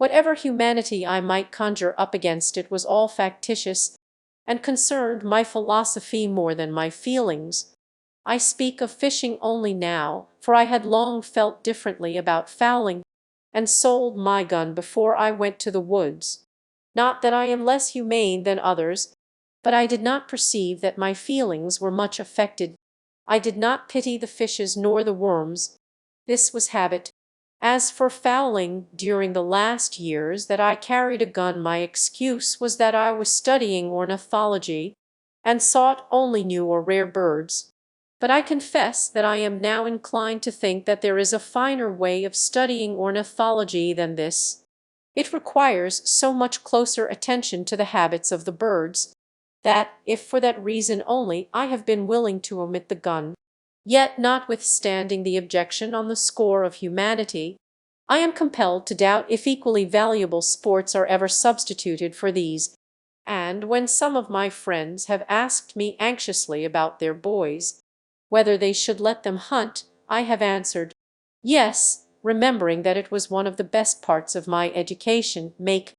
Whatever humanity I might conjure up against it was all factitious, and concerned my philosophy more than my feelings. I speak of fishing only now, for I had long felt differently about fowling, and sold my gun before I went to the woods. Not that I am less humane than others, but I did not perceive that my feelings were much affected. I did not pity the fishes nor the worms. This was habit. As for fowling, during the last years that I carried a gun my excuse was that I was studying ornithology, and sought only new or rare birds. But I confess that I am now inclined to think that there is a finer way of studying ornithology than this. It requires so much closer attention to the habits of the birds, that, if for that reason only, I have been willing to omit the gun. Yet, notwithstanding the objection on the score of humanity, I am compelled to doubt if equally valuable sports are ever substituted for these, and when some of my friends have asked me anxiously about their boys, whether they should let them hunt, I have answered, "Yes," remembering that it was one of the best parts of my education, make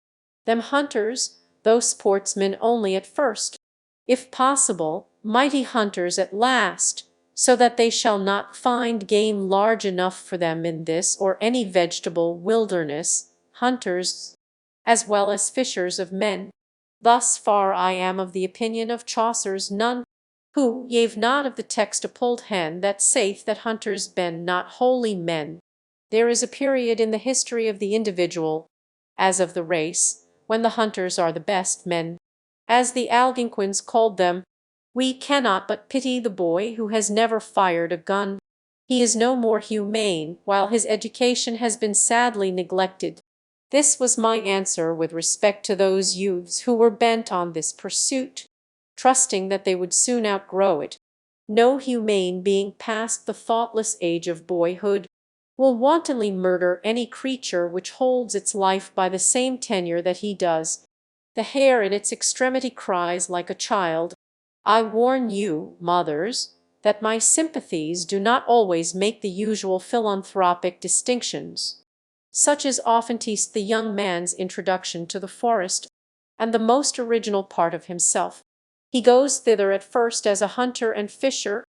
them hunters, though sportsmen only at first, if possible, mighty hunters at last, so that they shall not find game large enough for them in this or any vegetable wilderness, hunters as well as fishers of men. Thus far I am of the opinion of Chaucer's nun, who gave not of the text a pulled hen that saith that hunters ben not wholly men. There is a period in the history of the individual, as of the race, when the hunters are the best men, as the Algonquins called them. We cannot but pity the boy who has never fired a gun. He is no more humane, while his education has been sadly neglected. This was my answer with respect to those youths who were bent on this pursuit, trusting that they would soon outgrow it. No humane being past the thoughtless age of boyhood will wantonly murder any creature which holds its life by the same tenure that he does. The hare in its extremity cries like a child. I warn you, mothers, that my sympathies do not always make the usual philanthropic distinctions. Such is oftenest the young man's introduction to the forest, and the most original part of himself. He goes thither at first as a hunter and fisher,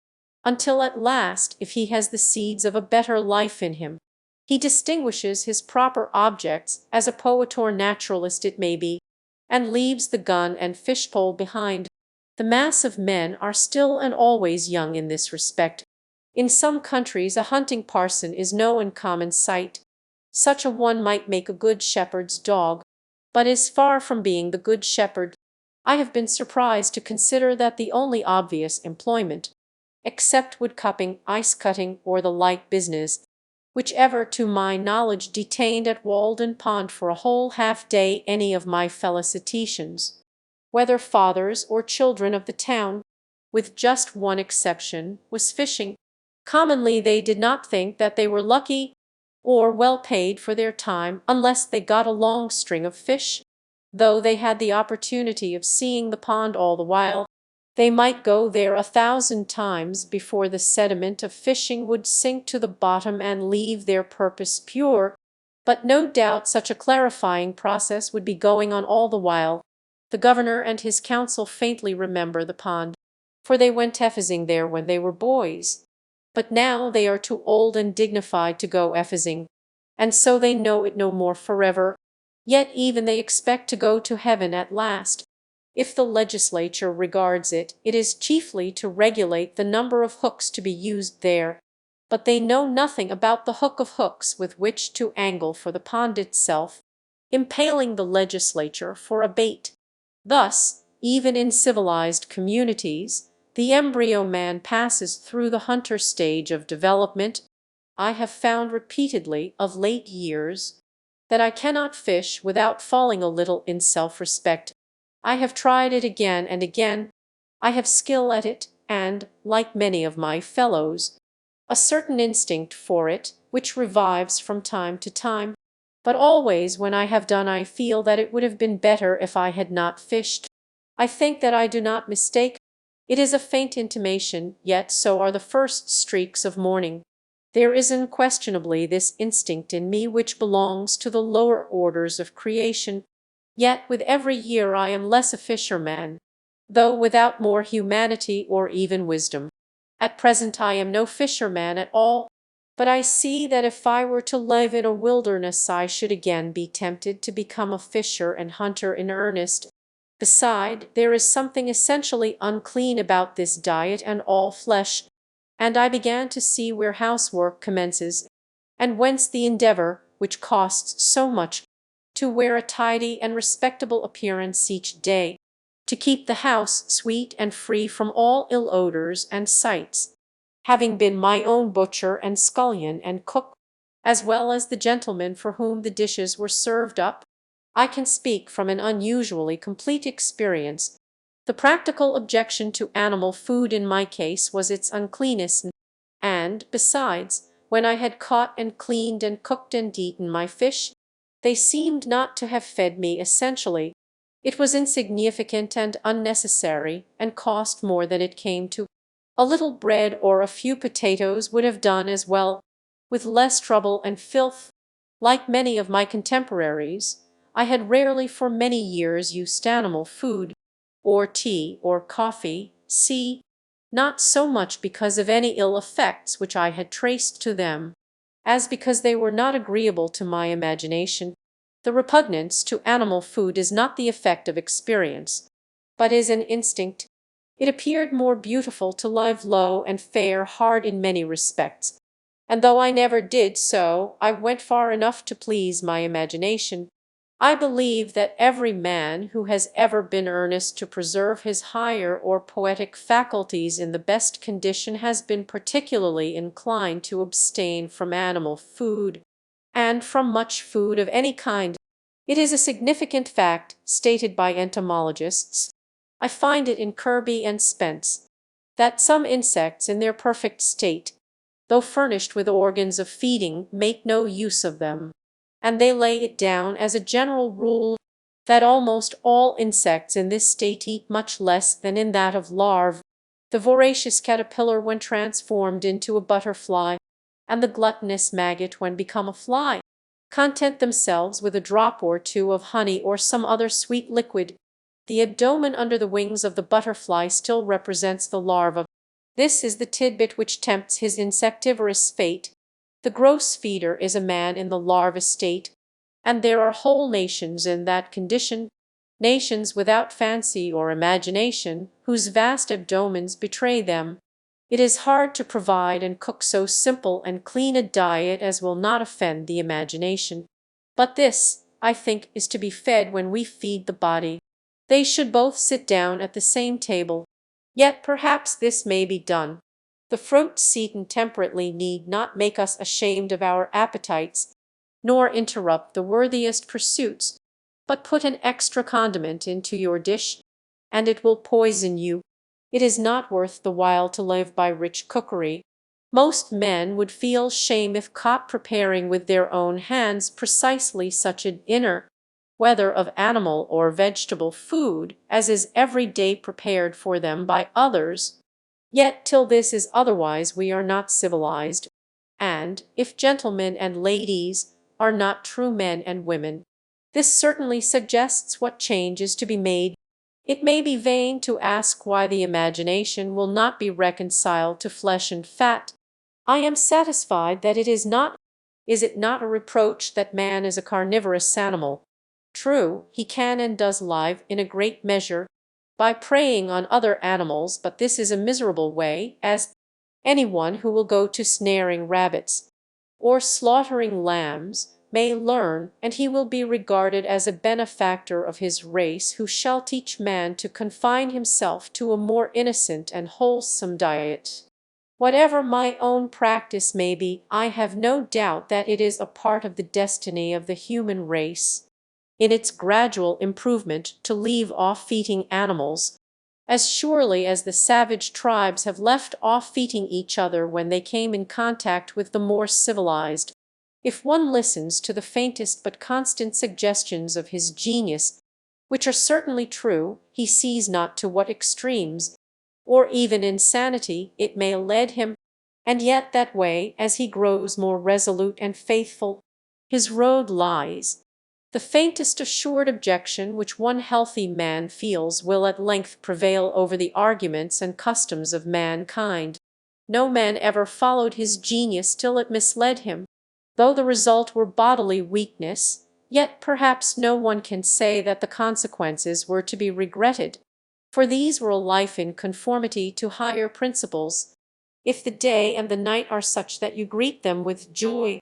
until at last, if he has the seeds of a better life in him, he distinguishes his proper objects as a poet or naturalist it may be, and leaves the gun and fishpole behind. The mass of men are still and always young in this respect. In some countries a hunting parson is no uncommon sight. Such a one might make a good shepherd's dog, but is far from being the good shepherd. I have been surprised to consider that the only obvious employment, except wood-cupping, ice-cutting, or the like business, which ever to my knowledge detained at Walden Pond for a whole half-day any of my felicitations, whether fathers or children of the town, with just one exception, was fishing. Commonly they did not think that they were lucky or well paid for their time unless they got a long string of fish. Though they had the opportunity of seeing the pond all the while, they might go there 1,000 times before the sediment of fishing would sink to the bottom and leave their purpose pure. But no doubt such a clarifying process would be going on all the while. The governor and his council faintly remember the pond, for they went ephesing there when they were boys. But now they are too old and dignified to go ephesing, and so they know it no more forever. Yet even they expect to go to heaven at last. If the legislature regards it, it is chiefly to regulate the number of hooks to be used there. But they know nothing about the hook of hooks with which to angle for the pond itself, impaling the legislature for a bait. Thus, even in civilized communities, the embryo man passes through the hunter stage of development. I have found repeatedly, of late years, that I cannot fish without falling a little in self-respect. I have tried it again and again. I have skill at it, and, like many of my fellows, a certain instinct for it, which revives from time to time. But always when I have done I feel that it would have been better if I had not fished. I think that I do not mistake. It is a faint intimation, yet so are the first streaks of morning. There is unquestionably this instinct in me which belongs to the lower orders of creation, yet with every year I am less a fisherman, though without more humanity or even wisdom. At present I am no fisherman at all, but I see that if I were to live in a wilderness I should again be tempted to become a fisher and hunter in earnest. Beside, there is something essentially unclean about this diet and all flesh, and I began to see where housework commences, and whence the endeavour, which costs so much, to wear a tidy and respectable appearance each day, to keep the house sweet and free from all ill odours and sights. Having been my own butcher and scullion and cook, as well as the gentleman for whom the dishes were served up, I can speak from an unusually complete experience. The practical objection to animal food in my case was its uncleanness, and, besides, when I had caught and cleaned and cooked and eaten my fish, they seemed not to have fed me essentially. It was insignificant and unnecessary, and cost more than it came to. A little bread or a few potatoes would have done as well, with less trouble and filth. Like many of my contemporaries, I had rarely for many years used animal food, or tea or coffee, not so much because of any ill effects which I had traced to them, as because they were not agreeable to my imagination. The repugnance to animal food is not the effect of experience, but is an instinct. It appeared more beautiful to live low and fare hard in many respects, and though I never did so, I went far enough to please my imagination. I believe that every man who has ever been earnest to preserve his higher or poetic faculties in the best condition has been particularly inclined to abstain from animal food, and from much food of any kind. It is a significant fact, stated by entomologists, I find it in Kirby and Spence, that some insects in their perfect state, though furnished with organs of feeding, make no use of them. And they lay it down as a general rule that almost all insects in this state eat much less than in that of larvae. The voracious caterpillar when transformed into a butterfly, and the gluttonous maggot when become a fly, content themselves with a drop or two of honey or some other sweet liquid. The abdomen under the wings of the butterfly still represents the larva. This is the tidbit which tempts his insectivorous fate. The gross feeder is a man in the larva state, and there are whole nations in that condition, nations without fancy or imagination, whose vast abdomens betray them. It is hard to provide and cook so simple and clean a diet as will not offend the imagination. But this, I think, is to be fed when we feed the body. They should both sit down at the same table. Yet perhaps this may be done. The fruits eaten temperately need not make us ashamed of our appetites, nor interrupt the worthiest pursuits, but put an extra condiment into your dish, and it will poison you. It is not worth the while to live by rich cookery. Most men would feel shame if caught preparing with their own hands precisely such a dinner, whether of animal or vegetable food, as is every day prepared for them by others. Yet till this is otherwise we are not civilized, and, if gentlemen and ladies are not true men and women, this certainly suggests what change is to be made. It may be vain to ask why the imagination will not be reconciled to flesh and fat. I am satisfied that it is not. Is it not a reproach that man is a carnivorous animal? True, he can and does live, in a great measure, by preying on other animals, but this is a miserable way, as anyone who will go to snaring rabbits or slaughtering lambs may learn, and he will be regarded as a benefactor of his race who shall teach man to confine himself to a more innocent and wholesome diet. Whatever my own practice may be, I have no doubt that it is a part of the destiny of the human race, in its gradual improvement, to leave off eating animals, as surely as the savage tribes have left off eating each other when they came in contact with the more civilized. If one listens to the faintest but constant suggestions of his genius, which are certainly true, he sees not to what extremes, or even insanity, it may lead him. And yet that way, as he grows more resolute and faithful, his road lies. The faintest assured objection which one healthy man feels will at length prevail over the arguments and customs of mankind. No man ever followed his genius till it misled him. Though the result were bodily weakness, yet perhaps no one can say that the consequences were to be regretted, for these were a life in conformity to higher principles. If the day and the night are such that you greet them with joy,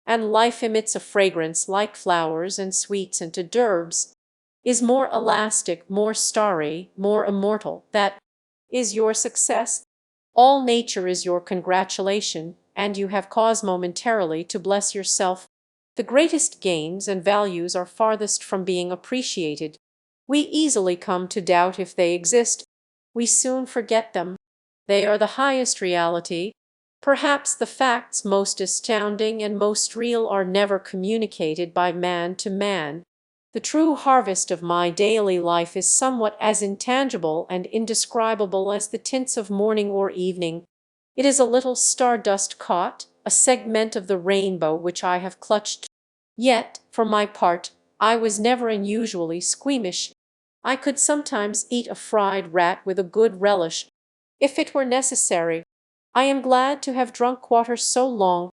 and life emits a fragrance like flowers and sweets and d'herbes, is more elastic, more starry, more immortal, that is your success. All nature is your congratulation, and you have cause momentarily to bless yourself. The greatest gains and values are farthest from being appreciated. We easily come to doubt if they exist. We soon forget them. They are the highest reality. Perhaps the facts most astounding and most real are never communicated by man to man. The true harvest of my daily life is somewhat as intangible and indescribable as the tints of morning or evening. It is a little stardust caught, a segment of the rainbow which I have clutched. Yet, for my part, I was never unusually squeamish. I could sometimes eat a fried rat with a good relish, if it were necessary. I am glad to have drunk water so long,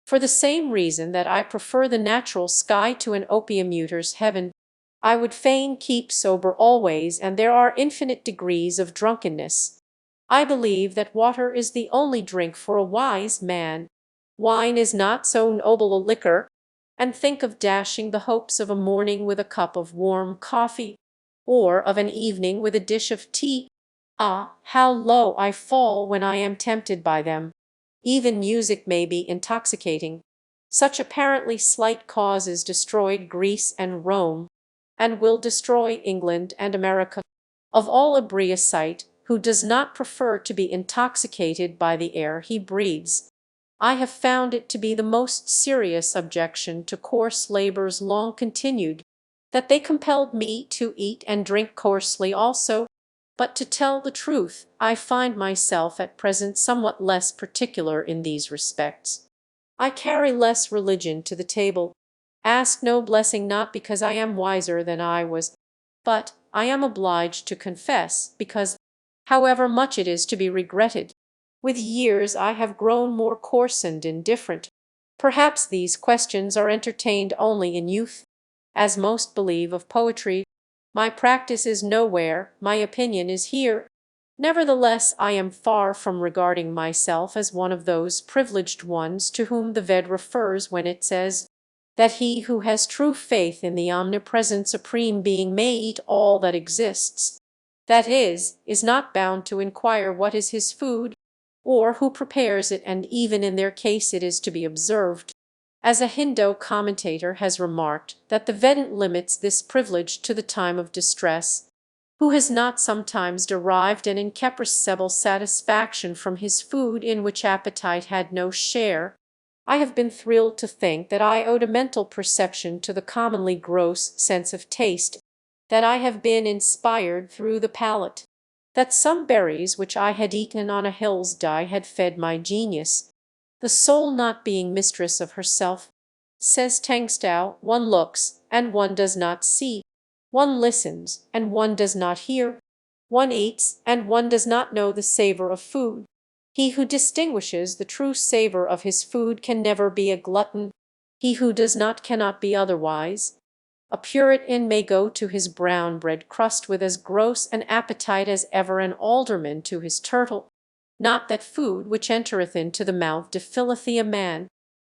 for the same reason that I prefer the natural sky to an opium eater's heaven. I would fain keep sober always, and there are infinite degrees of drunkenness. I believe that water is the only drink for a wise man. Wine is not so noble a liquor, and think of dashing the hopes of a morning with a cup of warm coffee, or of an evening with a dish of tea. Ah, how low I fall when I am tempted by them! Even music may be intoxicating. Such apparently slight causes destroyed Greece and Rome, and will destroy England and America. Of all imbecile who does not prefer to be intoxicated by the air he breathes, I have found it to be the most serious objection to coarse labors long continued, that they compelled me to eat and drink coarsely also. But to tell the truth, I find myself at present somewhat less particular in these respects. I carry less religion to the table, ask no blessing, not because I am wiser than I was, but I am obliged to confess, because, however much it is to be regretted, with years I have grown more coarse and indifferent. Perhaps these questions are entertained only in youth, as most believe of poetry. My practice is nowhere, my opinion is here. Nevertheless, I am far from regarding myself as one of those privileged ones to whom the Ved refers when it says that he who has true faith in the omnipresent Supreme Being may eat all that exists, that is not bound to inquire what is his food, or who prepares it, and even in their case it is to be observed, as a Hindu commentator has remarked, that the Vedant limits this privilege to the time of distress. Who has not sometimes derived an inexpressible satisfaction from his food in which appetite had no share? I have been thrilled to think that I owed a mental perception to the commonly gross sense of taste, that I have been inspired through the palate, that some berries which I had eaten on a hill's dye had fed my genius. The soul not being mistress of herself, says Tengstow, one looks and one does not see, one listens and one does not hear, one eats and one does not know the savor of food. He who distinguishes the true savor of his food can never be a glutton. He who does not cannot be otherwise. A Puritan may go to his brown bread crust with as gross an appetite as ever an alderman to his turtle. Not that food which entereth into the mouth defilleth a man,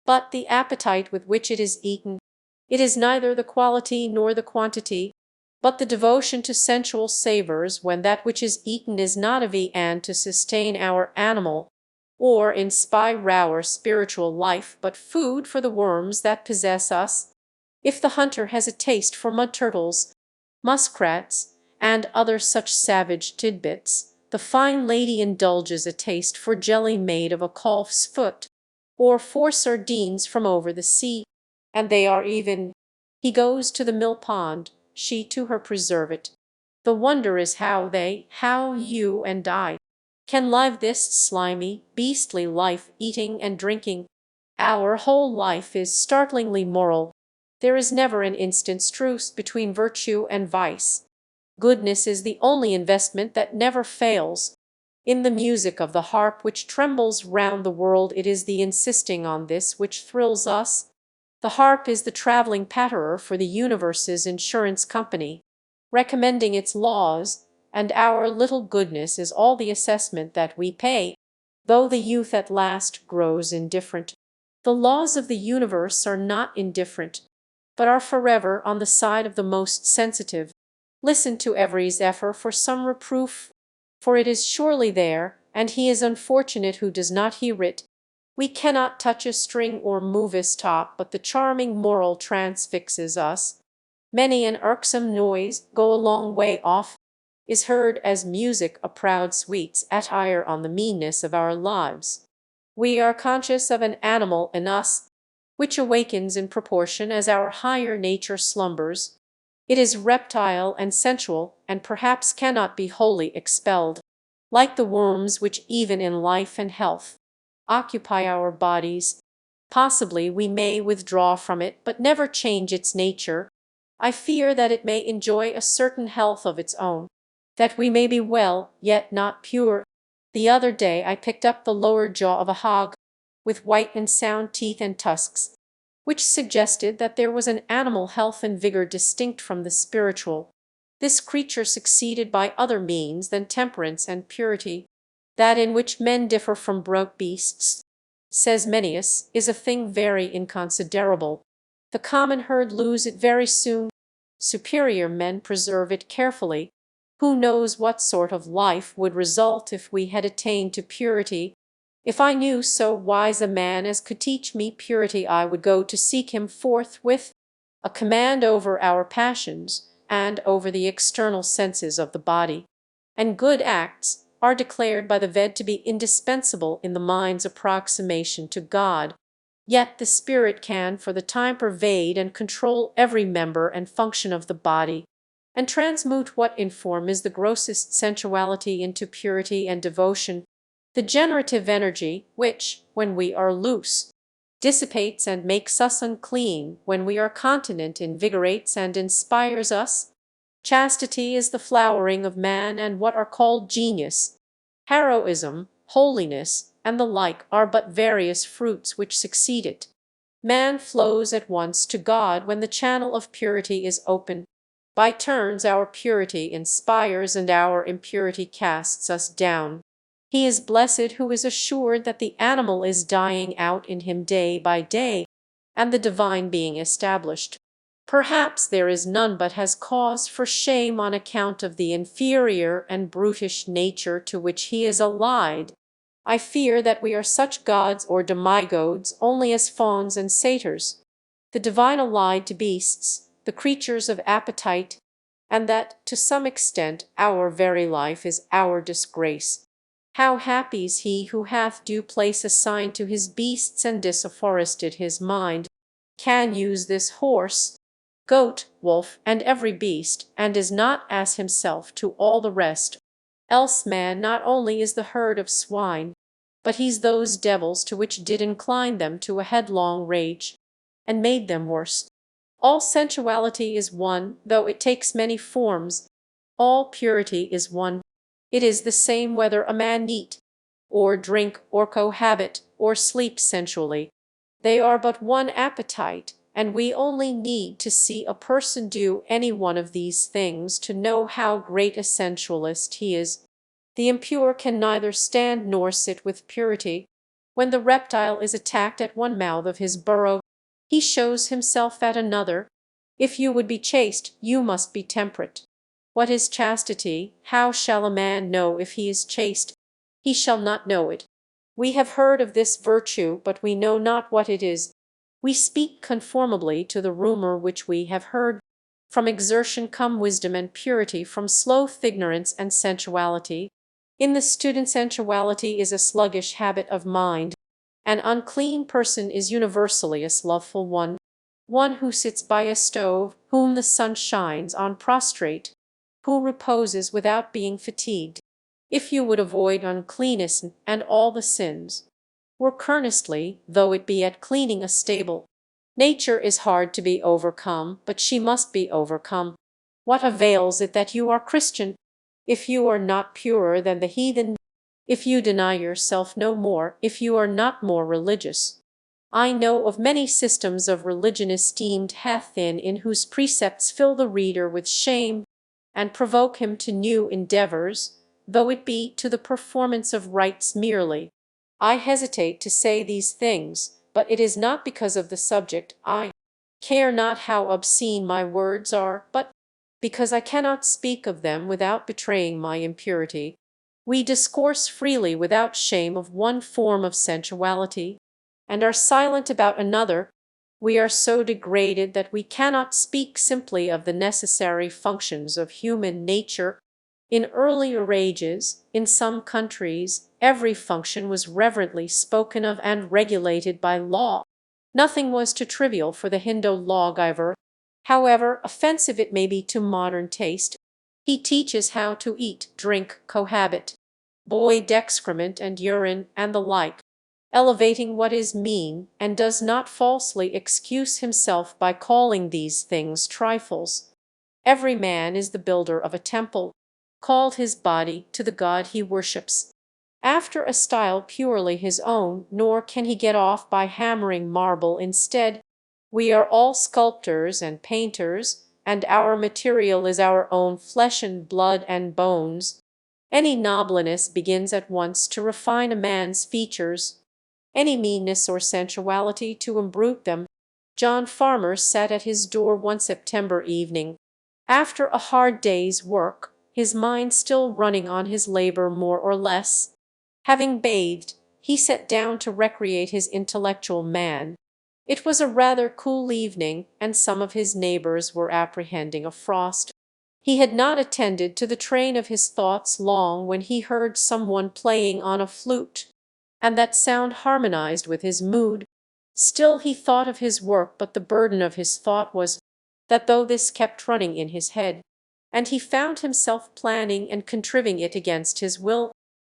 but the appetite with which it is eaten. It is neither the quality nor the quantity, but the devotion to sensual savors when that which is eaten is not of and to sustain our animal, or inspire our spiritual life, but food for the worms that possess us. If the hunter has a taste for mud turtles, muskrats, and other such savage tidbits, the fine lady indulges a taste for jelly made of a calf's foot, or for sardines from over the sea, and they are even. He goes to the mill pond, she to her preservet. The wonder is how you and I can live this slimy, beastly life, eating and drinking. Our whole life is startlingly moral. There is never an instant's truce between virtue and vice. Goodness is the only investment that never fails. In the music of the harp which trembles round the world, it is the insisting on this which thrills us. The harp is the travelling patterer for the universe's insurance company, recommending its laws, and our little goodness is all the assessment that we pay, though the youth at last grows indifferent. The laws of the universe are not indifferent, but are forever on the side of the most sensitive. Listen to every zephyr for some reproof, for it is surely there, and he is unfortunate who does not hear it. We cannot touch a string or move a stop, but the charming moral transfixes us. Many an irksome noise, go a long way off, is heard as music, a proud sweet satire on the meanness of our lives. We are conscious of an animal in us, which awakens in proportion as our higher nature slumbers. It is reptile and sensual, and perhaps cannot be wholly expelled, like the worms which even in life and health occupy our bodies. Possibly we may withdraw from it, but never change its nature. I fear that it may enjoy a certain health of its own, that we may be well, yet not pure. The other day I picked up the lower jaw of a hog, with white and sound teeth and tusks, which suggested that there was an animal health and vigor distinct from the spiritual. This creature succeeded by other means than temperance and purity. That in which men differ from brute beasts, says Mennius, is a thing very inconsiderable. The common herd lose it very soon. Superior men preserve it carefully. Who knows what sort of life would result if we had attained to purity? If I knew so wise a man as could teach me purity, I would go to seek him forthwith. A command over our passions, and over the external senses of the body, and good acts, are declared by the Ved to be indispensable in the mind's approximation to God. Yet the spirit can for the time pervade and control every member and function of the body, and transmute what in form is the grossest sensuality into purity and devotion. The generative energy, which, when we are loose, dissipates and makes us unclean, when we are continent invigorates and inspires us. Chastity is the flowering of man, and what are called genius, heroism, holiness, and the like are but various fruits which succeed it. Man flows at once to God when the channel of purity is open. By turns our purity inspires and our impurity casts us down. He is blessed who is assured that the animal is dying out in him day by day, and the divine being established. Perhaps there is none but has cause for shame on account of the inferior and brutish nature to which he is allied. I fear that we are such gods or demigods only as fauns and satyrs, the divine allied to beasts, the creatures of appetite, and that, to some extent, our very life is our disgrace. How happy is he who hath due place assigned to his beasts and disafforested his mind, can use this horse, goat, wolf, and every beast, and is not as himself to all the rest. Else man not only is the herd of swine, but he's those devils to which did incline them to a headlong rage, and made them worse. All sensuality is one, though it takes many forms. All purity is one. It is the same whether a man eat, or drink, or cohabit, or sleep sensually. They are but one appetite, and we only need to see a person do any one of these things to know how great a sensualist he is. The impure can neither stand nor sit with purity. When the reptile is attacked at one mouth of his burrow, he shows himself at another. If you would be chaste, you must be temperate. What is chastity? How shall a man know if he is chaste? He shall not know it. We have heard of this virtue, but we know not what it is. We speak conformably to the rumor which we have heard. From exertion come wisdom and purity, from sloth ignorance and sensuality. In the student sensuality is a sluggish habit of mind. An unclean person is universally a slothful one. One who sits by a stove, whom the sun shines on prostrate, who reposes without being fatigued, if you would avoid uncleanness and all the sins. Work earnestly, though it be at cleaning a stable. Nature is hard to be overcome, but she must be overcome. What avails it that you are Christian, if you are not purer than the heathen? If you deny yourself no more, if you are not more religious? I know of many systems of religion esteemed heathen in whose precepts fill the reader with shame, and provoke him to new endeavors, though it be to the performance of rites merely. I hesitate to say these things, but it is not because of the subject. I care not how obscene my words are, but because I cannot speak of them without betraying my impurity. We discourse freely without shame of one form of sensuality, and are silent about another. We are so degraded that we cannot speak simply of the necessary functions of human nature. In earlier ages, in some countries, every function was reverently spoken of and regulated by law. Nothing was too trivial for the Hindu lawgiver, however offensive it may be to modern taste. He teaches how to eat, drink, cohabit, void excrement and urine, and the like, elevating what is mean, and does not falsely excuse himself by calling these things trifles. Every man is the builder of a temple, called his body to the god he worships, after a style purely his own, nor can he get off by hammering marble instead. We are all sculptors and painters, and our material is our own flesh and blood and bones. Any nobleness begins at once to refine a man's features, any meanness or sensuality to imbrute them. John Farmer sat at his door one September evening, after a hard day's work, his mind still running on his labor more or less. Having bathed, he sat down to recreate his intellectual man. It was a rather cool evening, and some of his neighbors were apprehending a frost. He had not attended to the train of his thoughts long when he heard some one playing on a flute, and that sound harmonized with his mood. Still he thought of his work, but the burden of his thought was that though this kept running in his head, and he found himself planning and contriving it against his will,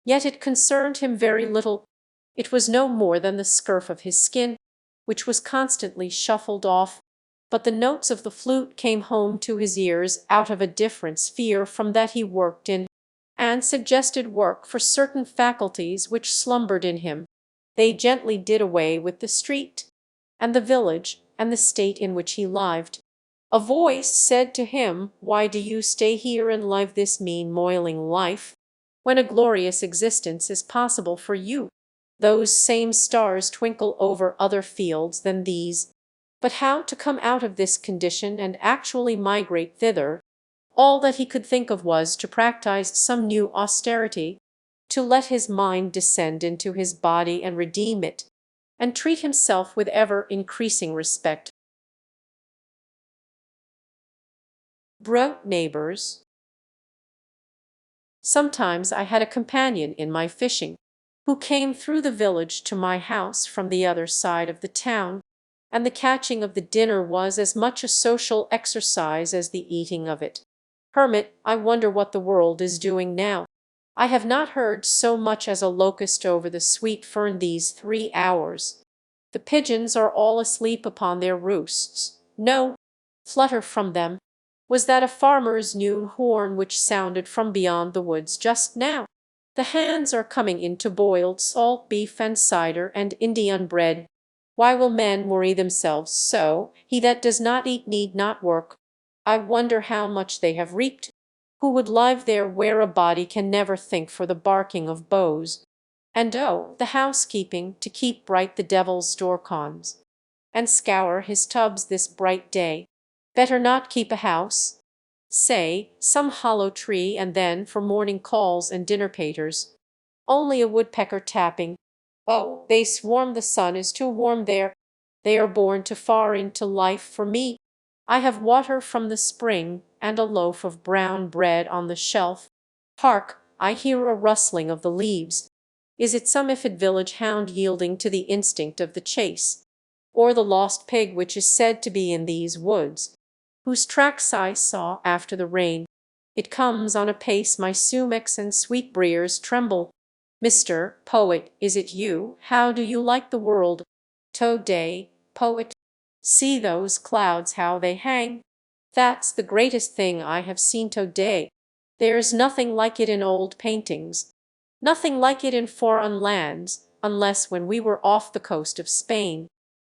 yet it concerned him very little. It was no more than the scurf of his skin, which was constantly shuffled off, but the notes of the flute came home to his ears out of a different sphere from that he worked in, and suggested work for certain faculties which slumbered in him. They gently did away with the street, and the village, and the state in which he lived. A voice said to him, "Why do you stay here and live this mean moiling life, when a glorious existence is possible for you? Those same stars twinkle over other fields than these." But how to come out of this condition and actually migrate thither? All that he could think of was to practice some new austerity, to let his mind descend into his body and redeem it, and treat himself with ever-increasing respect. Brought neighbors. Sometimes I had a companion in my fishing, who came through the village to my house from the other side of the town, and the catching of the dinner was as much a social exercise as the eating of it. Hermit, I wonder what the world is doing now. I have not heard so much as a locust over the sweet fern these 3 hours. The pigeons are all asleep upon their roosts. No flutter from them. Was that a farmer's noon horn which sounded from beyond the woods just now? The hands are coming in to boiled salt beef and cider and Indian bread. Why will men worry themselves so? He that does not eat need not work. I wonder how much they have reaped, who would live there where a body can never think for the barking of bows. And oh, the housekeeping, to keep bright the devil's door-cons, and scour his tubs this bright day. Better not keep a house. Say, some hollow tree, and then for morning calls and dinner paters, only a woodpecker tapping. Oh, they swarm, the sun is too warm there. They are born too far into life for me. I have water from the spring, and a loaf of brown bread on the shelf. Hark, I hear a rustling of the leaves. Is it some ifid village hound yielding to the instinct of the chase, or the lost pig which is said to be in these woods, whose tracks I saw after the rain? It comes on apace my sumacs and sweetbriers tremble. Mr. Poet, is it you? How do you like the world to-day, poet? See those clouds how they hang? That's the greatest thing I have seen to-day. There's nothing like it in old paintings, nothing like it in foreign lands, unless when we were off the coast of Spain.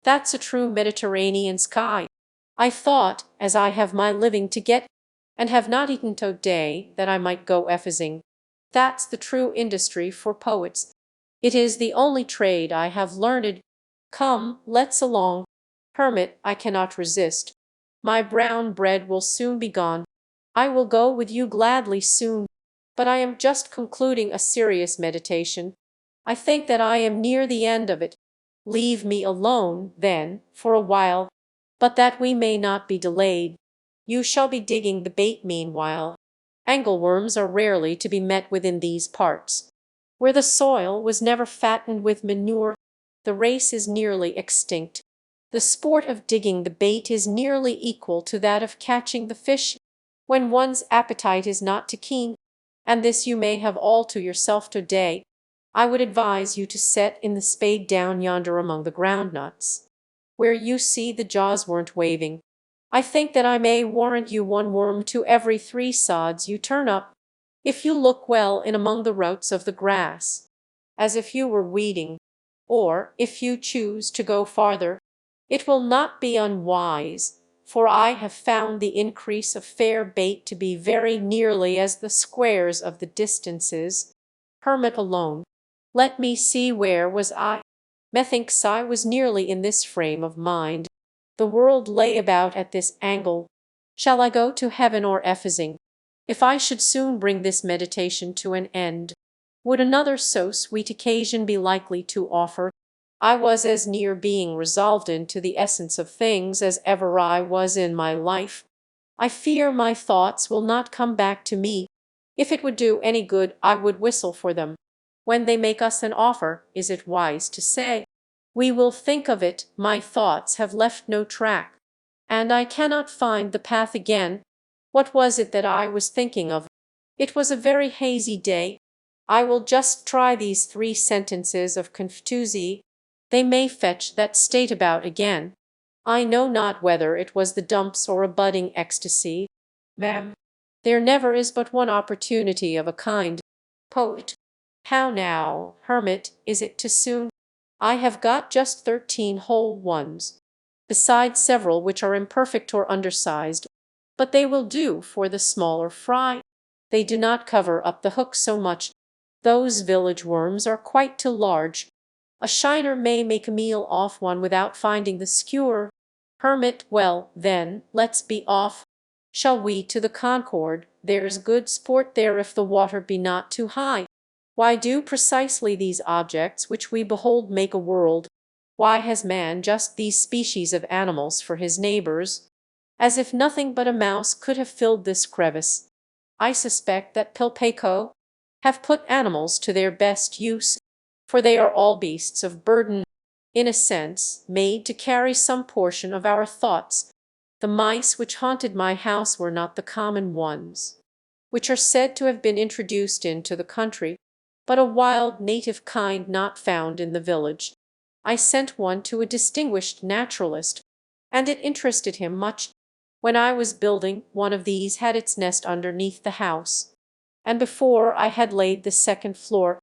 That's a true Mediterranean sky. I thought, as I have my living to get, and have not eaten to-day, that I might go effacing. That's the true industry for poets. It is the only trade I have learned. Come, let's along. Hermit, I cannot resist. My brown bread will soon be gone. I will go with you gladly soon. But I am just concluding a serious meditation. I think that I am near the end of it. Leave me alone, then, for a while. But that we may not be delayed, you shall be digging the bait meanwhile. Angleworms are rarely to be met with in these parts, where the soil was never fattened with manure. The race is nearly extinct. The sport of digging the bait is nearly equal to that of catching the fish, when one's appetite is not too keen, and this you may have all to yourself to-day. I would advise you to set in the spade down yonder among the groundnuts, where you see the jaws weren't waving. I think that I may warrant you one worm to every 3 sods you turn up, if you look well in among the roots of the grass, as if you were weeding. Or, if you choose to go farther, it will not be unwise, for I have found the increase of fair bait to be very nearly as the squares of the distances. Hermit alone. Let me see, where was I? Methinks I was nearly in this frame of mind. The world lay about at this angle. Shall I go to heaven or effacing? If I should soon bring this meditation to an end, would another so sweet occasion be likely to offer? I was as near being resolved into the essence of things as ever I was in my life. I fear my thoughts will not come back to me. If it would do any good, I would whistle for them. When they make us an offer, is it wise to say, "We will think of it, my thoughts have left no track, and I cannot find the path again"? What was it that I was thinking of? It was a very hazy day. I will just try these 3 sentences of Confucius. They may fetch that state about again. I know not whether it was the dumps or a budding ecstasy. Ma'am, there never is but one opportunity of a kind. Poet. How now, hermit, is it too soon? I have got just 13 whole ones, besides several which are imperfect or undersized, but they will do for the smaller fry. They do not cover up the hook so much. Those village worms are quite too large. A shiner may make a meal off one without finding the skewer. Hermit, well, then, let's be off. Shall we to the Concord? There's good sport there if the water be not too high. Why do precisely these objects which we behold make a world? Why has man just these species of animals for his neighbors? As if nothing but a mouse could have filled this crevice. I suspect that Pilpayco have put animals to their best use, for they are all beasts of burden, in a sense, made to carry some portion of our thoughts. The mice which haunted my house were not the common ones, which are said to have been introduced into the country, but a wild native kind not found in the village. I sent one to a distinguished naturalist, and it interested him much. When I was building, one of these had its nest underneath the house, and before I had laid the 2nd floor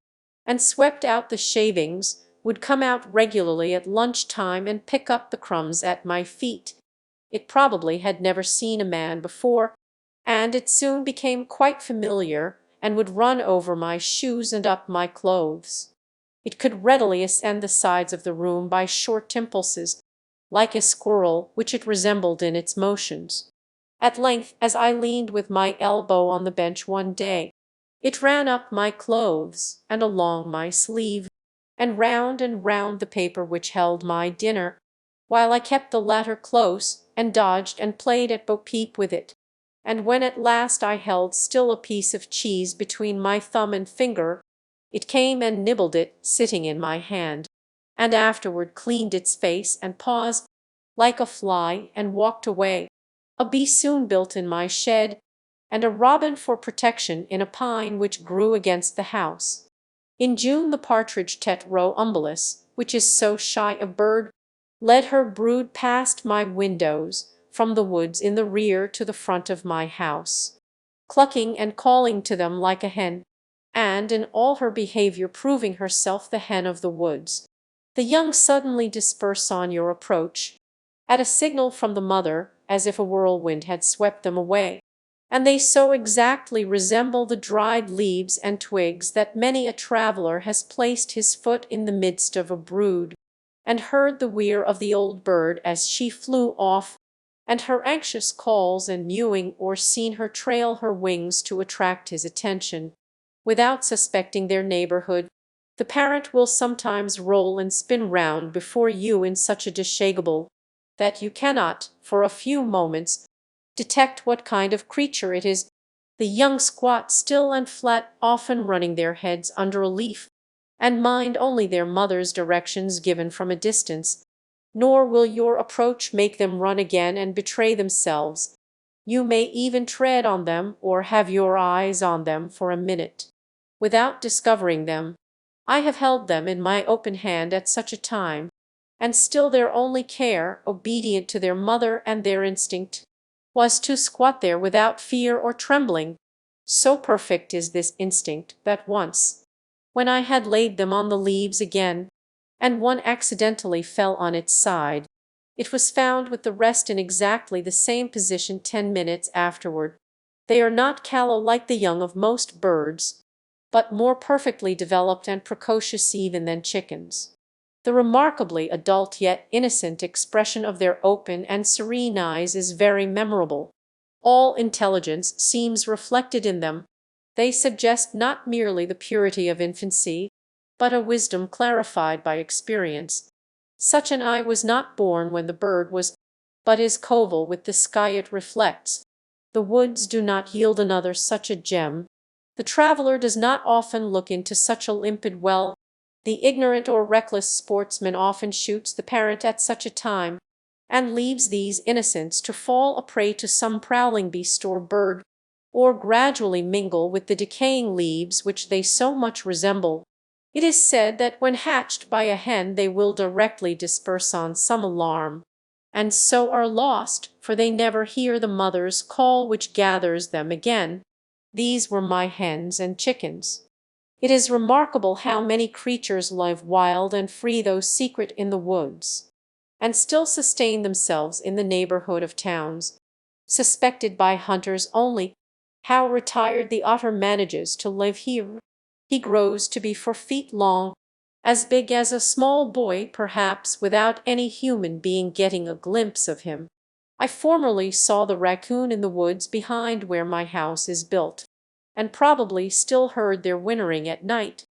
and swept out the shavings, would come out regularly at lunch time and pick up the crumbs at my feet. It probably had never seen a man before, and it soon became quite familiar, and would run over my shoes and up my clothes. It could readily ascend the sides of the room by short impulses, like a squirrel, which it resembled in its motions. At length, as I leaned with my elbow on the bench one day, it ran up my clothes, and along my sleeve, and round the paper which held my dinner, while I kept the latter close, and dodged and played at bo-peep with it. And when at last I held still a piece of cheese between my thumb and finger, it came and nibbled it, sitting in my hand, and afterward cleaned its face and paws, like a fly, and walked away. A bee soon built in my shed, and a robin for protection in a pine which grew against the house. In June the partridge Tetrao umbelis, which is so shy a bird, led her brood past my windows, from the woods in the rear to the front of my house, clucking and calling to them like a hen, and in all her behavior proving herself the hen of the woods. The young suddenly disperse on your approach, at a signal from the mother, as if a whirlwind had swept them away, and they so exactly resemble the dried leaves and twigs that many a traveller has placed his foot in the midst of a brood, and heard the whir of the old bird as she flew off, and her anxious calls and mewing, or seen her trail her wings to attract his attention, without suspecting their neighbourhood. The parent will sometimes roll and spin round before you in such a dishagable that you cannot, for a few moments, detect what kind of creature it is. The young squat still and flat, often running their heads under a leaf, and mind only their mother's directions given from a distance, nor will your approach make them run again and betray themselves. You may even tread on them, or have your eyes on them for a minute, without discovering them. I have held them in my open hand at such a time, and still their only care, obedient to their mother and their instinct, was to squat there without fear or trembling. So perfect is this instinct that once, when I had laid them on the leaves again, and one accidentally fell on its side, it was found with the rest in exactly the same position 10 minutes afterward. They are not callow like the young of most birds, but more perfectly developed and precocious even than chickens. The remarkably adult yet innocent expression of their open and serene eyes is very memorable. All intelligence seems reflected in them. They suggest not merely the purity of infancy, but a wisdom clarified by experience. Such an eye was not born when the bird was, but is coeval with the sky it reflects. The woods do not yield another such a gem. The traveller does not often look into such a limpid well. The ignorant or reckless sportsman often shoots the parent at such a time, and leaves these innocents to fall a prey to some prowling beast or bird, or gradually mingle with the decaying leaves which they so much resemble. It is said that when hatched by a hen they will directly disperse on some alarm, and so are lost, for they never hear the mother's call which gathers them again. These were my hens and chickens. It is remarkable how many creatures live wild and free though secret in the woods, and still sustain themselves in the neighbourhood of towns, suspected by hunters only. How retired the otter manages to live here! He grows to be 4 feet long, as big as a small boy perhaps, without any human being getting a glimpse of him. I formerly saw the raccoon in the woods behind where my house is built, and probably still heard their whinnering at night.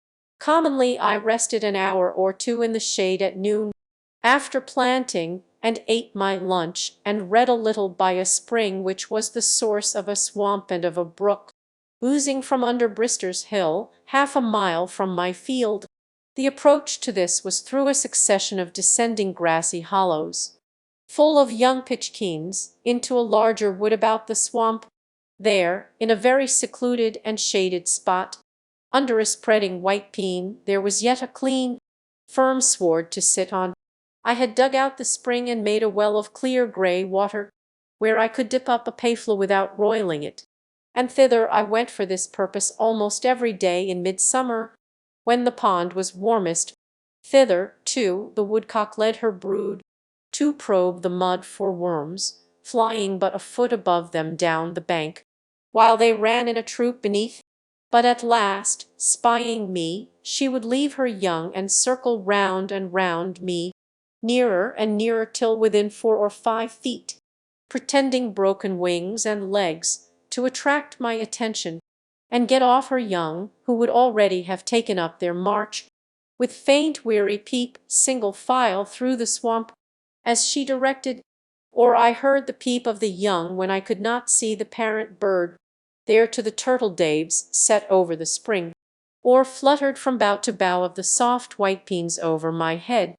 Commonly I rested an hour or two in the shade at noon, after planting, and ate my lunch, and read a little by a spring which was the source of a swamp and of a brook, oozing from under Brister's Hill, 1/2 mile from my field. The approach to this was through a succession of descending grassy hollows, full of young pitchkins, into a larger wood about the swamp. There, in a very secluded and shaded spot, under a spreading white pine, there was yet a clean, firm sward to sit on. I had dug out the spring and made a well of clear grey water, where I could dip up a payful without roiling it, and thither I went for this purpose almost every day in midsummer, when the pond was warmest. Thither, too, the woodcock led her brood, to probe the mud for worms, flying but a foot above them down the bank, while they ran in a troop beneath. But at last, spying me, she would leave her young and circle round and round me, nearer and nearer till within 4 or 5 feet, pretending broken wings and legs, to attract my attention, and get off her young, who would already have taken up their march, with faint weary peep, single file through the swamp, as she directed. Or I heard the peep of the young when I could not see the parent bird, there to the turtle daves set over the spring, or fluttered from bough to bough of the soft white pines over my head,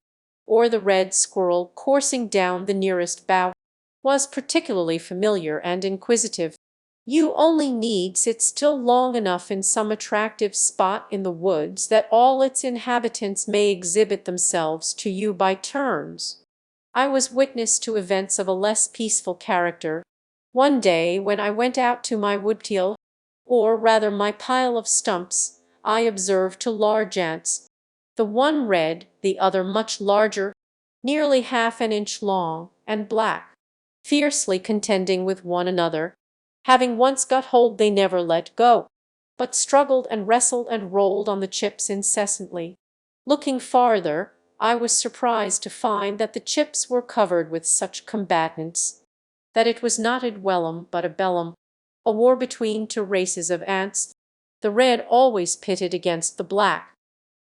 or the red squirrel coursing down the nearest bough, was particularly familiar and inquisitive. You only need sit still long enough in some attractive spot in the woods that all its inhabitants may exhibit themselves to you by turns. I was witness to events of a less peaceful character. One day when I went out to my woodpile, or rather my pile of stumps, I observed two large ants, the one red, the other much larger, nearly half an inch long, and black, fiercely contending with one another. Having once got hold they never let go, but struggled and wrestled and rolled on the chips incessantly. Looking farther, I was surprised to find that the chips were covered with such combatants, that it was not a duellum but a bellum, a war between two races of ants, the red always pitted against the black,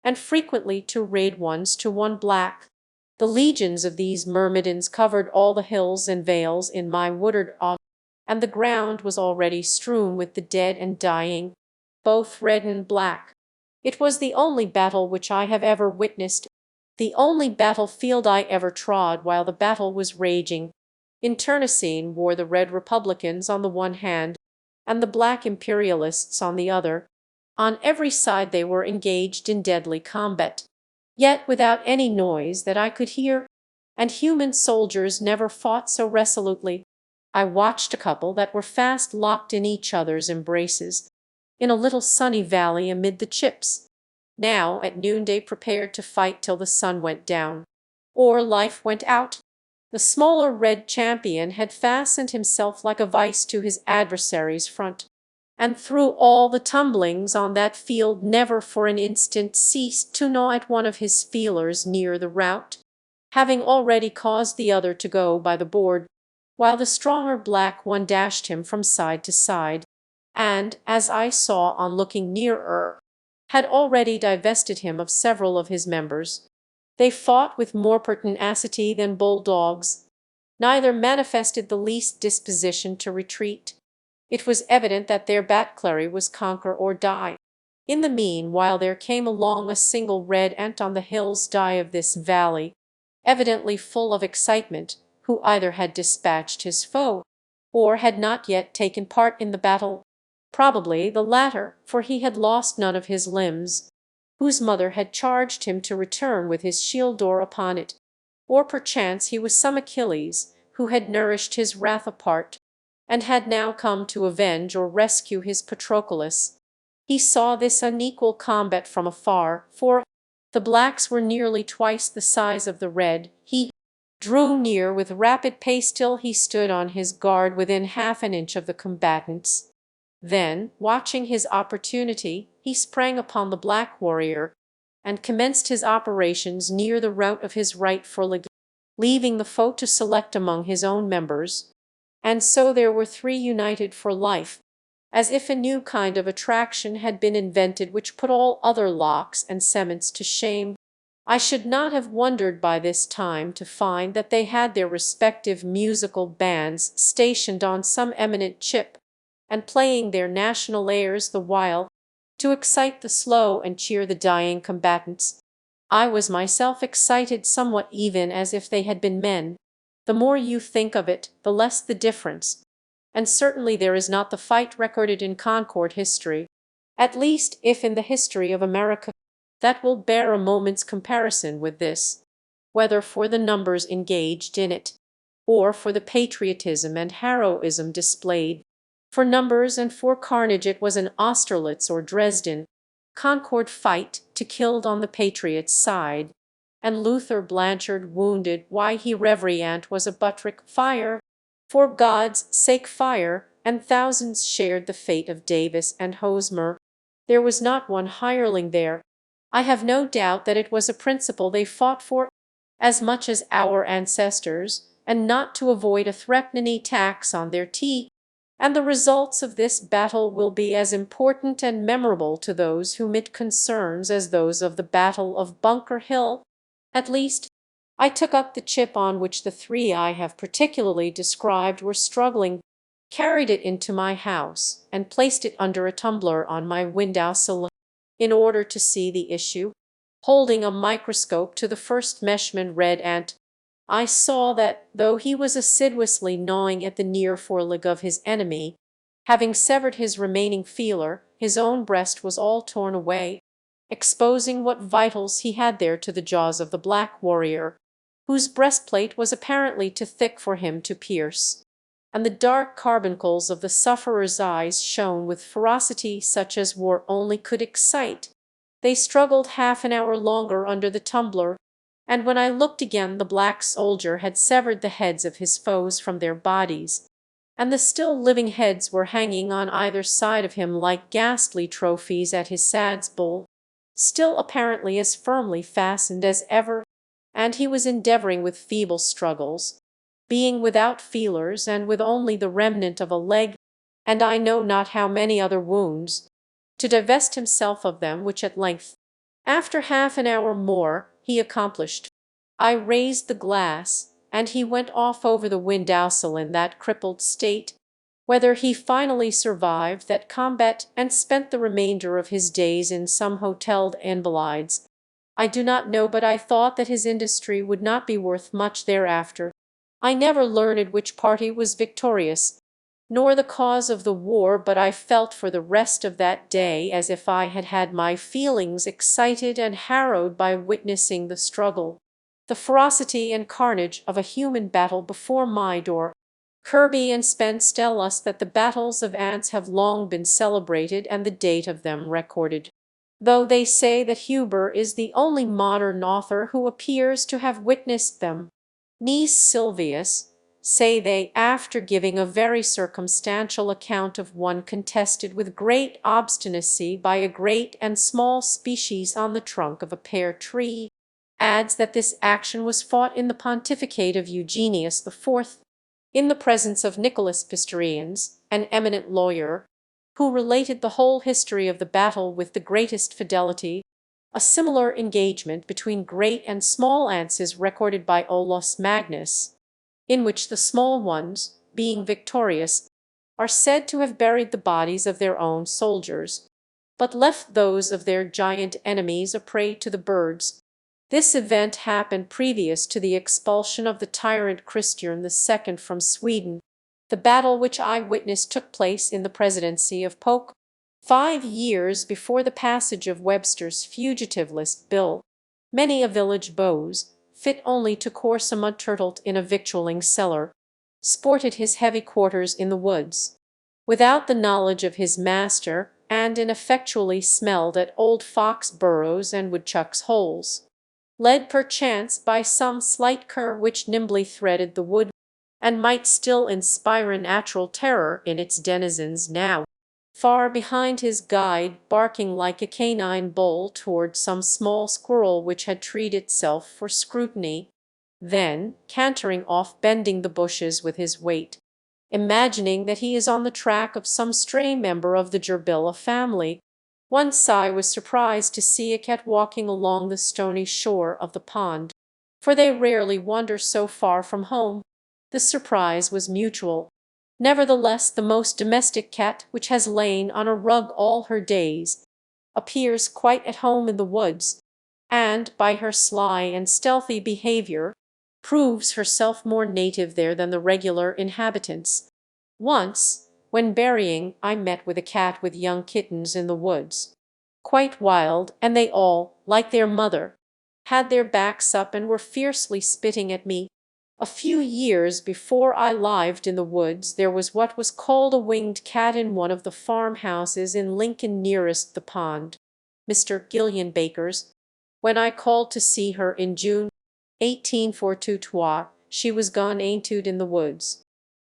and frequently two red ones to one black. The legions of these myrmidons covered all the hills and vales in my wooded autumn, and the ground was already strewn with the dead and dying, both red and black. It was the only battle which I have ever witnessed, the only battlefield I ever trod while the battle was raging. Internecine were the red republicans on the one hand, and the black imperialists on the other. On every side they were engaged in deadly combat, yet without any noise that I could hear, and human soldiers never fought so resolutely. I watched a couple that were fast locked in each other's embraces, in a little sunny valley amid the chips, now at noonday prepared to fight till the sun went down, or life went out. The smaller red champion had fastened himself like a vice to his adversary's front, and through all the tumblings on that field never for an instant ceased to gnaw at one of his feelers near the rout, having already caused the other to go by the board, while the stronger black one dashed him from side to side, and, as I saw on looking nearer, had already divested him of several of his members. They fought with more pertinacity than bulldogs. Neither manifested the least disposition to retreat. It was evident that their battlery was conquer or die. In the meanwhile there came along a single red ant on the hill's die of this valley, evidently full of excitement, who either had dispatched his foe, or had not yet taken part in the battle, probably the latter, for he had lost none of his limbs, whose mother had charged him to return with his shield or upon it, or perchance he was some Achilles, who had nourished his wrath apart, and had now come to avenge or rescue his Patroclus. He saw this unequal combat from afar, for the blacks were nearly twice the size of the red. He drew near with rapid pace till he stood on his guard within half an inch of the combatants. Then, watching his opportunity, he sprang upon the black warrior, and commenced his operations near the rout of his right foreleg, leaving the foe to select among his own members. And so there were three united for life, as if a new kind of attraction had been invented which put all other locks and sements to shame. I should not have wondered by this time to find that they had their respective musical bands stationed on some eminent chip, and playing their national airs the while, to excite the slow and cheer the dying combatants. I was myself excited somewhat, even as if they had been men. The more you think of it, the less the difference. And certainly there is not the fight recorded in Concord history, at least if in the history of America, that will bear a moment's comparison with this, whether for the numbers engaged in it, or for the patriotism and heroism displayed. For numbers and for carnage it was an Austerlitz or Dresden, Concord fight to killed on the patriots' side, and Luther Blanchard wounded. Why, he reverient was a Buttrick fire, for God's sake fire, and thousands shared the fate of Davis and Hosmer. There was not one hireling there. I have no doubt that it was a principle they fought for, as much as our ancestors, and not to avoid a threepenny tax on their tea. And the results of this battle will be as important and memorable to those whom it concerns as those of the Battle of Bunker Hill. At least, I took up the chip on which the three I have particularly described were struggling, carried it into my house, and placed it under a tumbler on my window-sill, in order to see the issue. Holding a microscope to the first meshman red ant, I saw that, though he was assiduously gnawing at the near foreleg of his enemy, Having severed his remaining feeler, his own breast was all torn away, exposing what vitals he had there to the jaws of the black warrior, whose breastplate was apparently too thick for him to pierce, and the dark carbuncles of the sufferer's eyes shone with ferocity such as war only could excite. They struggled half an hour longer under the tumbler, and when I looked again the black soldier had severed the heads of his foes from their bodies, and the still living heads were hanging on either side of him like ghastly trophies at his sad's bowl, still apparently as firmly fastened as ever, and he was endeavoring with feeble struggles, being without feelers and with only the remnant of a leg, and I know not how many other wounds, to divest himself of them, which at length, after half an hour more, he accomplished. I raised the glass, and he went off over the windowsill in that crippled state. Whether he finally survived that combat and spent the remainder of his days in some hotel Invalides, I do not know, but I thought that his industry would not be worth much thereafter. I never learned which party was victorious, nor the cause of the war, but I felt for the rest of that day as if I had had my feelings excited and harrowed by witnessing the struggle, the ferocity and carnage of a human battle before my door. Kirby and Spence tell us that the battles of ants have long been celebrated and the date of them recorded, though they say that Huber is the only modern author who appears to have witnessed them. Niece Silvius, say they, after giving a very circumstantial account of one contested with great obstinacy by a great and small species on the trunk of a pear tree, adds that this action was fought in the pontificate of Eugenius IV, in the presence of Nicholas Pistorius, an eminent lawyer, who related the whole history of the battle with the greatest fidelity. A similar engagement between great and small ants is recorded by Olaus Magnus, in which the small ones, being victorious, are said to have buried the bodies of their own soldiers, but left those of their giant enemies a prey to the birds. This event happened previous to the expulsion of the tyrant Christian II from Sweden. The battle which I witnessed took place in the presidency of Polk, 5 years before the passage of Webster's Fugitive List Bill. Many a village beau, fit only to course a mud turtle in a victualling cellar, sported his heavy quarters in the woods, without the knowledge of his master, and ineffectually smelled at old fox burrows and woodchucks' holes, led perchance by some slight cur which nimbly threaded the wood, and might still inspire a natural terror in its denizens now. Far behind his guide, barking like a canine bull toward some small squirrel which had treed itself for scrutiny, then, cantering off, bending the bushes with his weight, imagining that he is on the track of some stray member of the gerbilla family. Once I was surprised to see a cat walking along the stony shore of the pond, for they rarely wander so far from home. The surprise was mutual. Nevertheless, the most domestic cat, which has lain on a rug all her days, appears quite at home in the woods, and, by her sly and stealthy behavior, proves herself more native there than the regular inhabitants. Once, when berrying, I met with a cat with young kittens in the woods, quite wild, and they all, like their mother, had their backs up and were fiercely spitting at me. A few years before I lived in the woods there was what was called a winged cat in one of the farmhouses in Lincoln nearest the pond, Mr. Gillian Baker's. When I called to see her in June 1842, she was gone aintude in the woods.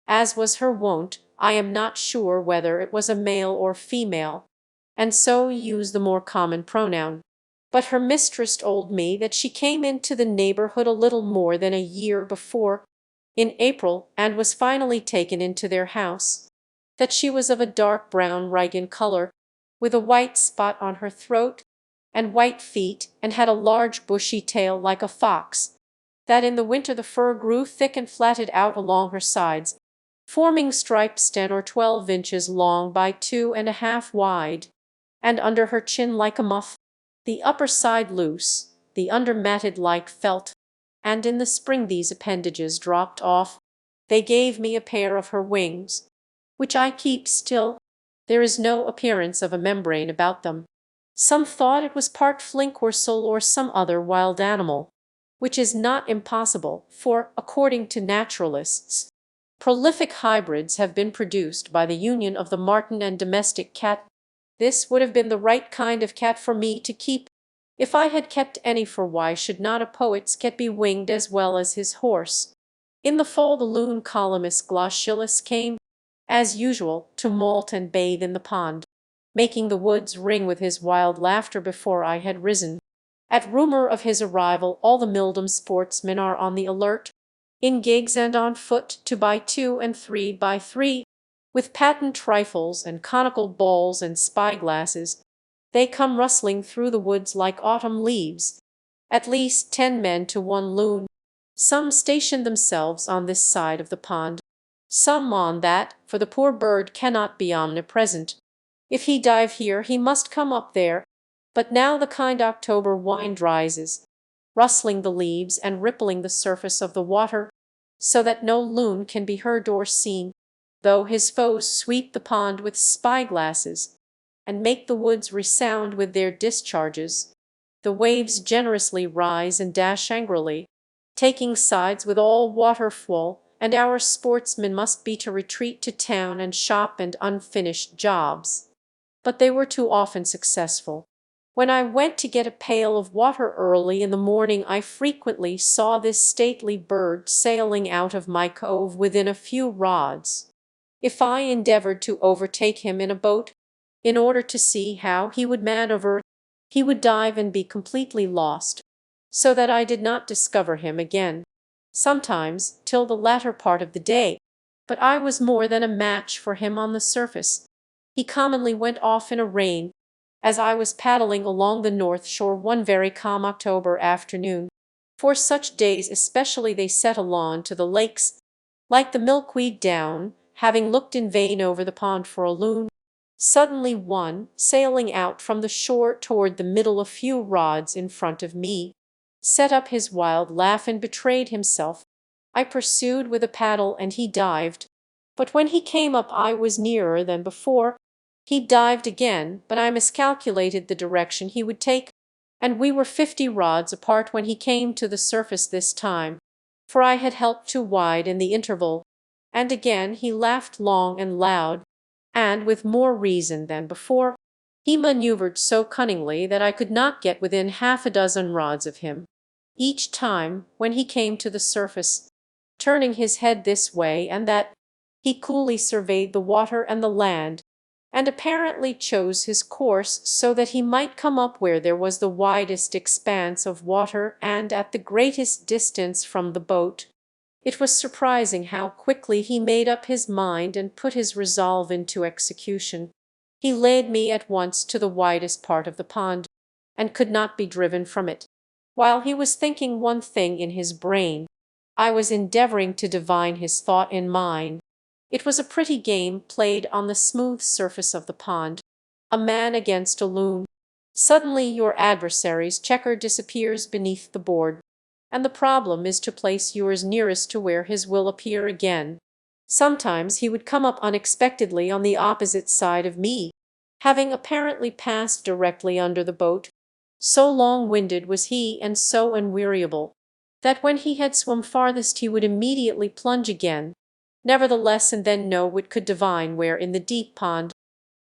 As was her wont, I am not sure whether it was a male or female, and so use the more common pronoun. But her mistress told me that she came into the neighborhood a little more than a year before, in April, and was finally taken into their house, that she was of a dark brown rug in color, with a white spot on her throat, and white feet, and had a large bushy tail like a fox, that in the winter the fur grew thick and flatted out along her sides, forming stripes 10 or 12 inches long by 2½ wide, and under her chin like a muff, the upper side loose, the under matted like felt, and in the spring these appendages dropped off. They gave me a pair of her wings. which I keep still. There is no appearance of a membrane about them. Some thought it was part flink or sole or some other wild animal, which is not impossible, for, according to naturalists, prolific hybrids have been produced by the union of the marten and domestic cat. This would have been the right kind of cat for me to keep, if I had kept any, for why should not a poet's cat be winged as well as his horse? In the fall the loon Calamus glacialis came, as usual, to moult and bathe in the pond, making the woods ring with his wild laughter before I had risen. At rumour of his arrival all the Mildam sportsmen are on the alert, in gigs and on foot, 2x2 and 3x3, with patent rifles and conical balls and spy-glasses. They come rustling through the woods like autumn leaves, at least 10 men to one loon. Some station themselves on this side of the pond, some on that, for the poor bird cannot be omnipresent. If he dive here he must come up there. But now the kind October wind rises, rustling the leaves and rippling the surface of the water, so that no loon can be heard or seen, though his foes sweep the pond with spy-glasses, and make the woods resound with their discharges. The waves generously rise and dash angrily, taking sides with all waterfall, and our sportsmen must be to retreat to town and shop and unfinished jobs. But they were too often successful. When I went to get a pail of water early in the morning I frequently saw this stately bird sailing out of my cove within a few rods. If I endeavoured to overtake him in a boat, in order to see how he would manoeuvre, he would dive and be completely lost, so that I did not discover him again, sometimes till the latter part of the day. But I was more than a match for him on the surface. He commonly went off in a rain, as I was paddling along the north shore one very calm October afternoon. For such days especially they settle on to the lakes, like the milkweed down, having looked in vain over the pond for a loon. Suddenly one, sailing out from the shore toward the middle a few rods in front of me, set up his wild laugh and betrayed himself. I pursued with a paddle and he dived, but when he came up I was nearer than before. He dived again, but I miscalculated the direction he would take, and we were 50 rods apart when he came to the surface this time, for I had helped too wide in the interval. And again he laughed long and loud, and with more reason than before. He manoeuvred so cunningly that I could not get within half a dozen rods of him. Each time, when he came to the surface, turning his head this way and that, he coolly surveyed the water and the land, and apparently chose his course so that he might come up where there was the widest expanse of water and at the greatest distance from the boat. It was surprising how quickly he made up his mind and put his resolve into execution. He led me at once to the widest part of the pond, and could not be driven from it. While he was thinking one thing in his brain, I was endeavoring to divine his thought in mine. It was a pretty game played on the smooth surface of the pond, a man against a loon. Suddenly your adversary's checker disappears beneath the board, and the problem is to place yours nearest to where his will appear again. Sometimes he would come up unexpectedly on the opposite side of me, having apparently passed directly under the boat. So long-winded was he and so unweariable, that when he had swum farthest he would immediately plunge again. Nevertheless, and then no one could divine where in the deep pond,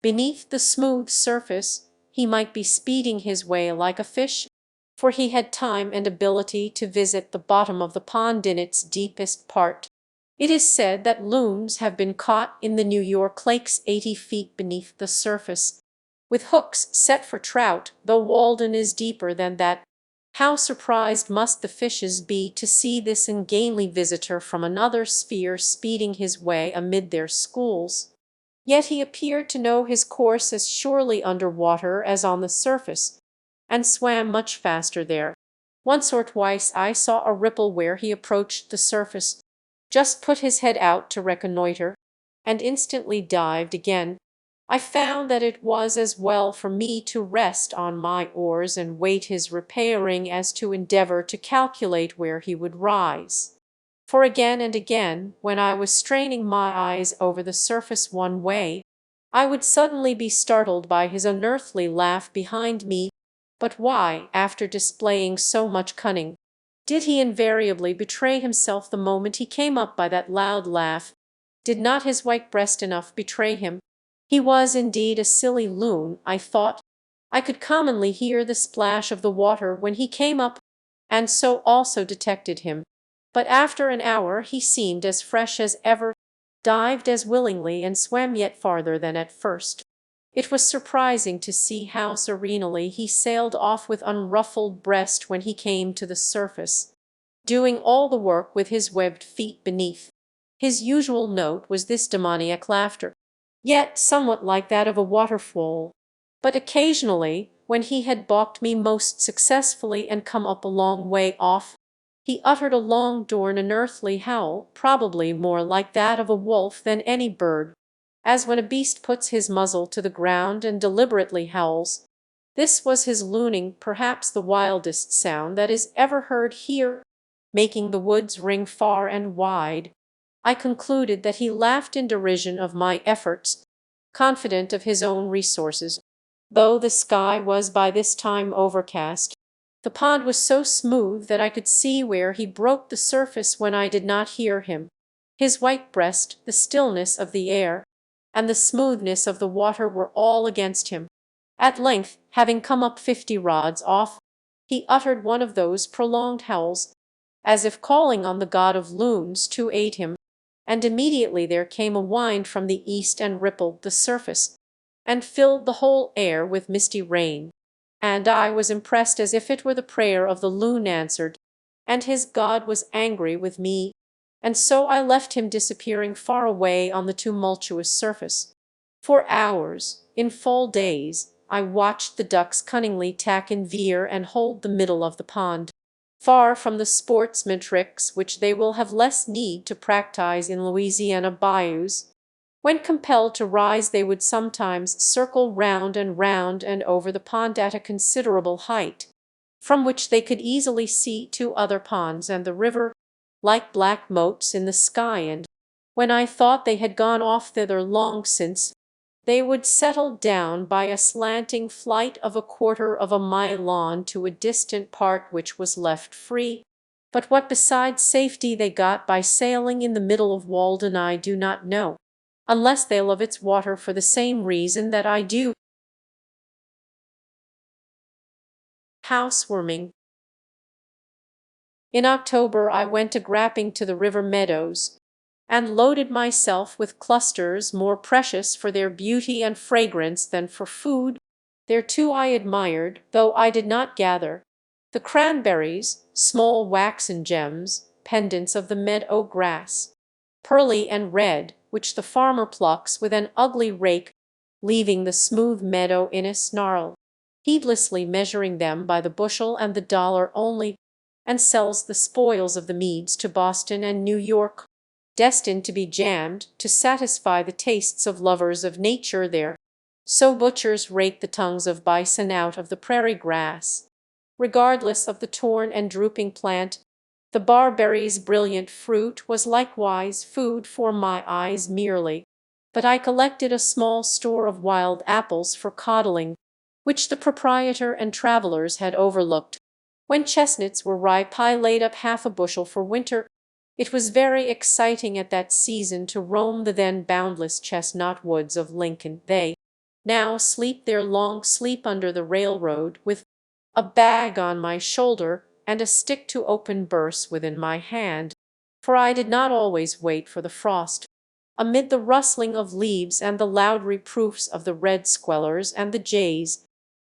beneath the smooth surface, he might be speeding his way like a fish, for he had time and ability to visit the bottom of the pond in its deepest part. It is said that loons have been caught in the New York lakes 80 feet beneath the surface, with hooks set for trout, though Walden is deeper than that. How surprised must the fishes be to see this ungainly visitor from another sphere speeding his way amid their schools! Yet he appeared to know his course as surely under water as on the surface, and swam much faster there. Once or twice I saw a ripple where he approached the surface, just put his head out to reconnoitre, and instantly dived again. I found that it was as well for me to rest on my oars and wait his repairing as to endeavour to calculate where he would rise. For again and again, when I was straining my eyes over the surface one way, I would suddenly be startled by his unearthly laugh behind me. But why, after displaying so much cunning, did he invariably betray himself the moment he came up by that loud laugh? Did not his white breast enough betray him? He was indeed a silly loon, I thought. I could commonly hear the splash of the water when he came up, and so also detected him. But after an hour he seemed as fresh as ever, dived as willingly, and swam yet farther than at first. It was surprising to see how serenely he sailed off with unruffled breast when he came to the surface, doing all the work with his webbed feet beneath. His usual note was this demoniac laughter, yet somewhat like that of a waterfall. But occasionally, when he had balked me most successfully and come up a long way off, he uttered a long-drawn unearthly howl, probably more like that of a wolf than any bird, as when a beast puts his muzzle to the ground and deliberately howls. This was his looning, perhaps the wildest sound that is ever heard here, making the woods ring far and wide. I concluded that he laughed in derision of my efforts, confident of his own resources. Though the sky was by this time overcast, the pond was so smooth that I could see where he broke the surface when I did not hear him. His white breast, the stillness of the air, and the smoothness of the water were all against him. At length, having come up 50 rods off, he uttered one of those prolonged howls, as if calling on the god of loons to aid him, and immediately there came a wind from the east and rippled the surface, and filled the whole air with misty rain. And I was impressed as if it were the prayer of the loon answered, and his god was angry with me, and so I left him disappearing far away on the tumultuous surface. For hours, in full days, I watched the ducks cunningly tack and veer and hold the middle of the pond, far from the sportsman tricks which they will have less need to practise in Louisiana bayous. When compelled to rise they would sometimes circle round and over the pond at a considerable height, from which they could easily see 2 other ponds and the river, like black motes in the sky, and when I thought they had gone off thither long since, they would settle down by a slanting flight of 1/4 of a mile on to a distant part which was left free. But what besides safety they got by sailing in the middle of Walden I do not know, unless they love its water for the same reason that I do. Housewarming. In October I went a-grapping to the river meadows, and loaded myself with clusters more precious for their beauty and fragrance than for food. There too I admired, though I did not gather, the cranberries, small waxen gems, pendants of the meadow grass, pearly and red, which the farmer plucks with an ugly rake, leaving the smooth meadow in a snarl, heedlessly measuring them by the bushel and the dollar only, and sells the spoils of the meads to Boston and New York, destined to be jammed to satisfy the tastes of lovers of nature there. So butchers rake the tongues of bison out of the prairie grass. Regardless of the torn and drooping plant, the barberry's brilliant fruit was likewise food for my eyes merely, but I collected a small store of wild apples for coddling, which the proprietor and travellers had overlooked. When chestnuts were ripe I laid up 1/2 bushel for winter. It was very exciting at that season to roam the then boundless chestnut woods of Lincoln. They now sleep their long sleep under the railroad, with a bag on my shoulder and a stick to open burse within my hand, for I did not always wait for the frost. Amid the rustling of leaves and the loud reproofs of the red squellers and the jays,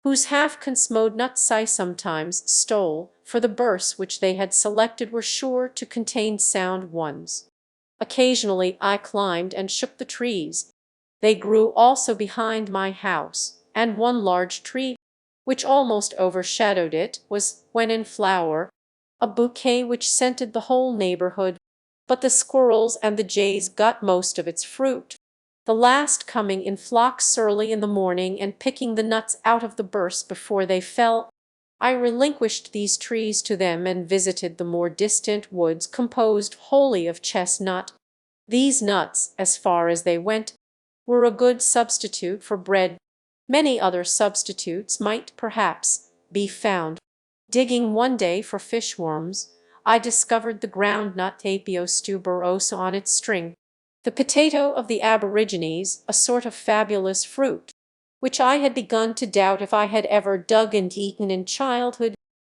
whose half-consmowed nuts I sometimes stole, for the burse which they had selected were sure to contain sound ones. Occasionally I climbed and shook the trees. They grew also behind my house, and one large tree, which almost overshadowed it, was, when in flower, a bouquet which scented the whole neighborhood, but the squirrels and the jays got most of its fruit, the last coming in flocks early in the morning and picking the nuts out of the burse before they fell. I relinquished these trees to them and visited the more distant woods composed wholly of chestnut. These nuts, as far as they went, were a good substitute for bread. Many other substitutes might, perhaps, be found. Digging one day for fishworms, I discovered the groundnut Apios tuberosa on its string, the potato of the aborigines, a sort of fabulous fruit, which I had begun to doubt if I had ever dug and eaten in childhood,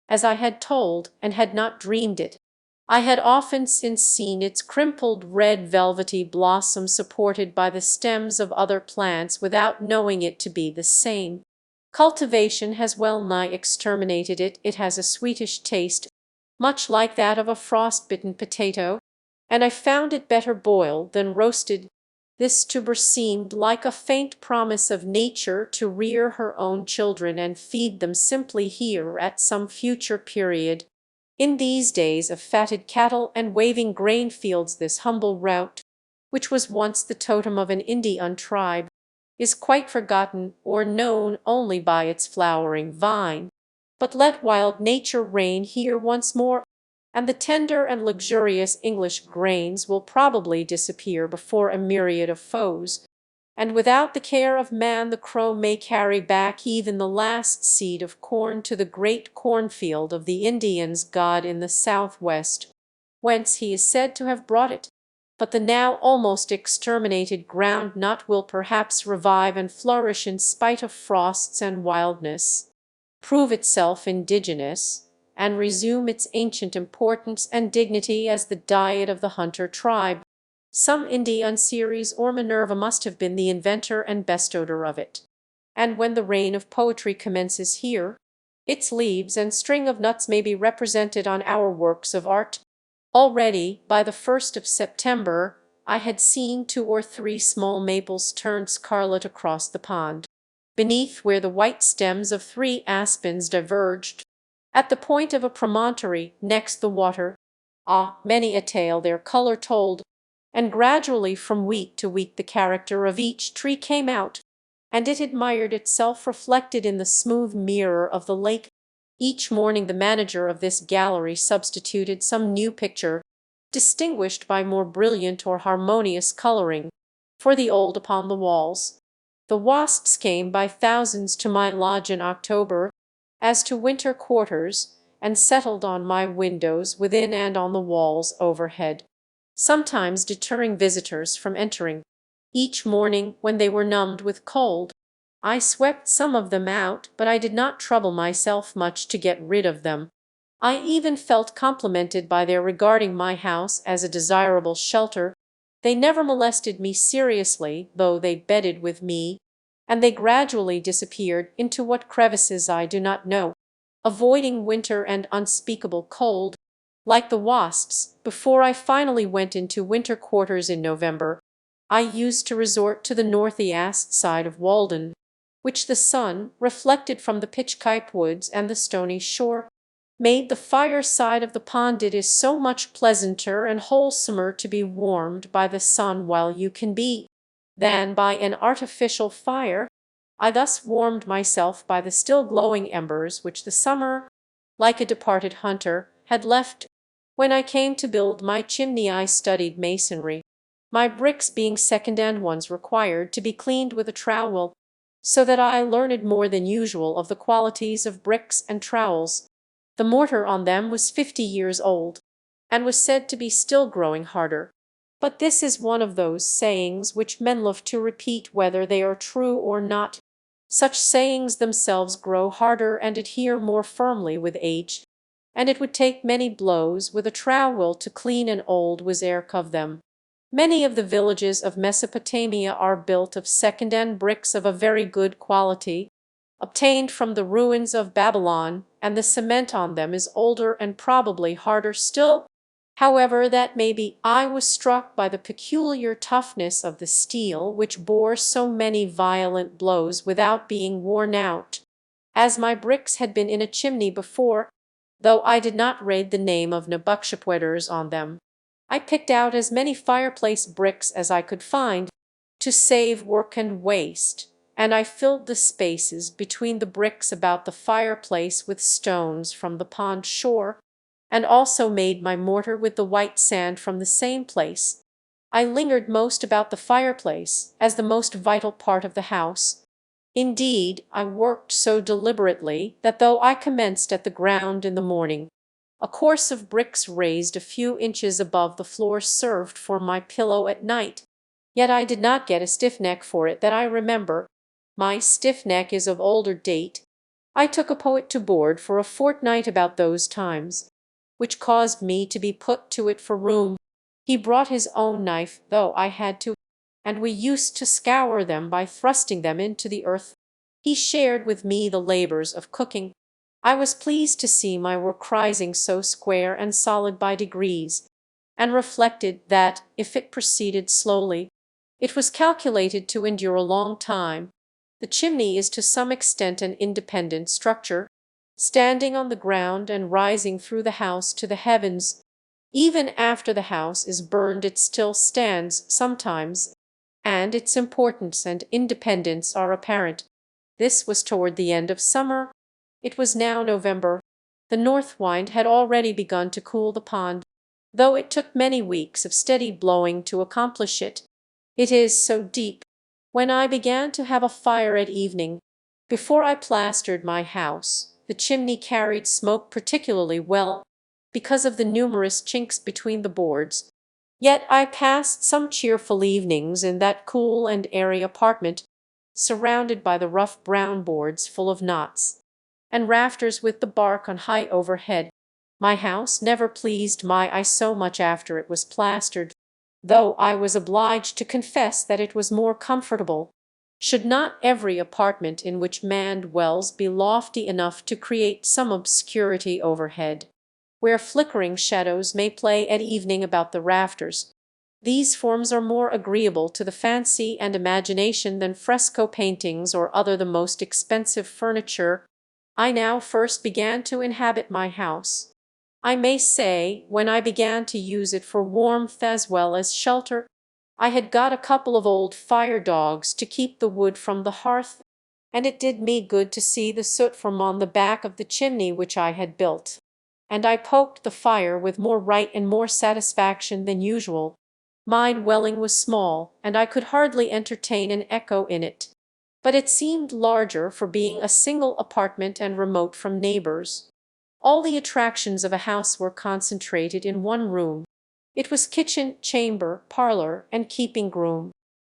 as I had told and had not dreamed it. I had often since seen its crimpled red velvety blossom supported by the stems of other plants without knowing it to be the same. Cultivation has well nigh exterminated it. It has a sweetish taste, much like that of a frostbitten potato, and I found it better boiled than roasted. This tuber seemed like a faint promise of nature to rear her own children and feed them simply here at some future period. In these days of fatted cattle and waving grain fields, this humble root, which was once the totem of an Indian tribe, is quite forgotten or known only by its flowering vine. But let wild nature reign here once more, and the tender and luxurious English grains will probably disappear before a myriad of foes, and without the care of man the crow may carry back even the last seed of corn to the great cornfield of the Indians' god in the southwest, whence he is said to have brought it. But the now almost exterminated groundnut will perhaps revive and flourish in spite of frosts and wildness, prove itself indigenous, and resume its ancient importance and dignity as the diet of the hunter tribe. Some Indian Ceres or Minerva must have been the inventor and bestower of it. And when the reign of poetry commences here, its leaves and string of nuts may be represented on our works of art. Already, by the 1st of September, I had seen 2 or 3 small maples turned scarlet across the pond, beneath where the white stems of 3 aspens diverged, at the point of a promontory next the water. Ah, many a tale their color told, and gradually from week to week the character of each tree came out, and it admired itself reflected in the smooth mirror of the lake. Each morning the manager of this gallery substituted some new picture, distinguished by more brilliant or harmonious coloring, for the old upon the walls. The wasps came by thousands to my lodge in October, as to winter quarters, and settled on my windows within and on the walls overhead, sometimes deterring visitors from entering. Each morning, when they were numbed with cold, I swept some of them out, but I did not trouble myself much to get rid of them. I even felt complimented by their regarding my house as a desirable shelter. They never molested me seriously, though they bedded with me, and they gradually disappeared into what crevices I do not know, avoiding winter and unspeakable cold, like the wasps. Before I finally went into winter quarters in November, I used to resort to the northeast side of Walden, which the sun, reflected from the pitchpipe woods and the stony shore, made the fireside of the pond. It is so much pleasanter and wholesomer to be warmed by the sun while you can be, than by an artificial fire. I thus warmed myself by the still glowing embers which the summer, like a departed hunter, had left. When I came to build my chimney I studied masonry, my bricks being second-hand ones required to be cleaned with a trowel, so that I learned more than usual of the qualities of bricks and trowels. The mortar on them was 50 years old, and was said to be still growing harder. But this is one of those sayings which men love to repeat whether they are true or not. Such sayings themselves grow harder and adhere more firmly with age, and it would take many blows with a trowel to clean an old wizark of them. Many of the villages of Mesopotamia are built of second-hand bricks of a very good quality, obtained from the ruins of Babylon, and the cement on them is older and probably harder still. However that may be, I was struck by the peculiar toughness of the steel, which bore so many violent blows without being worn out. As my bricks had been in a chimney before, though I did not read the name of Nebuchadnezzar on them, I picked out as many fireplace bricks as I could find, to save work and waste, and I filled the spaces between the bricks about the fireplace with stones from the pond shore, and also made my mortar with the white sand from the same place. I lingered most about the fireplace, as the most vital part of the house. Indeed, I worked so deliberately that though I commenced at the ground in the morning, a course of bricks raised a few inches above the floor served for my pillow at night. Yet I did not get a stiff neck for it that I remember. My stiff neck is of older date. I took a poet to board for a fortnight about those times, which caused me to be put to it for room. He brought his own knife, though I had to, and we used to scour them by thrusting them into the earth. He shared with me the labors of cooking. I was pleased to see my work rising so square and solid by degrees, and reflected that, if it proceeded slowly, it was calculated to endure a long time. The chimney is to some extent an independent structure, standing on the ground and rising through the house to the heavens. Even after the house is burned it still stands sometimes, and its importance and independence are apparent. This was toward the end of summer. It was now November. The north wind had already begun to cool the pond, though it took many weeks of steady blowing to accomplish it. It is so deep. When I began to have a fire at evening, before I plastered my house, the chimney carried smoke particularly well, because of the numerous chinks between the boards. Yet I passed some cheerful evenings in that cool and airy apartment, surrounded by the rough brown boards full of knots, and rafters with the bark on high overhead. My house never pleased my eye so much after it was plastered, though I was obliged to confess that it was more comfortable. Should not every apartment in which man dwells be lofty enough to create some obscurity overhead, where flickering shadows may play at evening about the rafters? These forms are more agreeable to the fancy and imagination than fresco paintings or other the most expensive furniture. I now first began to inhabit my house. I may say, when I began to use it for warmth as well as shelter. I had got a couple of old fire dogs to keep the wood from the hearth, and it did me good to see the soot from on the back of the chimney which I had built, and I poked the fire with more right and more satisfaction than usual. My dwelling was small, and I could hardly entertain an echo in it, but it seemed larger for being a single apartment and remote from neighbors. All the attractions of a house were concentrated in one room. It was kitchen, chamber, parlor, and keeping room,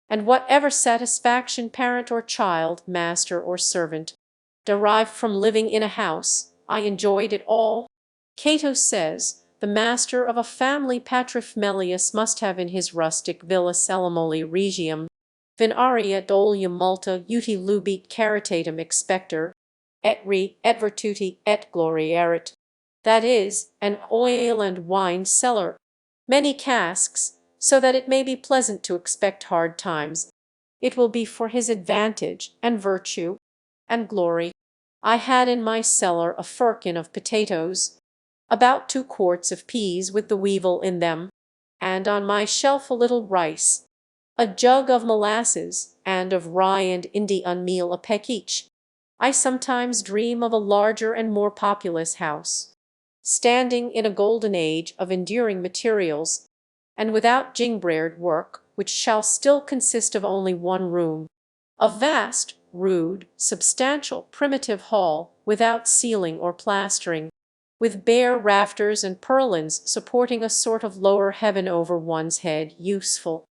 and whatever satisfaction parent or child, master or servant, derived from living in a house, I enjoyed it all. Cato says, the master of a family patrifmelius must have in his rustic villa celimoli regium, vinaria dolia multa uti lubit caritatem expector, et re, et virtuti, et glorierit, that is, an oil and wine cellar, many casks, so that it may be pleasant to expect hard times. It will be for his advantage, and virtue, and glory. I had in my cellar a firkin of potatoes, about 2 quarts of peas with the weevil in them, and on my shelf a little rice, a jug of molasses, and of rye and Indian meal a peck each. I sometimes dream of a larger and more populous house, standing in a golden age of enduring materials, and without gingerbread work, which shall still consist of only one room, a vast, rude, substantial, primitive hall, without ceiling or plastering, with bare rafters and purlins supporting a sort of lower heaven over one's head, useful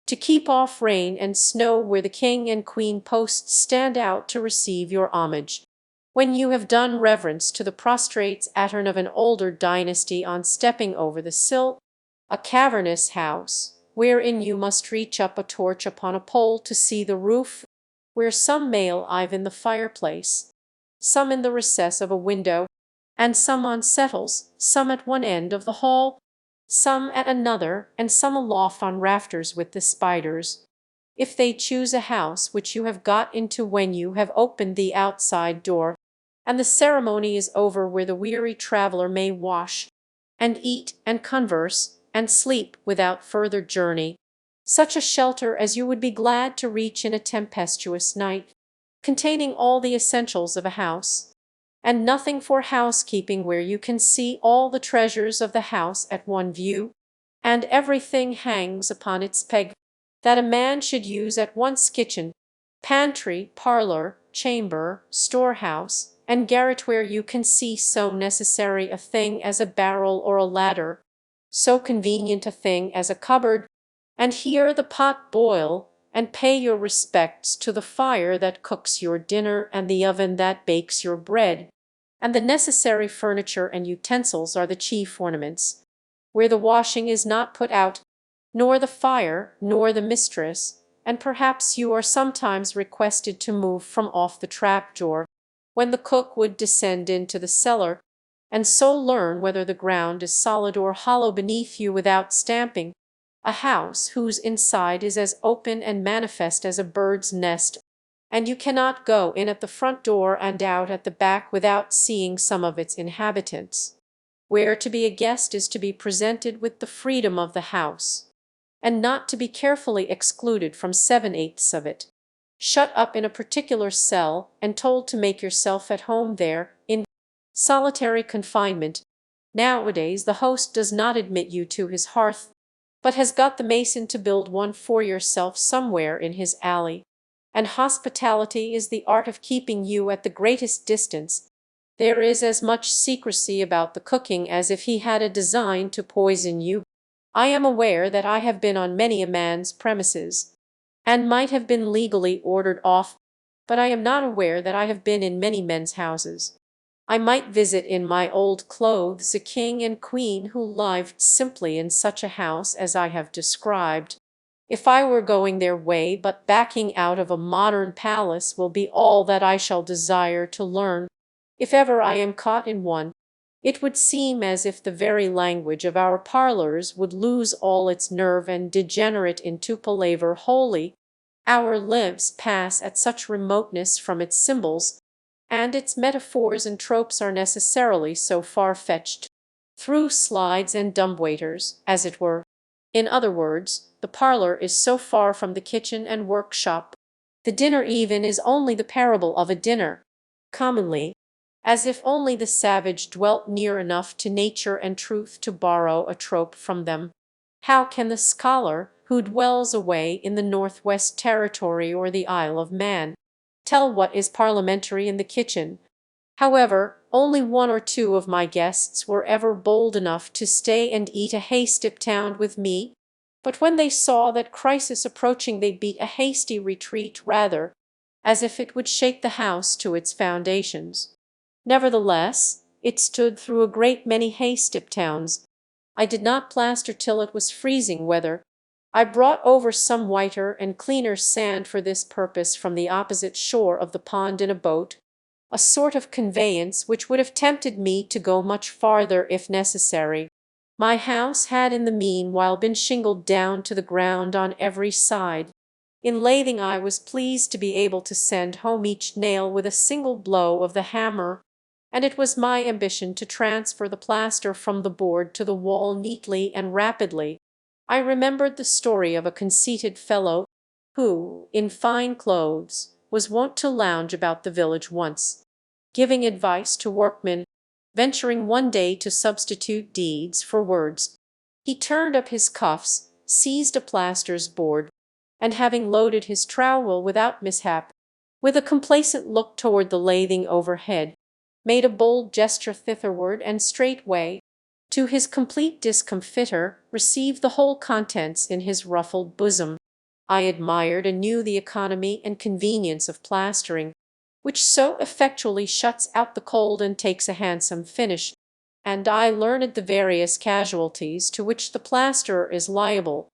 to keep off rain and snow, where the king and queen posts stand out to receive your homage. When you have done reverence to the prostrate Saturn of an older dynasty on stepping over the sill, a cavernous house, wherein you must reach up a torch upon a pole to see the roof, where some may alive in the fireplace, some in the recess of a window, and some on settles, some at one end of the hall, some at another, and some aloft on rafters with the spiders. If they choose a house which you have got into when you have opened the outside door, and the ceremony is over, where the weary traveller may wash, and eat, and converse, and sleep without further journey, such a shelter as you would be glad to reach in a tempestuous night, containing all the essentials of a house, and nothing for housekeeping, where you can see all the treasures of the house at one view, and everything hangs upon its peg, that a man should use at once kitchen, pantry, parlour, chamber, storehouse, and garret, where you can see so necessary a thing as a barrel or a ladder, so convenient a thing as a cupboard, and hear the pot boil, and pay your respects to the fire that cooks your dinner and the oven that bakes your bread, and the necessary furniture and utensils are the chief ornaments, where the washing is not put out, nor the fire, nor the mistress, and perhaps you are sometimes requested to move from off the trap-door, when the cook would descend into the cellar, and so learn whether the ground is solid or hollow beneath you without stamping, a house whose inside is as open and manifest as a bird's nest, and you cannot go in at the front door and out at the back without seeing some of its inhabitants, where to be a guest is to be presented with the freedom of the house, and not to be carefully excluded from 7/8 of it, shut up in a particular cell, and told to make yourself at home there, in solitary confinement. Nowadays the host does not admit you to his hearth, but has got the mason to build one for yourself somewhere in his alley, and hospitality is the art of keeping you at the greatest distance. There is as much secrecy about the cooking as if he had a design to poison you. I am aware that I have been on many a man's premises, and might have been legally ordered off, but I am not aware that I have been in many men's houses. I might visit in my old clothes a king and queen who lived simply in such a house as I have described, if I were going their way, but backing out of a modern palace will be all that I shall desire to learn, if ever I am caught in one. It would seem as if the very language of our parlours would lose all its nerve and degenerate into palaver wholly. Our lives pass at such remoteness from its symbols, and its metaphors and tropes are necessarily so far-fetched, through slides and dumbwaiters, as it were. In other words, the parlour is so far from the kitchen and workshop. The dinner even is only the parable of a dinner, commonly, as if only the savage dwelt near enough to nature and truth to borrow a trope from them. How can the scholar, who dwells away in the Northwest Territory or the Isle of Man, tell what is parliamentary in the kitchen? However, only one or two of my guests were ever bold enough to stay and eat a haystack with me, but when they saw that crisis approaching they beat a hasty retreat rather, as if it would shake the house to its foundations. Nevertheless, it stood through a great many haystack towns. I did not plaster till it was freezing weather. I brought over some whiter and cleaner sand for this purpose from the opposite shore of the pond in a boat, a sort of conveyance which would have tempted me to go much farther if necessary. My house had in the meanwhile been shingled down to the ground on every side. In lathing I was pleased to be able to send home each nail with a single blow of the hammer, and it was my ambition to transfer the plaster from the board to the wall neatly and rapidly. I remembered the story of a conceited fellow who, in fine clothes, was wont to lounge about the village once, giving advice to workmen. Venturing one day to substitute deeds for words, he turned up his cuffs, seized a plaster's board, and having loaded his trowel without mishap, with a complacent look toward the lathing overhead, made a bold gesture thitherward, and straightway, to his complete discomfiture, received the whole contents in his ruffled bosom. I admired anew the economy and convenience of plastering, which so effectually shuts out the cold and takes a handsome finish, and I learned the various casualties to which the plasterer is liable.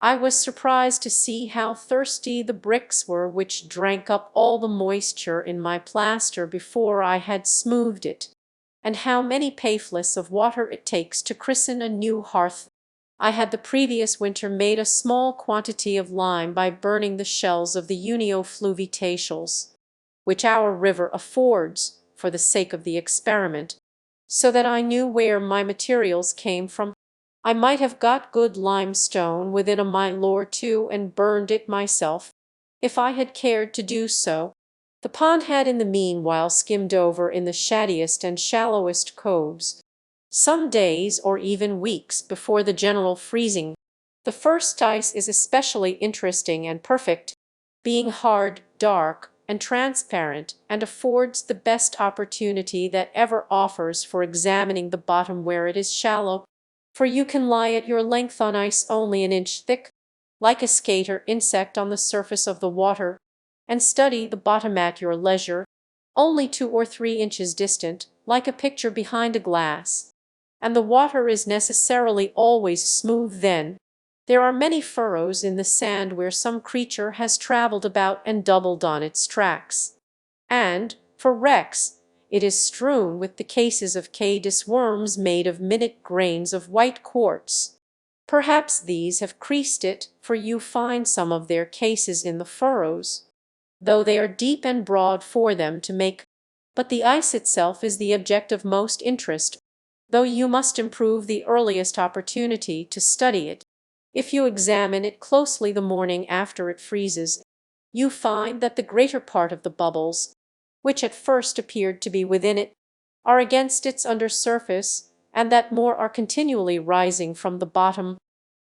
I was surprised to see how thirsty the bricks were which drank up all the moisture in my plaster before I had smoothed it, and how many pailfuls of water it takes to christen a new hearth. I had the previous winter made a small quantity of lime by burning the shells of the Unio fluviatiales, which our river affords, for the sake of the experiment, so that I knew where my materials came from. I might have got good limestone within a mile or two and burned it myself, if I had cared to do so, The pond had in the meanwhile skimmed over in the shadiest and shallowest coves. Some days or even weeks before the general freezing, the first ice is especially interesting and perfect, being hard, dark, and transparent, and affords the best opportunity that ever offers for examining the bottom where it is shallow, for you can lie at your length on ice only an inch thick, like a skater insect on the surface of the water, and study the bottom at your leisure, only 2 or 3 inches distant, like a picture behind a glass. And the water is necessarily always smooth then. There are many furrows in the sand where some creature has travelled about and doubled on its tracks. And, for wrecks, it is strewn with the cases of caddis worms made of minute grains of white quartz. Perhaps these have creased it, for you find some of their cases in the furrows, though they are deep and broad for them to make. But the ice itself is the object of most interest, though you must improve the earliest opportunity to study it. If you examine it closely the morning after it freezes, you find that the greater part of the bubbles, which at first appeared to be within it, are against its under surface, and that more are continually rising from the bottom,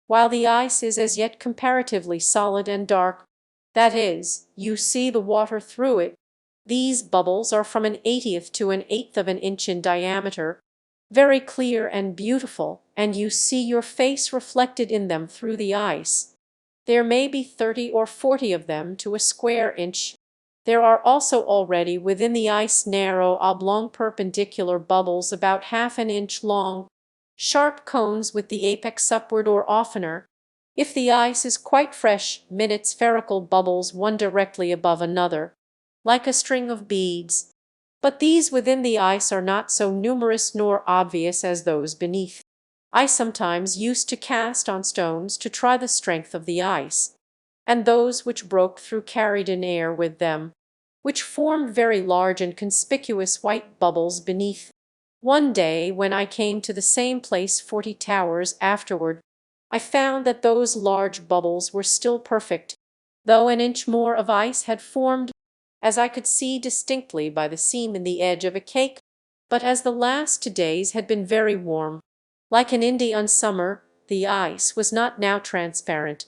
while the ice is as yet comparatively solid and dark. That is, you see the water through it. These bubbles are from 1/80th to 1/8th of an inch in diameter, very clear and beautiful, and you see your face reflected in them through the ice. There may be 30 or 40 of them to a square inch. There are also already within the ice narrow oblong perpendicular bubbles about half an inch long, sharp cones with the apex upward or oftener, if the ice is quite fresh, minute spherical bubbles one directly above another, like a string of beads. But these within the ice are not so numerous nor obvious as those beneath. I sometimes used to cast on stones to try the strength of the ice, and those which broke through carried in air with them, which formed very large and conspicuous white bubbles beneath. One day, when I came to the same place 40 hours afterward, I found that those large bubbles were still perfect, though an inch more of ice had formed, as I could see distinctly by the seam in the edge of a cake. But as the last 2 days had been very warm, like an Indian summer, the ice was not now transparent,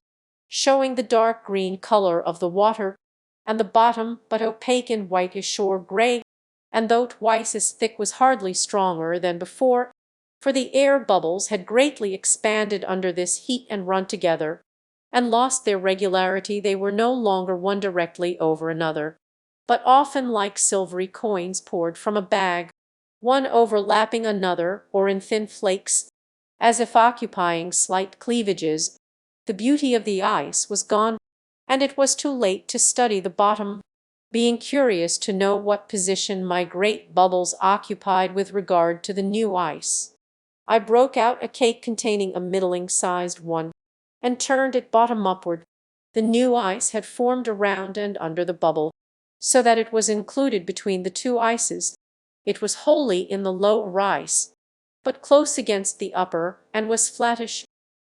showing the dark green color of the water, and the bottom but opaque and whitish or gray, and though twice as thick was hardly stronger than before, for the air bubbles had greatly expanded under this heat and run together, and lost their regularity. They were no longer one directly over another, but often like silvery coins poured from a bag, one overlapping another, or in thin flakes, as if occupying slight cleavages. The beauty of the ice was gone, and it was too late to study the bottom, being curious to know what position my great bubbles occupied with regard to the new ice. I broke out a cake containing a middling-sized one, and turned it bottom upward. The new ice had formed around and under the bubble, so that it was included between the two ices. It was wholly in the lower ice, but close against the upper, and was flattish,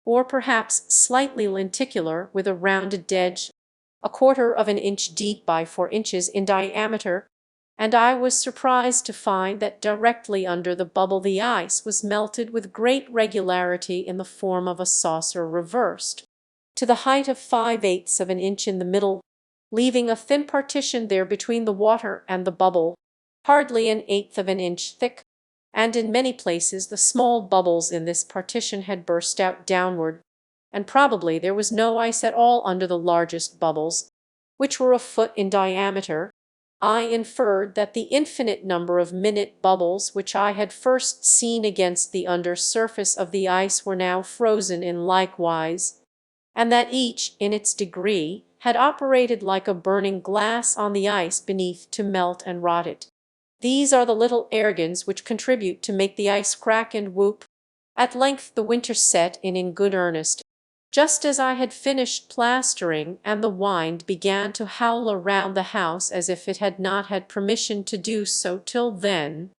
or perhaps slightly lenticular, with a rounded edge, 1/4 of an inch deep by 4 inches in diameter, and I was surprised to find that directly under the bubble the ice was melted with great regularity in the form of a saucer reversed, to the height of 5/8 of an inch in the middle, leaving a thin partition there between the water and the bubble, hardly 1/8 of an inch thick, and in many places the small bubbles in this partition had burst out downward, and probably there was no ice at all under the largest bubbles, which were 1 foot in diameter. I inferred that the infinite number of minute bubbles which I had first seen against the under surface of the ice were now frozen in likewise, and that each, in its degree, had operated like a burning glass on the ice beneath to melt and rot it. These are the little ergans which contribute to make the ice crack and whoop. At length the winter set in good earnest, just as I had finished plastering, and the wind began to howl around the house as if it had not had permission to do so till then.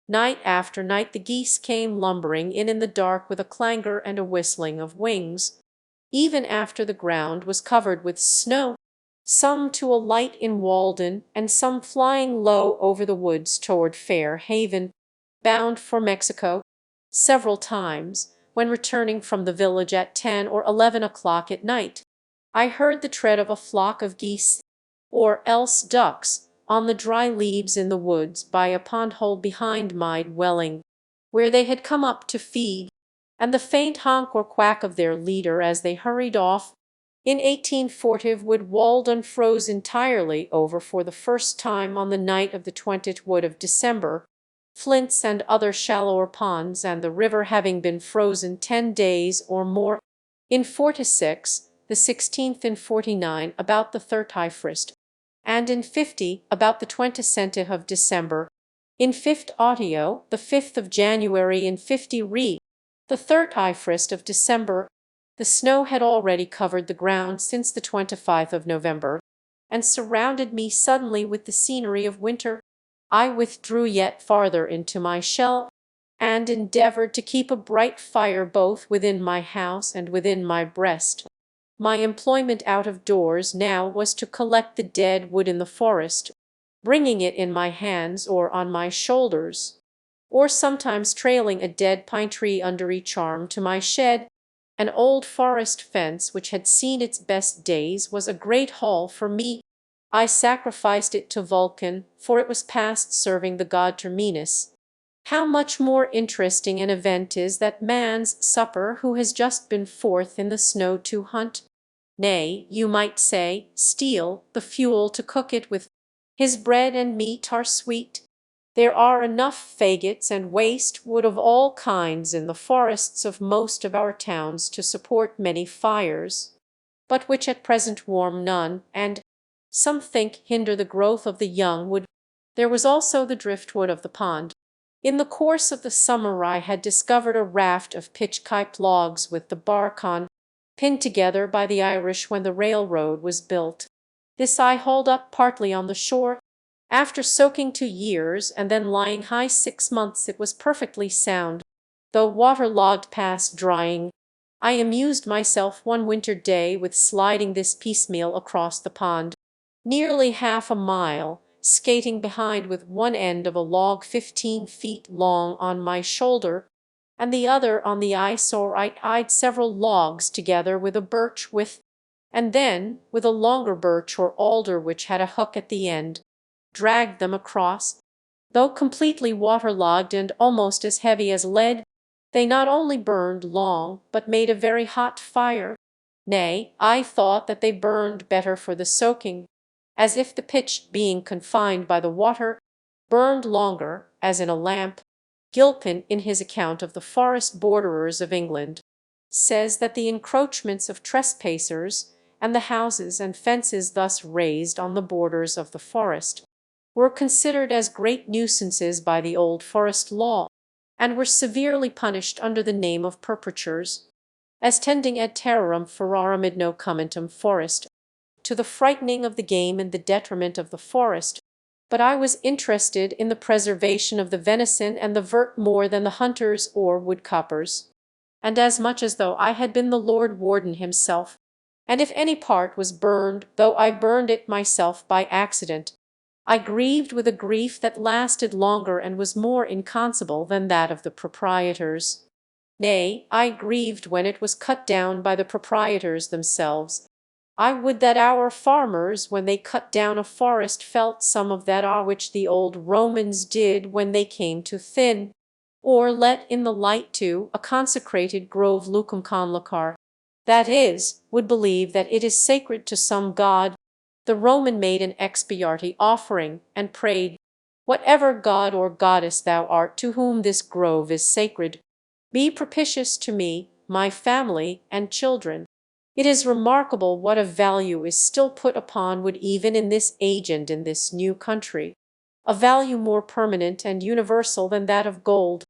Night after night the geese came lumbering in the dark with a clangor and a whistling of wings, even after the ground was covered with snow. some to alight in Walden, and some flying low over the woods toward Fair Haven, bound for Mexico. Several times, when returning from the village at 10 or 11 o'clock at night, I heard the tread of a flock of geese, or else ducks, on the dry leaves in the woods by a pond-hole behind my dwelling, where they had come up to feed, and the faint honk or quack of their leader as they hurried off. In 1840 wood Walden froze entirely over for the first time on the night of the 20th wood of December, flints and other shallower ponds and the river having been frozen 10 days or more. In 46, the 16th in 49 about the 31st, and in 50 about the 22nd of December. In 5th audio, the 5th of January in 50 re, the 31st of December. The snow had already covered the ground since the 25th of November, and surrounded me suddenly with the scenery of winter. I withdrew yet farther into my shell, and endeavored to keep a bright fire both within my house and within my breast. My employment out of doors now was to collect the dead wood in the forest, bringing it in my hands or on my shoulders, or sometimes trailing a dead pine tree under each arm to my shed. An old forest fence which had seen its best days was a great haul for me. I sacrificed it to Vulcan, for it was past serving the god Terminus. How much more interesting an event is that man's supper who has just been forth in the snow to hunt, nay, you might say, steal the fuel to cook it with. His bread and meat are sweet. There are enough faggots and waste wood of all kinds in the forests of most of our towns to support many fires, but which at present warm none, and, some think, hinder the growth of the young wood. There was also the driftwood of the pond. In the course of the summer I had discovered a raft of pitch-kite logs with the bark on, pinned together by the Irish when the railroad was built. This I hauled up partly on the shore. After soaking 2 years and then lying high 6 months it was perfectly sound, though waterlogged past drying. I amused myself one winter day with sliding this piecemeal across the pond, nearly half a mile, skating behind with one end of a log 15 feet long on my shoulder, and the other on the ice, or I tied several logs together with a birch withe, and then, with a longer birch or alder which had a hook at the end, dragged them across. Though completely waterlogged and almost as heavy as lead, they not only burned long, but made a very hot fire. Nay, I thought that they burned better for the soaking, as if the pitch, being confined by the water, burned longer, as in a lamp. Gilpin, in his account of the forest borderers of England, says that the encroachments of trespassers, and the houses and fences thus raised on the borders of the forest, were considered as great nuisances by the old forest law, and were severely punished under the name of perpetrators, as tending ad terrorem ferarum id nocumentum forest, to the frightening of the game and the detriment of the forest. But I was interested in the preservation of the venison and the vert more than the hunters or woodcutters, and as much as though I had been the Lord Warden himself. And if any part was burned, though I burned it myself by accident, I grieved with a grief that lasted longer and was more inconceivable than that of the proprietors. Nay, I grieved when it was cut down by the proprietors themselves. I would that our farmers, when they cut down a forest, felt some of that awe which the old Romans did when they came to thin, or let in the light to, a consecrated grove lucum conloquar, that is, would believe that it is sacred to some god. The Roman made an expiatory offering, and prayed, "Whatever god or goddess thou art to whom this grove is sacred, be propitious to me, my family, and children." It is remarkable what a value is still put upon wood even in this age and in this new country, a value more permanent and universal than that of gold.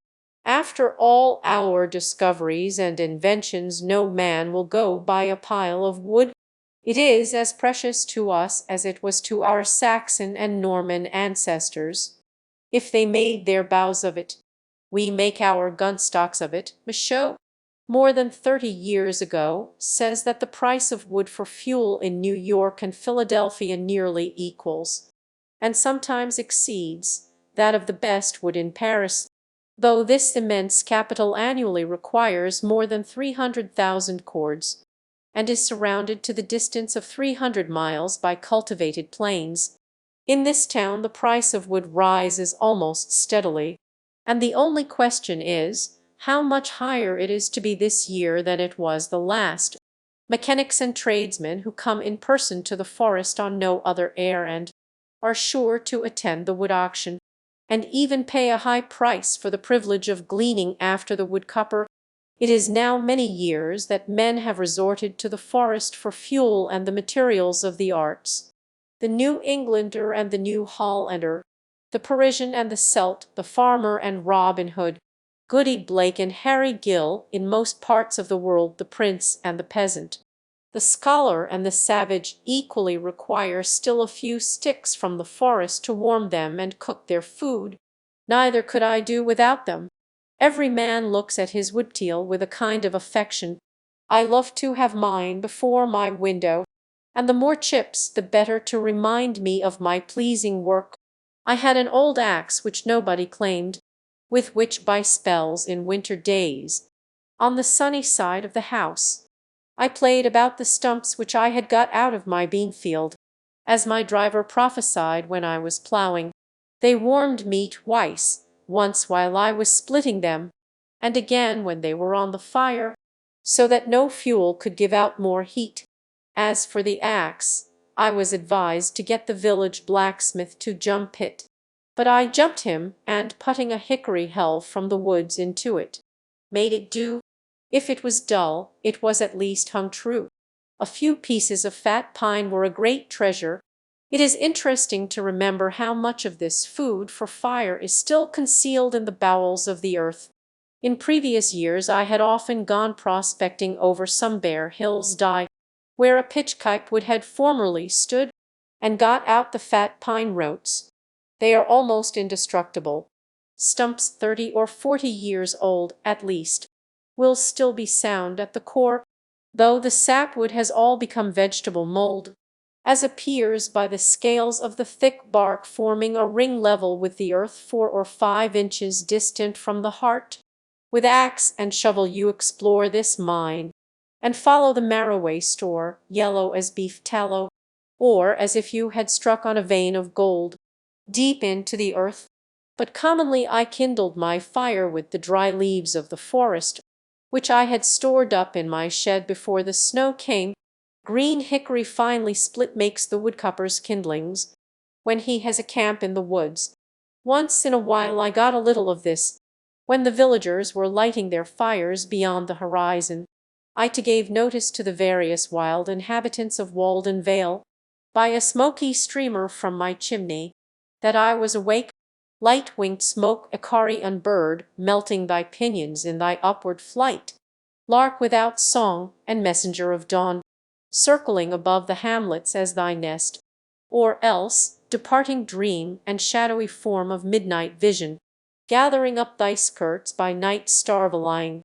After all our discoveries and inventions, no man will go by a pile of wood. It is as precious to us as it was to our Saxon and Norman ancestors. If they made their bows of it, we make our gun stocks of it, Michaud. more than 30 years ago, says that the price of wood for fuel in New York and Philadelphia nearly equals, and sometimes exceeds, that of the best wood in Paris, though this immense capital annually requires more than 300,000 cords, and is surrounded to the distance of 300 miles by cultivated plains. In this town the price of wood rises almost steadily, and the only question is, how much higher it is to be this year than it was the last. Mechanics and tradesmen who come in person to the forest on no other errand are sure to attend the wood auction, and even pay a high price for the privilege of gleaning after the woodcopper. It is now many years that men have resorted to the forest for fuel and the materials of the arts. The New Englander and the New Hollander, the Parisian and the Celt, the farmer and Robin Hood, Goody Blake and Harry Gill, in most parts of the world the prince and the peasant, the scholar and the savage equally require still a few sticks from the forest to warm them and cook their food. Neither could I do without them. Every man looks at his woodpile with a kind of affection. I love to have mine before my window, and the more chips the better to remind me of my pleasing work. I had an old axe which nobody claimed, with which by spells in winter days, on the sunny side of the house, I played about the stumps which I had got out of my bean field. As my driver prophesied when I was ploughing, they warmed me twice, once while I was splitting them, and again when they were on the fire, so that no fuel could give out more heat. As for the axe, I was advised to get the village blacksmith to jump it, but I jumped him, and putting a hickory helve from the woods into it, made it do. If it was dull, it was at least hung true. A few pieces of fat pine were a great treasure. It is interesting to remember how much of this food for fire is still concealed in the bowels of the earth. In previous years I had often gone prospecting over some bare hills where a pitchpipe wood had formerly stood, and got out the fat pine roots. They are almost indestructible. Stumps 30 or 40 years old, at least, will still be sound at the core, though the sapwood has all become vegetable mold, as appears by the scales of the thick bark forming a ring level with the earth 4 or 5 inches distant from the heart. With axe and shovel you explore this mine, and follow the marrowway store, yellow as beef tallow, or as if you had struck on a vein of gold, deep into the earth. But commonly I kindled my fire with the dry leaves of the forest, which I had stored up in my shed before the snow came. Green hickory finely split makes the woodcopper's kindlings, when he has a camp in the woods. Once in a while I got a little of this, when the villagers were lighting their fires beyond the horizon. I gave notice to the various wild inhabitants of Walden Vale, by a smoky streamer from my chimney, that I was awake. Light-winged smoke, Icarian bird, melting thy pinions in thy upward flight, lark without song, and messenger of dawn, circling above the hamlets as thy nest, or else, departing dream and shadowy form of midnight vision, gathering up thy skirts by night starveling,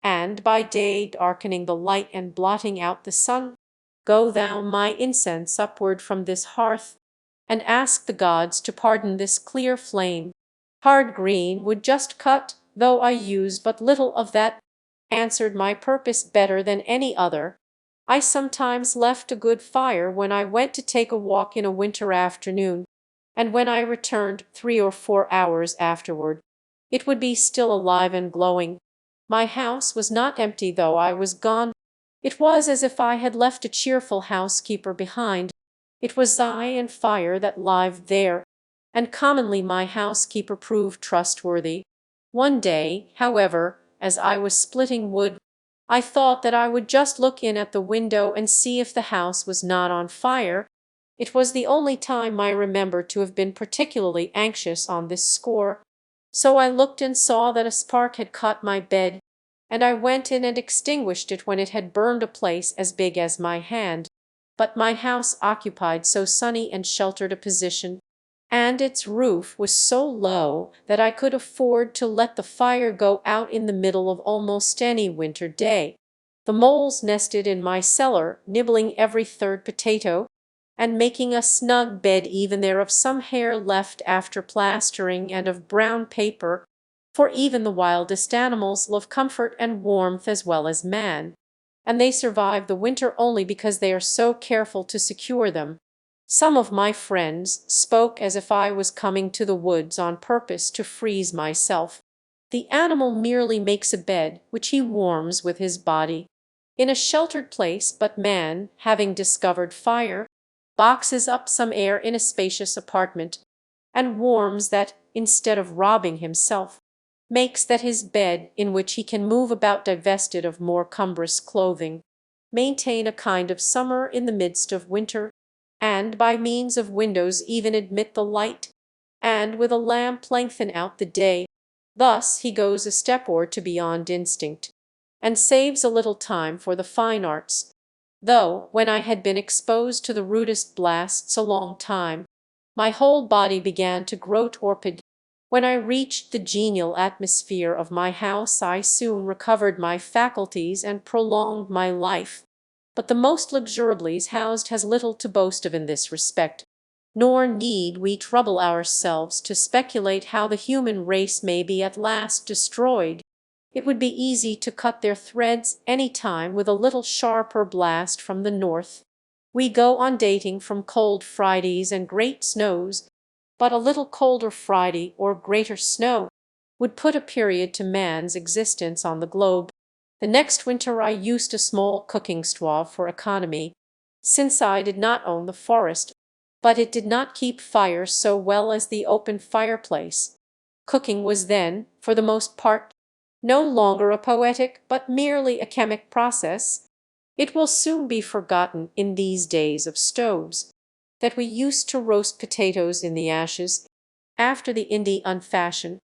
and by day darkening the light and blotting out the sun. Go thou, my incense, upward from this hearth, and ask the gods to pardon this clear flame. Hard green would just cut, though I use but little of that, answered my purpose better than any other. I sometimes left a good fire when I went to take a walk in a winter afternoon, and when I returned 3 or 4 hours afterward, it would be still alive and glowing. My house was not empty though I was gone. It was as if I had left a cheerful housekeeper behind. It was I and fire that lived there, and commonly my housekeeper proved trustworthy. One day, however, as I was splitting wood, I thought that I would just look in at the window and see if the house was not on fire. It was the only time I remember to have been particularly anxious on this score. So I looked and saw that a spark had caught my bed, and I went in and extinguished it when it had burned a place as big as my hand. But my house occupied so sunny and sheltered a position, and its roof was so low that I could afford to let the fire go out in the middle of almost any winter day. The moles nested in my cellar, nibbling every third potato, and making a snug bed even there of some hair left after plastering and of brown paper, for even the wildest animals love comfort and warmth as well as man, and they survive the winter only because they are so careful to secure them. Some of my friends spoke as if I was coming to the woods on purpose to freeze myself. The animal merely makes a bed which he warms with his body in a sheltered place, but man, having discovered fire, boxes up some air in a spacious apartment, and warms that instead of robbing himself, makes that his bed in which he can move about divested of more cumbrous clothing, maintain a kind of summer in the midst of winter, and by means of windows even admit the light, and with a lamp lengthen out the day. Thus he goes a step or two beyond instinct, and saves a little time for the fine arts, though when I had been exposed to the rudest blasts a long time, my whole body began to grow torpid. When I reached the genial atmosphere of my house I soon recovered my faculties and prolonged my life. But the most luxuriously housed has little to boast of in this respect, nor need we trouble ourselves to speculate how the human race may be at last destroyed. It would be easy to cut their threads any time with a little sharper blast from the north. We go on dating from cold Fridays and great snows, but a little colder Friday or greater snow would put a period to man's existence on the globe. The next winter I used a small cooking stove for economy, since I did not own the forest, but it did not keep fire so well as the open fireplace. Cooking was then, for the most part, no longer a poetic but merely a chemic process. It will soon be forgotten in these days of stoves that we used to roast potatoes in the ashes. After the Indian fashion,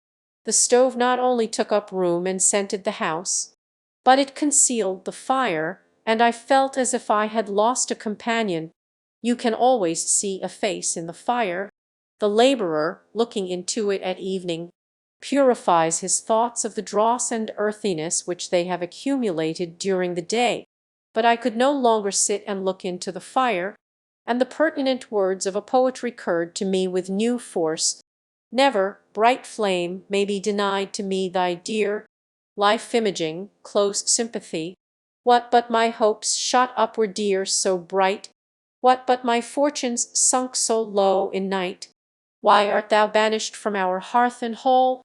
the stove not only took up room and scented the house, but it concealed the fire, and I felt as if I had lost a companion. You can always see a face in the fire. The laborer, looking into it at evening, purifies his thoughts of the dross and earthiness which they have accumulated during the day. But I could no longer sit and look into the fire, and the pertinent words of a poet recurred to me with new force. Never, bright flame, may be denied to me thy dear, life-imaging, close sympathy. What but my hopes shot upward dear so bright? What but my fortunes sunk so low in night? Why art thou banished from our hearth and hall?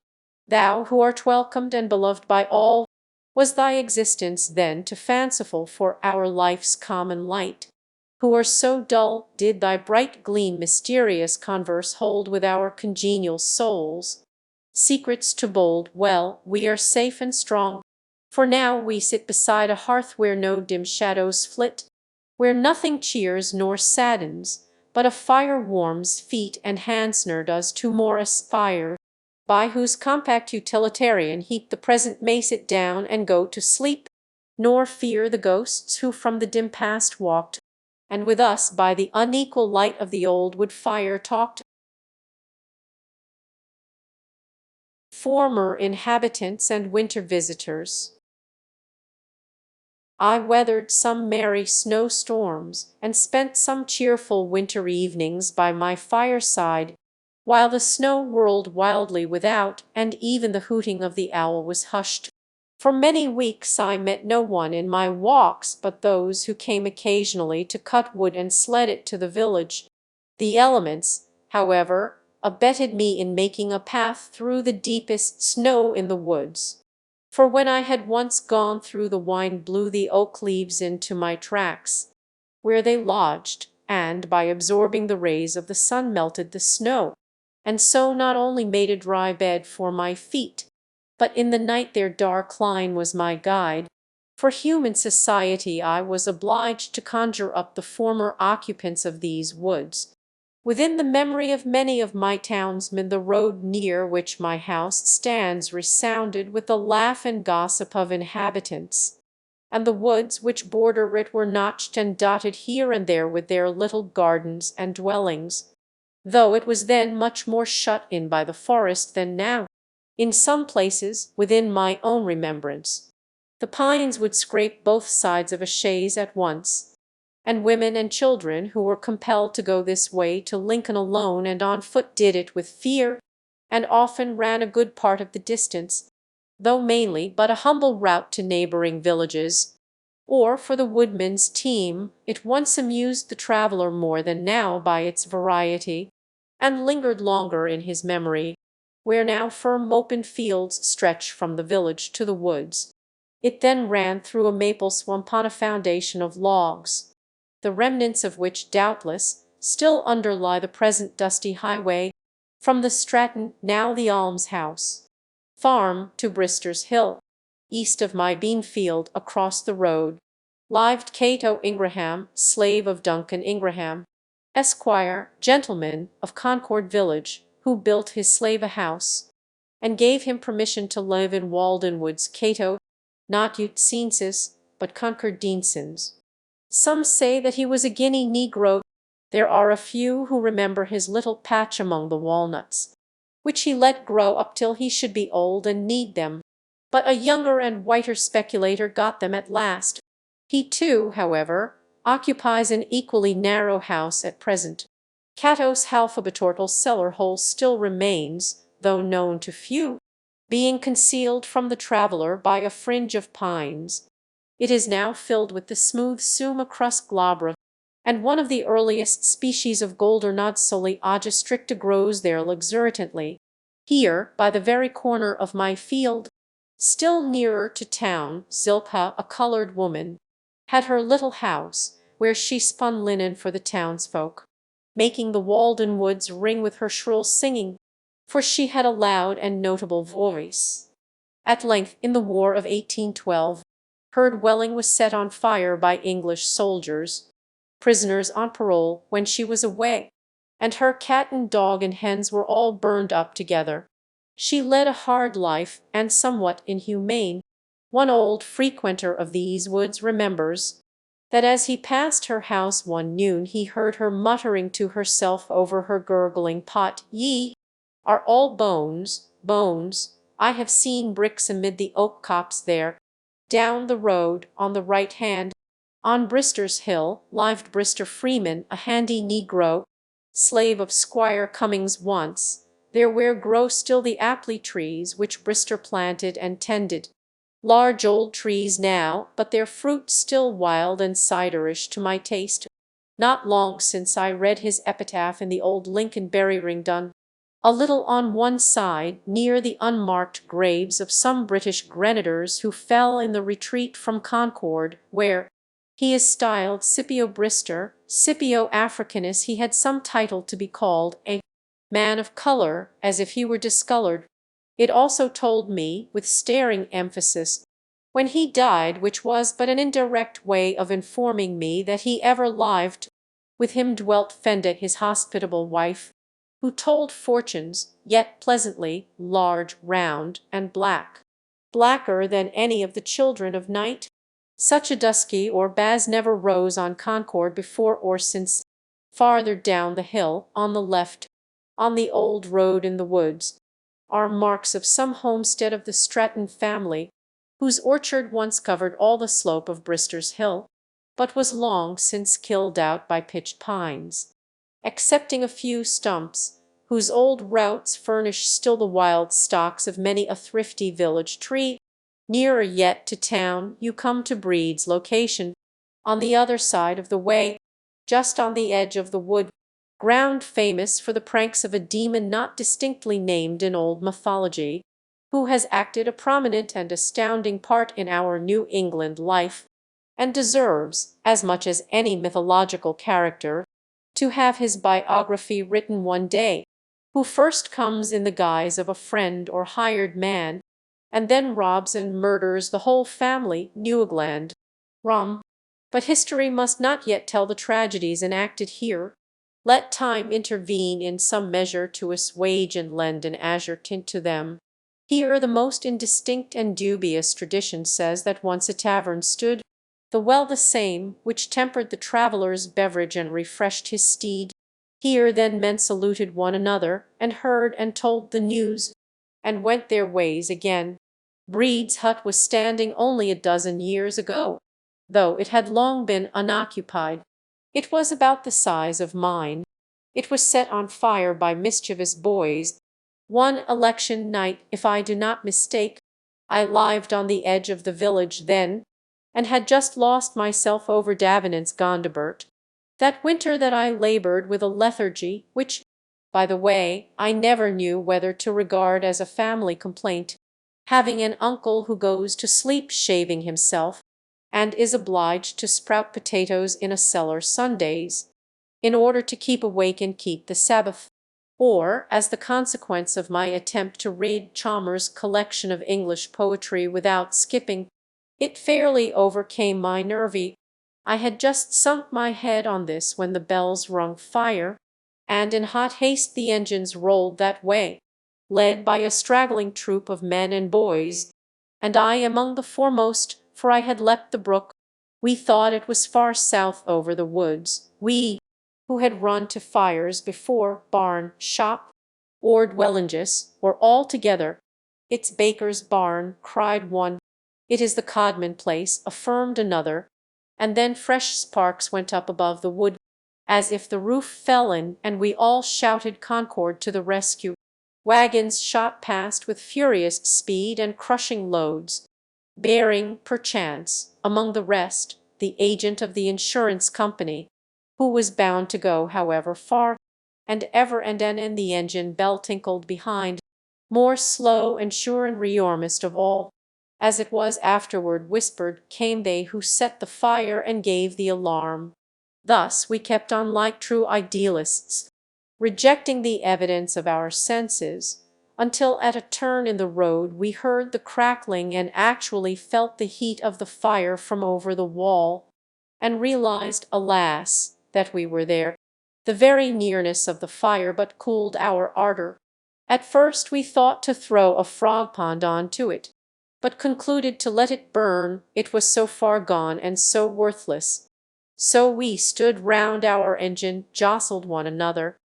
Thou who art welcomed and beloved by all, was thy existence then too fanciful for our life's common light? Who are so dull, did thy bright gleam mysterious converse hold with our congenial souls? Secrets too bold, well, we are safe and strong, for now we sit beside a hearth where no dim shadows flit, where nothing cheers nor saddens, but a fire warms feet and hands nor does to more aspire, by whose compact utilitarian heat the present may sit down and go to sleep, nor fear the ghosts who from the dim past walked, and with us by the unequal light of the old wood fire talked. Former inhabitants and winter visitors. I weathered some merry snowstorms, and spent some cheerful winter evenings by my fireside, while the snow whirled wildly without, and even the hooting of the owl was hushed. For many weeks I met no one in my walks but those who came occasionally to cut wood and sled it to the village. The elements, however, abetted me in making a path through the deepest snow in the woods. For when I had once gone through the wind blew the oak leaves into my tracks, where they lodged, and by absorbing the rays of the sun melted the snow, and so not only made a dry bed for my feet, but in the night their dark line was my guide. For human society I was obliged to conjure up the former occupants of these woods. Within the memory of many of my townsmen the road near which my house stands resounded with the laugh and gossip of inhabitants, and the woods which border it were notched and dotted here and there with their little gardens and dwellings. though it was then much more shut in by the forest than now. In some places, within my own remembrance, the pines would scrape both sides of a chaise at once, and women and children who were compelled to go this way to Lincoln alone and on foot did it with fear, and often ran a good part of the distance, though mainly but a humble route to neighbouring villages, or for the woodman's team. It once amused the traveller more than now by its variety, and lingered longer in his memory, where now firm open fields stretch from the village to the woods. It then ran through a maple swamp on a foundation of logs, the remnants of which doubtless still underlie the present dusty highway from the Stratton, now the almshouse, farm to Brister's Hill. East of my bean field, across the road, lived Cato Ingraham, slave of Duncan Ingraham, Esquire, gentleman of Concord village, who built his slave a house, and gave him permission to live in Walden woods. Cato, not Utsensis, but Concordinsons. Some say that he was a Guinea Negro. There are a few who remember his little patch among the walnuts, which he let grow up till he should be old and need them. But a younger and whiter speculator got them at last. He too, however, occupies an equally narrow house at present. Cato's alphabetortal cellar hole still remains, though known to few, being concealed from the traveller by a fringe of pines. It is now filled with the smooth Summa crus glabra, and one of the earliest species of Goldernod Soleaja stricta grows there luxuriantly. Here, by the very corner of my field, still nearer to town, Zilpah, a colored woman, had her little house, where she spun linen for the townsfolk, making the Walden woods ring with her shrill singing, for she had a loud and notable voice. At length, in the War of 1812, her dwelling was set on fire by English soldiers, prisoners on parole when she was away, and her cat and dog and hens were all burned up together. She led a hard life, and somewhat inhumane. One old frequenter of these woods remembers that as he passed her house one noon he heard her muttering to herself over her gurgling pot, "Ye are all bones, bones. I have seen bricks amid the oak copse there." Down the road, on the right hand, on Brister's Hill, lived Brister Freeman, a handy Negro, slave of Squire Cummings once, there where grow still the apple trees which Brister planted and tended. Large old trees now, but their fruit still wild and ciderish to my taste. Not long since I read his epitaph in the old Lincoln bury-ring done a little on one side, near the unmarked graves of some British grenadiers who fell in the retreat from Concord, where he is styled Scipio Brister, Scipio Africanus. He had some title to be called a man of color, as if he were discolored. It also told me, with staring emphasis, when he died, which was but an indirect way of informing me that he ever lived. With him dwelt Fenda, his hospitable wife, who told fortunes, yet pleasantly, large, round, and black, blacker than any of the children of night. Such a dusky or baz never rose on Concord before or since. Farther down the hill, on the left, on the old road in the woods, are marks of some homestead of the Stratton family, whose orchard once covered all the slope of Brister's Hill, but was long since killed out by pitch pines. Excepting a few stumps, whose old roots furnish still the wild stocks of many a thrifty village tree. Nearer yet to town you come to Breed's location, on the other side of the way, just on the edge of the wood, ground famous for the pranks of a demon not distinctly named in old mythology, who has acted a prominent and astounding part in our New England life, and deserves, as much as any mythological character, to have his biography written one day, who first comes in the guise of a friend or hired man, and then robs and murders the whole family. New England, rum. But history must not yet tell the tragedies enacted here. Let time intervene in some measure to assuage and lend an azure tint to them. Here the most indistinct and dubious tradition says that once a tavern stood, the well the same which tempered the traveller's beverage and refreshed his steed. Here then men saluted one another, and heard and told the news, and went their ways again. Breed's hut was standing only a dozen years ago, though it had long been unoccupied. It was about the size of mine. It was set on fire by mischievous boys. One election night, if I do not mistake, I lived on the edge of the village then, and had just lost myself over Davenant's Gondibert. That winter that I laboured with a lethargy which, by the way, I never knew whether to regard as a family complaint, having an uncle who goes to sleep shaving himself, and is obliged to sprout potatoes in a cellar Sundays, in order to keep awake and keep the Sabbath, or as the consequence of my attempt to read Chalmers' collection of English poetry without skipping, it fairly overcame my nervy. I had just sunk my head on this when the bells rung fire, and in hot haste the engines rolled that way, led by a straggling troop of men and boys, and I among the foremost, for I had leapt the brook. We thought it was far south over the woods, we, who had run to fires before, barn, shop, or dwellinges, or all together. "It's Baker's barn," cried one. "It is the Codman place," affirmed another, and then fresh sparks went up above the wood, as if the roof fell in, and we all shouted concord to the rescue. Wagons shot past with furious speed and crushing loads, bearing, perchance, among the rest, the agent of the insurance company, who was bound to go however far, and ever and then the engine bell tinkled behind, more slow and sure and rearmest of all. As it was afterward whispered, came they who set the fire and gave the alarm. Thus we kept on like true idealists, rejecting the evidence of our senses, until at a turn in the road we heard the crackling and actually felt the heat of the fire from over the wall, and realized, alas, that we were there. The very nearness of the fire but cooled our ardor. At first we thought to throw a frog pond on to it, but concluded to let it burn, it was so far gone and so worthless. So we stood round our engine, jostled one another,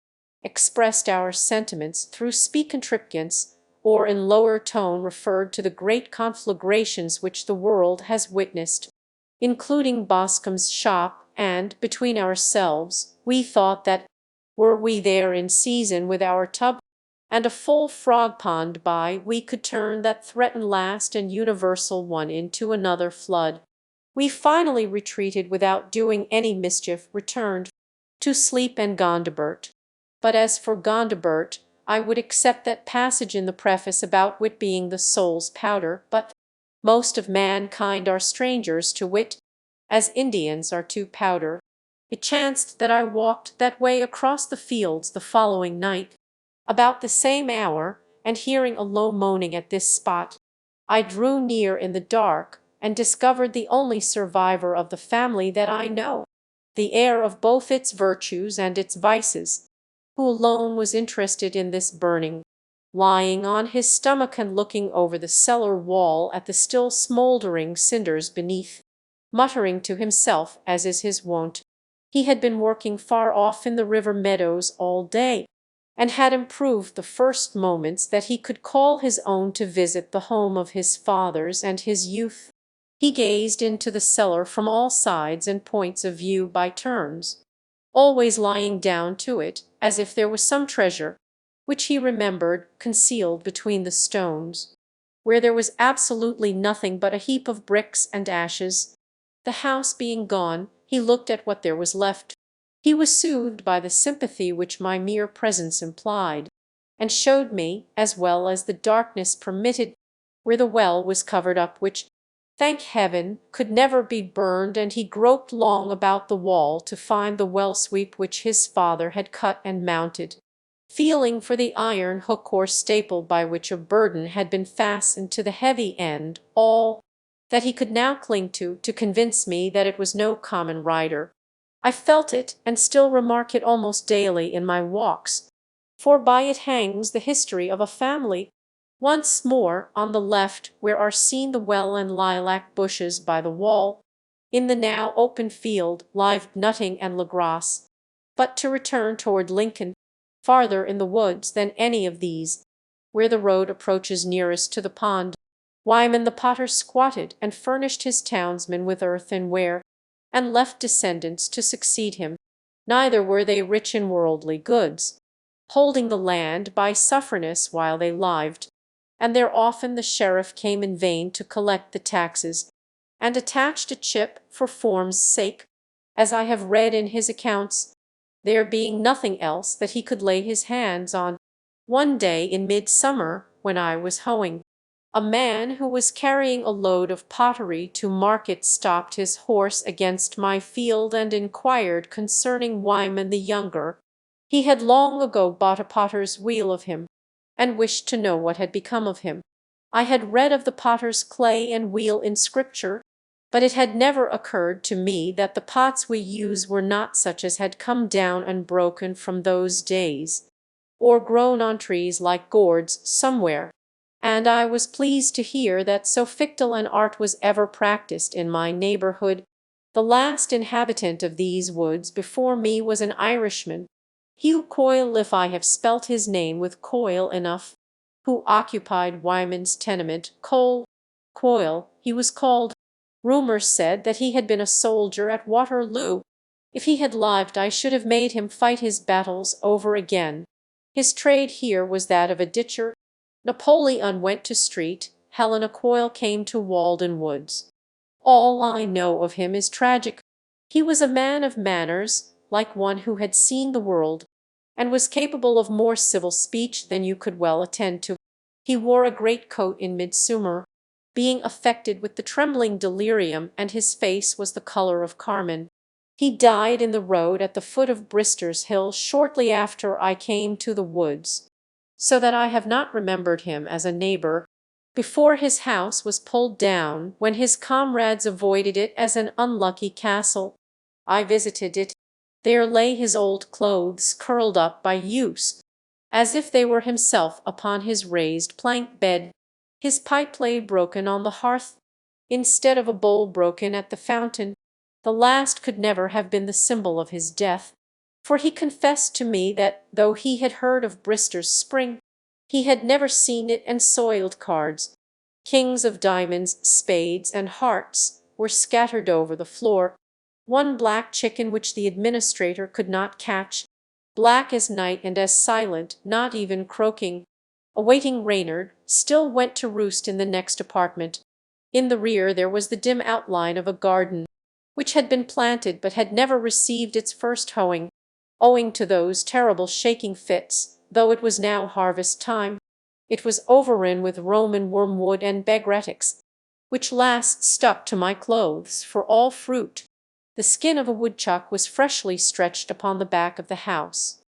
expressed our sentiments through speacontripgence, or in lower tone referred to the great conflagrations which the world has witnessed, including Boscombe's shop, and, between ourselves, we thought that, were we there in season with our tub and a full frog pond by, we could turn that threatened last and universal one into another flood. We finally retreated without doing any mischief, returned to sleep and Gondibert. But as for Gondibert, I would accept that passage in the preface about wit being the soul's powder, but most of mankind are strangers to wit, as Indians are to powder. It chanced that I walked that way across the fields the following night, about the same hour, and hearing a low moaning at this spot, I drew near in the dark, and discovered the only survivor of the family that I know, the heir of both its virtues and its vices, who alone was interested in this burning, lying on his stomach and looking over the cellar wall at the still smouldering cinders beneath, muttering to himself, as is his wont. He had been working far off in the river meadows all day, and had improved the first moments that he could call his own to visit the home of his fathers and his youth. He gazed into the cellar from all sides and points of view by turns, always lying down to it, as if there was some treasure, which he remembered, concealed between the stones, where there was absolutely nothing but a heap of bricks and ashes. The house being gone, he looked at what there was left. He was soothed by the sympathy which my mere presence implied, and showed me, as well as the darkness permitted, where the well was covered up, which, thank heaven, could never be burned, and he groped long about the wall to find the well sweep which his father had cut and mounted, feeling for the iron hook or staple by which a burden had been fastened to the heavy end, all that he could now cling to convince me that it was no common rider. I felt it, and still remark it almost daily in my walks, for by it hangs the history of a family. Once more, on the left, where are seen the well and lilac bushes by the wall, in the now open field, live nutting and lagrasse. but to return toward Lincoln, farther in the woods than any of these, where the road approaches nearest to the pond, Wyman the potter squatted and furnished his townsmen with earthenware, and left descendants to succeed him. Neither were they rich in worldly goods, holding the land by sufferness while they lived, and there often the sheriff came in vain to collect the taxes, and attached a chip for form's sake, as I have read in his accounts, there being nothing else that he could lay his hands on. One day in midsummer, when I was hoeing, a man who was carrying a load of pottery to market stopped his horse against my field and inquired concerning Wyman the younger. He had long ago bought a potter's wheel of him, and wished to know what had become of him. I had read of the potter's clay and wheel in Scripture, but it had never occurred to me that the pots we use were not such as had come down unbroken from those days, or grown on trees like gourds somewhere, and I was pleased to hear that so fictile an art was ever practised in my neighbourhood. The last inhabitant of these woods before me was an Irishman, Hugh Coyle, if I have spelt his name with Coyle enough, who occupied Wyman's tenement. Coyle, he was called. Rumour said that he had been a soldier at Waterloo. If he had lived I should have made him fight his battles over again. His trade here was that of a ditcher. Napoleon went to Street, Helena Coyle came to Walden Woods. All I know of him is tragic. He was a man of manners, like one who had seen the world, and was capable of more civil speech than you could well attend to. He wore a great coat in midsummer, being affected with the trembling delirium, and his face was the colour of carmine. He died in the road at the foot of Brister's Hill shortly after I came to the woods, so that I have not remembered him as a neighbour. Before his house was pulled down, when his comrades avoided it as an unlucky castle, I visited it. There lay his old clothes curled up by use, as if they were himself upon his raised plank bed. His pipe lay broken on the hearth, instead of a bowl broken at the fountain. The last could never have been the symbol of his death, for he confessed to me that, though he had heard of Brister's spring, he had never seen it, and soiled cards, kings of diamonds, spades, and hearts, were scattered over the floor. One black chicken which the administrator could not catch, black as night and as silent, not even croaking, awaiting Reynard, still went to roost in the next apartment. In the rear there was the dim outline of a garden, which had been planted but had never received its first hoeing, owing to those terrible shaking fits, though it was now harvest time. It was overrun with Roman wormwood and begretics, which last stuck to my clothes for all fruit. The skin of a woodchuck was freshly stretched upon the back of the house,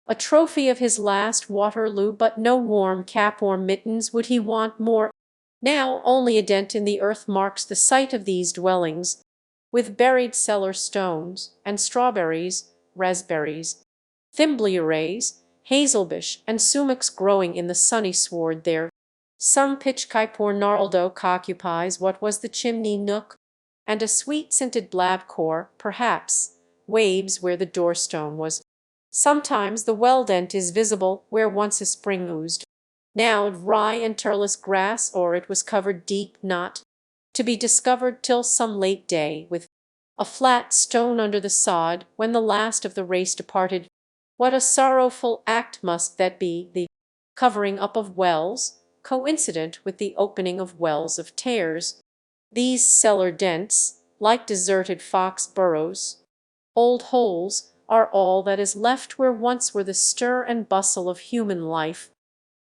a trophy of his last Waterloo, but no warm cap or mittens would he want more. Now only a dent in the earth marks the site of these dwellings, with buried cellar stones, and strawberries, raspberries, thimblearays, hazelbush, and sumacs growing in the sunny sward there. Some pitchkype or gnarled oak occupies what was the chimney nook, and a sweet-scented blabcore, perhaps, waves where the doorstone was. Sometimes the well-dent is visible where once a spring oozed, now dry and turless grass, or it was covered deep, not to be discovered till some late day, with a flat stone under the sod when the last of the race departed. What a sorrowful act must that be, the covering up of wells, coincident with the opening of wells of tares. These cellar dents, like deserted fox burrows, old holes, are all that is left where once were the stir and bustle of human life,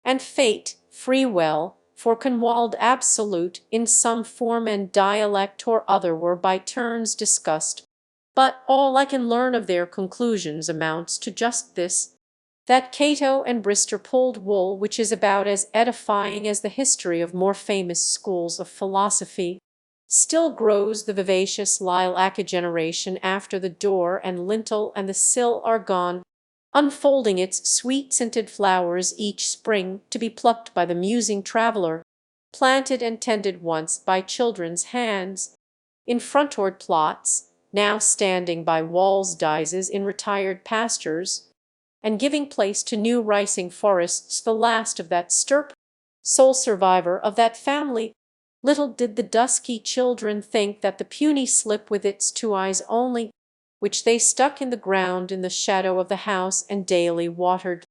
and fate, free will, Forkenwald absolute, in some form and dialect or other were by turns discussed. But all I can learn of their conclusions amounts to just this, that Cato and Brister pulled wool, which is about as edifying as the history of more famous schools of philosophy. Still grows the vivacious lilac a generation after the door and lintel and the sill are gone, unfolding its sweet-scented flowers each spring to be plucked by the musing traveller, planted and tended once by children's hands. In frontward plots, now standing by walls dies in retired pastures, and giving place to new rising forests, the last of that stirp, sole survivor of that family. Little did the dusky children think that the puny slip with its 2 eyes only, which they stuck in the ground in the shadow of the house and daily watered,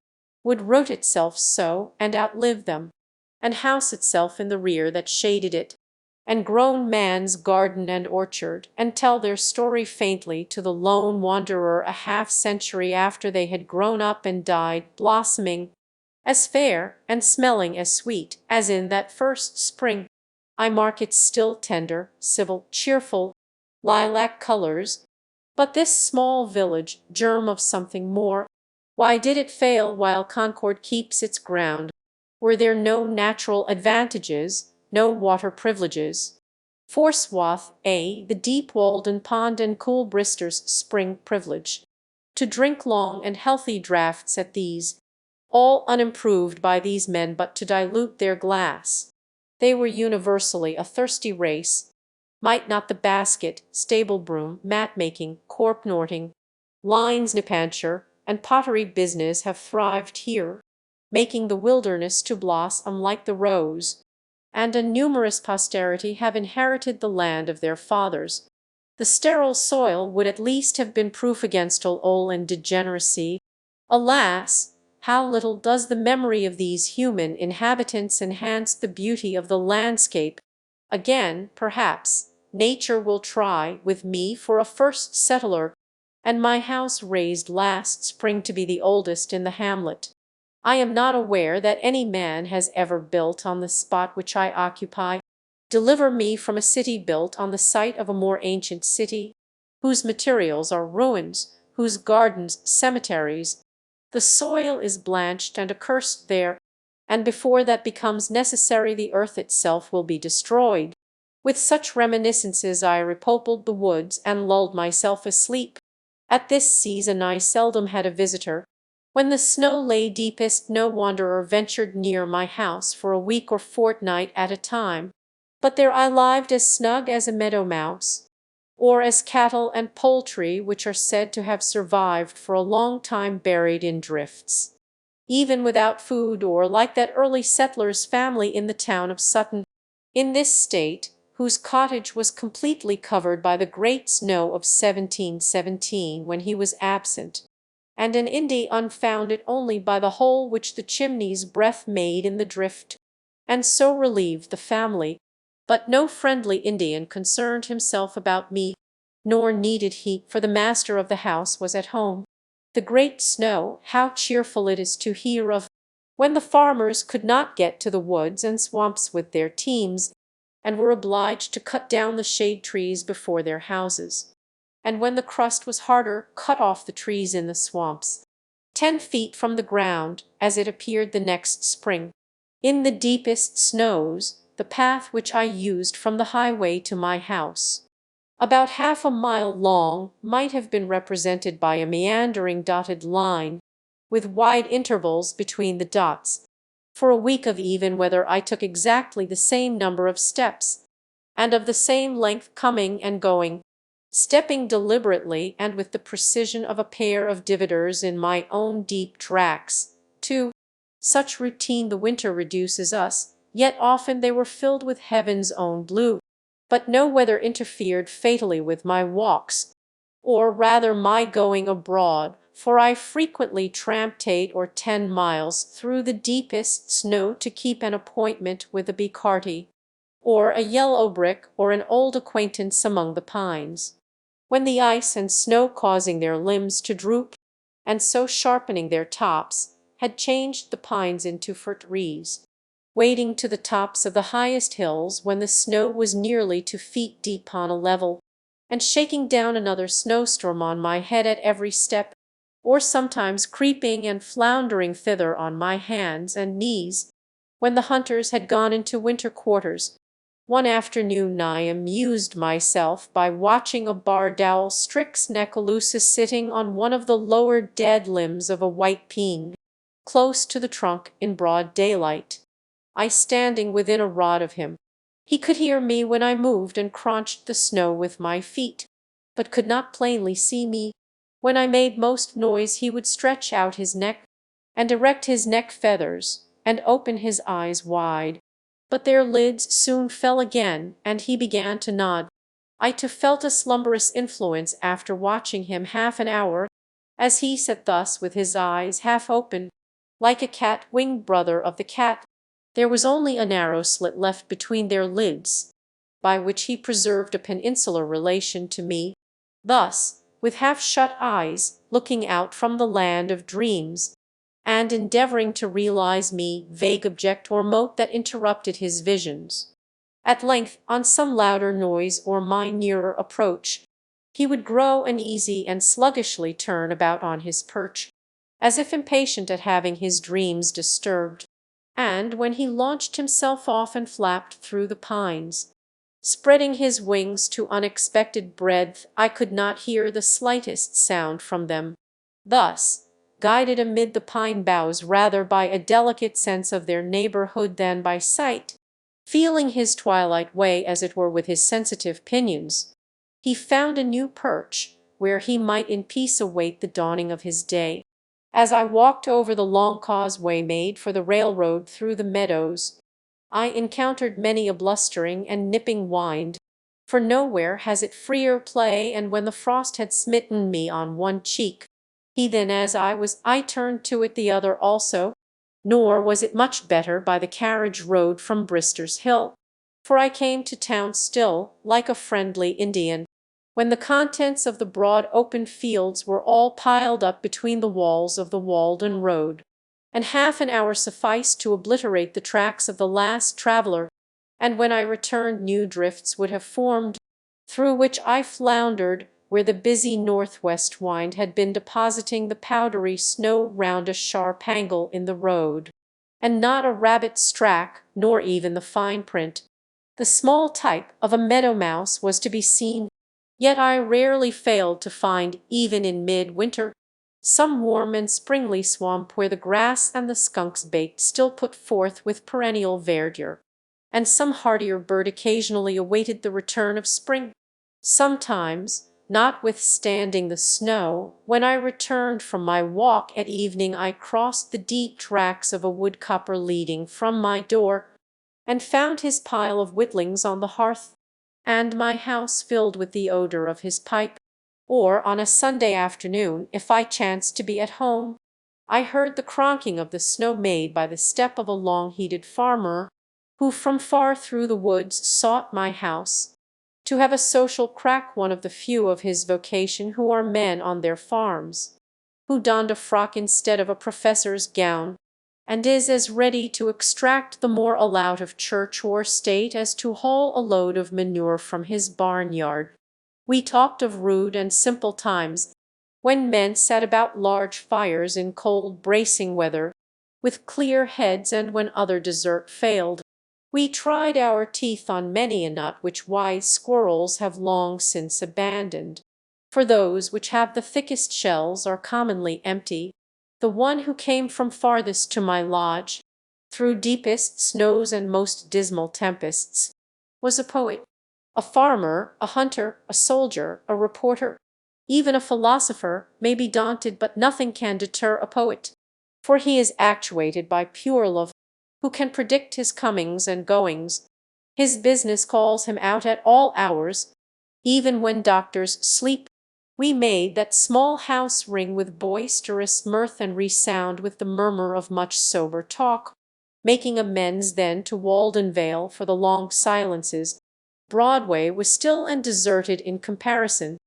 would root itself so and outlive them, and house itself in the rear that shaded it, and grown man's garden and orchard, and tell their story faintly to the lone wanderer a half-century after they had grown up and died, blossoming as fair and smelling as sweet as in that first spring. I mark its still tender, civil, cheerful, lilac colors. But this small village, germ of something more, why did it fail while Concord keeps its ground? Were there no natural advantages, no water privileges? Forsworth, the deep Walden pond and cool Brister's spring privilege, to drink long and healthy draughts at these, all unimproved by these men but to dilute their glass. They were universally a thirsty race. Might not the basket, stable broom, mat-making, cork-knorting, lines-nipancture, and pottery business have thrived here, making the wilderness to blossom like the rose, and a numerous posterity have inherited the land of their fathers? The sterile soil would at least have been proof against all and degeneracy. Alas! How little does the memory of these human inhabitants enhance the beauty of the landscape! Again, perhaps, nature will try with me for a first settler, and my house raised last spring to be the oldest in the hamlet. I am not aware that any man has ever built on the spot which I occupy. Deliver me from a city built on the site of a more ancient city, whose materials are ruins, whose gardens cemeteries. The soil is blanched and accursed there, and before that becomes necessary the earth itself will be destroyed. With such reminiscences I repopoled the woods and lulled myself asleep. At this season I seldom had a visitor. When the snow lay deepest no wanderer ventured near my house for a week or fortnight at a time, but there I lived as snug as a meadow mouse, or as cattle and poultry which are said to have survived for a long time buried in drifts, even without food, or like that early settler's family in the town of Sutton, in this state, whose cottage was completely covered by the great snow of 1717 when he was absent, and an Indy unfounded only by the hole which the chimney's breath made in the drift, and so relieved the family. But no friendly Indian concerned himself about me, nor needed he, for the master of the house was at home. The great snow, how cheerful it is to hear of, when the farmers could not get to the woods and swamps with their teams, and were obliged to cut down the shade trees before their houses, and when the crust was harder, cut off the trees in the swamps, 10 feet from the ground, as it appeared the next spring. In the deepest snows, the path which I used from the highway to my house, about half a mile long, might have been represented by a meandering dotted line, with wide intervals between the dots. For a week of even weather I took exactly the same number of steps, and of the same length coming and going, stepping deliberately and with the precision of a pair of dividers in my own deep tracks. To such routine the winter reduces us, yet often they were filled with heaven's own blue. But no weather interfered fatally with my walks, or rather my going abroad, for I frequently tramped 8 or 10 miles through the deepest snow to keep an appointment with a Bicarte, or a yellow brick, or an old acquaintance among the pines, when the ice and snow causing their limbs to droop, and so sharpening their tops, had changed the pines into trees, wading to the tops of the highest hills when the snow was nearly 2 feet deep on a level, and shaking down another snowstorm on my head at every step, or sometimes creeping and floundering thither on my hands and knees, when the hunters had gone into winter quarters. One afternoon I amused myself by watching a bardowel Strix necolusus sitting on one of the lower dead limbs of a white pine, close to the trunk in broad daylight, I standing within a rod of him. He could hear me when I moved and crunched the snow with my feet. but could not plainly see me. When I made most noise he would stretch out his neck, and erect his neck feathers, and open his eyes wide. But their lids soon fell again, and he began to nod. I too felt a slumberous influence after watching him half an hour, as he sat thus with his eyes half open, like a cat-winged brother of the cat. There was only a narrow slit left between their lids, by which he preserved a peninsular relation to me. Thus, with half-shut eyes, looking out from the land of dreams, and endeavoring to realize me, vague object or mote that interrupted his visions. At length, on some louder noise or my nearer approach, he would grow uneasy and sluggishly turn about on his perch, as if impatient at having his dreams disturbed. And when he launched himself off and flapped through the pines, spreading his wings to unexpected breadth, I could not hear the slightest sound from them. Thus, guided amid the pine boughs rather by a delicate sense of their neighborhood than by sight, feeling his twilight way as it were with his sensitive pinions, he found a new perch where he might in peace await the dawning of his day. As I walked over the long causeway made for the railroad through the meadows, I encountered many a blustering and nipping wind, for nowhere has it freer play, and when the frost had smitten me on one cheek, heathen as I turned to it the other also. Nor was it much better by the carriage road from Brister's Hill, for I came to town still, like a friendly Indian, when the contents of the broad open fields were all piled up between the walls of the Walden road, and half an hour sufficed to obliterate the tracks of the last traveller, and when I returned new drifts would have formed, through which I floundered where the busy northwest wind had been depositing the powdery snow round a sharp angle in the road, and not a rabbit's track, nor even the fine print, the small type of a meadow mouse, was to be seen. Yet I rarely failed to find, even in mid-winter, some warm and springly swamp where the grass and the skunk's bait still put forth with perennial verdure, and some hardier bird occasionally awaited the return of spring. Sometimes, notwithstanding the snow, when I returned from my walk at evening, I crossed the deep tracks of a woodcopper leading from my door, and found his pile of whittlings on the hearth, and my house filled with the odor of his pipe. Or on a Sunday afternoon, if I chanced to be at home, I heard the cronking of the snow made by the step of a long-heated farmer, who from far through the woods sought my house, to have a social crack, one of the few of his vocation who are men on their farms, who donned a frock instead of a professor's gown, and is as ready to extract the moral out of church or state as to haul a load of manure from his barnyard. We talked of rude and simple times, when men sat about large fires in cold bracing weather, with clear heads, and when other desert failed, we tried our teeth on many a nut which wise squirrels have long since abandoned, for those which have the thickest shells are commonly empty. The one who came from farthest to my lodge, through deepest snows and most dismal tempests, was a poet, a farmer, a hunter, a soldier, a reporter. Even a philosopher may be daunted, but nothing can deter a poet, for he is actuated by pure love, who can predict his comings and goings. His business calls him out at all hours, even when doctors sleep. We made that small house ring with boisterous mirth and resound with the murmur of much sober talk, making amends then to Walden Vale for the long silences. Broadway was still and deserted in comparison.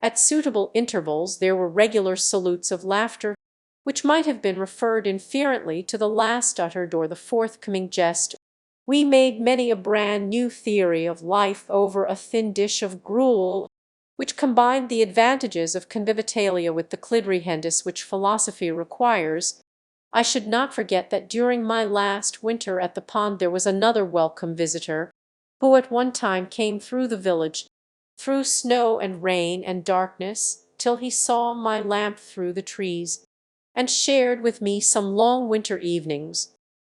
At suitable intervals there were regular salutes of laughter, which might have been referred inferently to the last uttered or the forthcoming jest. We made many a brand new theory of life over a thin dish of gruel, which combined the advantages of convivitalia with the clidrihendus which philosophy requires. I should not forget that during my last winter at the pond there was another welcome visitor, who at one time came through the village, through snow and rain and darkness, till he saw my lamp through the trees, and shared with me some long winter evenings.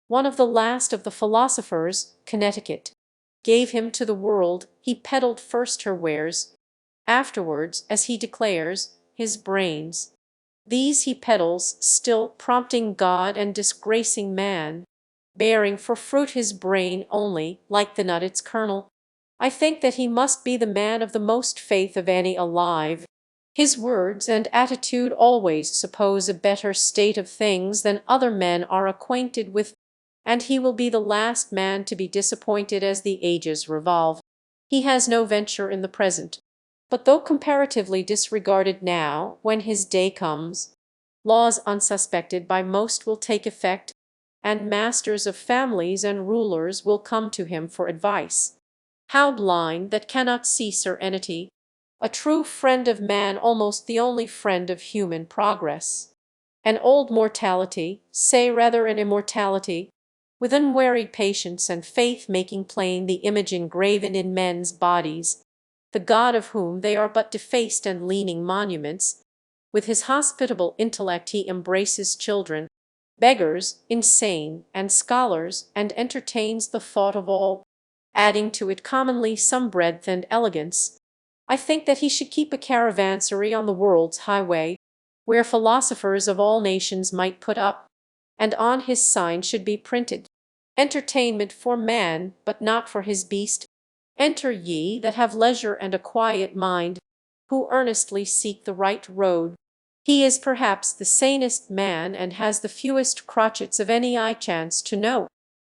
One of the last of the philosophers, Connecticut, gave him to the world. He peddled first her wares, afterwards, as he declares, his brains. These he peddles still, prompting God and disgracing man, bearing for fruit his brain only, like the nut its kernel. I think that he must be the man of the most faith of any alive. His words and attitude always suppose a better state of things than other men are acquainted with, and he will be the last man to be disappointed as the ages revolve. He has no venture in the present, but though comparatively disregarded now, when his day comes, laws unsuspected by most will take effect, and masters of families and rulers will come to him for advice. How blind that cannot see serenity, a true friend of man, almost the only friend of human progress. An old mortality, say rather an immortality, with unwearied patience and faith making plain the image engraven in men's bodies, the God of whom they are but defaced and leaning monuments. With his hospitable intellect he embraces children, beggars, insane, and scholars, and entertains the thought of all, adding to it commonly some breadth and elegance. I think that he should keep a caravansary on the world's highway, where philosophers of all nations might put up, and on his sign should be printed, "Entertainment for man, but not for his beast. Enter ye that have leisure and a quiet mind, who earnestly seek the right road." He is perhaps the sanest man and has the fewest crotchets of any I chance to know.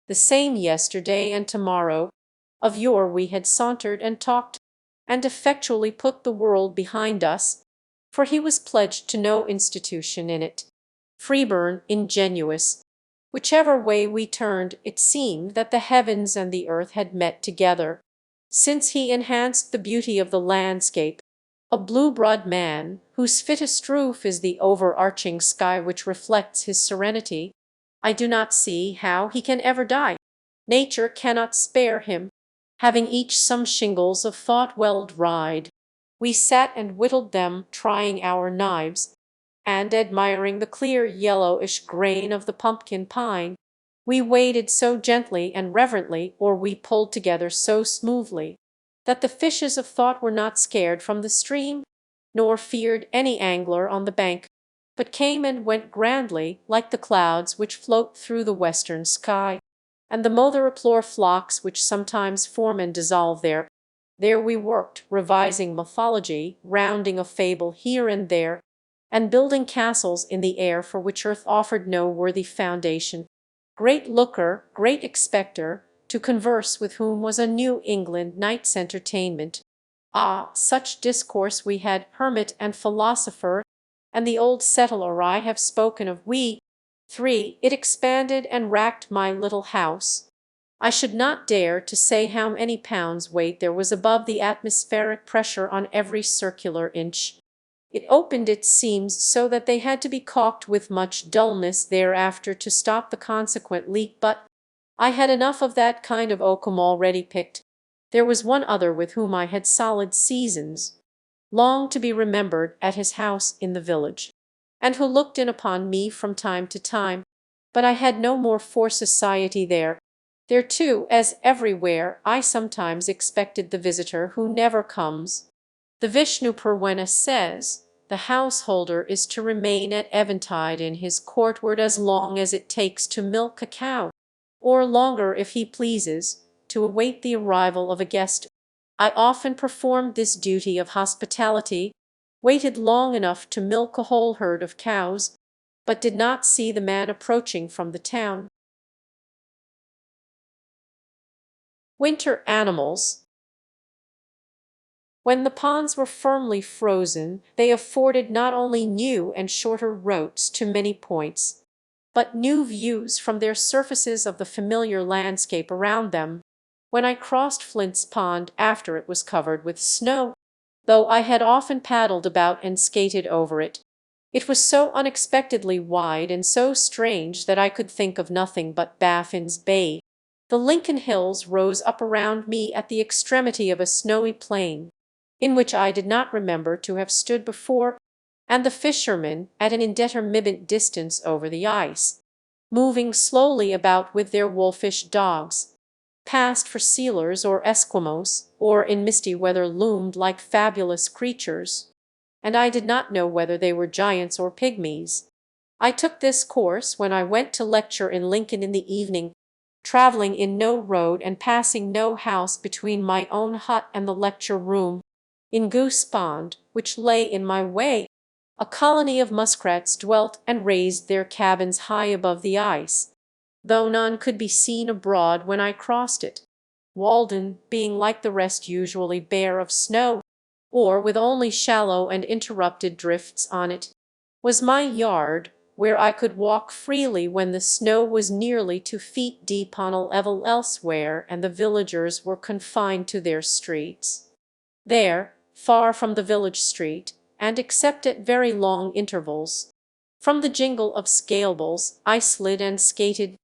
The same yesterday and tomorrow. Of yore we had sauntered and talked, and effectually put the world behind us, for he was pledged to no institution in it. Freeburn, ingenuous. Whichever way we turned, it seemed that the heavens and the earth had met together, since he enhanced the beauty of the landscape. A blue-broad man, whose fittest roof is the overarching sky which reflects his serenity, I do not see how he can ever die. Nature cannot spare him. Having each some shingles of thought well dried, we sat and whittled them, trying our knives, and admiring the clear yellowish grain of the pumpkin pine. We waded so gently and reverently, or we pulled together so smoothly, that the fishes of thought were not scared from the stream, nor feared any angler on the bank, but came and went grandly, like the clouds which float through the western sky, and the mother-uplore flocks which sometimes form and dissolve there. There we worked, revising mythology, rounding a fable here and there, and building castles in the air for which earth offered no worthy foundation. Great looker, great expecter, to converse with whom was a New England night's entertainment. Ah, such discourse we had, hermit and philosopher, and the old settler I have spoken of, we three. It expanded and racked my little house. I should not dare to say how many pounds weight there was above the atmospheric pressure on every circular inch. It opened its seams so that they had to be caulked with much dullness thereafter to stop the consequent leak, but I had enough of that kind of oakum already picked. There was one other with whom I had solid seasons, long to be remembered, at his house in the village, and who looked in upon me from time to time, but I had no more for society there. There too, as everywhere, I sometimes expected the visitor who never comes. The Vishnu Purana says, the householder is to remain at eventide in his courtyard as long as it takes to milk a cow, or longer if he pleases, to await the arrival of a guest. I often performed this duty of hospitality, waited long enough to milk a whole herd of cows, but did not see the man approaching from the town. Winter animals. When the ponds were firmly frozen, they afforded not only new and shorter routes to many points, but new views from their surfaces of the familiar landscape around them. When I crossed Flint's Pond after it was covered with snow, though I had often paddled about and skated over it, it was so unexpectedly wide and so strange that I could think of nothing but Baffin's Bay. The Lincoln Hills rose up around me at the extremity of a snowy plain, in which I did not remember to have stood before, and the fishermen at an indeterminate distance over the ice, moving slowly about with their wolfish dogs. passed for sealers or Esquimaux, or in misty weather loomed like fabulous creatures, and I did not know whether they were giants or pygmies. I took this course when I went to lecture in Lincoln in the evening, traveling in no road and passing no house between my own hut and the lecture room. In Goose Pond, which lay in my way, a colony of muskrats dwelt and raised their cabins high above the ice, though none could be seen abroad when I crossed it. Walden, being like the rest usually bare of snow, or with only shallow and interrupted drifts on it, was my yard, where I could walk freely when the snow was nearly 2 feet deep on a level elsewhere and the villagers were confined to their streets. There, far from the village street, and except at very long intervals, from the jingle of scaleballs, I slid and skated,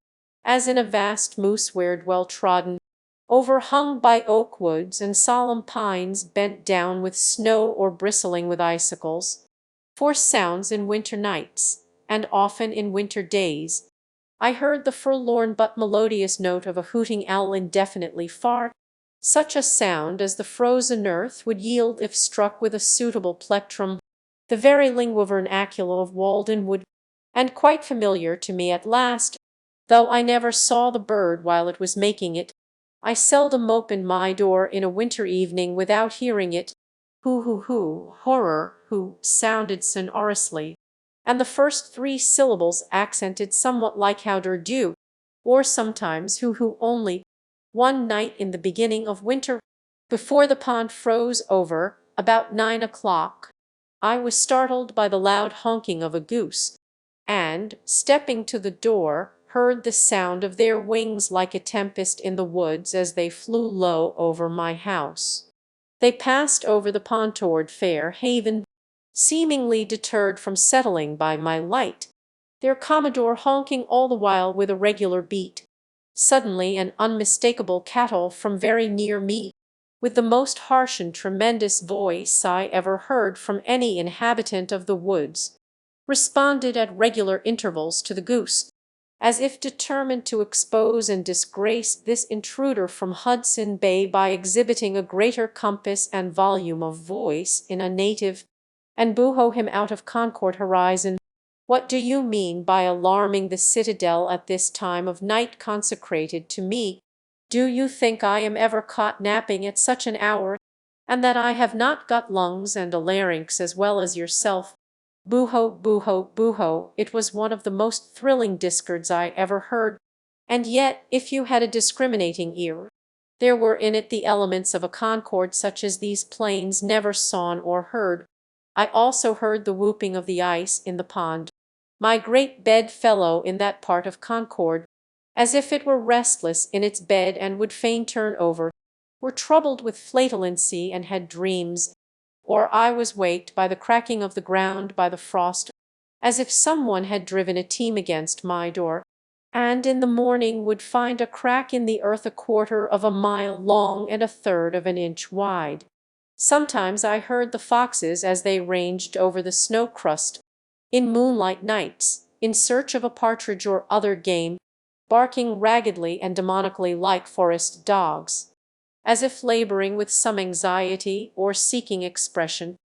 as in a vast moose weird well trodden, overhung by oak woods and solemn pines bent down with snow or bristling with icicles. For sounds in winter nights, and often in winter days, I heard the forlorn but melodious note of a hooting owl indefinitely far, such a sound as the frozen earth would yield if struck with a suitable plectrum. The very lingua vernacula of Walden would, and quite familiar to me at last, though I never saw the bird while it was making it. I seldom opened my door in a winter evening without hearing it. Horror, who sounded sonorously, and the first 3 syllables accented somewhat like how do, or sometimes who only. One night in the beginning of winter, before the pond froze over, about 9 o'clock, I was startled by the loud honking of a goose, and, stepping to the door, heard the sound of their wings like a tempest in the woods as they flew low over my house. They passed over the pond toward Fair Haven, seemingly deterred from settling by my light, their commodore honking all the while with a regular beat. Suddenly an unmistakable cattle from very near me, with the most harsh and tremendous voice I ever heard from any inhabitant of the woods, responded at regular intervals to the goose, as if determined to expose and disgrace this intruder from Hudson Bay by exhibiting a greater compass and volume of voice in a native, and boo-ho him out of Concord horizon. What do you mean by alarming the citadel at this time of night consecrated to me? Do you think I am ever caught napping at such an hour, and that I have not got lungs and a larynx as well as yourself? Boo-ho, boo-ho, boo-ho. It was one of the most thrilling discords I ever heard, and yet, if you had a discriminating ear, there were in it the elements of a concord such as these plains never saw or heard. I also heard the whooping of the ice in the pond, my great bedfellow in that part of Concord, as if it were restless in its bed and would fain turn over, were troubled with flatulency and had dreams, or I was waked by the cracking of the ground by the frost, as if some one had driven a team against my door, and in the morning would find a crack in the earth 1/4 of a mile long and 1/3 of an inch wide. Sometimes I heard the foxes as they ranged over the snow crust, in moonlight nights, in search of a partridge or other game, barking raggedly and demonically like forest dogs, as if laboring with some anxiety or seeking expression,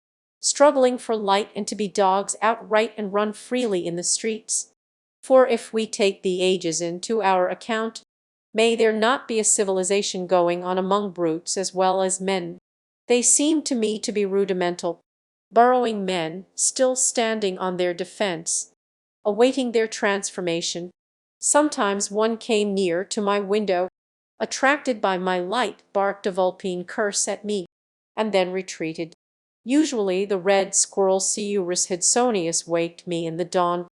struggling for light and to be dogs outright and run freely in the streets. For if we take the ages into our account, may there not be a civilization going on among brutes as well as men? They seem to me to be rudimental, burrowing men, still standing on their defense, awaiting their transformation. Sometimes one came near to my window, attracted by my light, barked a vulpine curse at me, and then retreated. Usually the red squirrel Sciurus hidsonius waked me in the dawn,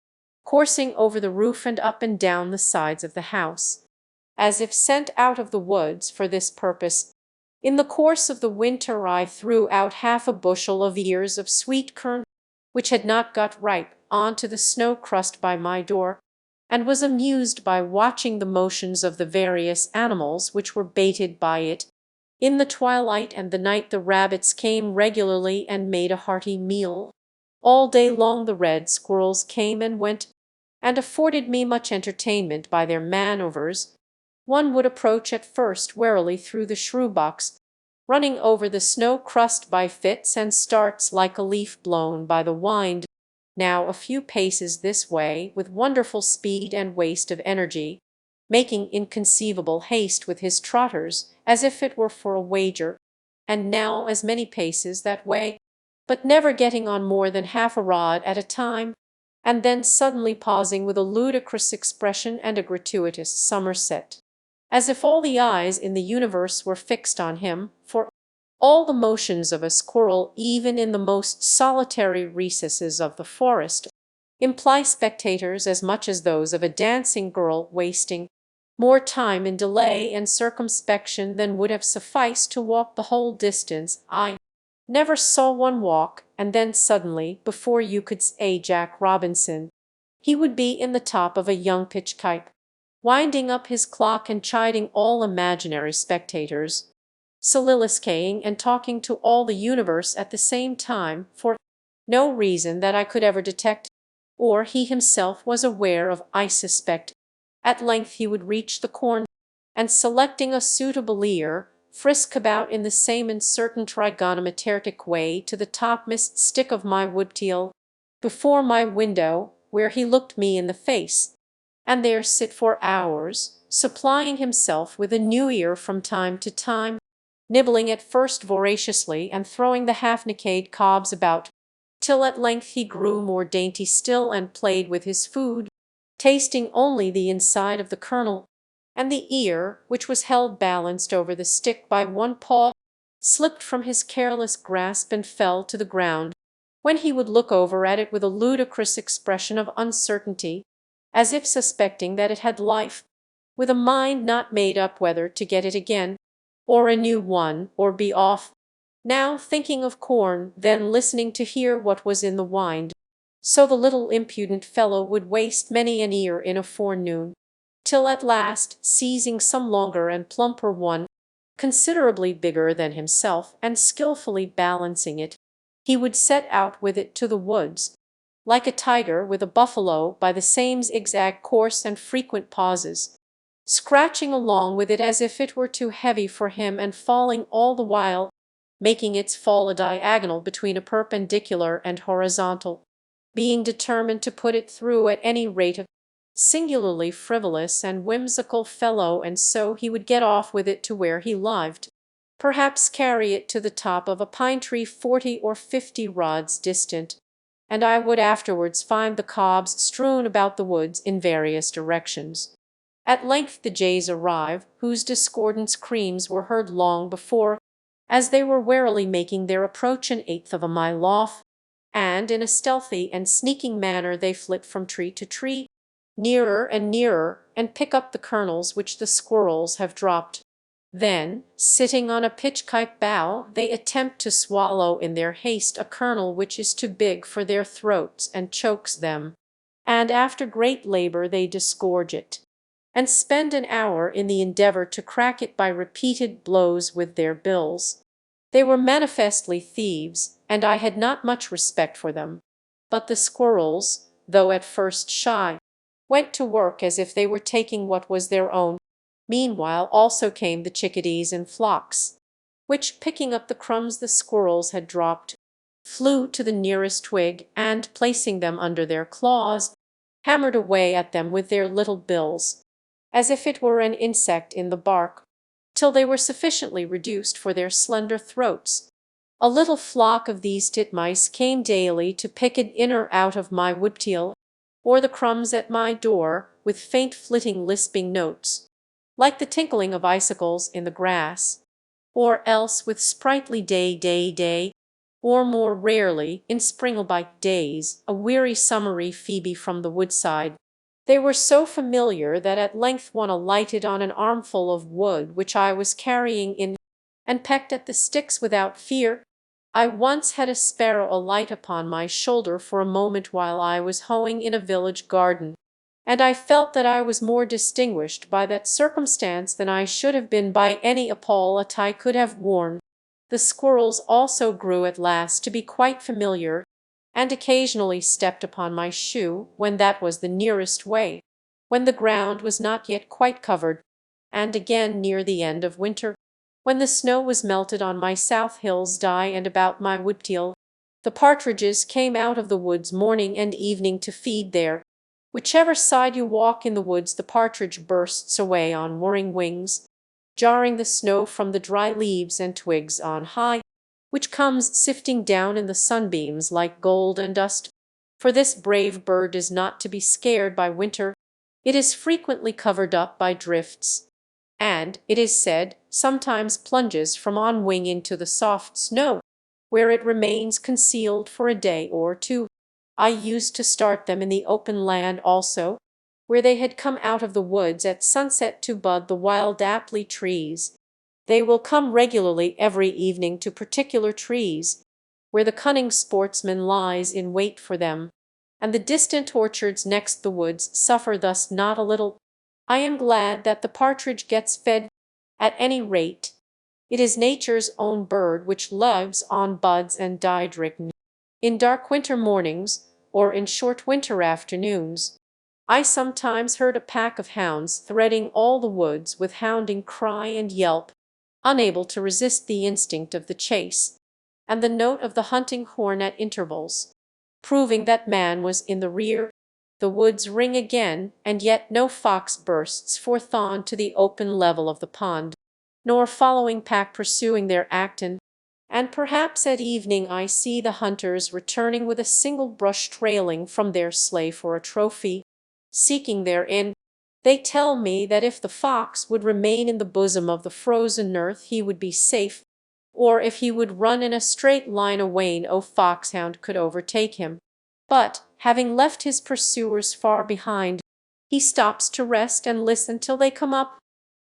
coursing over the roof and up and down the sides of the house, as if sent out of the woods for this purpose. In the course of the winter I threw out 1/2 a bushel of ears of sweet currant, which had not got ripe, onto the snow crust by my door, and was amused by watching the motions of the various animals which were baited by it. In the twilight and the night the rabbits came regularly and made a hearty meal. All day long the red squirrels came and went, and afforded me much entertainment by their manoeuvres. One would approach at first warily through the shrew box, running over the snow crust by fits and starts like a leaf blown by the wind, now a few paces this way with wonderful speed and waste of energy, making inconceivable haste with his trotters as if it were for a wager, and now as many paces that way, but never getting on more than half a rod at a time, and then suddenly pausing with a ludicrous expression and a gratuitous somerset, as if all the eyes in the universe were fixed on him, for all the motions of a squirrel, even in the most solitary recesses of the forest, imply spectators as much as those of a dancing girl wasting more time in delay and circumspection than would have sufficed to walk the whole distance. I never saw one walk, and then suddenly, before you could say Jack Robinson, he would be in the top of a young pitchpipe, winding up his clock and chiding all imaginary spectators, soliloquying and talking to all the universe at the same time, for no reason that I could ever detect, or he himself was aware of, I suspect. At length he would reach the corn, and selecting a suitable ear, frisk about in the same uncertain trigonometric way to the topmost stick of my woodteal before my window, where he looked me in the face, and there sit for hours, supplying himself with a new ear from time to time, nibbling at first voraciously and throwing the half-decayed cobs about, till at length he grew more dainty still and played with his food, tasting only the inside of the kernel, and the ear, which was held balanced over the stick by one paw, slipped from his careless grasp and fell to the ground, when he would look over at it with a ludicrous expression of uncertainty, as if suspecting that it had life, with a mind not made up whether to get it again, or a new one, or be off, now thinking of corn, then listening to hear what was in the wind. So the little impudent fellow would waste many an ear in a forenoon, till at last, seizing some longer and plumper one, considerably bigger than himself, and skilfully balancing it, he would set out with it to the woods, like a tiger with a buffalo, by the same zigzag course and frequent pauses, scratching along with it as if it were too heavy for him, and falling all the while, making its fall a diagonal between a perpendicular and horizontal, being determined to put it through at any rate. A singularly frivolous and whimsical fellow, and so he would get off with it to where he lived, perhaps carry it to the top of a pine tree 40 or 50 rods distant, and I would afterwards find the cobs strewn about the woods in various directions. At length the jays arrive, whose discordant screams were heard long before, as they were warily making their approach an eighth of a mile off, and in a stealthy and sneaking manner they flit from tree to tree, nearer and nearer, and pick up the kernels which the squirrels have dropped. Then, sitting on a pitchpipe bough, they attempt to swallow in their haste a kernel which is too big for their throats and chokes them, and after great labor they disgorge it, and spend an hour in the endeavor to crack it by repeated blows with their bills. They were manifestly thieves, and I had not much respect for them. But the squirrels, though at first shy, went to work as if they were taking what was their own. Meanwhile also came the chickadees in flocks, which, picking up the crumbs the squirrels had dropped, flew to the nearest twig, and, placing them under their claws, hammered away at them with their little bills, as if it were an insect in the bark, till they were sufficiently reduced for their slender throats. A little flock of these titmice came daily to pick it in or out of my woodteal, or the crumbs at my door, with faint flitting lisping notes, like the tinkling of icicles in the grass, or else with sprightly day, or more rarely, in springlebite days, a weary summery phoebe from the woodside. They were so familiar that at length one alighted on an armful of wood which I was carrying in, and pecked at the sticks without fear. I once had a sparrow alight upon my shoulder for a moment while I was hoeing in a village garden, and I felt that I was more distinguished by that circumstance than I should have been by any epaulet I could have worn. The squirrels also grew at last to be quite familiar, and occasionally stepped upon my shoe when that was the nearest way, when the ground was not yet quite covered. and again near the end of winter, when the snow was melted on my south hills and about my woodpile. The partridges came out of the woods morning and evening to feed there. Whichever side you walk in the woods, the partridge bursts away on whirring wings, jarring the snow from the dry leaves and twigs on high, which comes sifting down in the sunbeams like gold and dust. For this brave bird is not to be scared by winter. It is frequently covered up by drifts, and, it is said, sometimes plunges from on wing into the soft snow, where it remains concealed for a day or two. I used to start them in the open land also, where they had come out of the woods at sunset to bud the wild apple trees. They will come regularly every evening to particular trees, where the cunning sportsman lies in wait for them, and the distant orchards next the woods suffer thus not a little. I am glad that the partridge gets fed. At any rate, it is nature's own bird which lives on buds and diedrick. In dark winter mornings, or in short winter afternoons, I sometimes heard a pack of hounds threading all the woods with hounding cry and yelp, unable to resist the instinct of the chase, and the note of the hunting horn at intervals, proving that man was in the rear. The woods ring again, and yet no fox bursts forth on to the open level of the pond, nor following pack pursuing their acton, and perhaps at evening I see the hunters returning with a single brush trailing from their sleigh for a trophy, seeking therein. They tell me that if the fox would remain in the bosom of the frozen earth he would be safe, or if he would run in a straight line away no foxhound could overtake him. But, having left his pursuers far behind, he stops to rest and listen till they come up,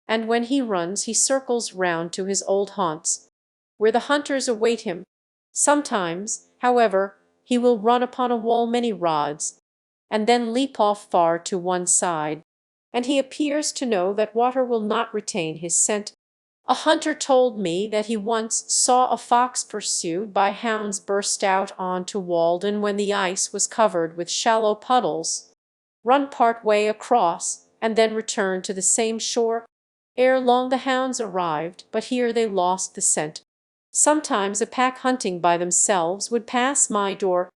and when he runs he circles round to his old haunts, where the hunters await him. Sometimes, however, he will run upon a wall many rods, and then leap off far to one side, and he appears to know that water will not retain his scent. A hunter told me that he once saw a fox pursued by hounds burst out on to Walden when the ice was covered with shallow puddles, run part way across, and then return to the same shore. Ere long the hounds arrived, but here they lost the scent. Sometimes a pack hunting by themselves would pass my door,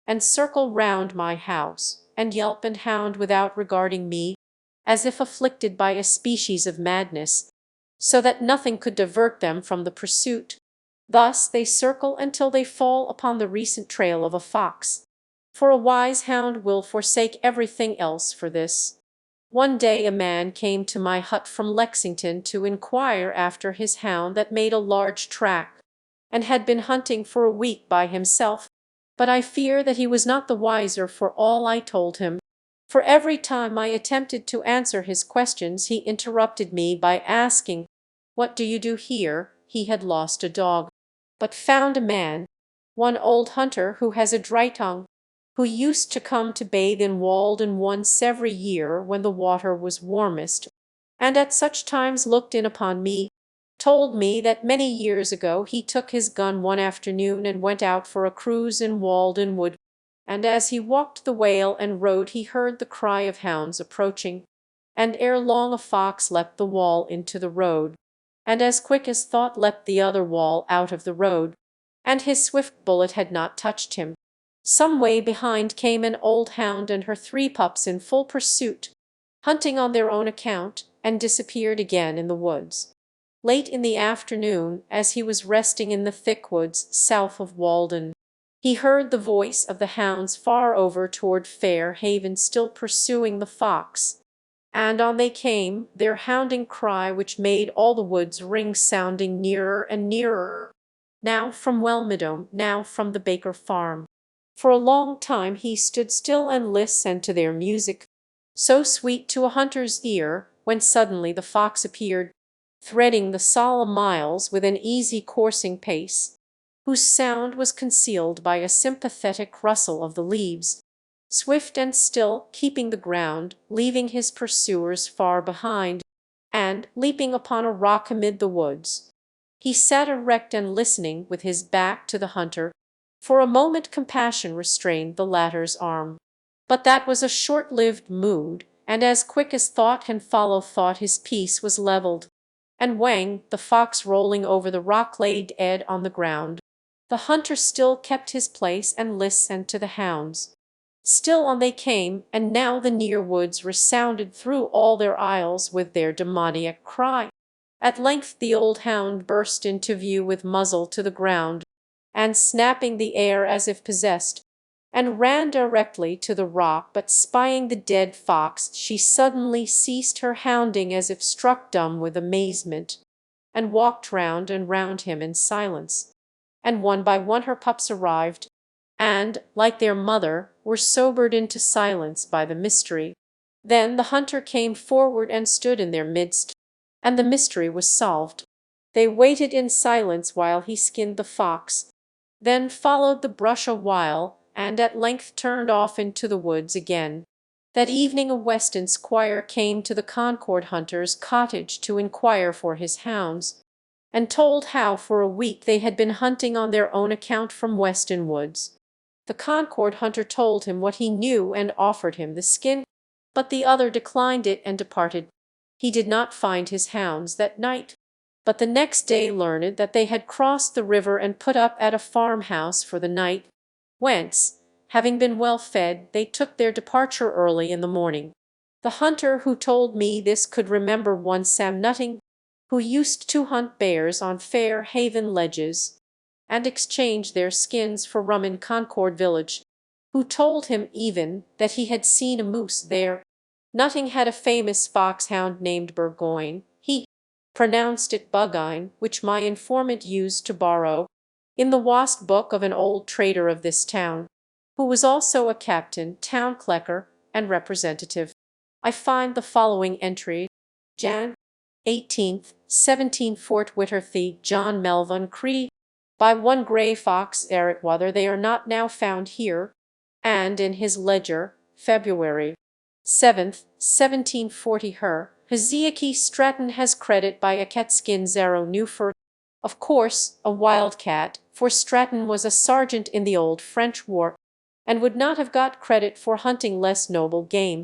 and circle round my house, and yelp and hound without regarding me, as if afflicted by a species of madness, so that nothing could divert them from the pursuit. Thus they circle until they fall upon the recent trail of a fox, for a wise hound will forsake everything else for this. One day a man came to my hut from Lexington to inquire after his hound that made a large track, and had been hunting for a week by himself, but I fear that he was not the wiser for all I told him, for every time I attempted to answer his questions he interrupted me by asking, "What do you do here?" He had lost a dog, but found a man, one old hunter who has a dry tongue, who used to come to bathe in Walden once every year when the water was warmest, and at such times looked in upon me, told me that many years ago he took his gun one afternoon and went out for a cruise in Walden Wood, and as he walked the whale and rode he heard the cry of hounds approaching, and ere long a fox leapt the wall into the road, and as quick as thought leapt the other wall out of the road, and his swift bullet had not touched him. Some way behind came an old hound and her 3 pups in full pursuit, hunting on their own account, and disappeared again in the woods. Late in the afternoon, as he was resting in the thick woods south of Walden, he heard the voice of the hounds far over toward Fair Haven still pursuing the fox, and on they came, their hounding cry which made all the woods ring, sounding nearer and nearer, now from Wellmeadow, now from the Baker farm. For a long time he stood still and listened to their music, so sweet to a hunter's ear, when suddenly the fox appeared, threading the solemn miles with an easy coursing pace, whose sound was concealed by a sympathetic rustle of the leaves, swift and still, keeping the ground, leaving his pursuers far behind, and, leaping upon a rock amid the woods, he sat erect and listening with his back to the hunter. For a moment compassion restrained the latter's arm, but that was a short-lived mood, and as quick as thought can follow thought his piece was levelled, and Wang, the fox rolling over the rock, lay dead on the ground. The hunter still kept his place and listened to the hounds. Still on they came, and now the near woods resounded through all their aisles with their demoniac cry. At length the old hound burst into view with muzzle to the ground, and snapping the air as if possessed, and ran directly to the rock, but spying the dead fox she suddenly ceased her hounding as if struck dumb with amazement, and walked round and round him in silence. And one by one her pups arrived, and, like their mother, were sobered into silence by the mystery. Then the hunter came forward and stood in their midst, and the mystery was solved. They waited in silence while he skinned the fox, then followed the brush a while, and at length turned off into the woods again. That evening a Weston squire came to the Concord hunter's cottage to inquire for his hounds, and told how for a week they had been hunting on their own account from Weston woods. The Concord hunter told him what he knew and offered him the skin, but the other declined it and departed. He did not find his hounds that night, but the next day learned that they had crossed the river and put up at a farmhouse for the night, whence, having been well fed, they took their departure early in the morning. The hunter who told me this could remember one Sam Nutting, who used to hunt bears on Fair Haven ledges, and exchange their skins for rum in Concord village, who told him even that he had seen a moose there. Nutting had a famous foxhound named Burgoyne. He pronounced it Buggine, which my informant used to borrow in the Wast book of an old trader of this town, who was also a captain, town clerk, and representative. I find the following entry: Jan. 18th, 17 Fort Witterthy, John Melvin Cree, by one Grey Fox Eretwather, they are not now found here, and in his ledger, February 7th, 1740 her, Hezekiah Stratton has credit by a catskin 0 Newford. Of course, a wildcat, for Stratton was a sergeant in the old French war, and would not have got credit for hunting less noble game.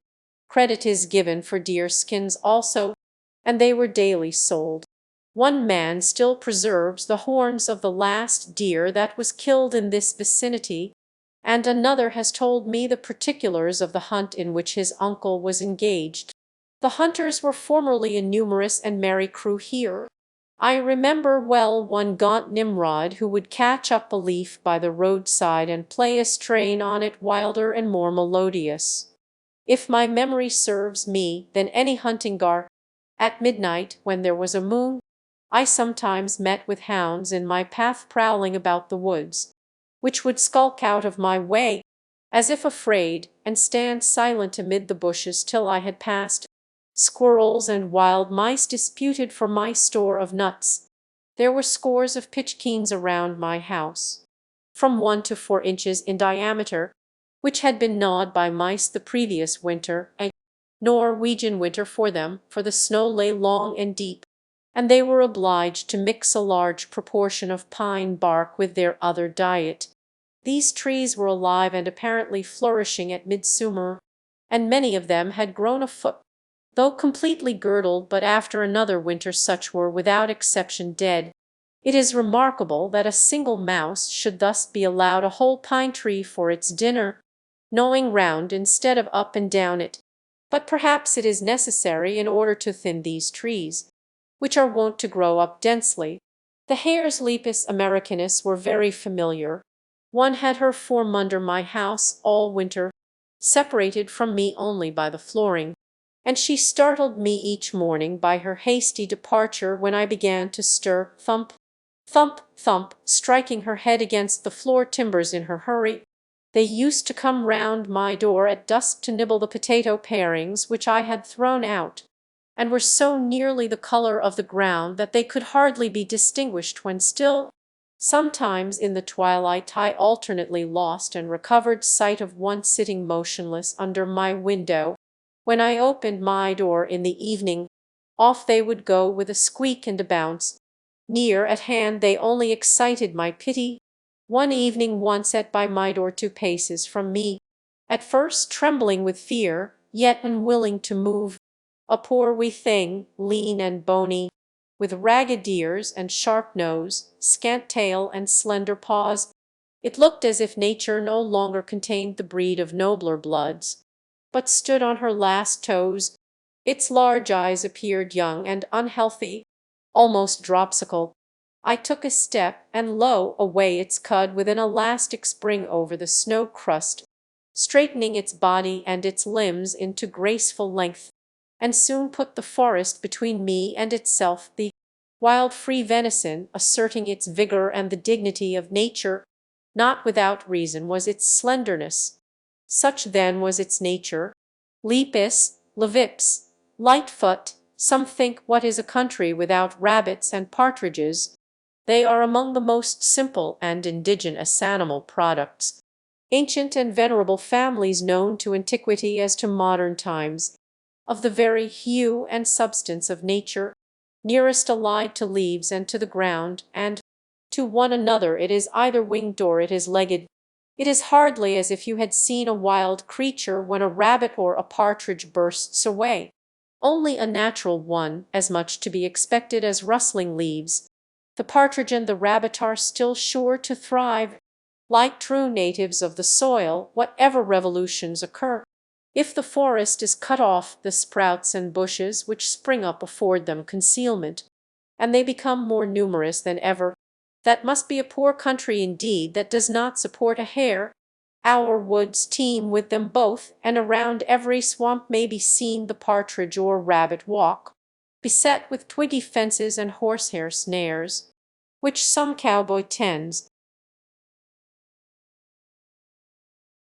Credit is given for deer skins also, and they were daily sold. One man still preserves the horns of the last deer that was killed in this vicinity, and another has told me the particulars of the hunt in which his uncle was engaged. The hunters were formerly a numerous and merry crew here. I remember well one gaunt Nimrod who would catch up a leaf by the roadside and play a strain on it wilder and more melodious, if my memory serves me, than any hunting gar. At midnight, when there was a moon, I sometimes met with hounds in my path prowling about the woods, which would skulk out of my way, as if afraid, and stand silent amid the bushes till I had passed. Squirrels and wild mice disputed for my store of nuts. There were scores of pitchkeens around my house, from 1 to 4 inches in diameter, which had been gnawed by mice the previous winter, a Norwegian winter for them, for the snow lay long and deep, and they were obliged to mix a large proportion of pine bark with their other diet. These trees were alive and apparently flourishing at midsummer, and many of them had grown a foot, though completely girdled, but after another winter such were without exception dead. It is remarkable that a single mouse should thus be allowed a whole pine tree for its dinner, gnawing round instead of up and down it. But perhaps it is necessary, in order to thin these trees, which are wont to grow up densely. The hares Lepus americanus were very familiar. One had her form under my house all winter, separated from me only by the flooring, and she startled me each morning by her hasty departure when I began to stir, thump, thump, thump, striking her head against the floor timbers in her hurry. They used to come round my door at dusk to nibble the potato parings which I had thrown out, and were so nearly the color of the ground that they could hardly be distinguished when still. Sometimes in the twilight I alternately lost and recovered sight of one sitting motionless under my window. When I opened my door in the evening, off they would go with a squeak and a bounce. Near at hand they only excited my pity. One evening one sat by my door 2 paces from me, at first trembling with fear, yet unwilling to move. A poor wee thing, lean and bony, with ragged ears and sharp nose, scant tail and slender paws. It looked as if nature no longer contained the breed of nobler bloods, but stood on her last toes. Its large eyes appeared young and unhealthy, almost dropsical. I took a step, and lo, away its cud with an elastic spring over the snow crust, straightening its body and its limbs into graceful length, and soon put the forest between me and itself. The wild free venison, asserting its vigor and the dignity of nature, not without reason was its slenderness. Such then was its nature. Lepus, levips, lightfoot, some think what is a country without rabbits and partridges. They are among the most simple and indigenous animal products. Ancient and venerable families known to antiquity as to modern times, of the very hue and substance of nature, nearest allied to leaves and to the ground, and to one another it is either winged or it is legged. It is hardly as if you had seen a wild creature when a rabbit or a partridge bursts away. Only a natural one, as much to be expected as rustling leaves. The partridge and the rabbit are still sure to thrive, like true natives of the soil, whatever revolutions occur. If the forest is cut off, the sprouts and bushes which spring up afford them concealment, and they become more numerous than ever. That must be a poor country indeed that does not support a hare. Our woods teem with them both, and around every swamp may be seen the partridge or rabbit walk, beset with twiggy fences and horsehair snares, which some cowboy tends.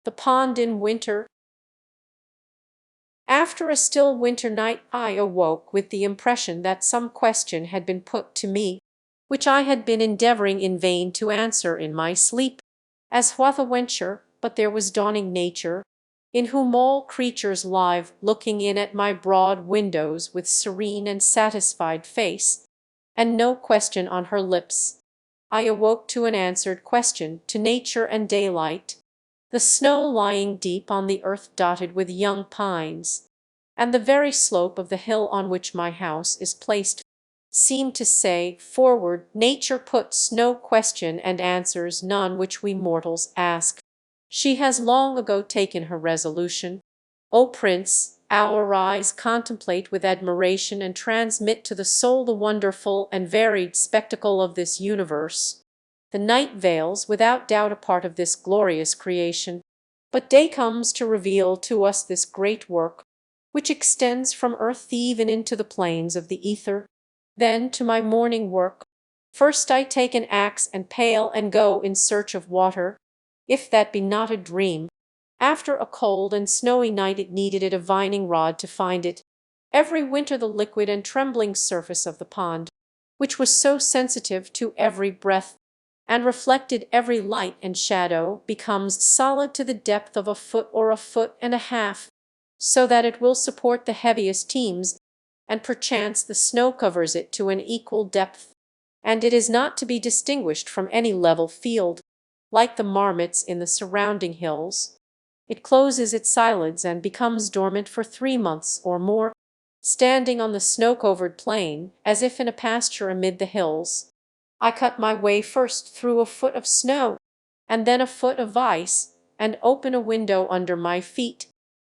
The pond in winter. After a still winter night I awoke with the impression that some question had been put to me, which I had been endeavoring in vain to answer in my sleep. As whath a wenture, but there was dawning nature, in whom all creatures live, looking in at my broad windows with serene and satisfied face, and no question on her lips. I awoke to an answered question, to nature and daylight. The snow lying deep on the earth dotted with young pines, and the very slope of the hill on which my house is placed, seemed to say, "Forward, nature puts no question and answers none which we mortals ask. She has long ago taken her resolution. O Prince, our eyes contemplate with admiration and transmit to the soul the wonderful and varied spectacle of this universe. The night veils without doubt a part of this glorious creation, but day comes to reveal to us this great work, which extends from earth even into the plains of the ether. Then to my morning work. First I take an axe and pail and go in search of water, if that be not a dream. After a cold and snowy night it needed a divining rod to find it. Every winter the liquid and trembling surface of the pond, which was so sensitive to every breath, and reflected every light and shadow, becomes solid to the depth of a foot or a foot and a half, so that it will support the heaviest teams, and perchance the snow covers it to an equal depth, and it is not to be distinguished from any level field, like the marmots in the surrounding hills. It closes its eyelids and becomes dormant for 3 months or more, standing on the snow-covered plain, as if in a pasture amid the hills. I cut my way first through a foot of snow, and then a foot of ice, and open a window under my feet,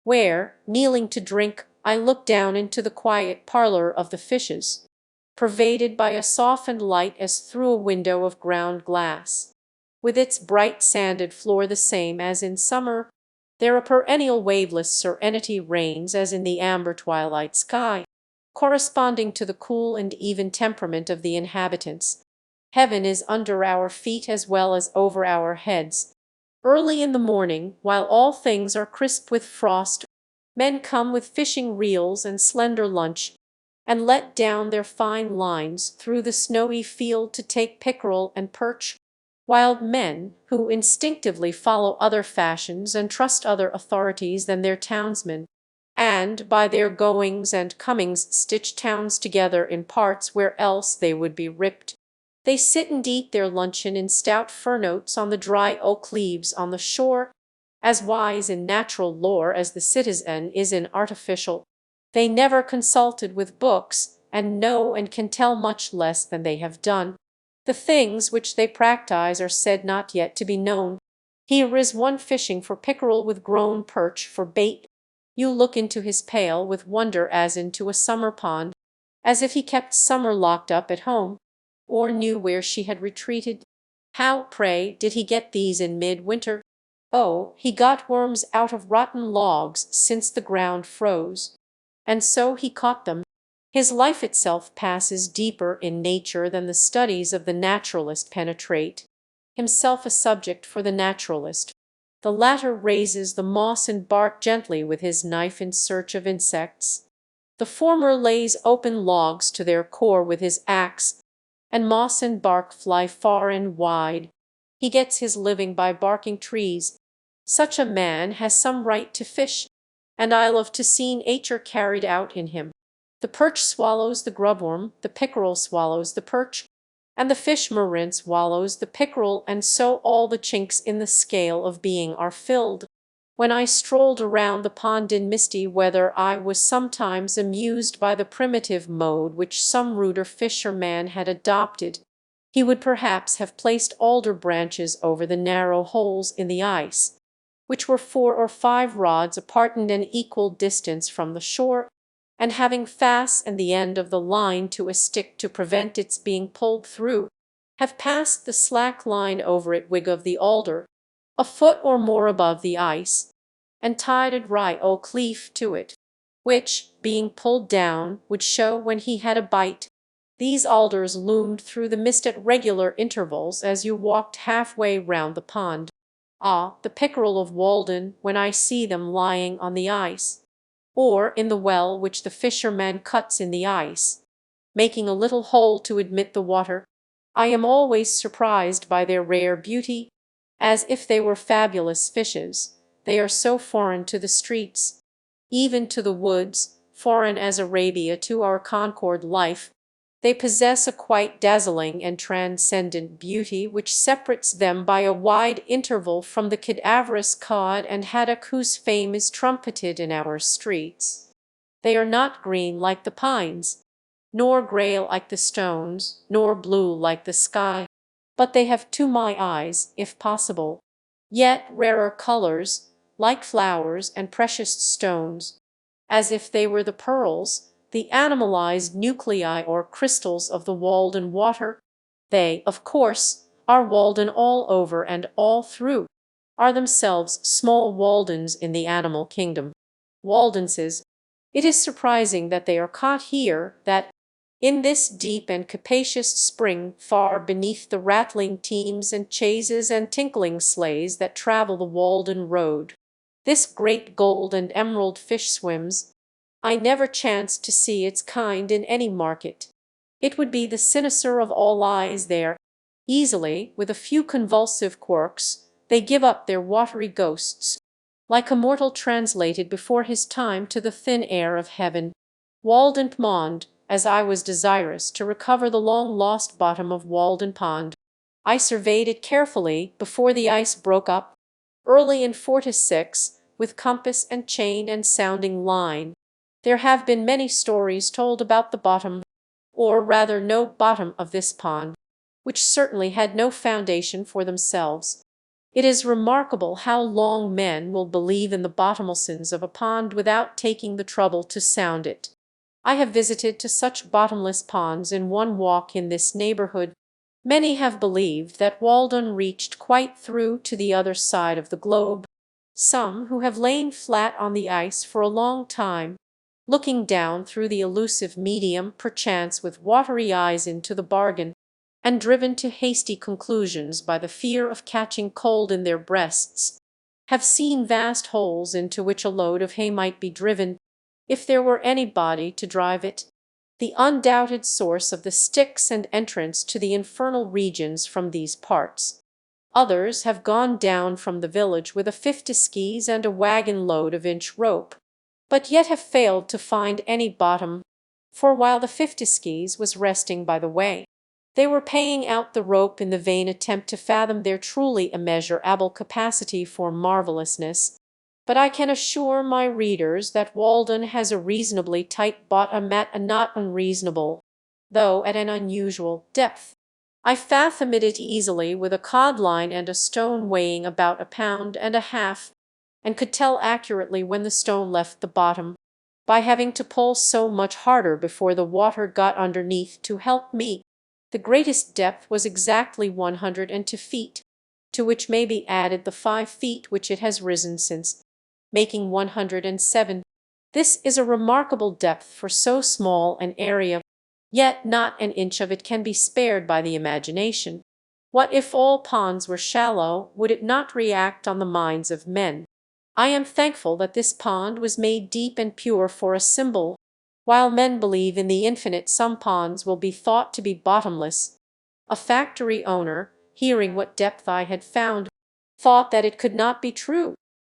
where, kneeling to drink, I look down into the quiet parlor of the fishes, pervaded by a softened light as through a window of ground glass, with its bright sanded floor the same as in summer. There a perennial waveless serenity reigns as in the amber twilight sky, corresponding to the cool and even temperament of the inhabitants. Heaven is under our feet as well as over our heads. Early in the morning, while all things are crisp with frost, men come with fishing reels and slender lunch, and let down their fine lines through the snowy field to take pickerel and perch. Wild men, who instinctively follow other fashions and trust other authorities than their townsmen, and by their goings and comings stitch towns together in parts where else they would be ripped. They sit and eat their luncheon in stout fir notes on the dry oak leaves on the shore, as wise in natural lore as the citizen is in artificial. They never consulted with books, and know and can tell much less than they have done. The things which they practise are said not yet to be known. Here is one fishing for pickerel with grown perch for bait. You look into his pail with wonder as into a summer pond, as if he kept summer locked up at home, or knew where she had retreated. How, pray, did he get these in mid-winter? Oh, he got worms out of rotten logs since the ground froze. And so he caught them. His life itself passes deeper in nature than the studies of the naturalist penetrate. Himself a subject for the naturalist, the latter raises the moss and bark gently with his knife in search of insects. The former lays open logs to their core with his axe, and moss and bark fly far and wide. He gets his living by barking trees. Such a man has some right to fish, and I love to see nature carried out in him. The perch swallows the grubworm, the pickerel swallows the perch, and the fish marine swallows the pickerel, and so all the chinks in the scale of being are filled. When I strolled around the pond in misty weather, I was sometimes amused by the primitive mode which some ruder fisherman had adopted. He would perhaps have placed alder branches over the narrow holes in the ice, which were 4 or 5 rods apart and an equal distance from the shore, and having fastened the end of the line to a stick to prevent its being pulled through, have passed the slack line over it wig of the alder, a foot or more above the ice, and tied a dry oak leaf to it, which, being pulled down, would show when he had a bite. These alders loomed through the mist at regular intervals as you walked halfway round the pond. Ah, the pickerel of Walden, when I see them lying on the ice, or in the well which the fisherman cuts in the ice, making a little hole to admit the water, I am always surprised by their rare beauty, as if they were fabulous fishes. They are so foreign to the streets, even to the woods, foreign as Arabia to our Concord life. They possess a quite dazzling and transcendent beauty which separates them by a wide interval from the cadaverous cod and haddock whose fame is trumpeted in our streets. They are not green like the pines, nor gray like the stones, nor blue like the sky, but they have to my eyes, if possible, yet rarer colors, like flowers and precious stones, as if they were the pearls, the animalized nuclei or crystals of the Walden water. They, of course, are Walden all over and all through, are themselves small Waldens in the animal kingdom. Waldenses. It is surprising that they are caught here, that in this deep and capacious spring, far beneath the rattling teams and chaises and tinkling sleighs that travel the Walden road, this great gold and emerald fish swims. I never chanced to see its kind in any market. It would be the cynosure of all eyes there. Easily, with a few convulsive quirks, they give up their watery ghosts, like a mortal translated before his time to the thin air of heaven. Walden Pond, as I was desirous to recover the long-lost bottom of Walden Pond, I surveyed it carefully before the ice broke up, early in '46, with compass and chain and sounding line. There have been many stories told about the bottom, or rather no bottom of this pond, which certainly had no foundation for themselves. It is remarkable how long men will believe in the bottomlessness of a pond without taking the trouble to sound it. I have visited to such bottomless ponds in one walk in this neighborhood. Many have believed that Walden reached quite through to the other side of the globe. Some who have lain flat on the ice for a long time, looking down through the elusive medium, perchance with watery eyes into the bargain, and driven to hasty conclusions by the fear of catching cold in their breasts, have seen vast holes into which a load of hay might be driven, if there were any body to drive it, the undoubted source of the Styx and entrance to the infernal regions from these parts. Others have gone down from the village with a 50 skis and a wagon load of inch rope, but yet have failed to find any bottom, for while the 50 skis was resting by the way, They were paying out the rope in the vain attempt to fathom their truly immeasurable capacity for marvellousness, but I can assure my readers that Walden has a reasonably tight bottom at a not unreasonable, though at an unusual, depth. I fathomed it easily with a codline and a stone weighing about 1.5 pounds, and could tell accurately when the stone left the bottom, by having to pull so much harder before the water got underneath to help me. The greatest depth was exactly 102 feet, to which may be added the 5 feet which it has risen since, making 107. This is a remarkable depth for so small an area, yet not an inch of it can be spared by the imagination. What if all ponds were shallow, would it not react on the minds of men? I am thankful that this pond was made deep and pure for a symbol. While men believe in the infinite, some ponds will be thought to be bottomless. A factory owner, hearing what depth I had found, thought that it could not be true,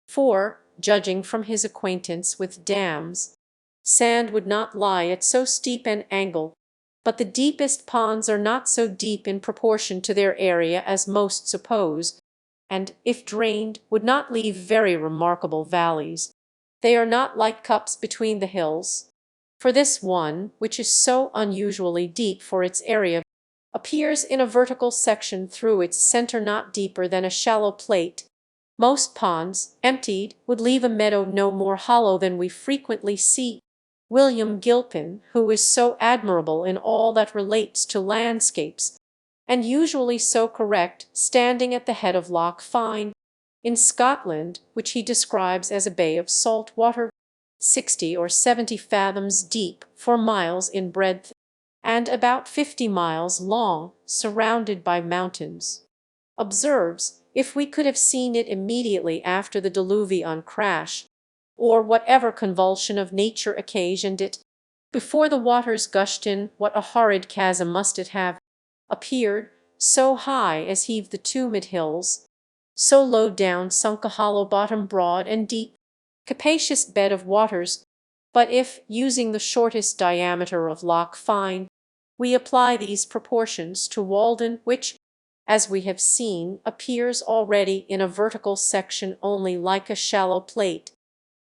for, judging from his acquaintance with dams, sand would not lie at so steep an angle. But the deepest ponds are not so deep in proportion to their area as most suppose, and, if drained, would not leave very remarkable valleys. They are not like cups between the hills. For this one, which is so unusually deep for its area, appears in a vertical section through its center not deeper than a shallow plate. Most ponds, emptied, would leave a meadow no more hollow than we frequently see. William Gilpin, who is so admirable in all that relates to landscapes, and usually so correct, standing at the head of Loch Fyne, in Scotland, which he describes as a bay of salt water, 60 or 70 fathoms deep, for miles in breadth, and about 50 miles long, surrounded by mountains, observes, if we could have seen it immediately after the diluvian crash, or whatever convulsion of nature occasioned it, before the waters gushed in, what a horrid chasm must it have appeared, so high as heave the tumid hills, so low down sunk a hollow bottom, broad and deep, capacious bed of waters. But if, using the shortest diameter of Loch Fyne, we apply these proportions to Walden, which, as we have seen, appears already in a vertical section only like a shallow plate,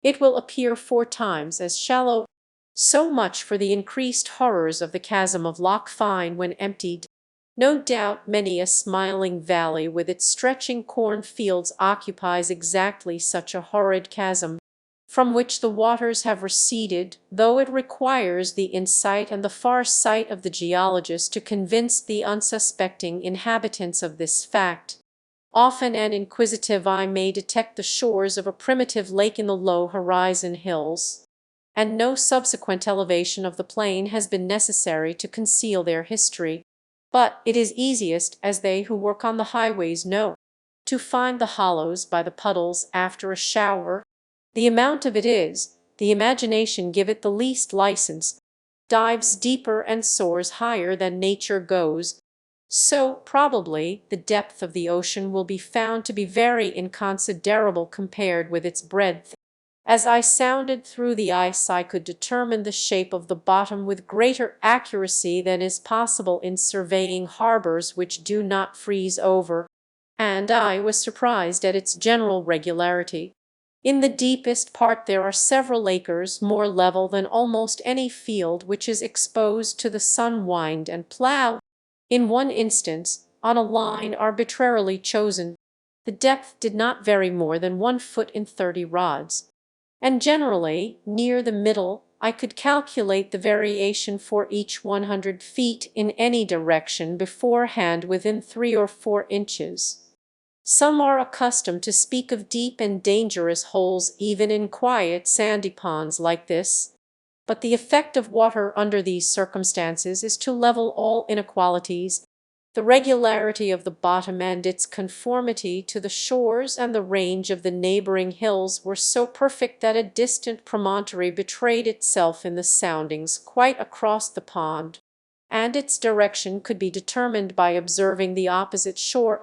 it will appear 4 times as shallow. So much for the increased horrors of the chasm of Loch Fyne when emptied. No doubt many a smiling valley with its stretching cornfields occupies exactly such a horrid chasm, from which the waters have receded, though it requires the insight and the far sight of the geologist to convince the unsuspecting inhabitants of this fact. Often an inquisitive eye may detect the shores of a primitive lake in the low horizon hills, and no subsequent elevation of the plain has been necessary to conceal their history. But it is easiest, as they who work on the highways know, to find the hollows by the puddles after a shower. The amount of it is, the imagination give it the least license, dives deeper and soars higher than nature goes. So, probably, the depth of the ocean will be found to be very inconsiderable compared with its breadth. As I sounded through the ice I could determine the shape of the bottom with greater accuracy than is possible in surveying harbors which do not freeze over, and I was surprised at its general regularity. In the deepest part there are several acres more level than almost any field which is exposed to the sun, wind, and plough. In one instance, on a line arbitrarily chosen, the depth did not vary more than 1 foot in 30 rods. And generally, near the middle, I could calculate the variation for each 100 feet in any direction beforehand within 3 or 4 inches. Some are accustomed to speak of deep and dangerous holes even in quiet sandy ponds like this, but the effect of water under these circumstances is to level all inequalities. The regularity of the bottom and its conformity to the shores and the range of the neighboring hills were so perfect that a distant promontory betrayed itself in the soundings quite across the pond, and its direction could be determined by observing the opposite shore.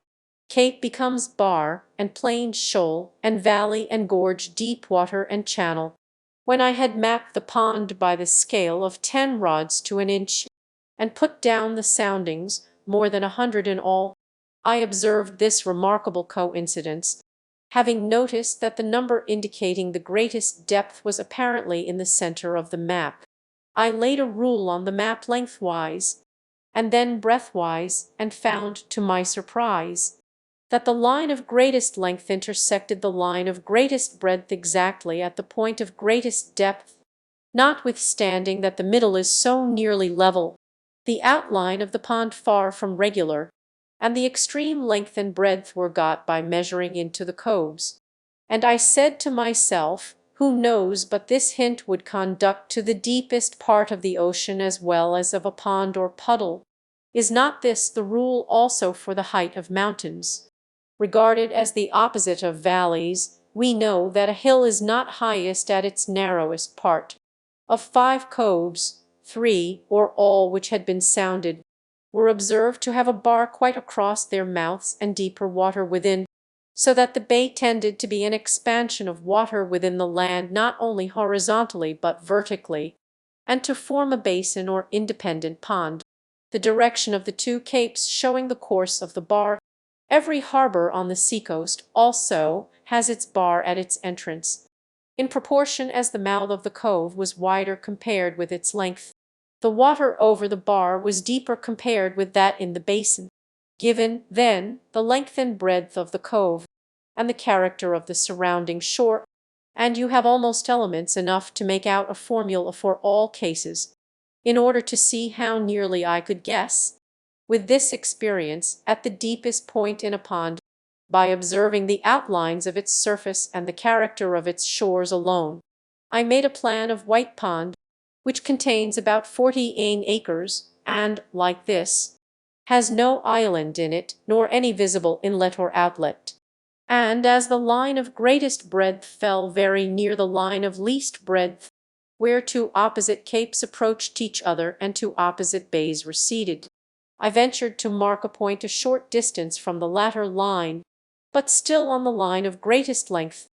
Cape becomes bar, and plain shoal, and valley and gorge deep water and channel. When I had mapped the pond by the scale of 10 rods to an inch, and put down the soundings, more than 100 in all. I observed this remarkable coincidence, having noticed that the number indicating the greatest depth was apparently in the center of the map. I laid a rule on the map lengthwise, and then breadthwise, and found, to my surprise, that the line of greatest length intersected the line of greatest breadth exactly at the point of greatest depth, notwithstanding that the middle is so nearly level, the outline of the pond far from regular, and the extreme length and breadth were got by measuring into the coves. And I said to myself, who knows but this hint would conduct to the deepest part of the ocean as well as of a pond or puddle? Is not this the rule also for the height of mountains? Regarded as the opposite of valleys, we know that a hill is not highest at its narrowest part. Of 5 coves, 3, or all which had been sounded, were observed to have a bar quite across their mouths and deeper water within, so that the bay tended to be an expansion of water within the land not only horizontally but vertically, and to form a basin or independent pond, the direction of the 2 capes showing the course of the bar. Every harbor on the seacoast also has its bar at its entrance, in proportion as the mouth of the cove was wider compared with its length. The water over the bar was deeper compared with that in the basin. Given, then, the length and breadth of the cove, and the character of the surrounding shore, and you have almost elements enough to make out a formula for all cases, in order to see how nearly I could guess, with this experience, at the deepest point in a pond, by observing the outlines of its surface and the character of its shores alone. I made a plan of White Pond, which contains about 48 acres, and, like this, has no island in it, nor any visible inlet or outlet. And as the line of greatest breadth fell very near the line of least breadth, where 2 opposite capes approached each other and 2 opposite bays receded, I ventured to mark a point a short distance from the latter line, but still on the line of greatest length,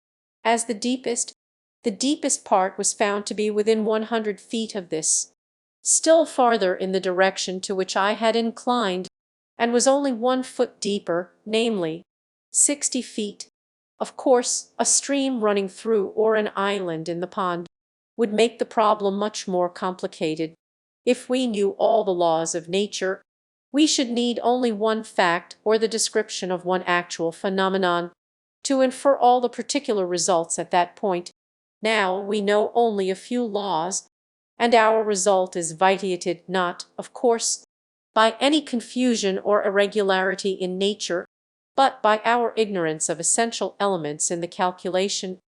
as the deepest part was found to be within 100 feet of this, still farther in the direction to which I had inclined, and was only 1 foot deeper, namely, 60 feet. Of course, a stream running through or an island in the pond would make the problem much more complicated. If we knew all the laws of nature, we should need only 1 fact or the description of 1 actual phenomenon to infer all the particular results at that point. Now we know only a few laws, and our result is vitiated not, of course, by any confusion or irregularity in nature, but by our ignorance of essential elements in the calculation.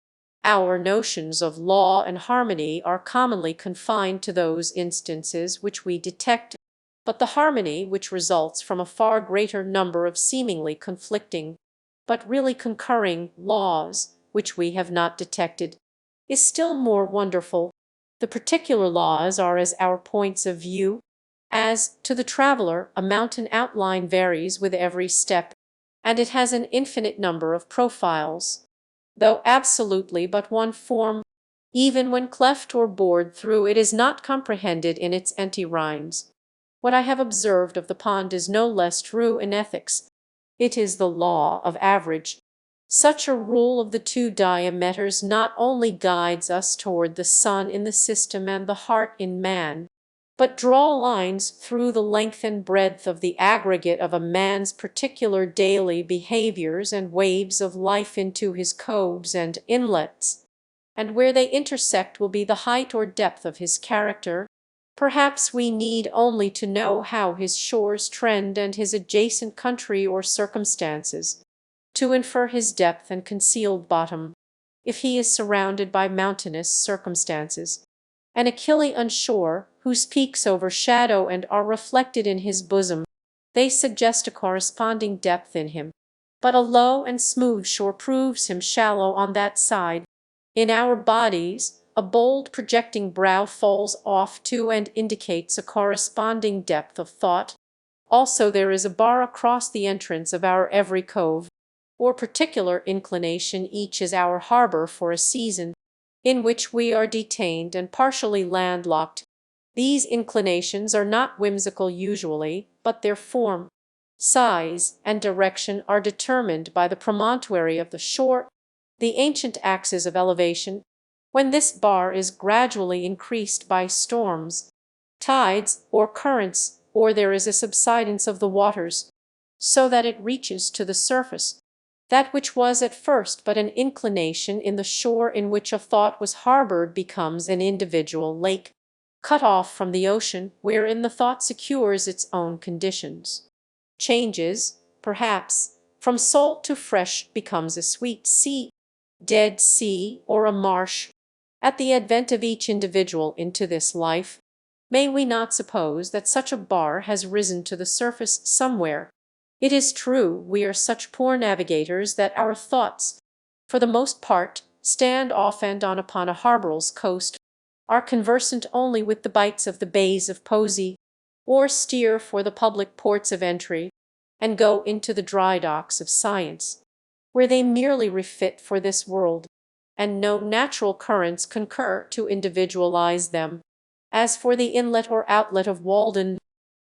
Our notions of law and harmony are commonly confined to those instances which we detect, but the harmony which results from a far greater number of seemingly conflicting, but really concurring, laws, which we have not detected, is still more wonderful. The particular laws are as our points of view. As, to the traveler, a mountain outline varies with every step, and it has an infinite number of profiles, though absolutely but 1 form. Even when cleft or bored through, it is not comprehended in its environs. What I have observed of the pond is no less true in ethics. It is the law of average. Such a rule of the 2 diameters not only guides us toward the sun in the system and the heart in man, but draw lines through the length and breadth of the aggregate of a man's particular daily behaviors and waves of life into his coves and inlets, and where they intersect will be the height or depth of his character. Perhaps we need only to know how his shores trend and his adjacent country or circumstances, to infer his depth and concealed bottom. If he is surrounded by mountainous circumstances, an Achillean shore, whose peaks overshadow and are reflected in his bosom, they suggest a corresponding depth in him. But a low and smooth shore proves him shallow on that side. In our bodies, a bold projecting brow falls off too and indicates a corresponding depth of thought. Also there is a bar across the entrance of our every cove, or particular inclination. Each is our harbor for a season, in which we are detained and partially landlocked. These inclinations are not whimsical usually, but their form, size, and direction are determined by the promontory of the shore, the ancient axis of elevation, when this bar is gradually increased by storms, tides, or currents, or there is a subsidence of the waters, so that it reaches to the surface that which was at first but an inclination in the shore in which a thought was harbored becomes an individual lake, cut off from the ocean wherein the thought secures its own conditions. Changes, perhaps, from salt to fresh becomes a sweet sea, dead sea, or a marsh, at the advent of each individual into this life. May we not suppose that such a bar has risen to the surface somewhere? It is true we are such poor navigators that our thoughts, for the most part, stand off and on upon a harbour's coast, are conversant only with the bights of the bays of Posey, or steer for the public ports of entry, and go into the dry docks of science, where they merely refit for this world, and no natural currents concur to individualize them. As for the inlet or outlet of Walden,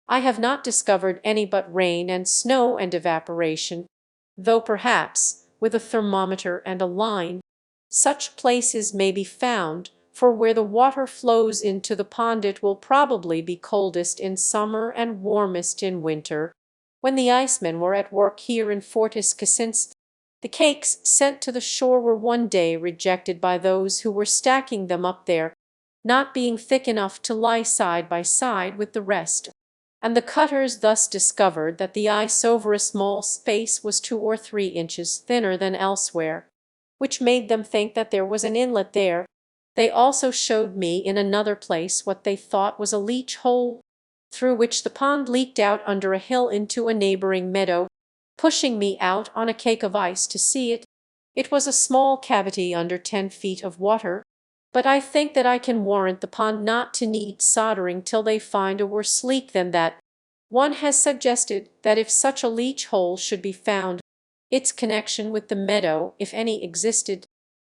I have not discovered any but rain and snow and evaporation, though perhaps, with a thermometer and a line, such places may be found, for where the water flows into the pond it will probably be coldest in summer and warmest in winter. When the icemen were at work here in Fortis Cassince, the cakes sent to the shore were one day rejected by those who were stacking them up there, not being thick enough to lie side by side with the rest, and the cutters thus discovered that the ice over a small space was 2 or 3 inches thinner than elsewhere, which made them think that there was an inlet there. They also showed me in another place what they thought was a leach hole, through which the pond leaked out under a hill into a neighbouring meadow, pushing me out on a cake of ice to see it. It was a small cavity under 10 feet of water, but I think that I can warrant the pond not to need soldering till they find a worse leak than that. One has suggested that if such a leach hole should be found, its connection with the meadow, if any existed,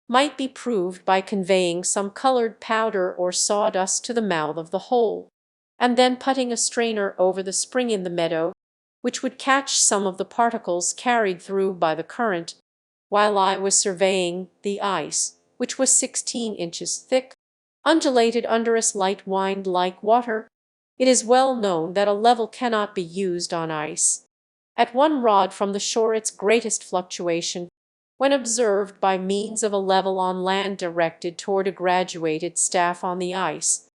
might be proved by conveying some colored powder or sawdust to the mouth of the hole, and then putting a strainer over the spring in the meadow, which would catch some of the particles carried through by the current. While I was surveying, the ice, which was 16 inches thick, undulated under a slight wind-like water. It is well known that a level cannot be used on ice. At 1 rod from the shore its greatest fluctuation, when observed by means of a level on land directed toward a graduated staff on the ice,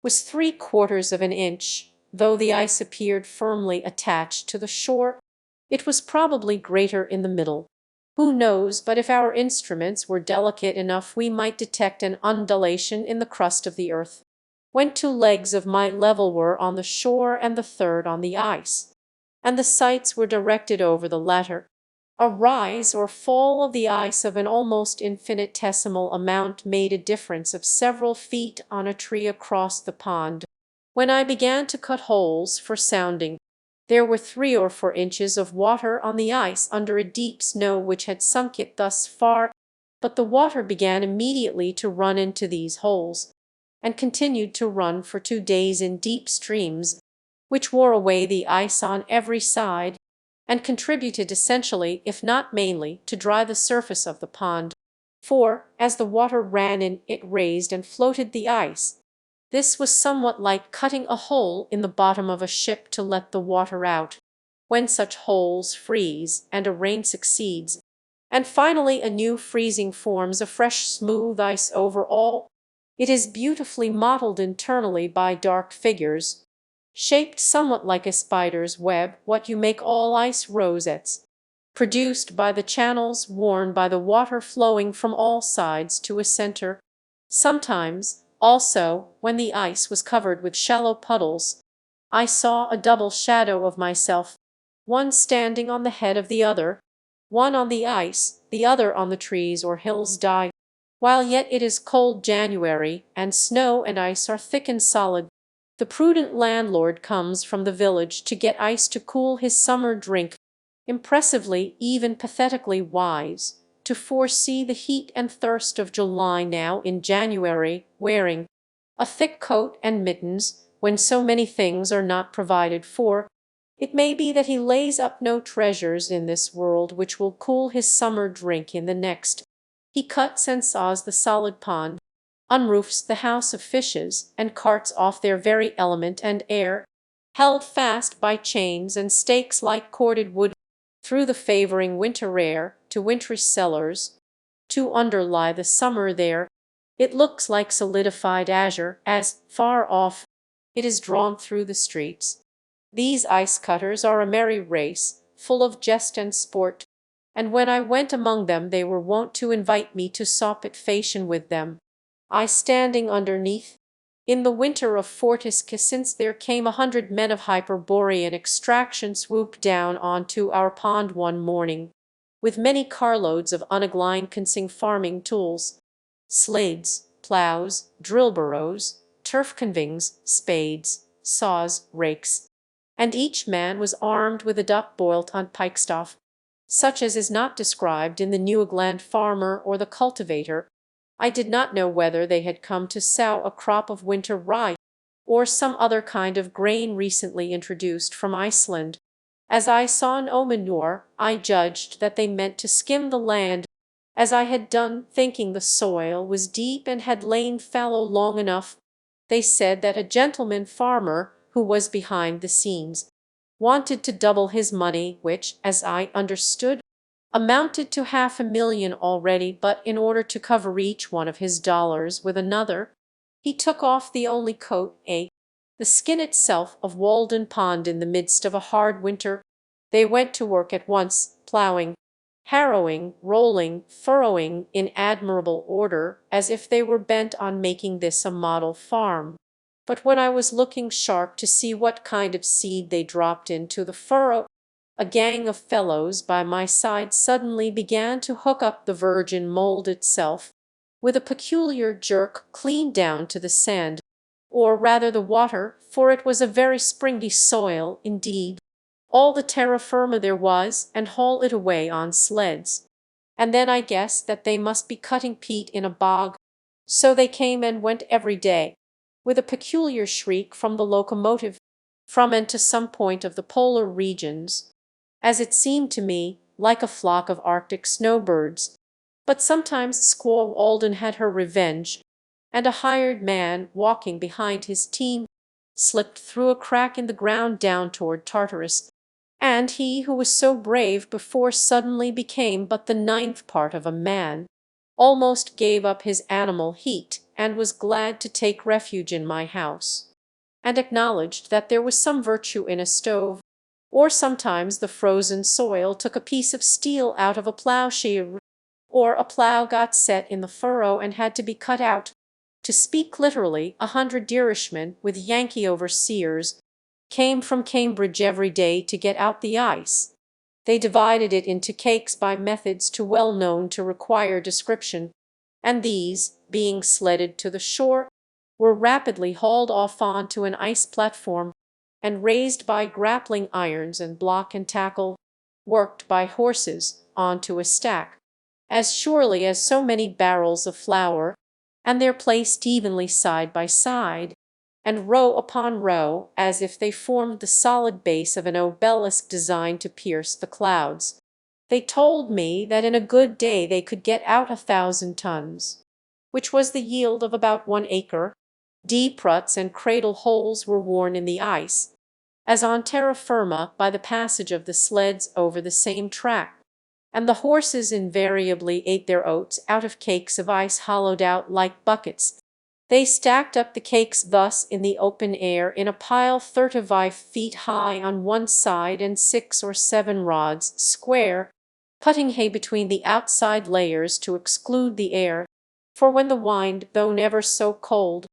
was 3/4 of an inch. Though the ice appeared firmly attached to the shore, it was probably greater in the middle. Who knows but if our instruments were delicate enough we might detect an undulation in the crust of the earth, when 2 legs of my level were on the shore and the third on the ice, and the sights were directed over the latter. A rise or fall of the ice of an almost infinitesimal amount made a difference of several feet on a tree across the pond. When I began to cut holes for sounding, there were 3 or 4 inches of water on the ice under a deep snow which had sunk it thus far, but the water began immediately to run into these holes, and continued to run for 2 days in deep streams, which wore away the ice on every side, and contributed essentially, if not mainly, to dry the surface of the pond, for, as the water ran in, it raised and floated the ice. This was somewhat like cutting a hole in the bottom of a ship to let the water out. When such holes freeze, and a rain succeeds, and finally a new freezing forms a fresh smooth ice over all, it is beautifully mottled internally by dark figures, shaped somewhat like a spider's web, what you make all ice rosettes, produced by the channels worn by the water flowing from all sides to a center. Sometimes, also, when the ice was covered with shallow puddles, I saw a double shadow of myself, one standing on the head of the other, one on the ice, the other on the trees or hills die. While yet it is cold January, and snow and ice are thick and solid, the prudent landlord comes from the village to get ice to cool his summer drink, impressively, even pathetically wise, to foresee the heat and thirst of July now in January, wearing a thick coat and mittens when so many things are not provided for, It may be that he lays up no treasures in this world which will cool his summer drink in the next. He cuts and saws the solid pond, unroofs the house of fishes, and carts off their very element and air, held fast by chains and stakes like corded wood, through the favouring winter air, to wintry cellars, to underlie the summer there. It looks like solidified azure, as, far off, it is drawn through the streets. These ice-cutters are a merry race, full of jest and sport, and when I went among them they were wont to invite me to sop at fashion with them, I standing underneath. In the winter of Fortisca, since there came 100 men of Hyperborean extraction swooped down on to our pond one morning, with many carloads of unaglancing farming tools, slades, ploughs, drill burrows, turf convings, spades, saws, rakes, and each man was armed with a duck boiled on pikestaff, such as is not described in the New England Farmer or the Cultivator. I did not know whether they had come to sow a crop of winter rye, or some other kind of grain recently introduced from Iceland. As I saw no manure, I judged that they meant to skim the land, as I had done, thinking the soil was deep and had lain fallow long enough. They said that a gentleman farmer, who was behind the scenes, wanted to double his money, which, as I understood, amounted to 500,000 already, but in order to cover each one of his dollars with another, he took off the only coat, the skin itself, of Walden Pond in the midst of a hard winter. They went to work at once, ploughing, harrowing, rolling, furrowing, in admirable order, as if they were bent on making this a model farm. But when I was looking sharp to see what kind of seed they dropped into the furrow, a gang of fellows by my side suddenly began to hook up the virgin mould itself, with a peculiar jerk, clean down to the sand, or rather the water, for it was a very springy soil indeed, all the terra firma there was, and haul it away on sleds. And then I guessed that they must be cutting peat in a bog, so they came and went every day, with a peculiar shriek from the locomotive, from and to some point of the polar regions, as it seemed to me, like a flock of Arctic snowbirds. But sometimes Squaw Walden had her revenge, and a hired man, walking behind his team, slipped through a crack in the ground down toward Tartarus, and he who was so brave before suddenly became but the 9th part of a man, almost gave up his animal heat, and was glad to take refuge in my house, and acknowledged that there was some virtue in a stove. Or sometimes the frozen soil took a piece of steel out of a ploughshare, or a plough got set in the furrow and had to be cut out. To speak literally, 100 Irishmen, with Yankee overseers, came from Cambridge every day to get out the ice. They divided it into cakes by methods too well known to require description, and these, being sledded to the shore, were rapidly hauled off on to an ice platform, and raised by grappling irons and block and tackle, worked by horses, onto a stack, as surely as so many barrels of flour, and they're placed evenly side by side, and row upon row, as if they formed the solid base of an obelisk designed to pierce the clouds. They told me that in a good day they could get out 1,000 tons, which was the yield of about 1 acre. Deep ruts and cradle holes were worn in the ice, as on terra firma, by the passage of the sleds over the same track, and the horses invariably ate their oats out of cakes of ice hollowed out like buckets. They stacked up the cakes thus in the open air in a pile 35 feet high on one side and 6 or 7 rods square, putting hay between the outside layers to exclude the air, for when the wind, though never so cold,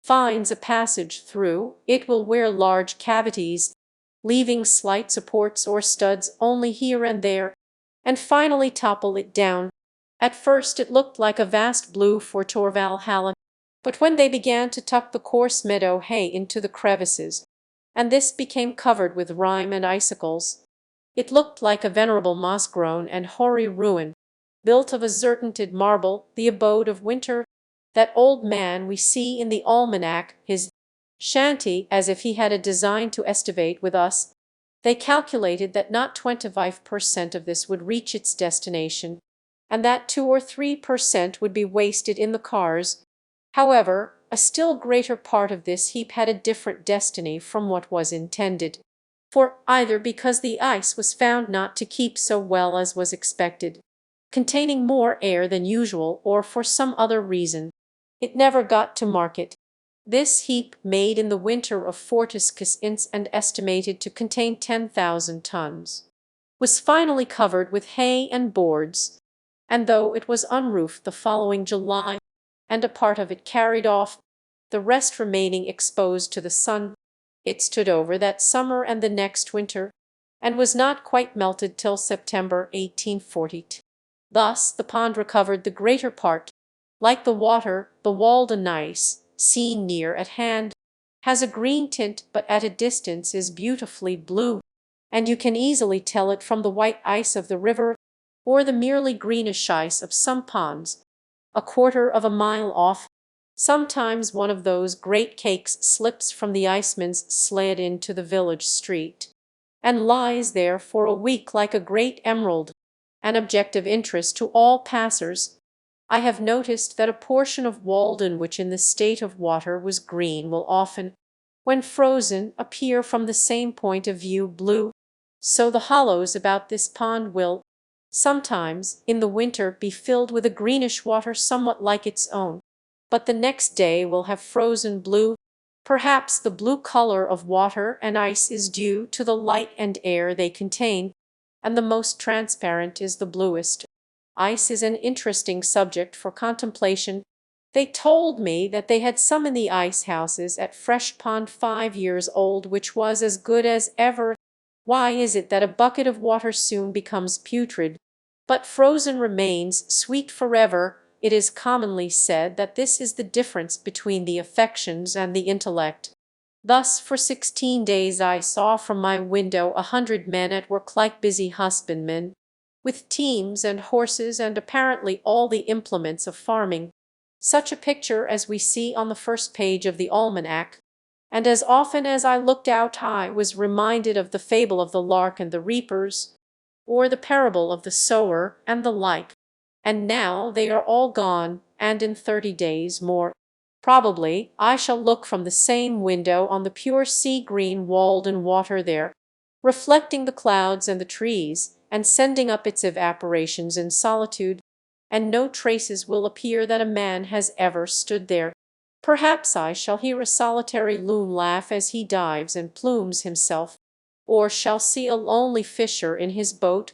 finds a passage through, it will wear large cavities, leaving slight supports or studs only here and there, and finally topple it down. At first it looked like a vast blue for Valhalla, but when they began to tuck the coarse meadow hay into the crevices, and this became covered with rime and icicles, it looked like a venerable moss-grown and hoary ruin, built of a zertented marble, the abode of winter. That old man we see in the almanac, his shanty, as if he had a design to estivate with us. They calculated that not 25% of this would reach its destination, and that 2 or 3% would be wasted in the cars. However, a still greater part of this heap had a different destiny from what was intended, for either because the ice was found not to keep so well as was expected, containing more air than usual, or for some other reason, it never got to market. This heap, made in the winter of Fortiscus Ince and estimated to contain 10,000 tons, was finally covered with hay and boards, and though it was unroofed the following July, and a part of it carried off, the rest remaining exposed to the sun, it stood over that summer and the next winter, and was not quite melted till September 1842. Thus the pond recovered the greater part. Like the water, the Walden ice, seen near at hand, has a green tint, but at a distance is beautifully blue, and you can easily tell it from the white ice of the river, or the merely greenish ice of some ponds, a quarter of a mile off. Sometimes one of those great cakes slips from the iceman's sled into the village street, and lies there for a week like a great emerald, an object of interest to all passers. I have noticed that a portion of Walden which in the state of water was green will often, when frozen, appear from the same point of view blue. So the hollows about this pond will sometimes in the winter be filled with a greenish water somewhat like its own, but the next day will have frozen blue. Perhaps the blue color of water and ice is due to the light and air they contain, and the most transparent is the bluest. Ice is an interesting subject for contemplation. They told me that they had some in the ice houses at Fresh Pond 5 years old which was as good as ever. Why is it that a bucket of water soon becomes putrid, but frozen remains sweet forever? It is commonly said that this is the difference between the affections and the intellect. Thus for 16 days I saw from my window 100 men at work like busy husbandmen, with teams and horses and apparently all the implements of farming, such a picture as we see on the first page of the almanac, and as often as I looked out I was reminded of the fable of the lark and the reapers, or the parable of the sower, and the like. And now they are all gone, and in 30 days more, probably, I shall look from the same window on the pure sea-green Walden water there, reflecting the clouds and the trees, and sending up its evaporations in solitude, and no traces will appear that a man has ever stood there. Perhaps I shall hear a solitary loon laugh as he dives and plumes himself, or shall see a lonely fisher in his boat,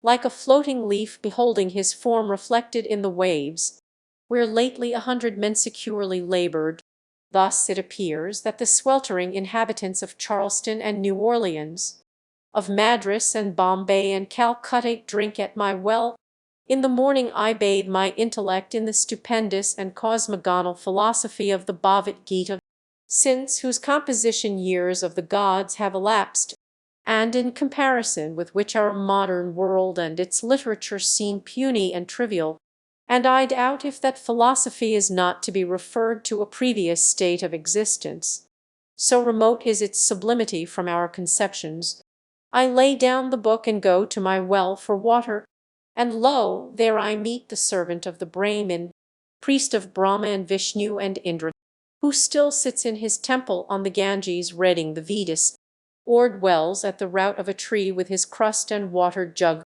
like a floating leaf beholding his form reflected in the waves, where lately 100 men securely labored. Thus it appears that the sweltering inhabitants of Charleston and New Orleans, of Madras and Bombay and Calcutta, drink at my well. In the morning I bathe my intellect in the stupendous and cosmogonal philosophy of the Bhagavad Gita, since whose composition years of the gods have elapsed, and in comparison with which our modern world and its literature seem puny and trivial, and I doubt if that philosophy is not to be referred to a previous state of existence, so remote is its sublimity from our conceptions. I lay down the book and go to my well for water, and lo, there I meet the servant of the Brahmin, priest of Brahma and Vishnu and Indra, who still sits in his temple on the Ganges reading the Vedas, or dwells at the root of a tree with his crust and water jug.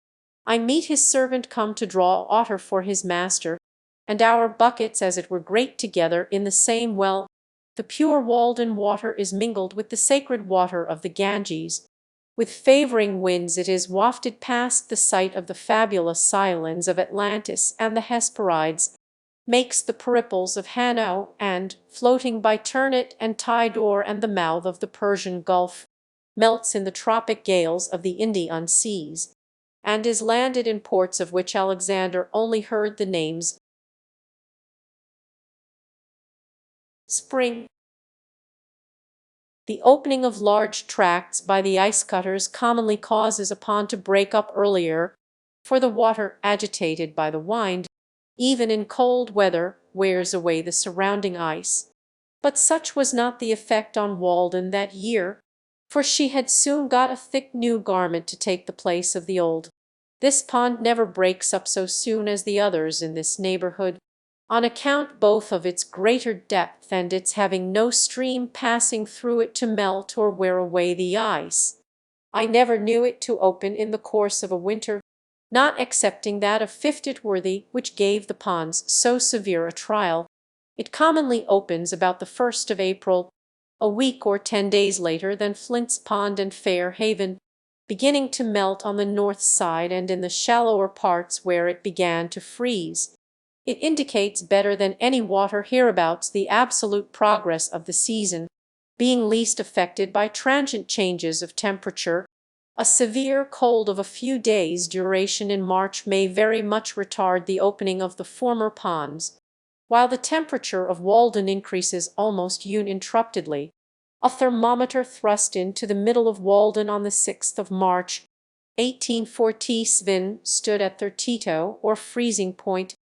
I meet his servant come to draw water for his master, and our buckets as it were grate together in the same well. The pure Walden water is mingled with the sacred water of the Ganges. With favoring winds it is wafted past the site of the fabulous islands of Atlantis and the Hesperides, makes the periples of Hanno, and, floating by Ternate and Tidor and the mouth of the Persian Gulf, melts in the tropic gales of the Indian seas, and is landed in ports of which Alexander only heard the names. Spring. The opening of large tracts by the ice cutters commonly causes a pond to break up earlier, for the water, agitated by the wind, even in cold weather, wears away the surrounding ice. But such was not the effect on Walden that year. for she had soon got a thick new garment to take the place of the old. This pond never breaks up so soon as the others in this neighborhood, on account both of its greater depth and its having no stream passing through it to melt or wear away the ice. I never knew it to open in the course of a winter, not excepting that of Fiftitworthy, which gave the ponds so severe a trial. It commonly opens about the 1st of April, a week or 10 days later than Flint's Pond and Fair Haven, beginning to melt on the north side and in the shallower parts where it began to freeze. It indicates better than any water hereabouts the absolute progress of the season, being least affected by transient changes of temperature. A severe cold of a few days' duration in March may very much retard the opening of the former ponds, while the temperature of Walden increases almost uninterruptedly. A thermometer thrust into the middle of Walden on the 6th of March, 1847, stood at 30 or freezing point,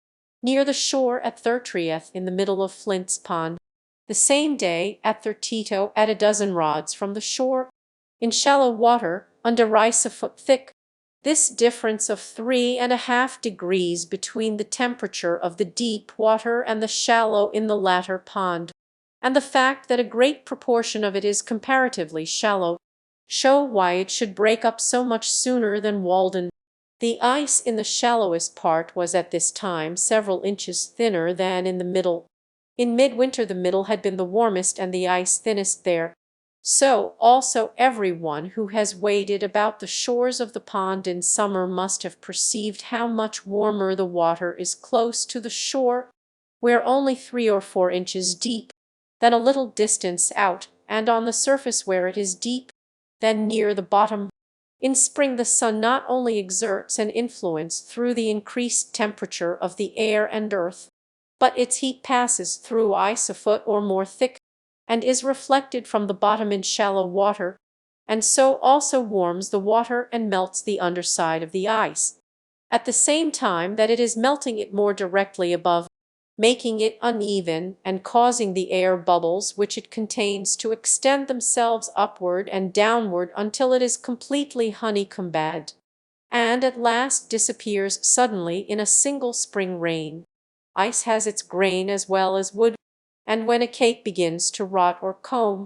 near the shore at 30th in the middle of Flint's Pond. The same day at 30 at a dozen rods from the shore, in shallow water, under ice a foot thick. This difference of 3½ degrees between the temperature of the deep water and the shallow in the latter pond, and the fact that a great proportion of it is comparatively shallow, show why it should break up so much sooner than Walden. The ice in the shallowest part was at this time several inches thinner than in the middle. In midwinter the middle had been the warmest and the ice thinnest there. So also every one who has waded about the shores of the pond in summer must have perceived how much warmer the water is close to the shore, where only 3 or 4 inches deep, than a little distance out, and on the surface where it is deep, than near the bottom. In spring the sun not only exerts an influence through the increased temperature of the air and earth, but its heat passes through ice a foot or more thick, and is reflected from the bottom in shallow water, and so also warms the water and melts the underside of the ice, at the same time that it is melting it more directly above, making it uneven and causing the air bubbles which it contains to extend themselves upward and downward until it is completely honeycombed, and at last disappears suddenly in a single spring rain. Ice has its grain as well as wood, and when a cake begins to rot or comb,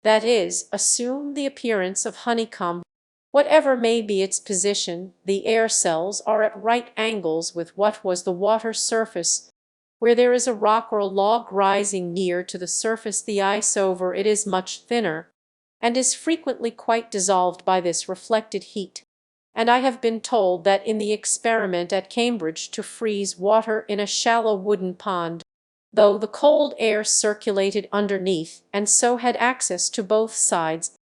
that is, assume the appearance of honeycomb, whatever may be its position, the air cells are at right angles with what was the water surface. Where there is a rock or a log rising near to the surface, the ice over it is much thinner, and is frequently quite dissolved by this reflected heat. And I have been told that in the experiment at Cambridge to freeze water in a shallow wooden pond, though the cold air circulated underneath and so had access to both sides,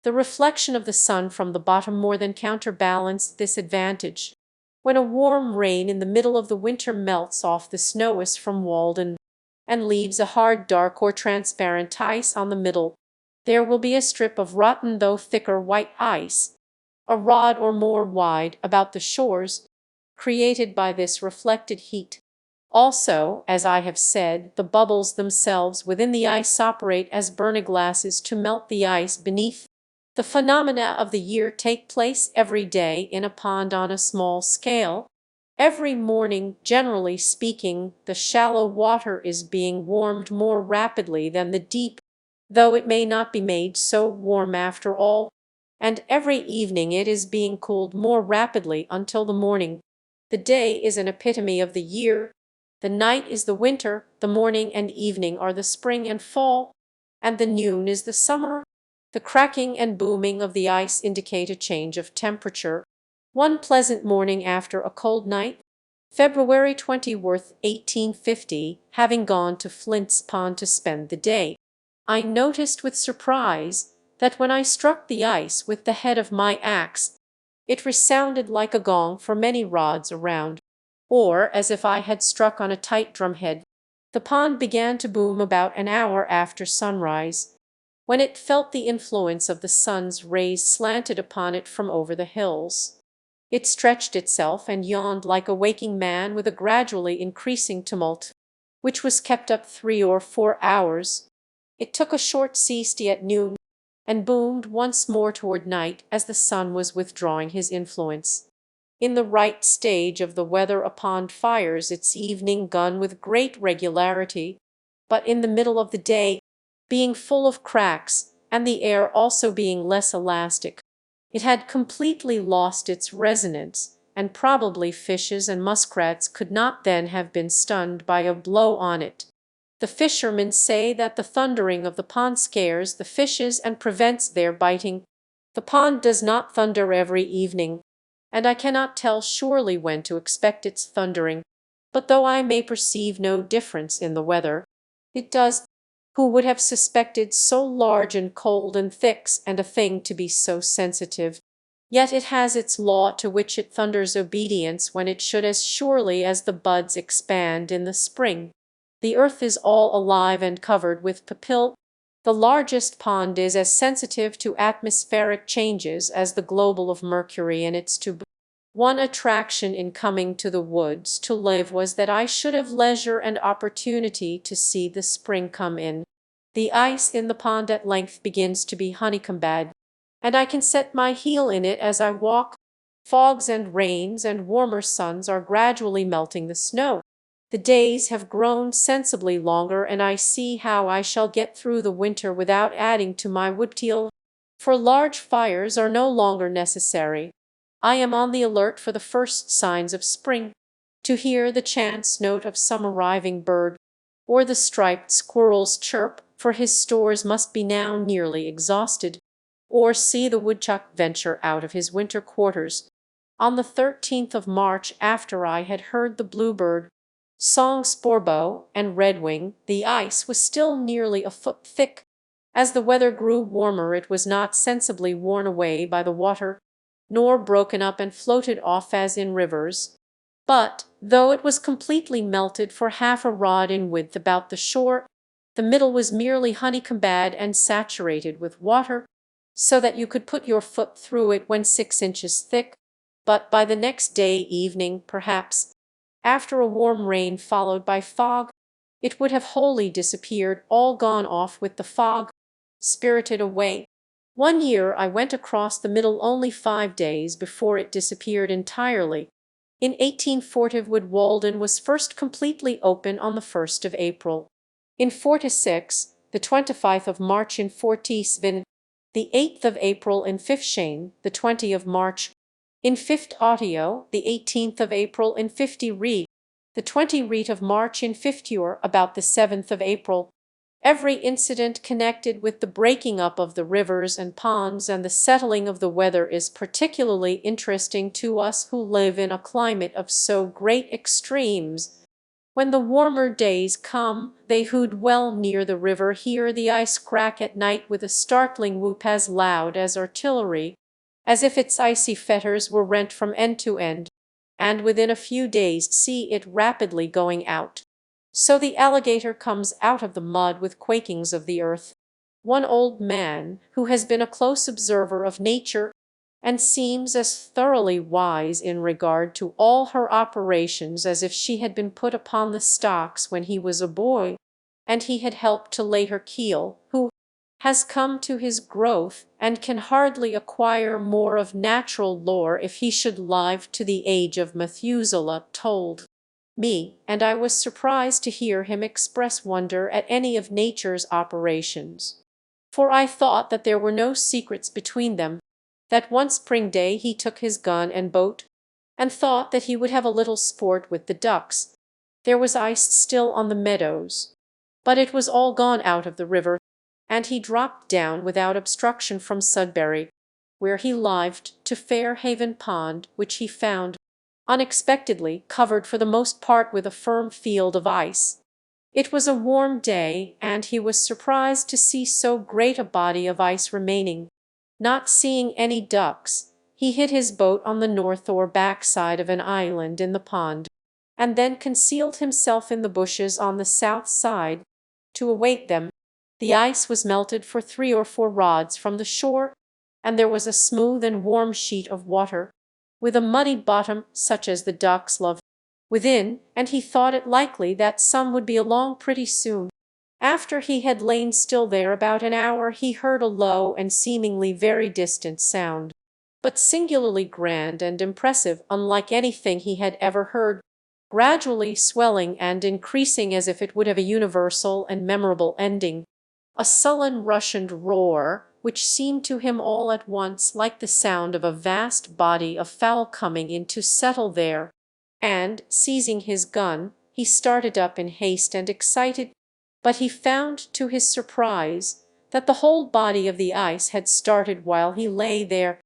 the reflection of the sun from the bottom more than counterbalanced this advantage. When a warm rain in the middle of the winter melts off the snow as from Walden, and leaves a hard dark or transparent ice on the middle, there will be a strip of rotten though thicker white ice, a rod or more wide, about the shores, created by this reflected heat. Also, as I have said, the bubbles themselves within the ice operate as burning-glasses to melt the ice beneath. The phenomena of the year take place every day in a pond on a small scale. Every morning, generally speaking, the shallow water is being warmed more rapidly than the deep, though it may not be made so warm after all, and every evening it is being cooled more rapidly until the morning. The day is an epitome of the year, the night is the winter, the morning and evening are the spring and fall, and the noon is the summer. The cracking and booming of the ice indicate a change of temperature. One pleasant morning after a cold night, February 20th, 1850, having gone to Flint's Pond to spend the day, I noticed with surprise that when I struck the ice with the head of my axe, it resounded like a gong for many rods around, or as if I had struck on a tight drumhead. The pond began to boom about an hour after sunrise, when it felt the influence of the sun's rays slanted upon it from over the hills. It stretched itself and yawned like a waking man with a gradually increasing tumult, which was kept up 3 or 4 hours. It took a short siesta at noon, and boomed once more toward night as the sun was withdrawing his influence. In the right stage of the weather a pond fires its evening gun with great regularity, but in the middle of the day, being full of cracks, and the air also being less elastic, it had completely lost its resonance, and probably fishes and muskrats could not then have been stunned by a blow on it. The fishermen say that the thundering of the pond scares the fishes and prevents their biting. The pond does not thunder every evening, and I cannot tell surely when to expect its thundering, but though I may perceive no difference in the weather, it does. Who would have suspected so large and cold and thick and a thing to be so sensitive? Yet it has its law to which it thunders obedience when it should as surely as the buds expand in the spring. The earth is all alive and covered with papill. The largest pond is as sensitive to atmospheric changes as the globule of mercury in its tube. One attraction in coming to the woods to live was that I should have leisure and opportunity to see the spring come in. The ice in the pond at length begins to be honeycombed, and I can set my heel in it as I walk. Fogs and rains and warmer suns are gradually melting the snow. The days have grown sensibly longer, and I see how I shall get through the winter without adding to my woodpile, for large fires are no longer necessary. I am on the alert for the first signs of spring, to hear the chance note of some arriving bird, or the striped squirrel's chirp, for his stores must be now nearly exhausted, or see the woodchuck venture out of his winter quarters. On the 13th of March, after I had heard the bluebird, song sporbow, and redwing, the ice was still nearly a foot thick. As the weather grew warmer it was not sensibly worn away by the water, nor broken up and floated off as in rivers, but, though it was completely melted for half a rod in width about the shore, the middle was merely honeycombed and saturated with water, so that you could put your foot through it when 6 inches thick. But by the next day evening, perhaps, after a warm rain followed by fog, it would have wholly disappeared, all gone off with the fog, spirited away. One year I went across the middle only 5 days before it disappeared entirely. In 1840 Walden was first completely open on the 1st of April. In 46, the 25th of March in Fortisvin, the 8th of April in Fifshane, the 20th of March in 5th Audio, the 18th of April in 50 Reed, the 20 Reed of March in 50 about the 7th of April. Every incident connected with the breaking up of the rivers and ponds and the settling of the weather is particularly interesting to us who live in a climate of so great extremes. When the warmer days come, they who dwell near the river hear the ice crack at night with a startling whoop as loud as artillery, as if its icy fetters were rent from end to end, and within a few days see it rapidly going out. So the alligator comes out of the mud with quakings of the earth. One old man, who has been a close observer of nature, and seems as thoroughly wise in regard to all her operations as if she had been put upon the stocks when he was a boy, and he had helped to lay her keel, who has come to his growth, and can hardly acquire more of natural lore if he should live to the age of Methuselah, told me, and I was surprised to hear him express wonder at any of nature's operations. For I thought that there were no secrets between them, that one spring day he took his gun and boat, and thought that he would have a little sport with the ducks. There was ice still on the meadows, but it was all gone out of the river, and he dropped down without obstruction from Sudbury, where he lived, to Fairhaven Pond, which he found unexpectedly covered for the most part with a firm field of ice. It was a warm day, and he was surprised to see so great a body of ice remaining. Not seeing any ducks, he hid his boat on the north or back side of an island in the pond, and then concealed himself in the bushes on the south side, to await them. The ice was melted for 3 or 4 rods from the shore, and there was a smooth and warm sheet of water, with a muddy bottom such as the ducks love, within, and he thought it likely that some would be along pretty soon. After he had lain still there about an hour, he heard a low and seemingly very distant sound, but singularly grand and impressive, unlike anything he had ever heard, gradually swelling and increasing as if it would have a universal and memorable ending, a sullen rushing roar, which seemed to him all at once like the sound of a vast body of fowl coming in to settle there, and, seizing his gun, he started up in haste and excited, but he found to his surprise that the whole body of the ice had started while he lay there,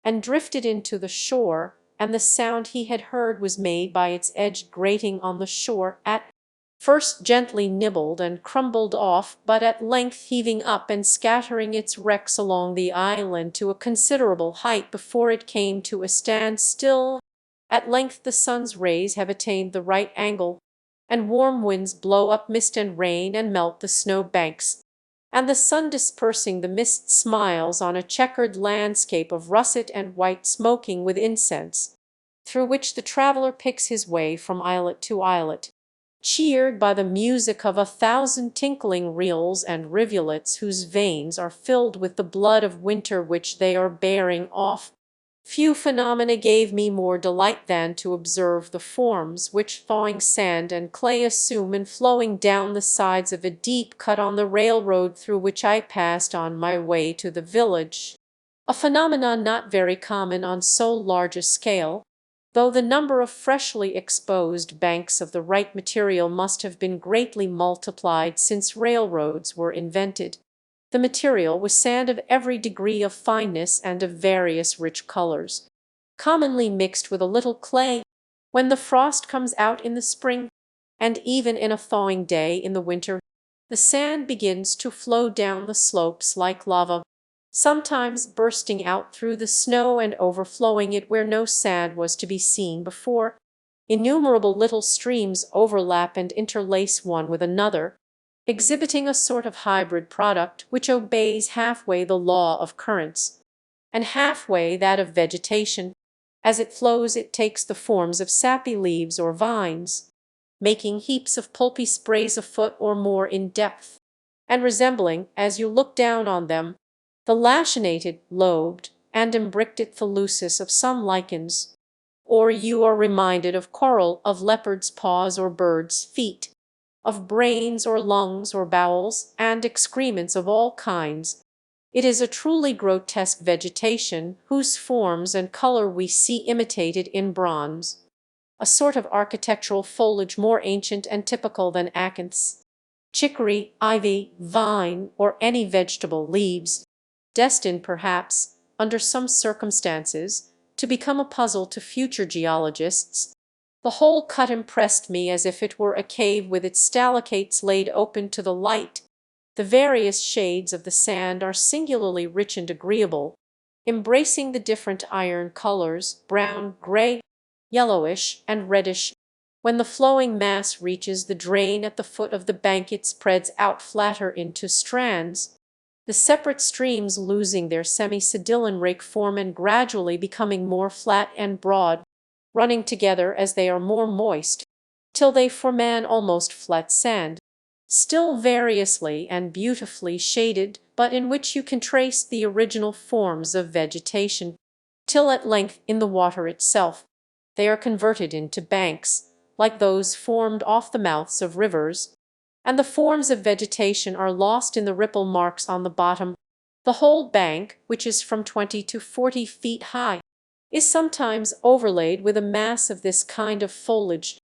and drifted into the shore, and the sound he had heard was made by its edge grating on the shore, at first gently nibbled and crumbled off, but at length heaving up and scattering its wrecks along the island to a considerable height before it came to a standstill. At length the sun's rays have attained the right angle, and warm winds blow up mist and rain and melt the snow banks, and the sun dispersing the mist smiles on a checkered landscape of russet and white smoking with incense, through which the traveller picks his way from islet to islet, cheered by the music of 1,000 tinkling rills and rivulets whose veins are filled with the blood of winter which they are bearing off. Few phenomena gave me more delight than to observe the forms which thawing sand and clay assume in flowing down the sides of a deep cut on the railroad through which I passed on my way to the village, a phenomenon not very common on so large a scale, though the number of freshly exposed banks of the right material must have been greatly multiplied since railroads were invented. The material was sand of every degree of fineness and of various rich colors, commonly mixed with a little clay. When the frost comes out in the spring, and even in a thawing day in the winter, the sand begins to flow down the slopes like lava, sometimes bursting out through the snow and overflowing it where no sand was to be seen before. Innumerable little streams overlap and interlace one with another, exhibiting a sort of hybrid product which obeys halfway the law of currents, and halfway that of vegetation. As it flows it takes the forms of sappy leaves or vines, making heaps of pulpy sprays a foot or more in depth, and resembling, as you look down on them, the lacinated, lobed, and imbricate tholusus of some lichens, or you are reminded of coral, of leopard's paws or bird's feet, of brains or lungs or bowels, and excrements of all kinds. It is a truly grotesque vegetation, whose forms and color we see imitated in bronze, a sort of architectural foliage more ancient and typical than acanths, chicory, ivy, vine, or any vegetable leaves, destined perhaps, under some circumstances, to become a puzzle to future geologists. The whole cut impressed me as if it were a cave with its stalactites laid open to the light. The various shades of the sand are singularly rich and agreeable, embracing the different iron colors, brown, gray, yellowish, and reddish. When the flowing mass reaches the drain at the foot of the bank it spreads out flatter into strands, the separate streams losing their semi-cydylindric form and gradually becoming more flat and broad, running together as they are more moist, till they form an almost flat sand, still variously and beautifully shaded, but in which you can trace the original forms of vegetation, till at length in the water itself they are converted into banks, like those formed off the mouths of rivers, and the forms of vegetation are lost in the ripple marks on the bottom. The whole bank, which is from 20 to 40 feet high, is sometimes overlaid with a mass of this kind of foliage,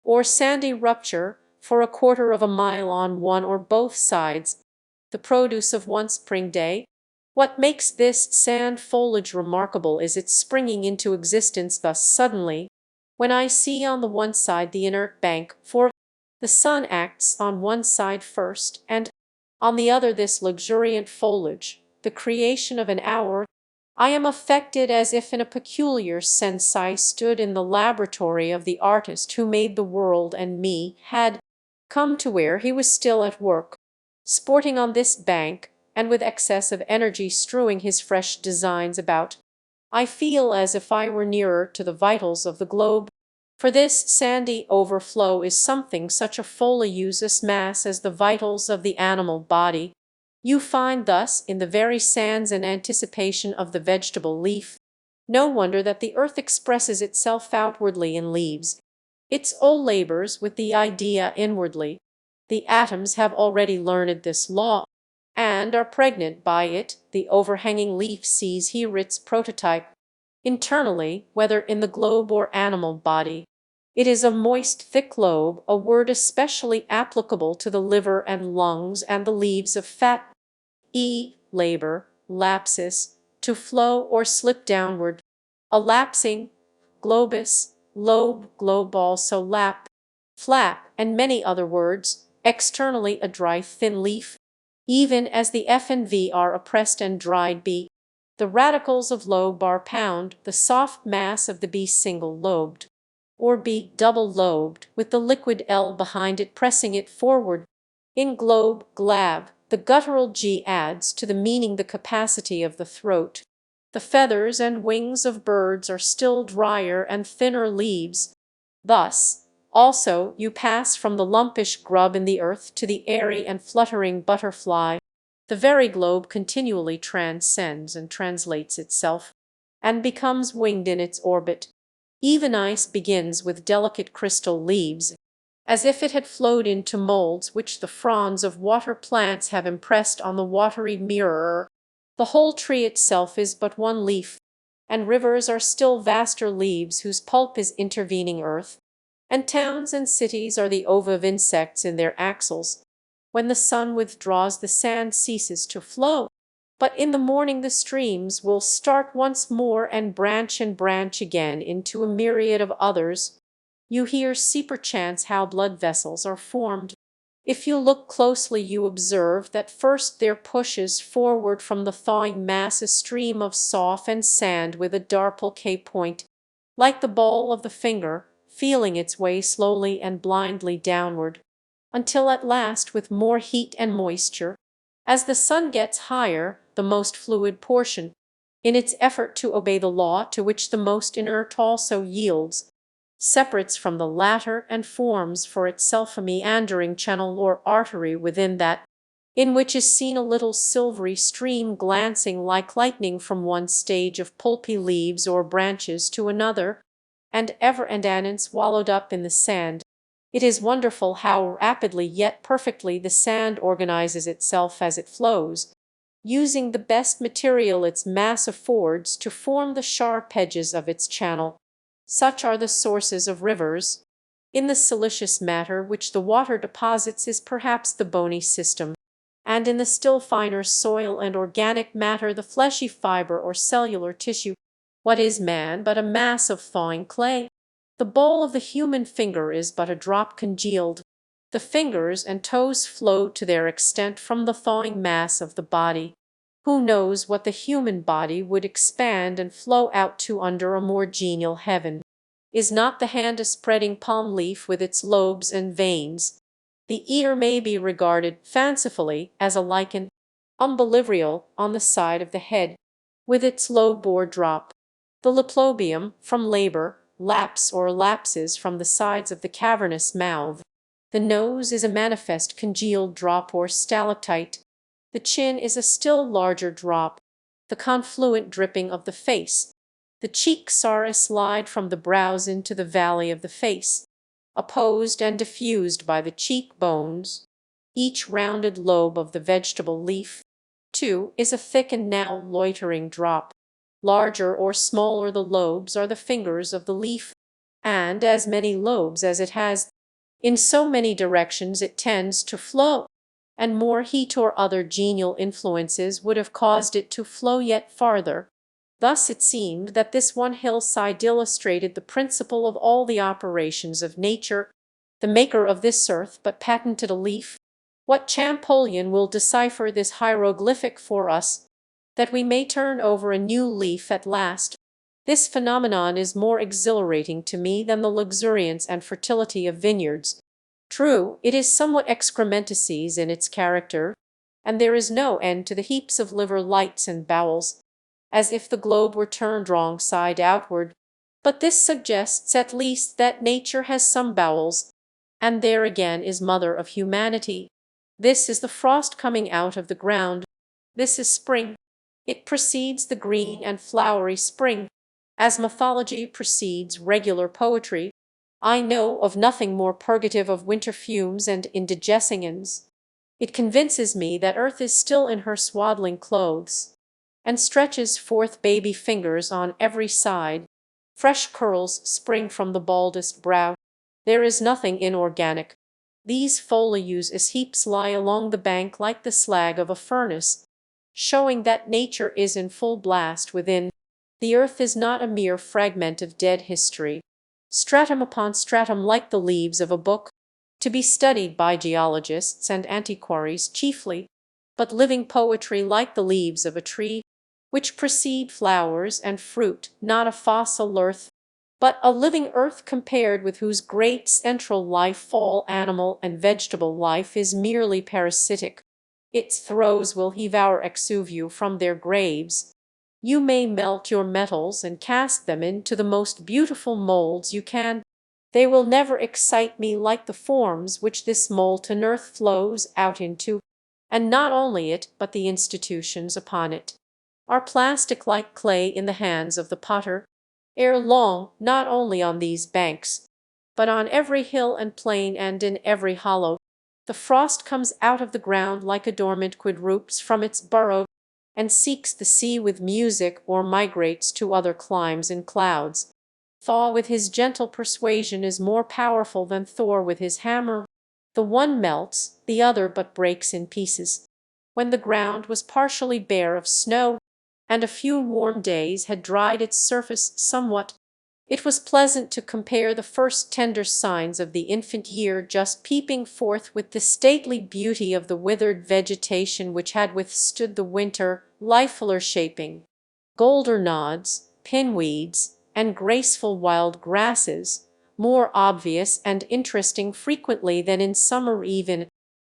or sandy rupture, for a quarter of a mile on one or both sides, the produce of one spring day. What makes this sand foliage remarkable is its springing into existence thus suddenly, when I see on the one side the inert bank, for the sun acts on one side first, and on the other this luxuriant foliage, the creation of an hour. I am affected as if in a peculiar sense I stood in the laboratory of the artist who made the world and me, had come to where he was still at work, sporting on this bank, and with excess of energy strewing his fresh designs about. I feel as if I were nearer to the vitals of the globe. For this sandy overflow is something such a foliusus mass as the vitals of the animal body. You find thus in the very sands an anticipation of the vegetable leaf. No wonder that the earth expresses itself outwardly in leaves. Its all labors with the idea inwardly. The atoms have already learned this law, and are pregnant by it. The overhanging leaf sees here its prototype. Internally, whether in the globe or animal body, it is a moist, thick lobe, a word especially applicable to the liver and lungs and the leaves of fat. Labor, lapsus, to flow or slip downward. A lapsing, globus, lobe, globe also lap, flap, and many other words, externally a dry thin leaf, even as the F and V are oppressed and dried B. The radicals of lobe are pound, the soft mass of the B single-lobed, or B double-lobed, with the liquid L behind it pressing it forward. In globe, glab, the guttural G adds to the meaning the capacity of the throat. The feathers and wings of birds are still drier and thinner leaves. Thus, also, you pass from the lumpish grub in the earth to the airy and fluttering butterfly. The very globe continually transcends and translates itself, and becomes winged in its orbit. Even ice begins with delicate crystal leaves, as if it had flowed into molds which the fronds of water plants have impressed on the watery mirror. The whole tree itself is but one leaf, and rivers are still vaster leaves whose pulp is intervening earth, and towns and cities are the ova of insects in their axils. When the sun withdraws, the sand ceases to flow, but in the morning the streams will start once more and branch again into a myriad of others. You see perchance how blood vessels are formed. If you look closely you observe that first there pushes forward from the thawing mass a stream of soft and sand with a dark point, like the ball of the finger, feeling its way slowly and blindly downward, until at last with more heat and moisture, as the sun gets higher, the most fluid portion, in its effort to obey the law to which the most inert also yields, separates from the latter and forms for itself a meandering channel or artery within that, in which is seen a little silvery stream glancing like lightning from one stage of pulpy leaves or branches to another, and ever and anon swallowed up in the sand. It is wonderful how rapidly yet perfectly the sand organizes itself as it flows, using the best material its mass affords to form the sharp edges of its channel. Such are the sources of rivers. In the silicious matter which the water deposits is perhaps the bony system, and in the still finer soil and organic matter the fleshy fiber or cellular tissue. What is man but a mass of thawing clay? The ball of the human finger is but a drop congealed. The fingers and toes flow to their extent from the thawing mass of the body. Who knows what the human body would expand and flow out to under a more genial heaven? Is not the hand a spreading palm leaf with its lobes and veins? The ear may be regarded fancifully as a lichen, umbelliferal on the side of the head, with its lobe or drop. The laplobium, from labor, laps or lapses from the sides of the cavernous mouth. The nose is a manifest congealed drop or stalactite. The chin is a still larger drop, the confluent dripping of the face. The cheeks are a slide from the brows into the valley of the face, opposed and diffused by the cheek bones. Each rounded lobe of the vegetable leaf, too, is a thick and now loitering drop. Larger or smaller the lobes are the fingers of the leaf, and as many lobes as it has, in so many directions it tends to flow, and more heat or other genial influences would have caused it to flow yet farther. Thus it seemed that this one hillside illustrated the principle of all the operations of nature. The maker of this earth but patented a leaf. What Champollion will decipher this hieroglyphic for us, that we may turn over a new leaf at last. This phenomenon is more exhilarating to me than the luxuriance and fertility of vineyards. True, it is somewhat excrementices in its character, and there is no end to the heaps of liver lights and bowels, as if the globe were turned wrong side outward. But this suggests at least that nature has some bowels, and there again is mother of humanity. This is the frost coming out of the ground. This is spring. It precedes the green and flowery spring, as mythology precedes regular poetry. I know of nothing more purgative of winter fumes and indigestions. It convinces me that earth is still in her swaddling clothes, and stretches forth baby fingers on every side. Fresh curls spring from the baldest brow. There is nothing inorganic. These folios as heaps lie along the bank like the slag of a furnace, showing that nature is in full blast within. The earth is not a mere fragment of dead history, stratum upon stratum like the leaves of a book, to be studied by geologists and antiquaries chiefly, but living poetry like the leaves of a tree, which precede flowers and fruit, not a fossil earth, but a living earth compared with whose great central life all animal and vegetable life is merely parasitic. Its throes will heave our exuviae from their graves. You may melt your metals and cast them into the most beautiful molds you can. They will never excite me like the forms which this molten earth flows out into, and not only it, but the institutions upon it, are plastic like clay in the hands of the potter. Ere long, not only on these banks, but on every hill and plain and in every hollow, the frost comes out of the ground like a dormant quadruped from its burrow, and seeks the sea with music or migrates to other climes in clouds. Thaw with his gentle persuasion is more powerful than Thor with his hammer. The one melts, the other but breaks in pieces. When the ground was partially bare of snow, and a few warm days had dried its surface somewhat, it was pleasant to compare the first tender signs of the infant year just peeping forth with the stately beauty of the withered vegetation which had withstood the winter, lifeler shaping. Golder nods, pinweeds, and graceful wild grasses, more obvious and interesting frequently than in summer even,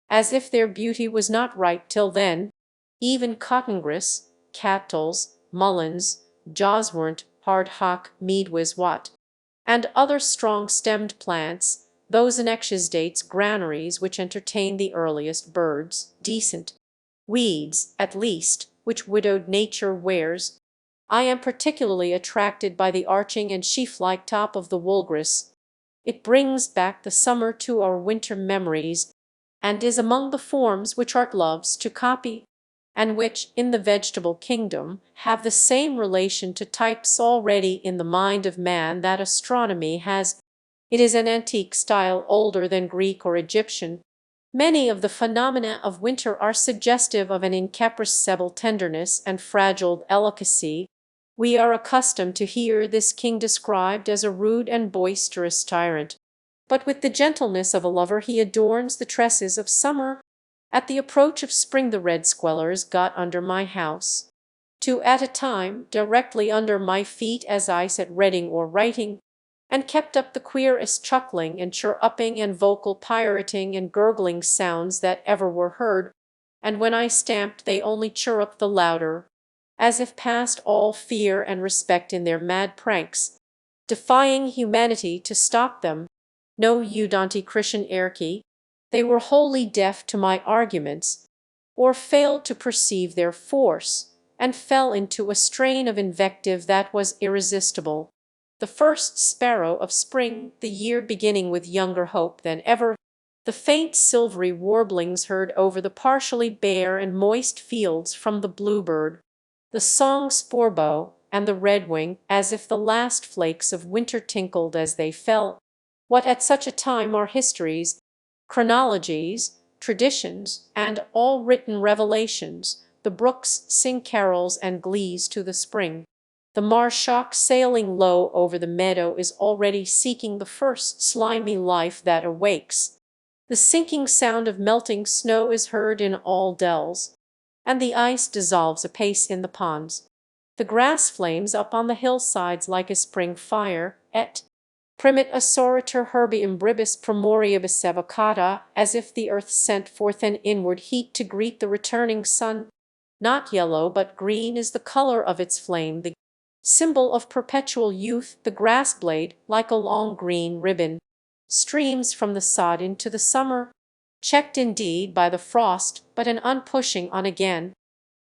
as if their beauty was not ripe till then, even cottongrass, cattles, mullins, jawswort, hardhock, meadwiswat, and other strong-stemmed plants, those dates granaries which entertain the earliest birds, decent weeds, at least, which widowed nature wears. I am particularly attracted by the arching and sheaf-like top of the woolgrass. It brings back the summer to our winter memories, and is among the forms which art loves to copy, and which, in the vegetable kingdom, have the same relation to types already in the mind of man that astronomy has. It is an antique style older than Greek or Egyptian. Many of the phenomena of winter are suggestive of an incappressible tenderness and fragile delicacy. We are accustomed to hear this king described as a rude and boisterous tyrant, but with the gentleness of a lover he adorns the tresses of summer. At the approach of spring the red squellers got under my house, two at a time, directly under my feet as I sat reading or writing, and kept up the queerest chuckling and chirruping and vocal pirating and gurgling sounds that ever were heard, and when I stamped they only chirruped the louder, as if past all fear and respect in their mad pranks, defying humanity to stop them. No Udonti Christian Erke, they were wholly deaf to my arguments, or failed to perceive their force, and fell into a strain of invective that was irresistible. The first sparrow of spring, the year beginning with younger hope than ever, the faint silvery warblings heard over the partially bare and moist fields from the bluebird, the song sporebow, and the redwing, as if the last flakes of winter tinkled as they fell. What at such a time are histories, chronologies, traditions, and all written revelations? The brooks sing carols and glees to the spring. The marshhawk sailing low over the meadow is already seeking the first slimy life that awakes. The sinking sound of melting snow is heard in all dells, and the ice dissolves apace in the ponds. The grass flames up on the hillsides like a spring fire, et primit assoratur herbi imbribis primoribus evocata, as if the earth sent forth an inward heat to greet the returning sun. Not yellow but green is the color of its flame. The Symbol of perpetual youth, the grass blade, like a long green ribbon, streams from the sod into the summer, checked indeed by the frost, but an unpushing on again,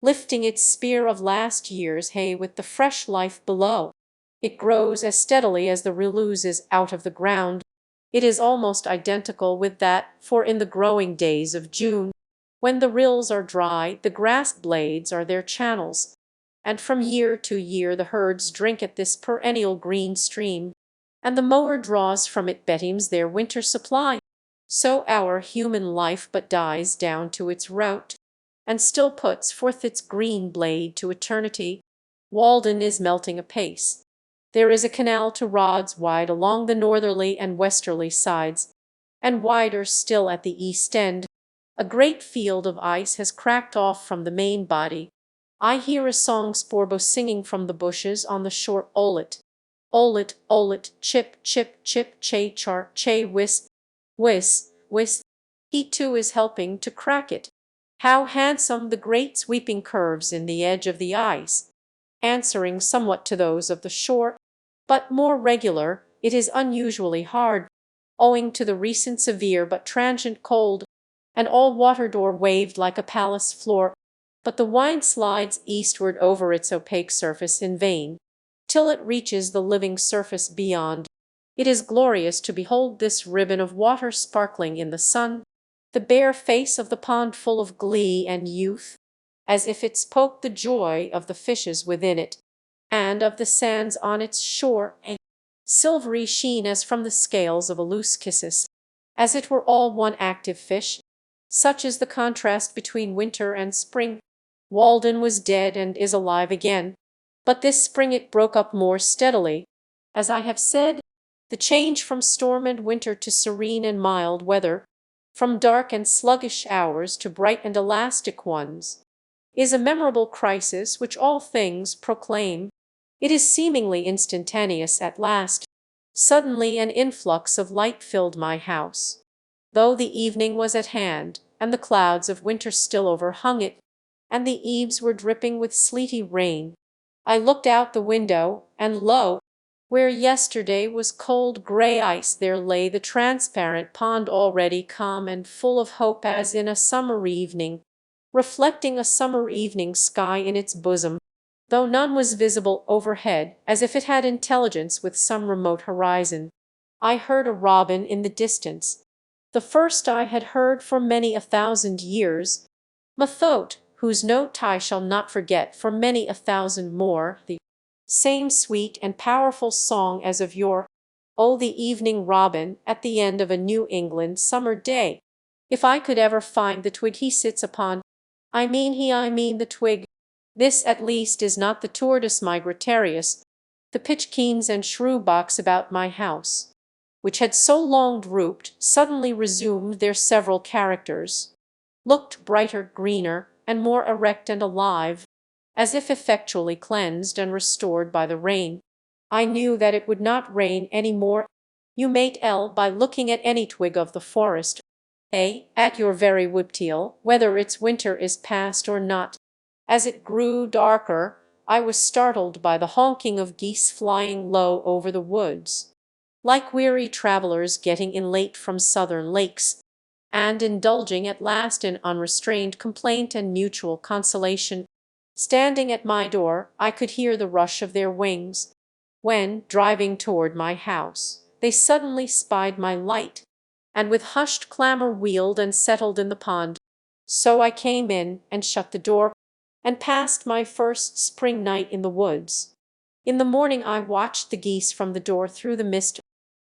lifting its spear of last year's hay with the fresh life below. It grows as steadily as the rill oozes out of the ground. It is almost identical with that, for in the growing days of June, when the rills are dry, the grass blades are their channels, and from year to year the herds drink at this perennial green stream, and the mower draws from it betimes their winter supply. So our human life but dies down to its root, and still puts forth its green blade to eternity. Walden is melting apace. There is a canal to rods wide along the northerly and westerly sides, and wider still at the east end. A great field of ice has cracked off from the main body. I hear a song sporbo singing from the bushes on the shore. Olet, olet, olet, chip, chip, chip, che char, che whis, whis, whis. He too is helping to crack it. How handsome the great sweeping curves in the edge of the ice, answering somewhat to those of the shore, but more regular. It is unusually hard, owing to the recent severe but transient cold, and all water door waved like a palace floor, but the wind slides eastward over its opaque surface in vain, till it reaches the living surface beyond. It is glorious to behold this ribbon of water sparkling in the sun, the bare face of the pond full of glee and youth, as if it spoke the joy of the fishes within it, and of the sands on its shore, a silvery sheen as from the scales of a leuciscus, as it were all one active fish. Such is the contrast between winter and spring. Walden was dead and is alive again, but this spring it broke up more steadily. As I have said, the change from storm and winter to serene and mild weather, from dark and sluggish hours to bright and elastic ones, is a memorable crisis which all things proclaim. It is seemingly instantaneous at last. Suddenly an influx of light filled my house, though the evening was at hand, and the clouds of winter still overhung it, and the eaves were dripping with sleety rain. I looked out the window, and lo! where yesterday was cold grey ice, there lay the transparent pond already calm and full of hope as in a summer evening, reflecting a summer evening sky in its bosom, though none was visible overhead, as if it had intelligence with some remote horizon. I heard a robin in the distance, the first I had heard for many a thousand years, methought, whose note I shall not forget for many a thousand more, the same sweet and powerful song as of yore. Oh, the evening robin at the end of a New England summer day! If I could ever find the twig he sits upon, I mean the twig. This at least is not the Turdus migratorius, the pitchkins and shrewbacks about my house, which had so long drooped, suddenly resumed their several characters, looked brighter, greener, and more erect and alive, as if effectually cleansed and restored by the rain. I knew that it would not rain any more. You may tell by looking at any twig of the forest, at your very woodpile, whether its winter is past or not. As it grew darker, I was startled by the honking of geese flying low over the woods, like weary travelers getting in late from southern lakes, and indulging at last in unrestrained complaint and mutual consolation. Standing at my door, I could hear the rush of their wings, when, driving toward my house, they suddenly spied my light, and with hushed clamor wheeled and settled in the pond. So I came in and shut the door, and passed my first spring night in the woods. In the morning I watched the geese from the door through the mist,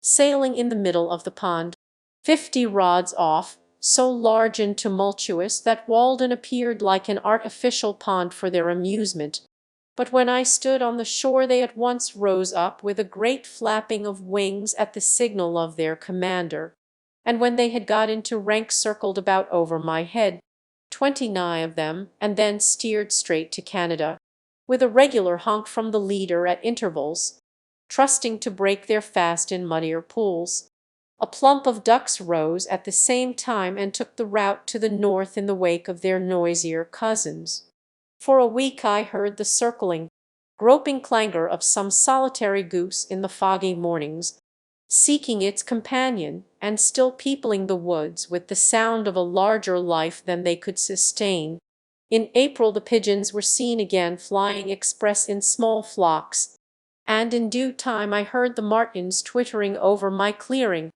sailing in the middle of the pond, 50 rods off, so large and tumultuous that Walden appeared like an artificial pond for their amusement. But when I stood on the shore they at once rose up with a great flapping of wings at the signal of their commander, and when they had got into rank circled about over my head, 29 of them, and then steered straight to Canada, with a regular honk from the leader at intervals, trusting to break their fast in muddier pools. A plump of ducks rose at the same time and took the route to the north in the wake of their noisier cousins. For a week I heard the circling, groping clangor of some solitary goose in the foggy mornings, seeking its companion, and still peopling the woods with the sound of a larger life than they could sustain. In April the pigeons were seen again flying express in small flocks, and in due time I heard the martins twittering over my clearing,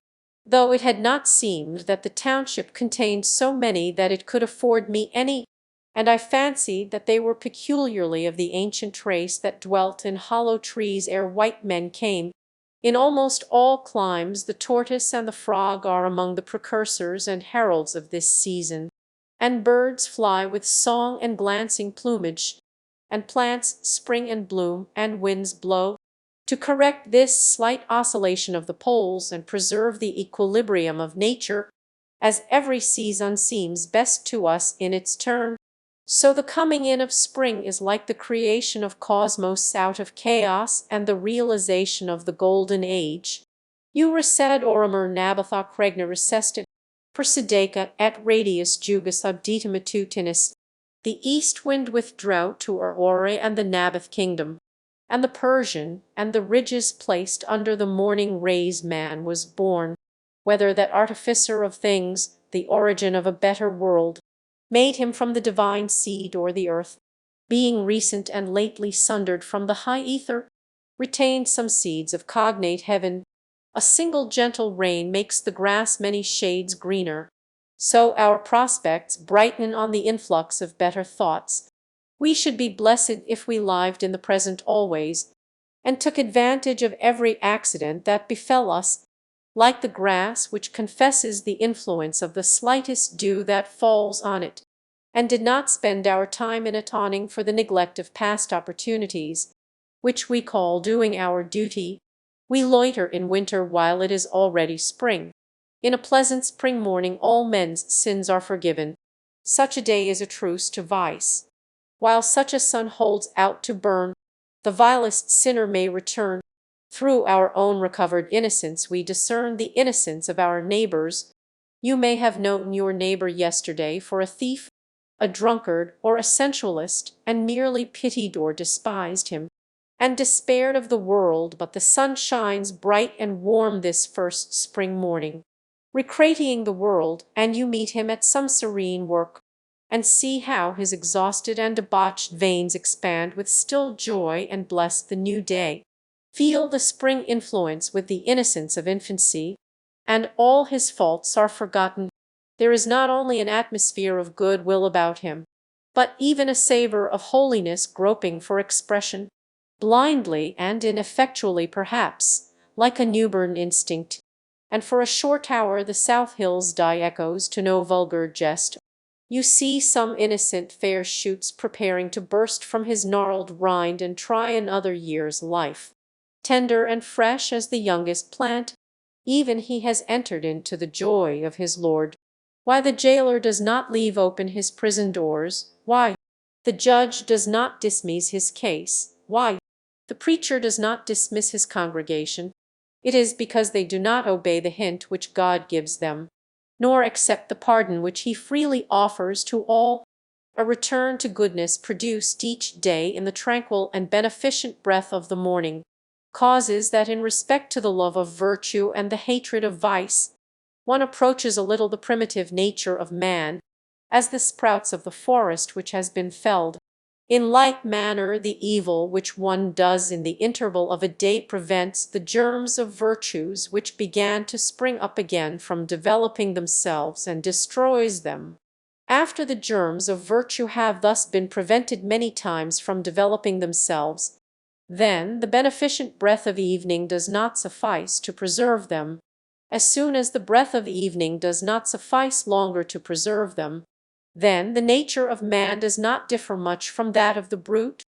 though it had not seemed that the township contained so many that it could afford me any, and I fancied that they were peculiarly of the ancient race that dwelt in hollow trees ere white men came. In almost all climes the tortoise and the frog are among the precursors and heralds of this season, and birds fly with song and glancing plumage, and plants spring and bloom, and winds blow. To correct this slight oscillation of the poles and preserve the equilibrium of nature, as every season seems best to us in its turn, so the coming in of spring is like the creation of cosmos out of chaos and the realization of the golden age. Reced orimer nabatha cregna recestit, persideca et radius jugus abdita matutinis. The east wind withdrew to Aurore and the Naboth kingdom, and the Persian, and the ridges placed under the morning rays man was born, whether that artificer of things, the origin of a better world, made him from the divine seed or the earth, being recent and lately sundered from the high ether, retained some seeds of cognate heaven. A single gentle rain makes the grass many shades greener. So our prospects brighten on the influx of better thoughts. We should be blessed if we lived in the present always, and took advantage of every accident that befell us, like the grass which confesses the influence of the slightest dew that falls on it, and did not spend our time in atoning for the neglect of past opportunities, which we call doing our duty. We loiter in winter while it is already spring. In a pleasant spring morning all men's sins are forgiven. Such a day is a truce to vice. While such a sun holds out to burn, the vilest sinner may return. Through our own recovered innocence we discern the innocence of our neighbors. You may have known your neighbor yesterday for a thief, a drunkard, or a sensualist, and merely pitied or despised him, and despaired of the world, but the sun shines bright and warm this first spring morning, recreating the world, and you meet him at some serene work, and see how his exhausted and debauched veins expand with still joy and bless the new day. Feel the spring influence with the innocence of infancy, and all his faults are forgotten. There is not only an atmosphere of good will about him, but even a savor of holiness groping for expression, blindly and ineffectually perhaps, like a newborn instinct. And for a short hour the south hills die echoes to no vulgar jest. You see some innocent fair shoots preparing to burst from his gnarled rind and try another year's life. Tender and fresh as the youngest plant, even he has entered into the joy of his Lord. Why the jailer does not leave open his prison doors, why the judge does not dismiss his case, why the preacher does not dismiss his congregation, it is because they do not obey the hint which God gives them, nor accept the pardon which he freely offers to all. A return to goodness produced each day in the tranquil and beneficent breath of the morning causes that in respect to the love of virtue and the hatred of vice, one approaches a little the primitive nature of man, as the sprouts of the forest which has been felled. In like manner the evil which one does in the interval of a day prevents the germs of virtues which began to spring up again from developing themselves and destroys them. After the germs of virtue have thus been prevented many times from developing themselves, then the beneficent breath of evening does not suffice to preserve them. As soon as the breath of evening does not suffice longer to preserve them, then the nature of man does not differ much from that of the brute.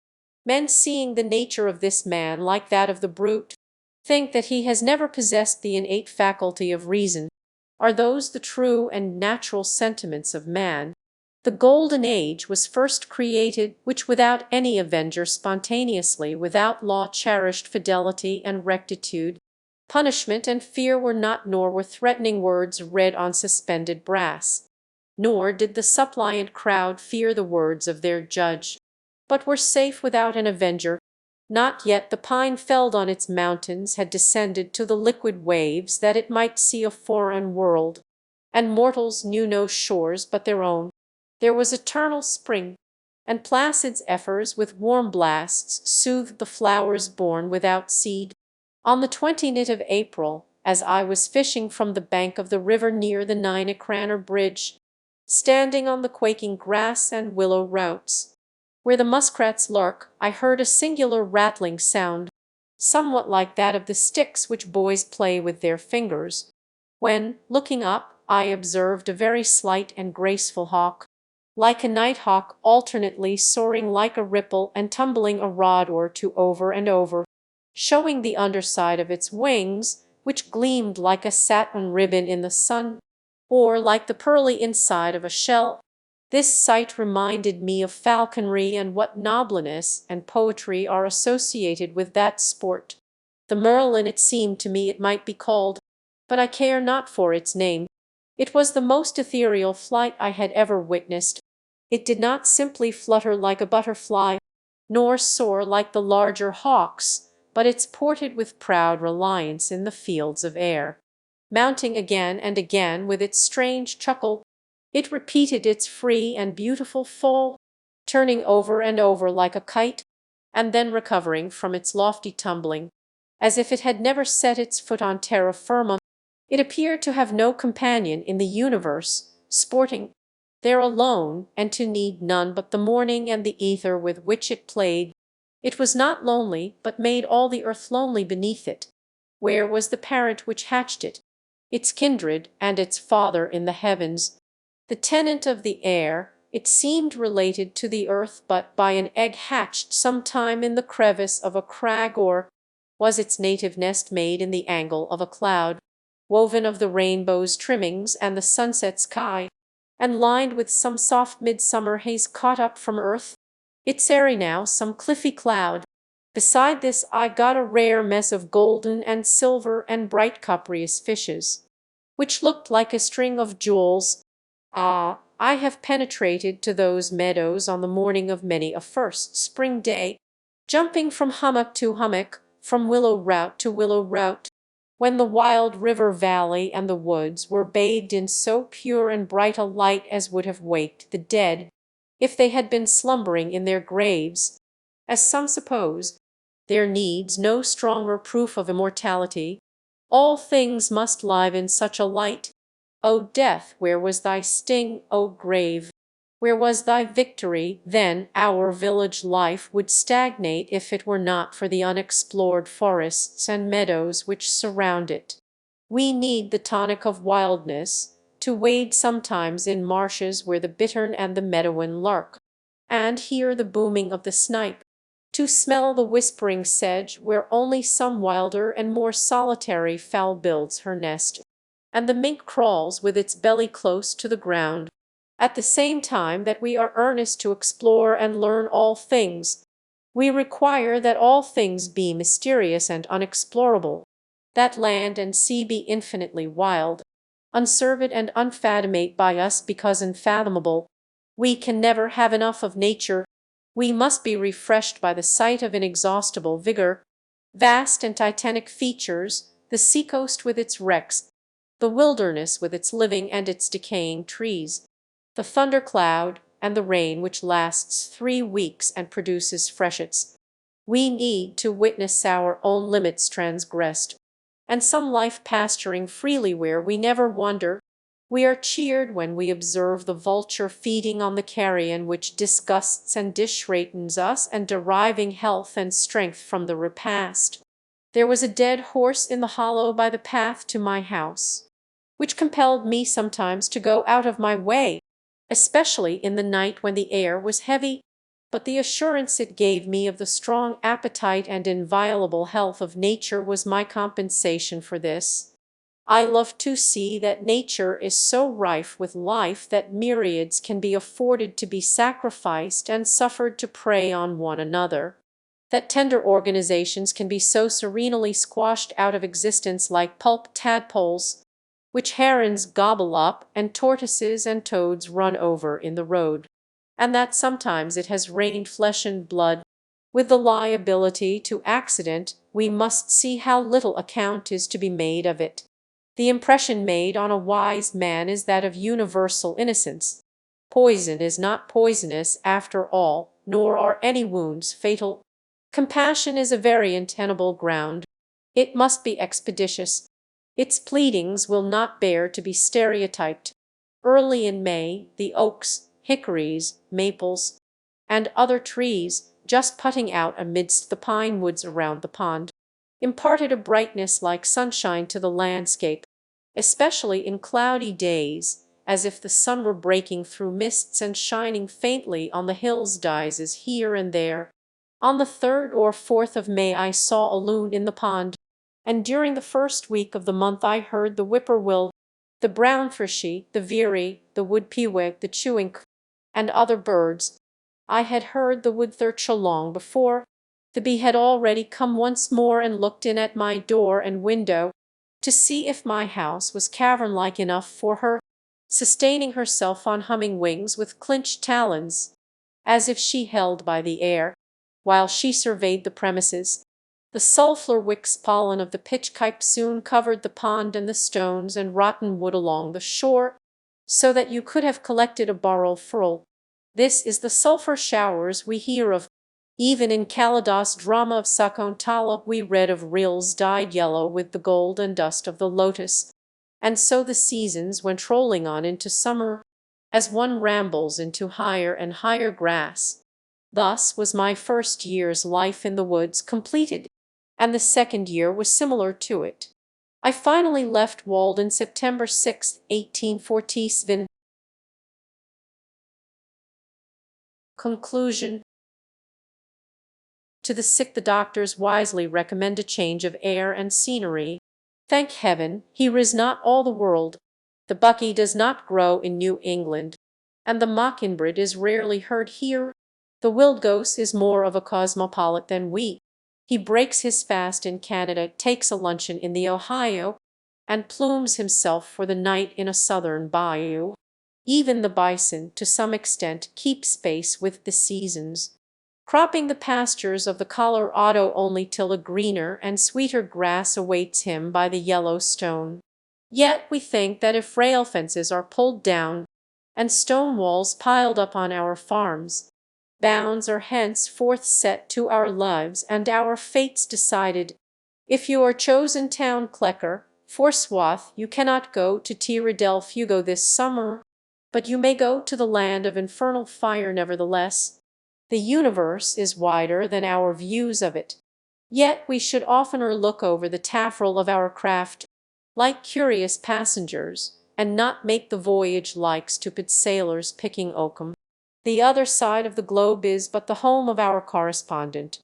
Men, seeing the nature of this man like that of the brute, think that he has never possessed the innate faculty of reason. Are those the true and natural sentiments of man? The golden age was first created, which without any avenger spontaneously, without law, cherished fidelity and rectitude. Punishment and fear were not, nor were threatening words read on suspended brass. Nor did the suppliant crowd fear the words of their judge, but were safe without an avenger. Not yet the pine felled on its mountains had descended to the liquid waves that it might see a foreign world, and mortals knew no shores but their own. There was eternal spring, and placid zephyrs with warm blasts soothed the flowers born without seed. On the 20th of April, as I was fishing from the bank of the river near the Nynecranner Bridge, standing on the quaking grass and willow routs, where the muskrats lurk, I heard a singular rattling sound, somewhat like that of the sticks which boys play with their fingers, when, looking up, I observed a very slight and graceful hawk, like a nighthawk, alternately soaring like a ripple and tumbling a rod or two over and over, showing the underside of its wings, which gleamed like a satin ribbon in the sun, or like the pearly inside of a shell. This sight reminded me of falconry and what nobleness and poetry are associated with that sport. The merlin, it seemed to me it might be called, but I care not for its name. It was the most ethereal flight I had ever witnessed. It did not simply flutter like a butterfly, nor soar like the larger hawks, but it sported with proud reliance in the fields of air. Mounting again and again with its strange chuckle, it repeated its free and beautiful fall, turning over and over like a kite, and then recovering from its lofty tumbling, as if it had never set its foot on terra firma. It appeared to have no companion in the universe, sporting there alone, and to need none but the morning and the ether with which it played. It was not lonely, but made all the earth lonely beneath it. Where was the parent which hatched it, its kindred and its father in the heavens? The tenant of the air, it seemed related to the earth but by an egg hatched some time in the crevice of a crag, or was its native nest made in the angle of a cloud, woven of the rainbow's trimmings and the sunset sky, and lined with some soft midsummer haze caught up from earth? Its airy now some cliffy cloud. Beside this I got a rare mess of golden and silver and bright copperas fishes, which looked like a string of jewels. Ah, I have penetrated to those meadows on the morning of many a first spring day, jumping from hummock to hummock, from willow rout to willow rout, when the wild river valley and the woods were bathed in so pure and bright a light as would have waked the dead, if they had been slumbering in their graves, as some suppose. There needs no stronger proof of immortality. All things must live in such a light. O death, where was thy sting? O grave, where was thy victory? Then our village life would stagnate if it were not for the unexplored forests and meadows which surround it. We need the tonic of wildness, to wade sometimes in marshes where the bittern and the meadowin lurk, and hear the booming of the snipe, to smell the whispering sedge where only some wilder and more solitary fowl builds her nest, and the mink crawls with its belly close to the ground. At the same time that we are earnest to explore and learn all things, we require that all things be mysterious and unexplorable, that land and sea be infinitely wild, unsurveyed and unfathomate by us because unfathomable. We can never have enough of nature. We must be refreshed by the sight of inexhaustible vigor, vast and titanic features, the seacoast with its wrecks, the wilderness with its living and its decaying trees, the thundercloud and the rain which lasts 3 weeks and produces freshets. We need to witness our own limits transgressed, and some life pasturing freely where we never wonder. We are cheered when we observe the vulture feeding on the carrion which disgusts and disheartens us and deriving health and strength from the repast. There was a dead horse in the hollow by the path to my house, which compelled me sometimes to go out of my way, especially in the night when the air was heavy, but the assurance it gave me of the strong appetite and inviolable health of nature was my compensation for this. I love to see that nature is so rife with life that myriads can be afforded to be sacrificed and suffered to prey on one another, that tender organizations can be so serenely squashed out of existence like pulp tadpoles, which herons gobble up and tortoises and toads run over in the road, and that sometimes it has rained flesh and blood, With the liability to accident, we must see how little account is to be made of it. The impression made on a wise man is that of universal innocence. Poison is not poisonous after all, nor are any wounds fatal. Compassion is a very untenable ground. It must be expeditious. Its pleadings will not bear to be stereotyped. Early in May, the oaks, hickories, maples, and other trees, just putting out amidst the pine woods around the pond, imparted a brightness like sunshine to the landscape, especially in cloudy days, as if the sun were breaking through mists and shining faintly on the hills dies here and there. On the 3rd or 4th of May I saw a loon in the pond, and during the first week of the month I heard the whippoorwill, the brown thrushy, the veery, the wood pewee, the chewink, and other birds. I had heard the wood thrush long before. The bee had already come once more and looked in at my door and window to see if my house was cavern-like enough for her, sustaining herself on humming wings with clinched talons, as if she held by the air, while she surveyed the premises. The sulphur wicks pollen of the pitchkite soon covered the pond and the stones and rotten wood along the shore, so that you could have collected a barrel-full. This is the sulphur showers we hear of. Even in Kalidas' drama of Sakuntala we read of rills dyed yellow with the gold and dust of the lotus. And so the seasons went rolling on into summer, as one rambles into higher and higher grass. Thus was my first year's life in the woods completed, and the second year was similar to it. I finally left Walden September 6, 1847. Conclusion. To the sick the doctors wisely recommend a change of air and scenery. Thank heaven, here is not all the world. The bucky does not grow in New England, and the mockingbird is rarely heard here. The wildgoose is more of a cosmopolite than we. He breaks his fast in Canada, takes a luncheon in the Ohio, and plumes himself for the night in a southern bayou. Even the bison, to some extent, keeps pace with the seasons, cropping the pastures of the Colorado only till a greener and sweeter grass awaits him by the Yellowstone. Yet we think that if rail fences are pulled down, and stone walls piled up on our farms, bounds are henceforth set to our lives and our fates decided. If you are chosen town clerk, forsooth you cannot go to Tierra-del-Fuego this summer, but you may go to the land of infernal fire nevertheless. The universe is wider than our views of it. Yet we should oftener look over the taffrail of our craft, like curious passengers, and not make the voyage like stupid sailors picking oakum. The other side of the globe is but the home of our correspondent.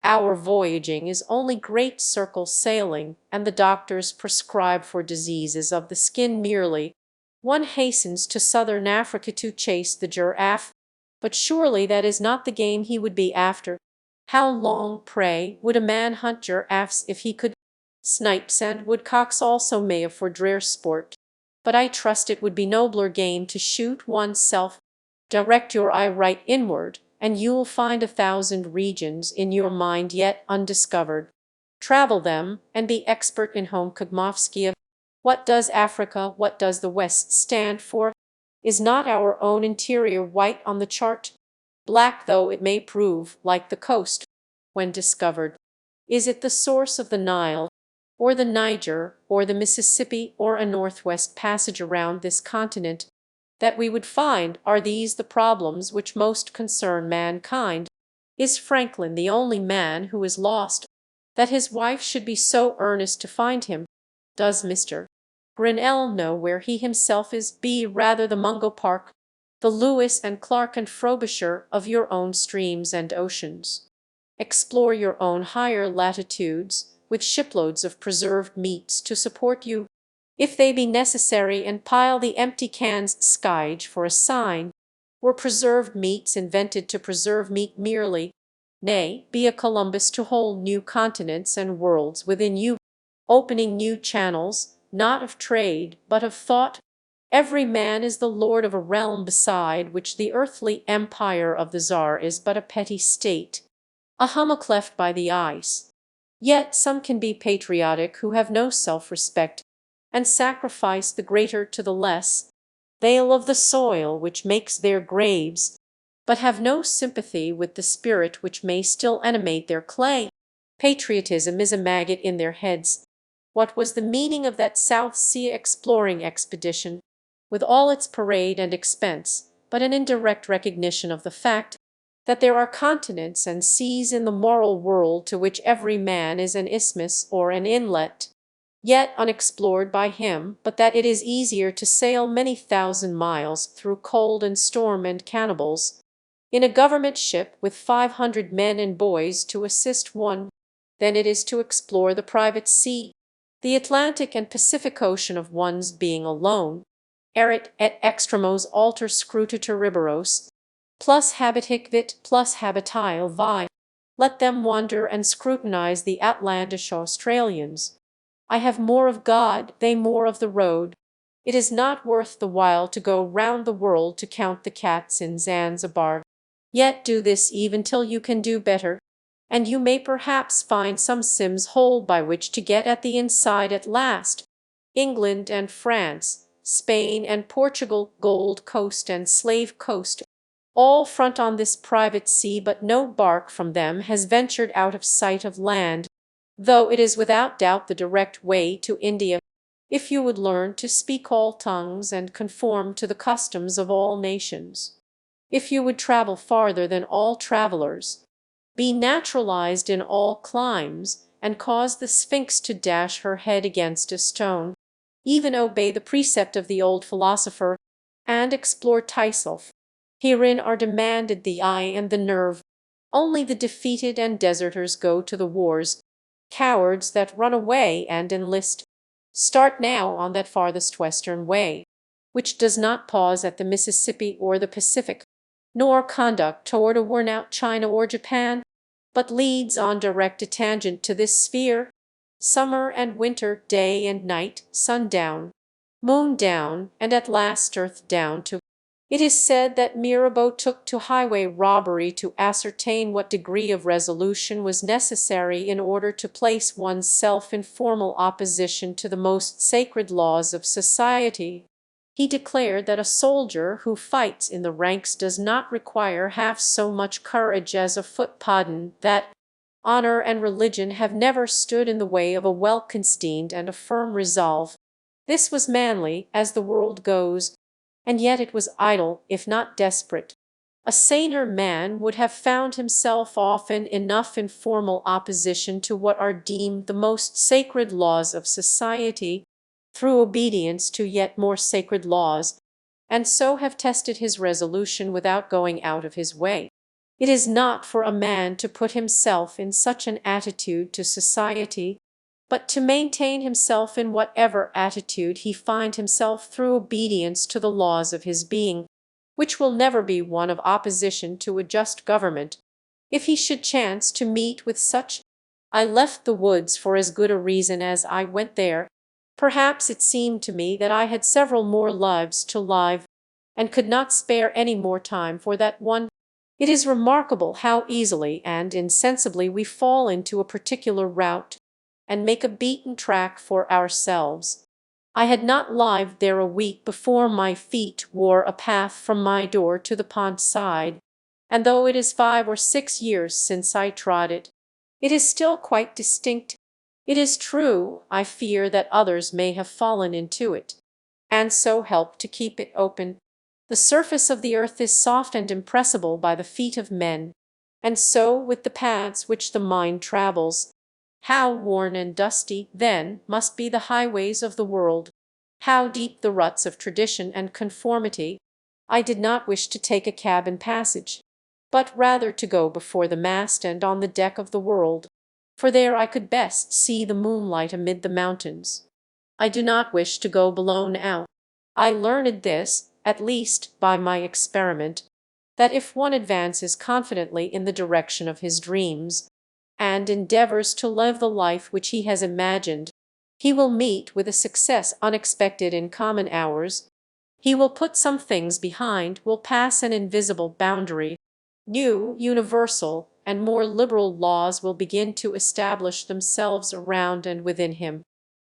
Our voyaging is only great circle sailing, and the doctors prescribe for diseases of the skin merely. One hastens to southern Africa to chase the giraffe, but surely that is not the game he would be after. How long, pray, would a man hunt giraffes if he could? Snipes and woodcocks also may for drear sport, but I trust it would be nobler game to shoot oneself. Direct your eye right inward, and you'll find 1,000 regions in your mind yet undiscovered. Travel them, and be expert in home cognoscia. What does Africa, what does the West stand for? Is not our own interior white on the chart? Black though it may prove, like the coast, when discovered. Is it the source of the Nile, or the Niger, or the Mississippi, or a northwest passage around this continent, that we would find? Are these the problems which most concern mankind? Is Franklin the only man who is lost, that his wife should be so earnest to find him? Does Mr. Grinnell know where he himself is? Be rather the Mungo Park, the Lewis and Clark and Frobisher of your own streams and oceans. Explore your own higher latitudes, with shiploads of preserved meats to support you, if they be necessary, and pile the empty cans skyge for a sign. Were preserved meats invented to preserve meat merely? Nay, be a Columbus to hold new continents and worlds within you, opening new channels, not of trade, but of thought. Every man is the lord of a realm beside which the earthly empire of the Tsar is but a petty state. a hummock cleft by the ice. Yet some can be patriotic who have no self-respect, and sacrifice the greater to the less veil of the soil which makes their graves, but have no sympathy with the spirit which may still animate their clay. Patriotism is a maggot in their heads. What was the meaning of that South Sea exploring expedition, with all its parade and expense, but an indirect recognition of the fact that there are continents and seas in the moral world to which every man is an isthmus or an inlet, yet unexplored by him, but that it is easier to sail many thousand miles through cold and storm and cannibals in a government ship with 500 men and boys to assist one than it is to explore the private sea, the Atlantic and Pacific Ocean of one's being alone. Erit et extremos alter scrutator riberos, plus habitic vit plus habitile vi. Let them wander and scrutinize the Atlantish Australians. I have more of God, they more of the road. It is not worth the while to go round the world to count the cats in Zanzibar. Yet do this even till you can do better, and you may perhaps find some Sims hole by which to get at the inside at last. England and France, Spain and Portugal, Gold Coast and Slave Coast, all front on this private sea, but no bark from them has ventured out of sight of land, though it is without doubt the direct way to India, if you would learn to speak all tongues and conform to the customs of all nations. If you would travel farther than all travelers, be naturalized in all climes, and cause the Sphinx to dash her head against a stone, even obey the precept of the old philosopher, and explore thyself. Herein are demanded the eye and the nerve. Only the defeated and deserters go to the wars. Cowards that run away and enlist start now on that farthest western way, which does not pause at the Mississippi or the Pacific, nor conduct toward a worn-out China or Japan, but leads on direct a tangent to this sphere, summer and winter, day and night, sun down, moon down, and at last earth down to. It is said that Mirabeau took to highway robbery to ascertain what degree of resolution was necessary in order to place one's self in formal opposition to the most sacred laws of society. He declared that a soldier who fights in the ranks does not require half so much courage as a foot-padan, that honor and religion have never stood in the way of a well-conceived and a firm resolve. This was manly, as the world goes, and yet it was idle, if not desperate. A saner man would have found himself often enough in formal opposition to what are deemed the most sacred laws of society, through obedience to yet more sacred laws, and so have tested his resolution without going out of his way. It is not for a man to put himself in such an attitude to society, but to maintain himself in whatever attitude he find himself through obedience to the laws of his being, which will never be one of opposition to a just government, if he should chance to meet with such. I left the woods for as good a reason as I went there. Perhaps it seemed to me that I had several more lives to live, and could not spare any more time for that one. It is remarkable how easily and insensibly we fall into a particular route, and make a beaten track for ourselves. I had not lived there a week before my feet wore a path from my door to the pond side, and though it is 5 or 6 years since I trod it, it is still quite distinct. It is true, I fear that others may have fallen into it, and so helped to keep it open. The surface of the earth is soft and impressible by the feet of men, and so with the paths which the mind travels. How worn and dusty, then, must be the highways of the world! How deep the ruts of tradition and conformity! I did not wish to take a cabin passage, but rather to go before the mast and on the deck of the world, for there I could best see the moonlight amid the mountains. I do not wish to go below now. I learned this, at least, by my experiment, that if one advances confidently in the direction of his dreams, and endeavors to live the life which he has imagined, he will meet with a success unexpected in common hours. He will put some things behind, will pass an invisible boundary, new, universal, and more liberal laws will begin to establish themselves around and within him,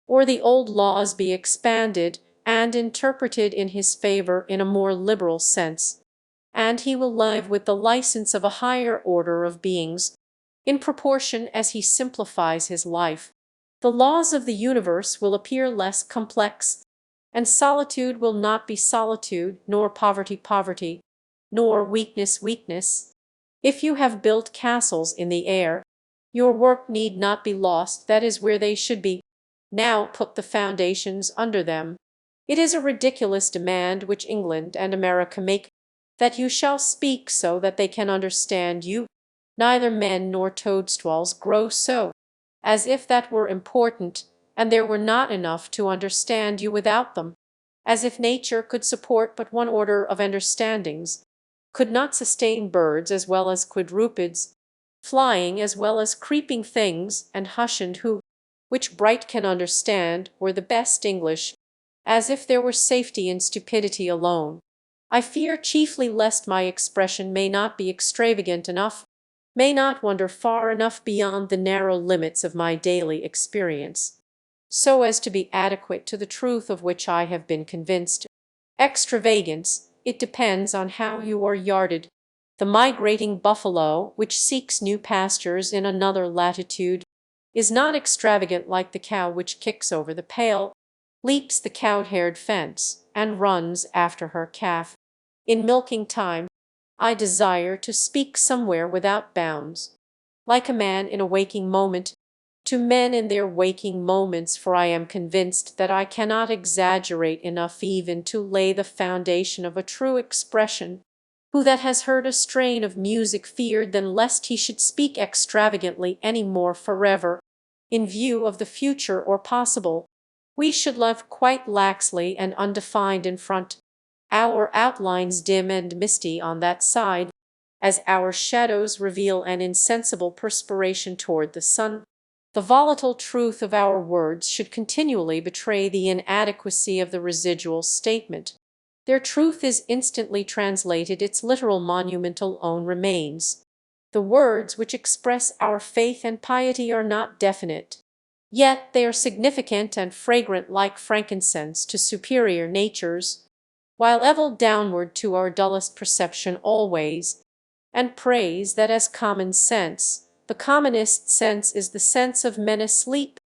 or the old laws be expanded and interpreted in his favor in a more liberal sense, and he will live with the license of a higher order of beings in proportion as he simplifies his life. The laws of the universe will appear less complex, and solitude will not be solitude, nor poverty poverty, nor weakness weakness. If you have built castles in the air, your work need not be lost, that is where they should be. Now put the foundations under them. It is a ridiculous demand which England and America make, that you shall speak so that they can understand you. Neither men nor toadstools grow so, as if that were important, and there were not enough to understand you without them, as if nature could support but one order of understandings, could not sustain birds as well as quadrupeds, flying as well as creeping things, and hush and who, which bright can understand, were the best English, as if there were safety in stupidity alone. I fear chiefly lest my expression may not be extravagant enough, may not wander far enough beyond the narrow limits of my daily experience, so as to be adequate to the truth of which I have been convinced. Extravagance, it depends on how you are yarded. The migrating buffalo, which seeks new pastures in another latitude, is not extravagant like the cow which kicks over the pale, leaps the cow-haired fence, and runs after her calf. In milking time, I desire to speak somewhere without bounds, like a man in a waking moment, to men in their waking moments, for I am convinced that I cannot exaggerate enough even to lay the foundation of a true expression. Who that has heard a strain of music feared than lest he should speak extravagantly any more forever? In view of the future or possible, we should live quite laxly and undefined in front, our outlines dim and misty on that side, as our shadows reveal an insensible perspiration toward the sun. The volatile truth of our words should continually betray the inadequacy of the residual statement. Their truth is instantly translated, its literal monumental own remains. The words which express our faith and piety are not definite, yet they are significant and fragrant like frankincense to superior natures, while ever downward to our dullest perception always, and praise that as common sense. The commonest sense is the sense of men asleep,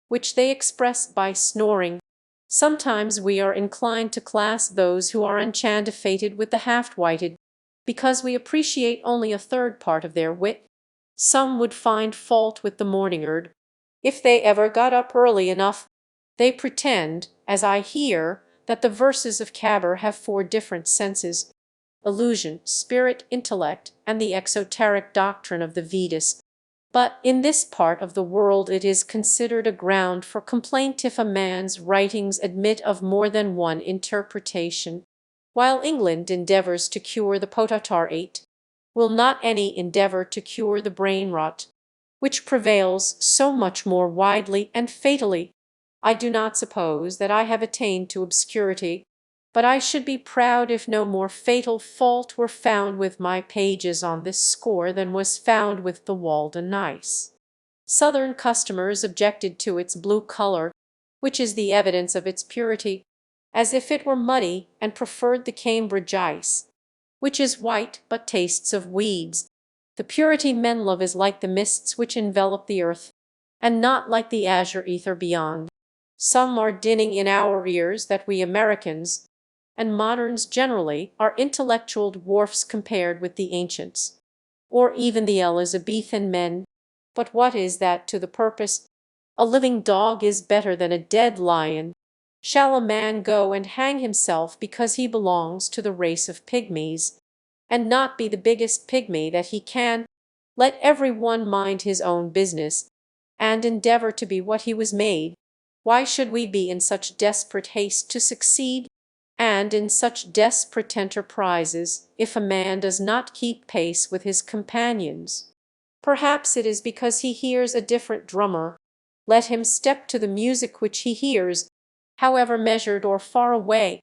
which they express by snoring. Sometimes we are inclined to class those who are enchantifated with the half-wited, because we appreciate only a third part of their wit. Some would find fault with the morning-erd, if they ever got up early enough. They pretend, as I hear, that the verses of Cabir have 4 different senses: illusion, spirit, intellect, and the exoteric doctrine of the Vedas. But in this part of the world it is considered a ground for complaint if a man's writings admit of more than one interpretation. While England endeavours to cure the potatarate, will not any endeavour to cure the brain rot, which prevails so much more widely and fatally? I do not suppose that I have attained to obscurity, but I should be proud if no more fatal fault were found with my pages on this score than was found with the Walden ice. Southern customers objected to its blue color, which is the evidence of its purity, as if it were muddy, and preferred the Cambridge ice, which is white but tastes of weeds. The purity men love is like the mists which envelop the earth, and not like the azure ether beyond. Some are dinning in our ears that we Americans, and moderns generally, are intellectual dwarfs compared with the ancients, or even the Elizabethan men. But what is that to the purpose? A living dog is better than a dead lion. Shall a man go and hang himself because he belongs to the race of pygmies, and not be the biggest pygmy that he can? Let every one mind his own business, and endeavor to be what he was made. Why should we be in such desperate haste to succeed, and in such desperate enterprises, if a man does not keep pace with his companions? Perhaps it is because he hears a different drummer. Let him step to the music which he hears, however measured or far away.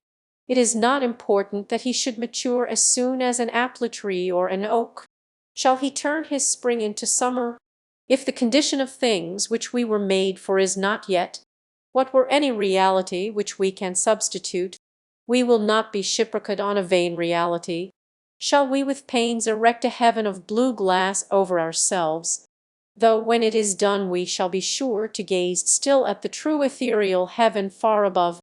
It is not important that he should mature as soon as an apple tree or an oak. Shall he turn his spring into summer? If the condition of things which we were made for is not yet, what were any reality which we can substitute? We will not be shipwrecked on a vain reality. Shall we with pains erect a heaven of blue glass over ourselves, though when it is done we shall be sure to gaze still at the true ethereal heaven far above,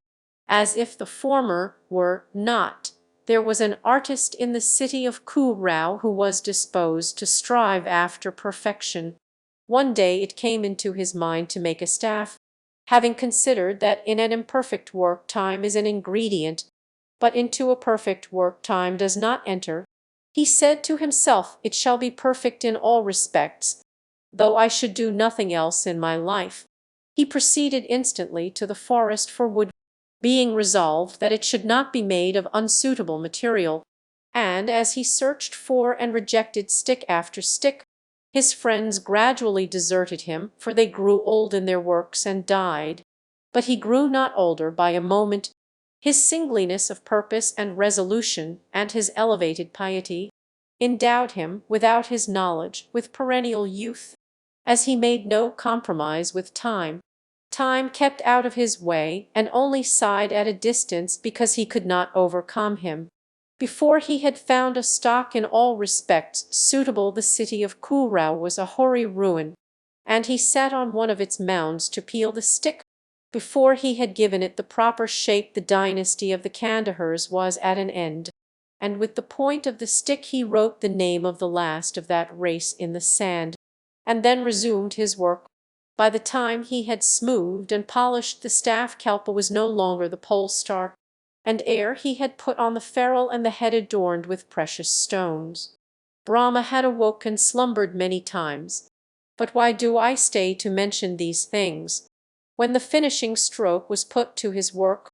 as if the former were not? There was an artist in the city of Kurau who was disposed to strive after perfection. One day it came into his mind to make a staff, having considered that in an imperfect work time is an ingredient, but into a perfect work time does not enter. He said to himself, "It shall be perfect in all respects, though I should do nothing else in my life." He proceeded instantly to the forest for wood, being resolved that it should not be made of unsuitable material, and as he searched for and rejected stick after stick, his friends gradually deserted him, for they grew old in their works and died. But he grew not older by a moment. His singleness of purpose and resolution, and his elevated piety, endowed him, without his knowledge, with perennial youth. As he made no compromise with time, time kept out of his way, and only sighed at a distance because he could not overcome him. Before he had found a stock in all respects suitable, the city of Kurau was a hoary ruin, and he sat on one of its mounds to peel the stick. Before he had given it the proper shape, the dynasty of the Kandahars was at an end, and with the point of the stick he wrote the name of the last of that race in the sand, and then resumed his work. By the time he had smoothed and polished the staff, Kalpa was no longer the pole star, and ere he had put on the ferrule and the head adorned with precious stones, Brahma had awoke and slumbered many times. But why do I stay to mention these things? When the finishing stroke was put to his work,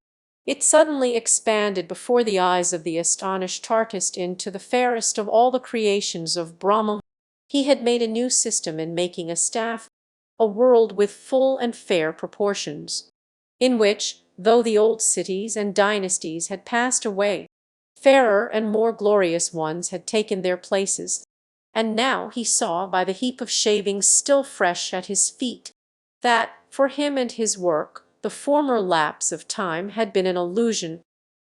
it suddenly expanded before the eyes of the astonished artist into the fairest of all the creations of Brahma. He had made a new system in making a staff, a world with full and fair proportions, in which, though the old cities and dynasties had passed away, fairer and more glorious ones had taken their places. And now he saw by the heap of shavings still fresh at his feet, that, for him and his work, the former lapse of time had been an illusion,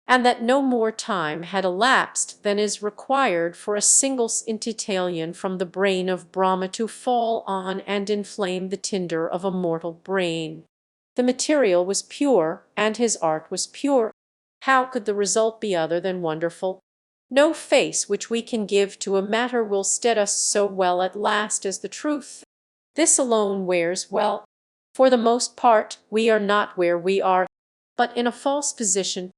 and that no more time had elapsed than is required for a single scintillation from the brain of Brahma to fall on and inflame the tinder of a mortal brain. The material was pure, and his art was pure. How could the result be other than wonderful? No face which we can give to a matter will stead us so well at last as the truth. This alone wears well. For the most part, we are not where we are, but in a false position.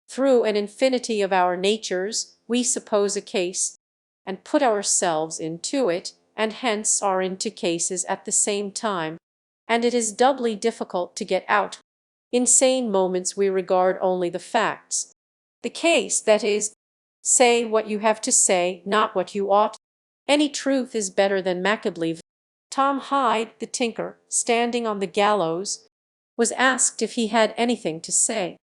Through an infinity of our natures, we suppose a case, and put ourselves into it, and hence are into cases at the same time, and it is doubly difficult to get out. In sane moments we regard only the facts. The case, that is, say what you have to say, not what you ought. Any truth is better than Macabre. Tom Hyde, the tinker, standing on the gallows, was asked if he had anything to say.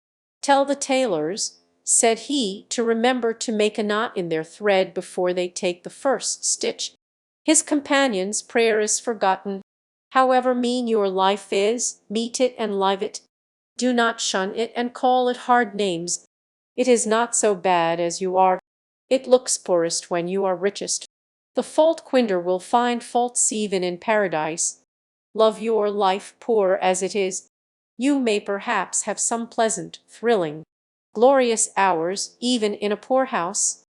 "Tell the tailors," said he, "to remember to make a knot in their thread before they take the first stitch." His companion's prayer is forgotten. However mean your life is, meet it and live it. Do not shun it and call it hard names. It is not so bad as you are. It looks poorest when you are richest. The fault quinder will find faults even in paradise. Love your life poor as it is. You may perhaps have some pleasant, thrilling, glorious hours even in a poorhouse.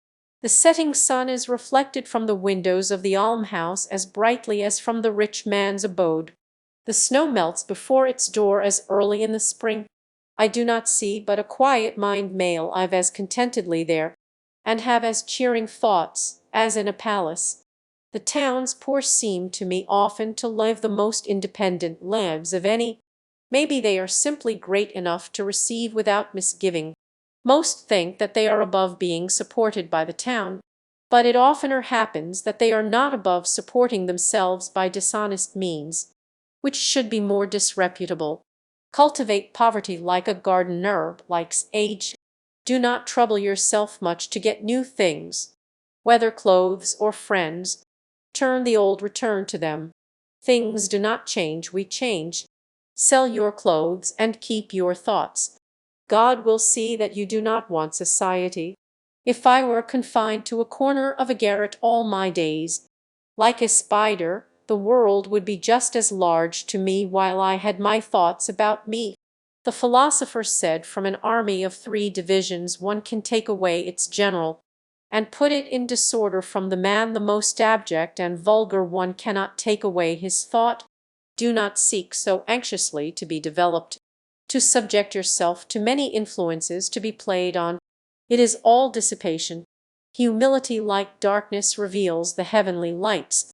The setting sun is reflected from the windows of the almhouse as brightly as from the rich man's abode. The snow melts before its door as early in the spring. I do not see but a quiet mind may live as contentedly there, and have as cheering thoughts, as in a palace. The towns poor seem to me often to live the most independent lives of any. Maybe they are simply great enough to receive without misgiving. Most think that they are above being supported by the town, but it oftener happens that they are not above supporting themselves by dishonest means, which should be more disreputable. Cultivate poverty like a garden herb likes age. Do not trouble yourself much to get new things, whether clothes or friends. Turn the old, return to them. Things do not change, we change. Sell your clothes and keep your thoughts. God will see that you do not want society. If I were confined to a corner of a garret all my days, like a spider, the world would be just as large to me while I had my thoughts about me. The philosopher said from an army of 3 divisions one can take away its general, and put it in disorder. From the man the most abject and vulgar one cannot take away his thought. Do not seek so anxiously to be developed, to subject yourself to many influences to be played on. It is all dissipation. Humility, like darkness, reveals the heavenly lights.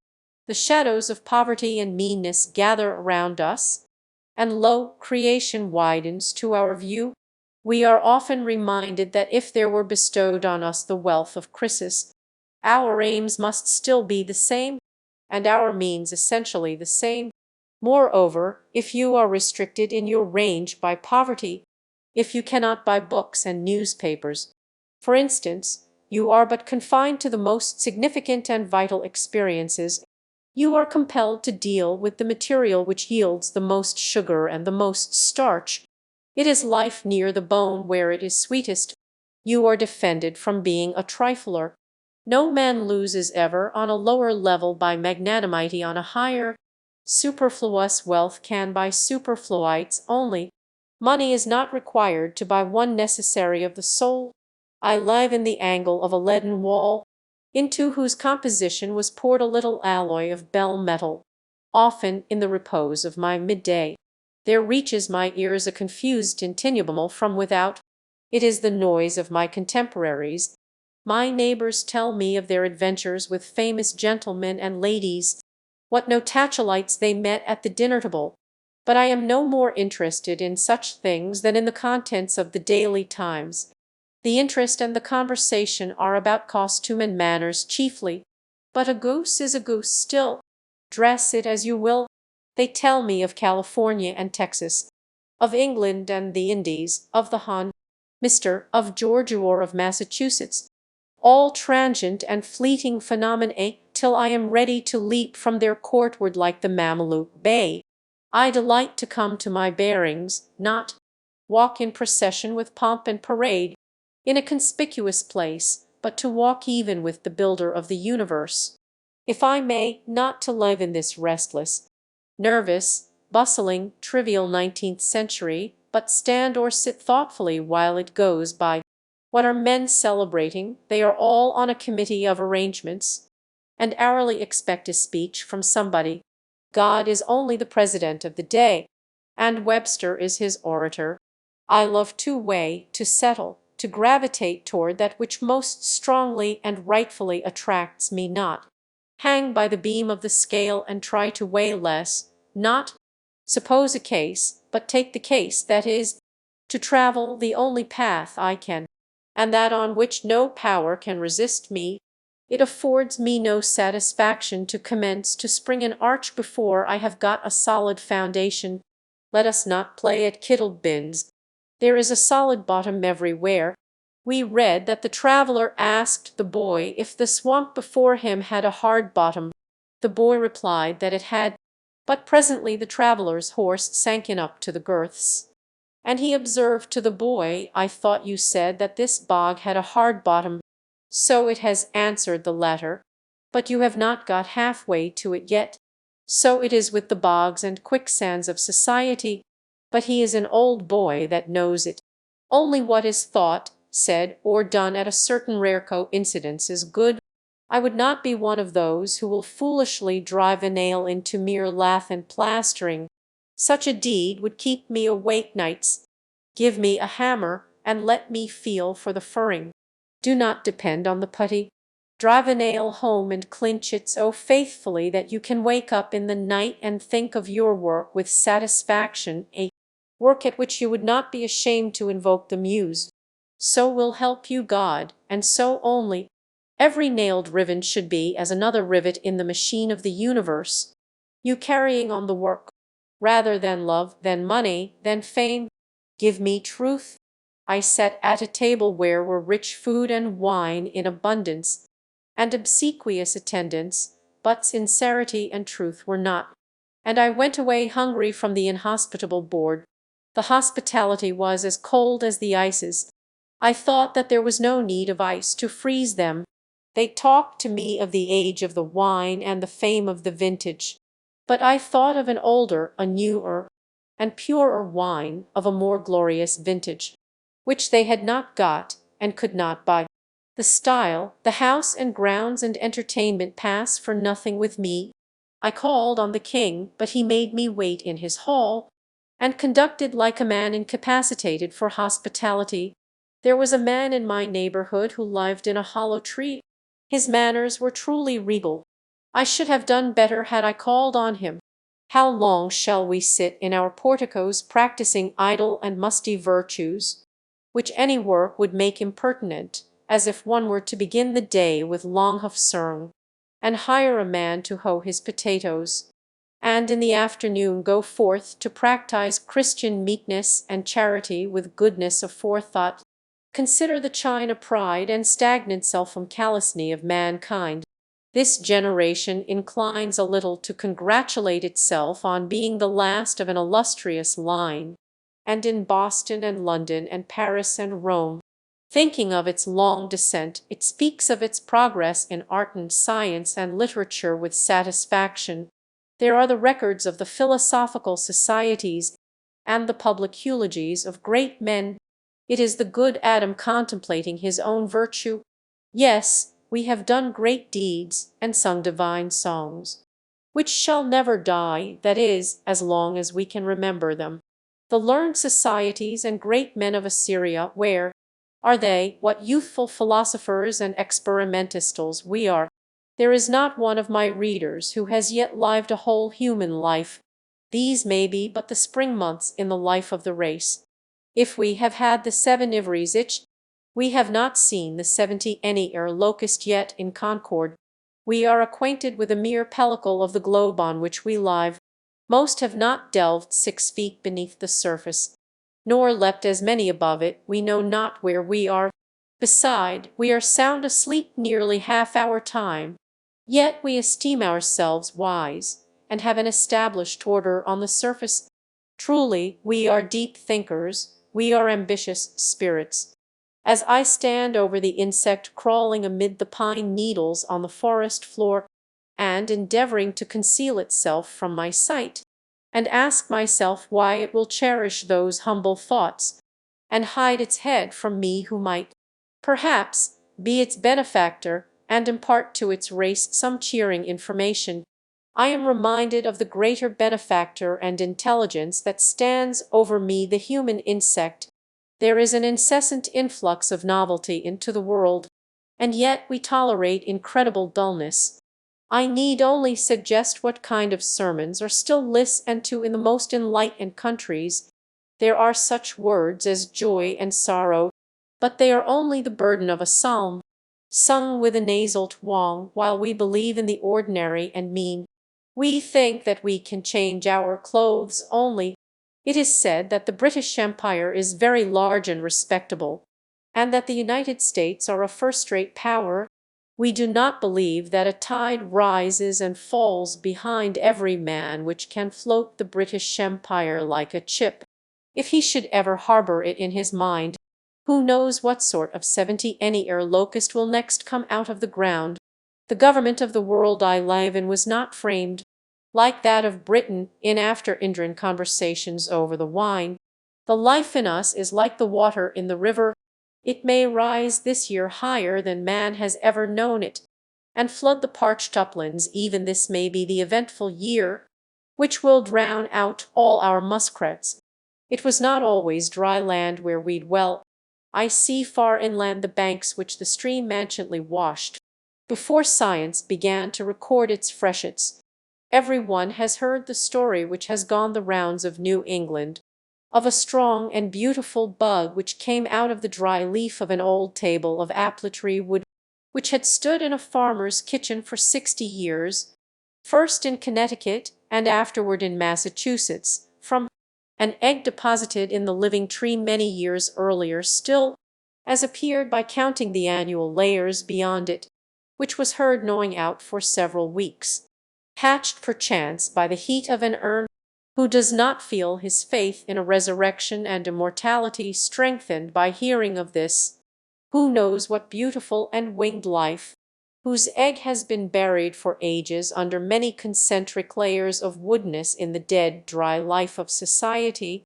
The shadows of poverty and meanness gather around us, and lo, creation widens to our view. We are often reminded that if there were bestowed on us the wealth of Chrysis, our aims must still be the same, and our means essentially the same. Moreover, if you are restricted in your range by poverty, if you cannot buy books and newspapers, for instance, you are but confined to the most significant and vital experiences. You are compelled to deal with the material which yields the most sugar and the most starch. It is life near the bone where it is sweetest. You are defended from being a trifler. No man loses ever on a lower level by magnanimity on a higher. Superfluous wealth can buy superfluities only. Money is not required to buy one necessary of the soul. I live in the angle of a leaden wall, into whose composition was poured a little alloy of bell metal. Often, in the repose of my midday, there reaches my ears a confused tintinnable from without. It is the noise of my contemporaries. My neighbors tell me of their adventures with famous gentlemen and ladies, what notacholites they met at the dinner table. But I am no more interested in such things than in the contents of the Daily Times. The interest and the conversation are about costume and manners chiefly. But a goose is a goose still. Dress it as you will. They tell me of California and Texas, of England and the Indies, of the Hun, Mr. of Georgia or of Massachusetts, all transient and fleeting phenomena, till I am ready to leap from their courtward like the Mameluke Bey. I delight to come to my bearings, not walk in procession with pomp and parade, in a conspicuous place, but to walk even with the builder of the universe. If I may, not to live in this restless, nervous, bustling, trivial 19th century, but stand or sit thoughtfully while it goes by. What are men celebrating? They are all on a committee of arrangements, and hourly expect a speech from somebody. God is only the president of the day, and Webster is his orator. I love to weigh, to settle, to gravitate toward that which most strongly and rightfully attracts me, not hang by the beam of the scale and try to weigh less, not suppose a case, but take the case that is, to travel the only path I can, and that on which no power can resist me. It affords me no satisfaction to commence to spring an arch before I have got a solid foundation. Let us not play at kittle-bins. There is a solid bottom everywhere. We read that the traveler asked the boy if the swamp before him had a hard bottom. The boy replied that it had, but presently the traveler's horse sank in up to the girths, and he observed to the boy, "I thought you said that this bog had a hard bottom." "So it has," answered the latter, "but you have not got half-way to it yet." So it is with the bogs and quicksands of society, but he is an old boy that knows it. Only what is thought, said, or done at a certain rare coincidence is good. I would not be one of those who will foolishly drive a nail into mere lath and plastering. Such a deed would keep me awake nights. Give me a hammer, and let me feel for the furring. Do not depend on the putty. Drive a nail home and clinch it so faithfully that you can wake up in the night and think of your work with satisfaction, a work at which you would not be ashamed to invoke the muse. So will help you God, and so only. Every nailed rivet should be as another rivet in the machine of the universe. You carrying on the work, rather than love, than money, than fame. Give me truth. I sat at a table where were rich food and wine in abundance, and obsequious attendants, but sincerity and truth were not. And I went away hungry from the inhospitable board. The hospitality was as cold as the ices. I thought that there was no need of ice to freeze them. They talked to me of the age of the wine and the fame of the vintage. But I thought of an older, a newer, and purer wine of a more glorious vintage, which they had not got and could not buy. The style, the house and grounds and entertainment pass for nothing with me. I called on the king, but he made me wait in his hall, and conducted like a man incapacitated for hospitality. There was a man in my neighborhood who lived in a hollow tree. His manners were truly regal. I should have done better had I called on him. How long shall we sit in our porticos practising idle and musty virtues, which any work would make impertinent, as if one were to begin the day with Longhofsung, and hire a man to hoe his potatoes, and in the afternoon go forth to practise Christian meekness and charity with goodness of forethought? Consider the China pride and stagnant self-callousness of mankind. This generation inclines a little to congratulate itself on being the last of an illustrious line, and in Boston and London and Paris and Rome, thinking of its long descent, it speaks of its progress in art and science and literature with satisfaction. There are the records of the philosophical societies and the public eulogies of great men. It is the good Adam contemplating his own virtue. Yes, we have done great deeds and sung divine songs, which shall never die, that is, as long as we can remember them. The learned societies and great men of Assyria, where are they? What youthful philosophers and experimentistals we are! There is not one of my readers who has yet lived a whole human life. These may be but the spring months in the life of the race. If we have had the 7 ivories itch, we have not seen the 70 any locust yet in concord. We are acquainted with a mere pellicle of the globe on which we live. Most have not delved 6 feet beneath the surface, nor leapt as many above it. We know not where we are. Beside, we are sound asleep nearly half our time. Yet we esteem ourselves wise, and have an established order on the surface. Truly, we are deep thinkers, we are ambitious spirits. As I stand over the insect crawling amid the pine needles on the forest floor, and endeavoring to conceal itself from my sight, and ask myself why it will cherish those humble thoughts, and hide its head from me who might, perhaps, be its benefactor, and impart to its race some cheering information, I am reminded of the greater benefactor and intelligence that stands over me, the human insect. There is an incessant influx of novelty into the world, and yet we tolerate incredible dullness. I need only suggest what kind of sermons are still listened to in the most enlightened countries. There are such words as joy and sorrow, but they are only the burden of a psalm, sung with a nasal twang, while we believe in the ordinary and mean. We think that we can change our clothes only. It is said that the British Empire is very large and respectable, and that the United States are a first-rate power. We do not believe that a tide rises and falls behind every man which can float the British Empire like a chip, if he should ever harbor it in his mind. Who knows what sort of 70 any locust will next come out of the ground? The government of the world I live in was not framed, like that of Britain, in after-Indian conversations over the wine. The life in us is like the water in the river. It may rise this year higher than man has ever known it, and flood the parched uplands. Even this may be the eventful year, which will drown out all our muskrats. It was not always dry land where we dwell. I see far inland the banks which the stream anciently washed, before science began to record its freshets. Every one has heard the story which has gone the rounds of New England, of a strong and beautiful bug which came out of the dry leaf of an old table of apple-tree wood, which had stood in a farmer's kitchen for 60 years, first in Connecticut and afterward in Massachusetts, from an egg deposited in the living tree many years earlier still, as appeared by counting the annual layers beyond it. which was heard gnawing out for several weeks, hatched perchance by the heat of an urn, who does not feel his faith in a resurrection and immortality strengthened by hearing of this, who knows what beautiful and winged life, whose egg has been buried for ages under many concentric layers of woodness in the dead, dry life of society,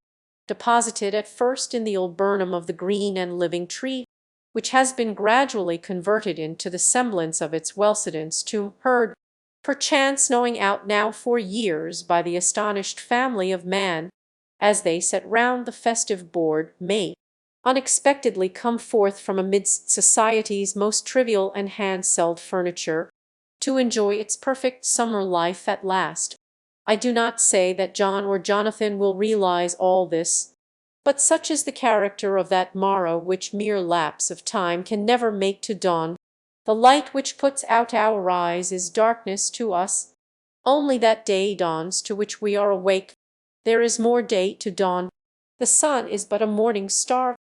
deposited at first in the alburnum of the green and living tree, which has been gradually converted into the semblance of its Wellsidence tomb, heard, perchance gnawing out now for years by the astonished family of man, as they sat round the festive board, may unexpectedly come forth from amidst society's most trivial and hand-selled furniture, to enjoy its perfect summer life at last. I do not say that John or Jonathan will realize all this, but such is the character of that morrow which mere lapse of time can never make to dawn. The light which puts out our eyes is darkness to us. Only that day dawns to which we are awake. There is more day to dawn. The sun is but a morning star.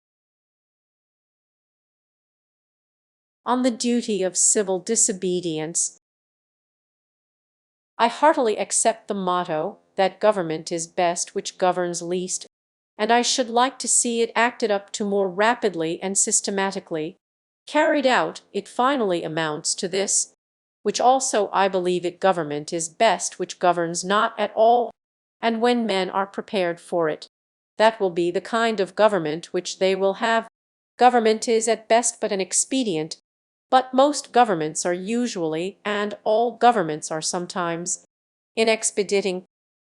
On the duty of civil disobedience, I heartily accept the motto that government is best which governs least, and I should like to see it acted up to more rapidly and systematically. Carried out, it finally amounts to this, which also I believe it: government is best which governs not at all, and when men are prepared for it, that will be the kind of government which they will have. Government is at best but an expedient, but most governments are usually, and all governments are sometimes, in expediting.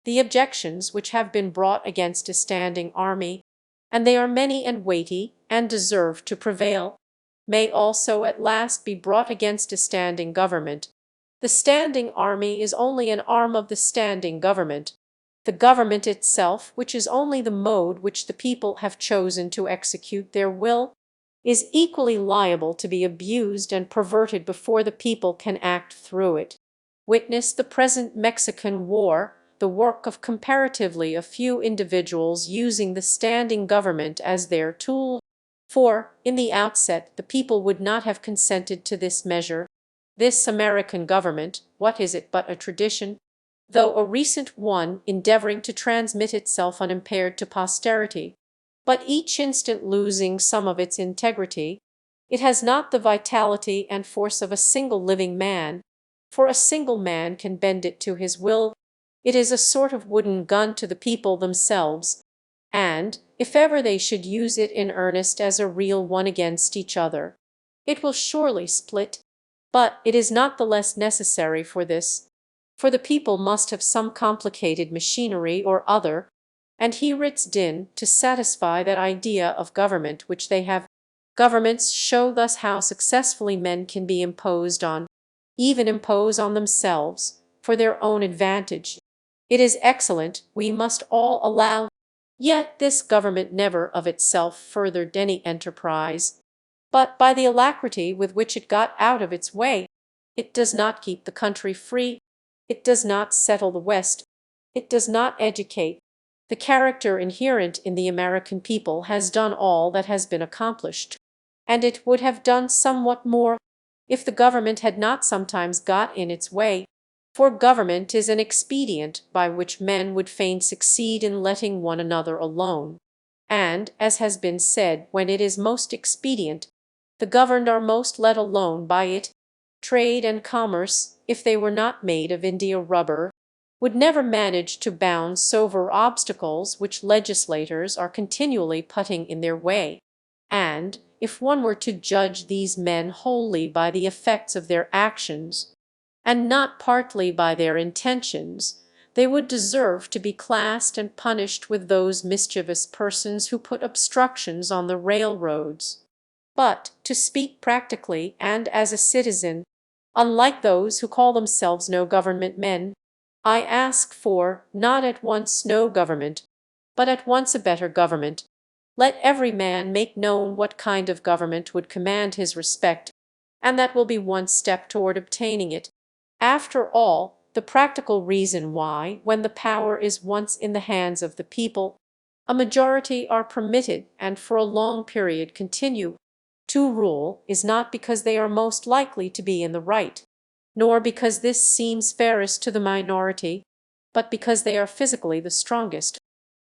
The objections which have been brought against a standing army, and they are many and weighty, and deserve to prevail, may also at last be brought against a standing government. The standing army is only an arm of the standing government. The government itself, which is only the mode which the people have chosen to execute their will, is equally liable to be abused and perverted before the people can act through it. Witness the present Mexican War, the work of comparatively a few individuals using the standing government as their tool. For, in the outset, the people would not have consented to this measure. This American government, what is it but a tradition? Though a recent one, endeavoring to transmit itself unimpaired to posterity, but each instant losing some of its integrity. It has not the vitality and force of a single living man, for a single man can bend it to his will. It is a sort of wooden gun to the people themselves, and, if ever they should use it in earnest as a real one against each other, it will surely split. But it is not the less necessary for this, for the people must have some complicated machinery or other, and hear its din to satisfy that idea of government which they have. Governments show thus how successfully men can be imposed on, even impose on themselves, for their own advantage. It is excellent, we must all allow. Yet this government never of itself furthered any enterprise, but by the alacrity with which it got out of its way. It does not keep the country free. It does not settle the West. It does not educate. The character inherent in the American people has done all that has been accomplished, and it would have done somewhat more, if the government had not sometimes got in its way. For government is an expedient by which men would fain succeed in letting one another alone, and, as has been said, when it is most expedient, the governed are most let alone by it. Trade and commerce, if they were not made of India rubber, would never manage to bound severe obstacles which legislators are continually putting in their way. And, if one were to judge these men wholly by the effects of their actions, and not partly by their intentions, they would deserve to be classed and punished with those mischievous persons who put obstructions on the railroads. But, to speak practically and as a citizen, unlike those who call themselves no government men, I ask for, not at once no government, but at once a better government. Let every man make known what kind of government would command his respect, and that will be one step toward obtaining it. After all, the practical reason why, when the power is once in the hands of the people, a majority are permitted and for a long period continue, to rule is not because they are most likely to be in the right, nor because this seems fairest to the minority, but because they are physically the strongest.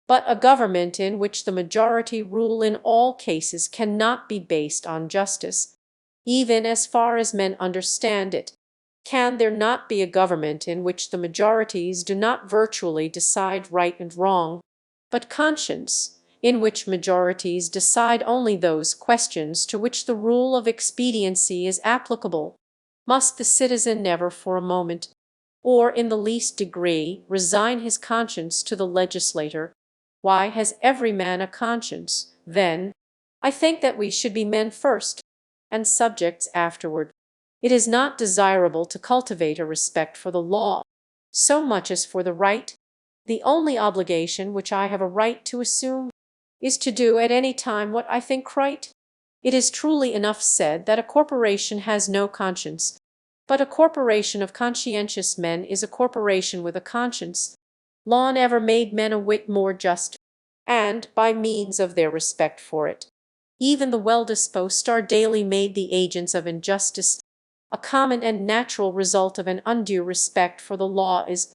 But a government in which the majority rule in all cases cannot be based on justice, even as far as men understand it. Can there not be a government in which the majorities do not virtually decide right and wrong, but conscience, in which majorities decide only those questions to which the rule of expediency is applicable? Must the citizen never for a moment, or in the least degree, resign his conscience to the legislator? Why has every man a conscience, then? I think that we should be men first, and subjects afterward. It is not desirable to cultivate a respect for the law so much as for the right. The only obligation which I have a right to assume is to do at any time what I think right. It is truly enough said that a corporation has no conscience, but a corporation of conscientious men is a corporation with a conscience. Law never made men a whit more just, and, by means of their respect for it, even the well-disposed are daily made the agents of injustice. A common and natural result of an undue respect for the law is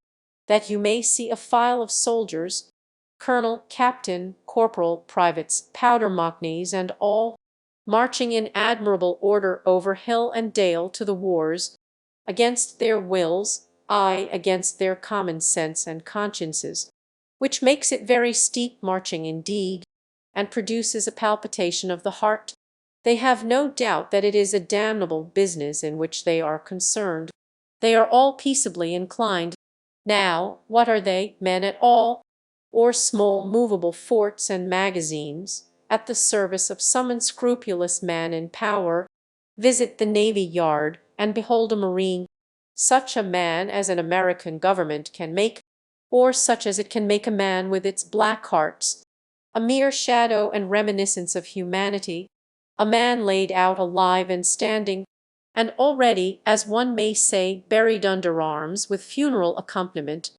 that you may see a file of soldiers, colonel, captain, corporal, privates, powder-mockneys, and all, marching in admirable order over hill and dale to the wars, against their wills, aye, against their common sense and consciences, which makes it very steep marching indeed, and produces a palpitation of the heart. They have no doubt that it is a damnable business in which they are concerned. They are all peaceably inclined. Now, what are they, men at all, or small movable forts and magazines, at the service of some unscrupulous man in power? Visit the Navy Yard, and behold a marine, such a man as an American government can make, or such as it can make a man with its black hearts, a mere shadow and reminiscence of humanity, a man laid out alive and standing, and already, as one may say, buried under arms with funeral accompaniment,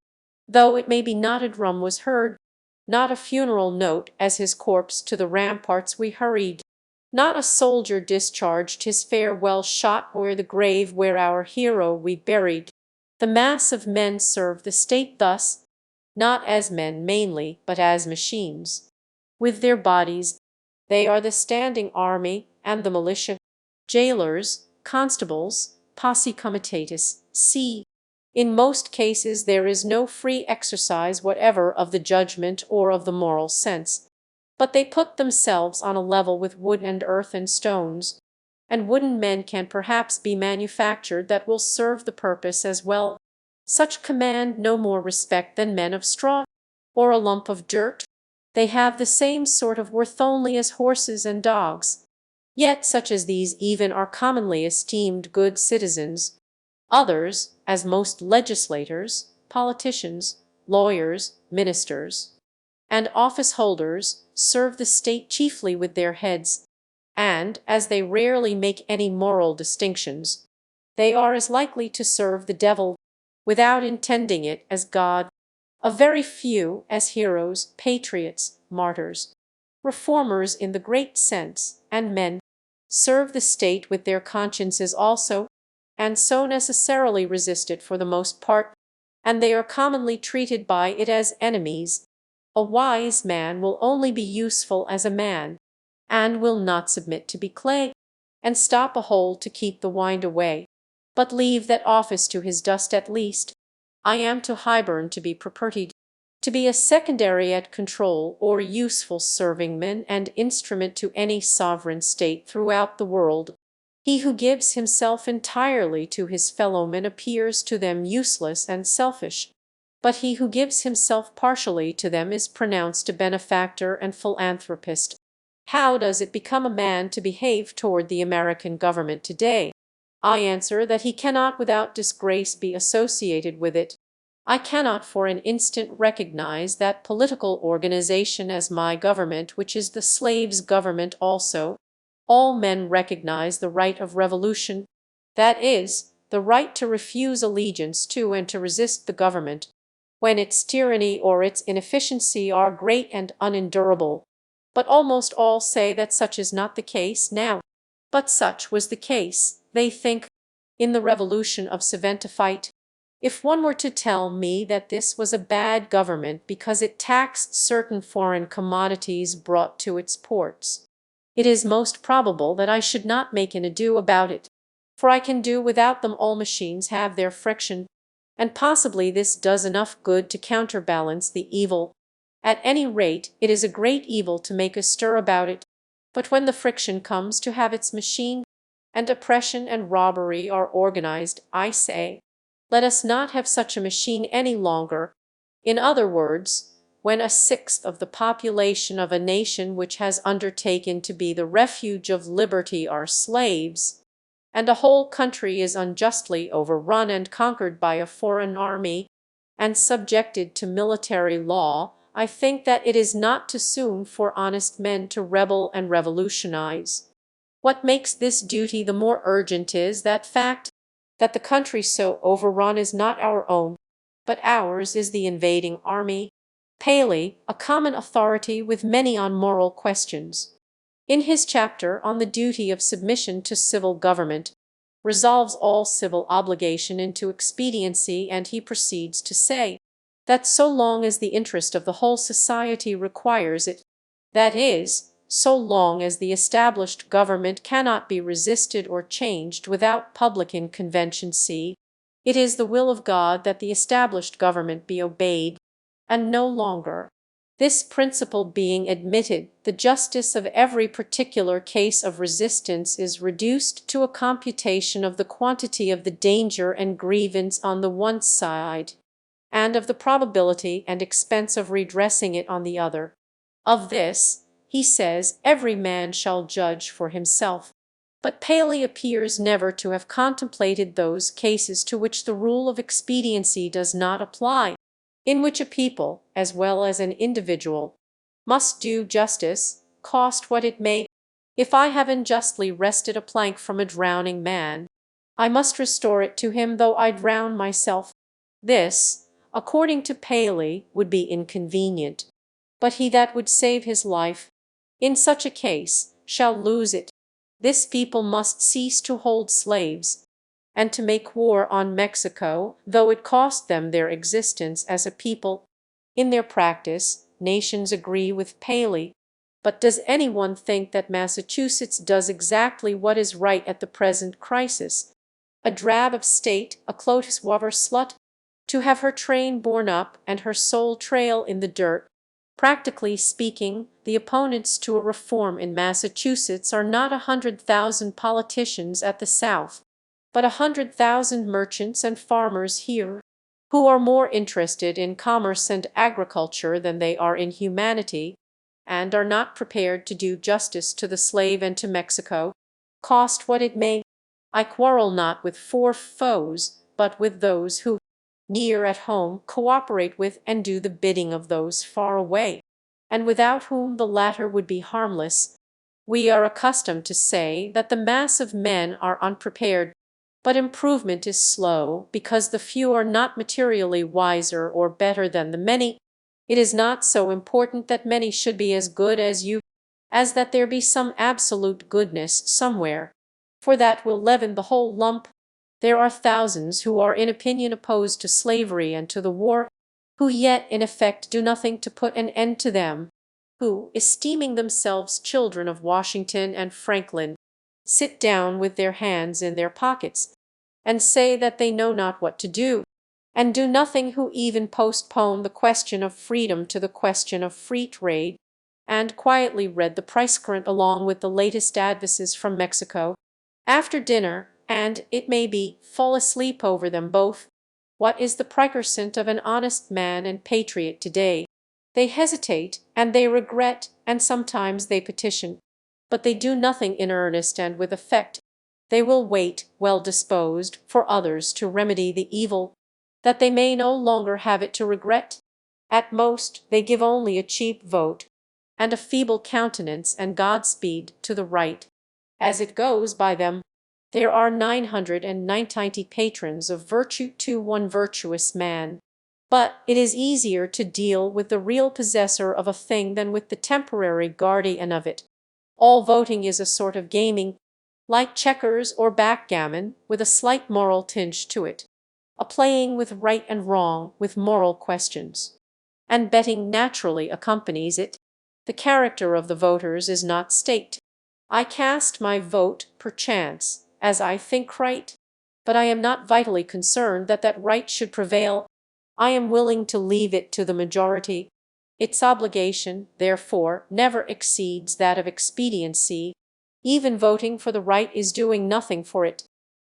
though it may be not a drum was heard, not a funeral note as his corpse to the ramparts we hurried, not a soldier discharged his farewell shot o'er the grave where our hero we buried. The mass of men serve the state thus, not as men mainly, but as machines. With their bodies they are the standing army and the militia, jailers, constables, posse comitatus. C. In most cases there is no free exercise whatever of the judgment or of the moral sense, but they put themselves on a level with wood and earth and stones, and wooden men can perhaps be manufactured that will serve the purpose as well. Such command no more respect than men of straw, or a lump of dirt. They have the same sort of worth only as horses and dogs. Yet such as these even are commonly esteemed good citizens. Others, as most legislators, politicians, lawyers, ministers, and office holders, serve the state chiefly with their heads, and, as they rarely make any moral distinctions, they are as likely to serve the devil, without intending it, as God. A very few, as heroes, patriots, martyrs, reformers in the great sense, and men, serve the state with their consciences also, and so necessarily resist it for the most part, and they are commonly treated by it as enemies. A wise man will only be useful as a man, and will not submit to be clay, and stop a hole to keep the wind away, but leave that office to his dust at least. I am to Highburn to be propertied, to be a secondary at control or useful servingman and instrument to any sovereign state throughout the world. He who gives himself entirely to his fellowmen appears to them useless and selfish, but he who gives himself partially to them is pronounced a benefactor and philanthropist. How does it become a man to behave toward the American government today? I answer that he cannot without disgrace be associated with it. I cannot for an instant recognize that political organization as my government, which is the slave's government also. All men recognize the right of revolution, that is, the right to refuse allegiance to and to resist the government, when its tyranny or its inefficiency are great and unendurable. But almost all say that such is not the case now. But such was the case, they think, in the revolution of 75. If one were to tell me that this was a bad government because it taxed certain foreign commodities brought to its ports, it is most probable that I should not make an ado about it, for I can do without them. All machines have their friction, and possibly this does enough good to counterbalance the evil. At any rate, it is a great evil to make a stir about it. But when the friction comes to have its machine, and oppression and robbery are organized, I say, let us not have such a machine any longer. In other words, when a sixth of the population of a nation which has undertaken to be the refuge of liberty are slaves, and a whole country is unjustly overrun and conquered by a foreign army, and subjected to military law, I think that it is not too soon for honest men to rebel and revolutionize. What makes this duty the more urgent is that fact, that the country so overrun is not our own, but ours is the invading army. Paley, a common authority with many on moral questions, in his chapter on the duty of submission to civil government, resolves all civil obligation into expediency, and he proceeds to say that so long as the interest of the whole society requires it, that is, so long as the established government cannot be resisted or changed without public inconveniency, it is the will of God that the established government be obeyed, and no longer. This principle being admitted, the justice of every particular case of resistance is reduced to a computation of the quantity of the danger and grievance on the one side, and of the probability and expense of redressing it on the other. Of this, he says, every man shall judge for himself. But Paley appears never to have contemplated those cases to which the rule of expediency does not apply, in which a people, as well as an individual, must do justice, cost what it may. If I have unjustly wrested a plank from a drowning man, I must restore it to him though I drown myself. This, according to Paley, would be inconvenient, but he that would save his life, in such a case, shall lose it. This people must cease to hold slaves, and to make war on Mexico, though it cost them their existence as a people. In their practice, nations agree with Paley. But does anyone think that Massachusetts does exactly what is right at the present crisis? A drab of state, a clothes wobber slut, to have her train borne up and her soul trail in the dirt. Practically speaking, the opponents to a reform in Massachusetts are not 100,000 politicians at the South, but 100,000 merchants and farmers here, who are more interested in commerce and agriculture than they are in humanity, and are not prepared to do justice to the slave and to Mexico, cost what it may. I quarrel not with foes, but with those who, near at home, cooperate with and do the bidding of those far away, and without whom the latter would be harmless. We are accustomed to say that the mass of men are unprepared, but improvement is slow, because the few are not materially wiser or better than the many. It is not so important that many should be as good as you, as that there be some absolute goodness somewhere, for that will leaven the whole lump. There are thousands who are in opinion opposed to slavery and to the war, who yet in effect do nothing to put an end to them, who, esteeming themselves children of Washington and Franklin, sit down with their hands in their pockets, and say that they know not what to do, and do nothing, who even postpone the question of freedom to the question of free trade, and quietly read the price current along with the latest advices from Mexico, after dinner, and, it may be, fall asleep over them both. What is the precursor of an honest man and patriot today? They hesitate, and they regret, and sometimes they petition, but they do nothing in earnest and with effect. They will wait, well disposed, for others to remedy the evil, that they may no longer have it to regret. At most, they give only a cheap vote, and a feeble countenance and Godspeed to the right. As it goes by them, there are 990 patrons of virtue to one virtuous man. But it is easier to deal with the real possessor of a thing than with the temporary guardian of it. All voting is a sort of gaming. like checkers or backgammon, with a slight moral tinge to it, a playing with right and wrong, with moral questions. And betting naturally accompanies it. The character of the voters is not staked. I cast my vote, perchance, as I think right, but I am not vitally concerned that that right should prevail. I am willing to leave it to the majority. Its obligation, therefore, never exceeds that of expediency. Even voting for the right is doing nothing for it.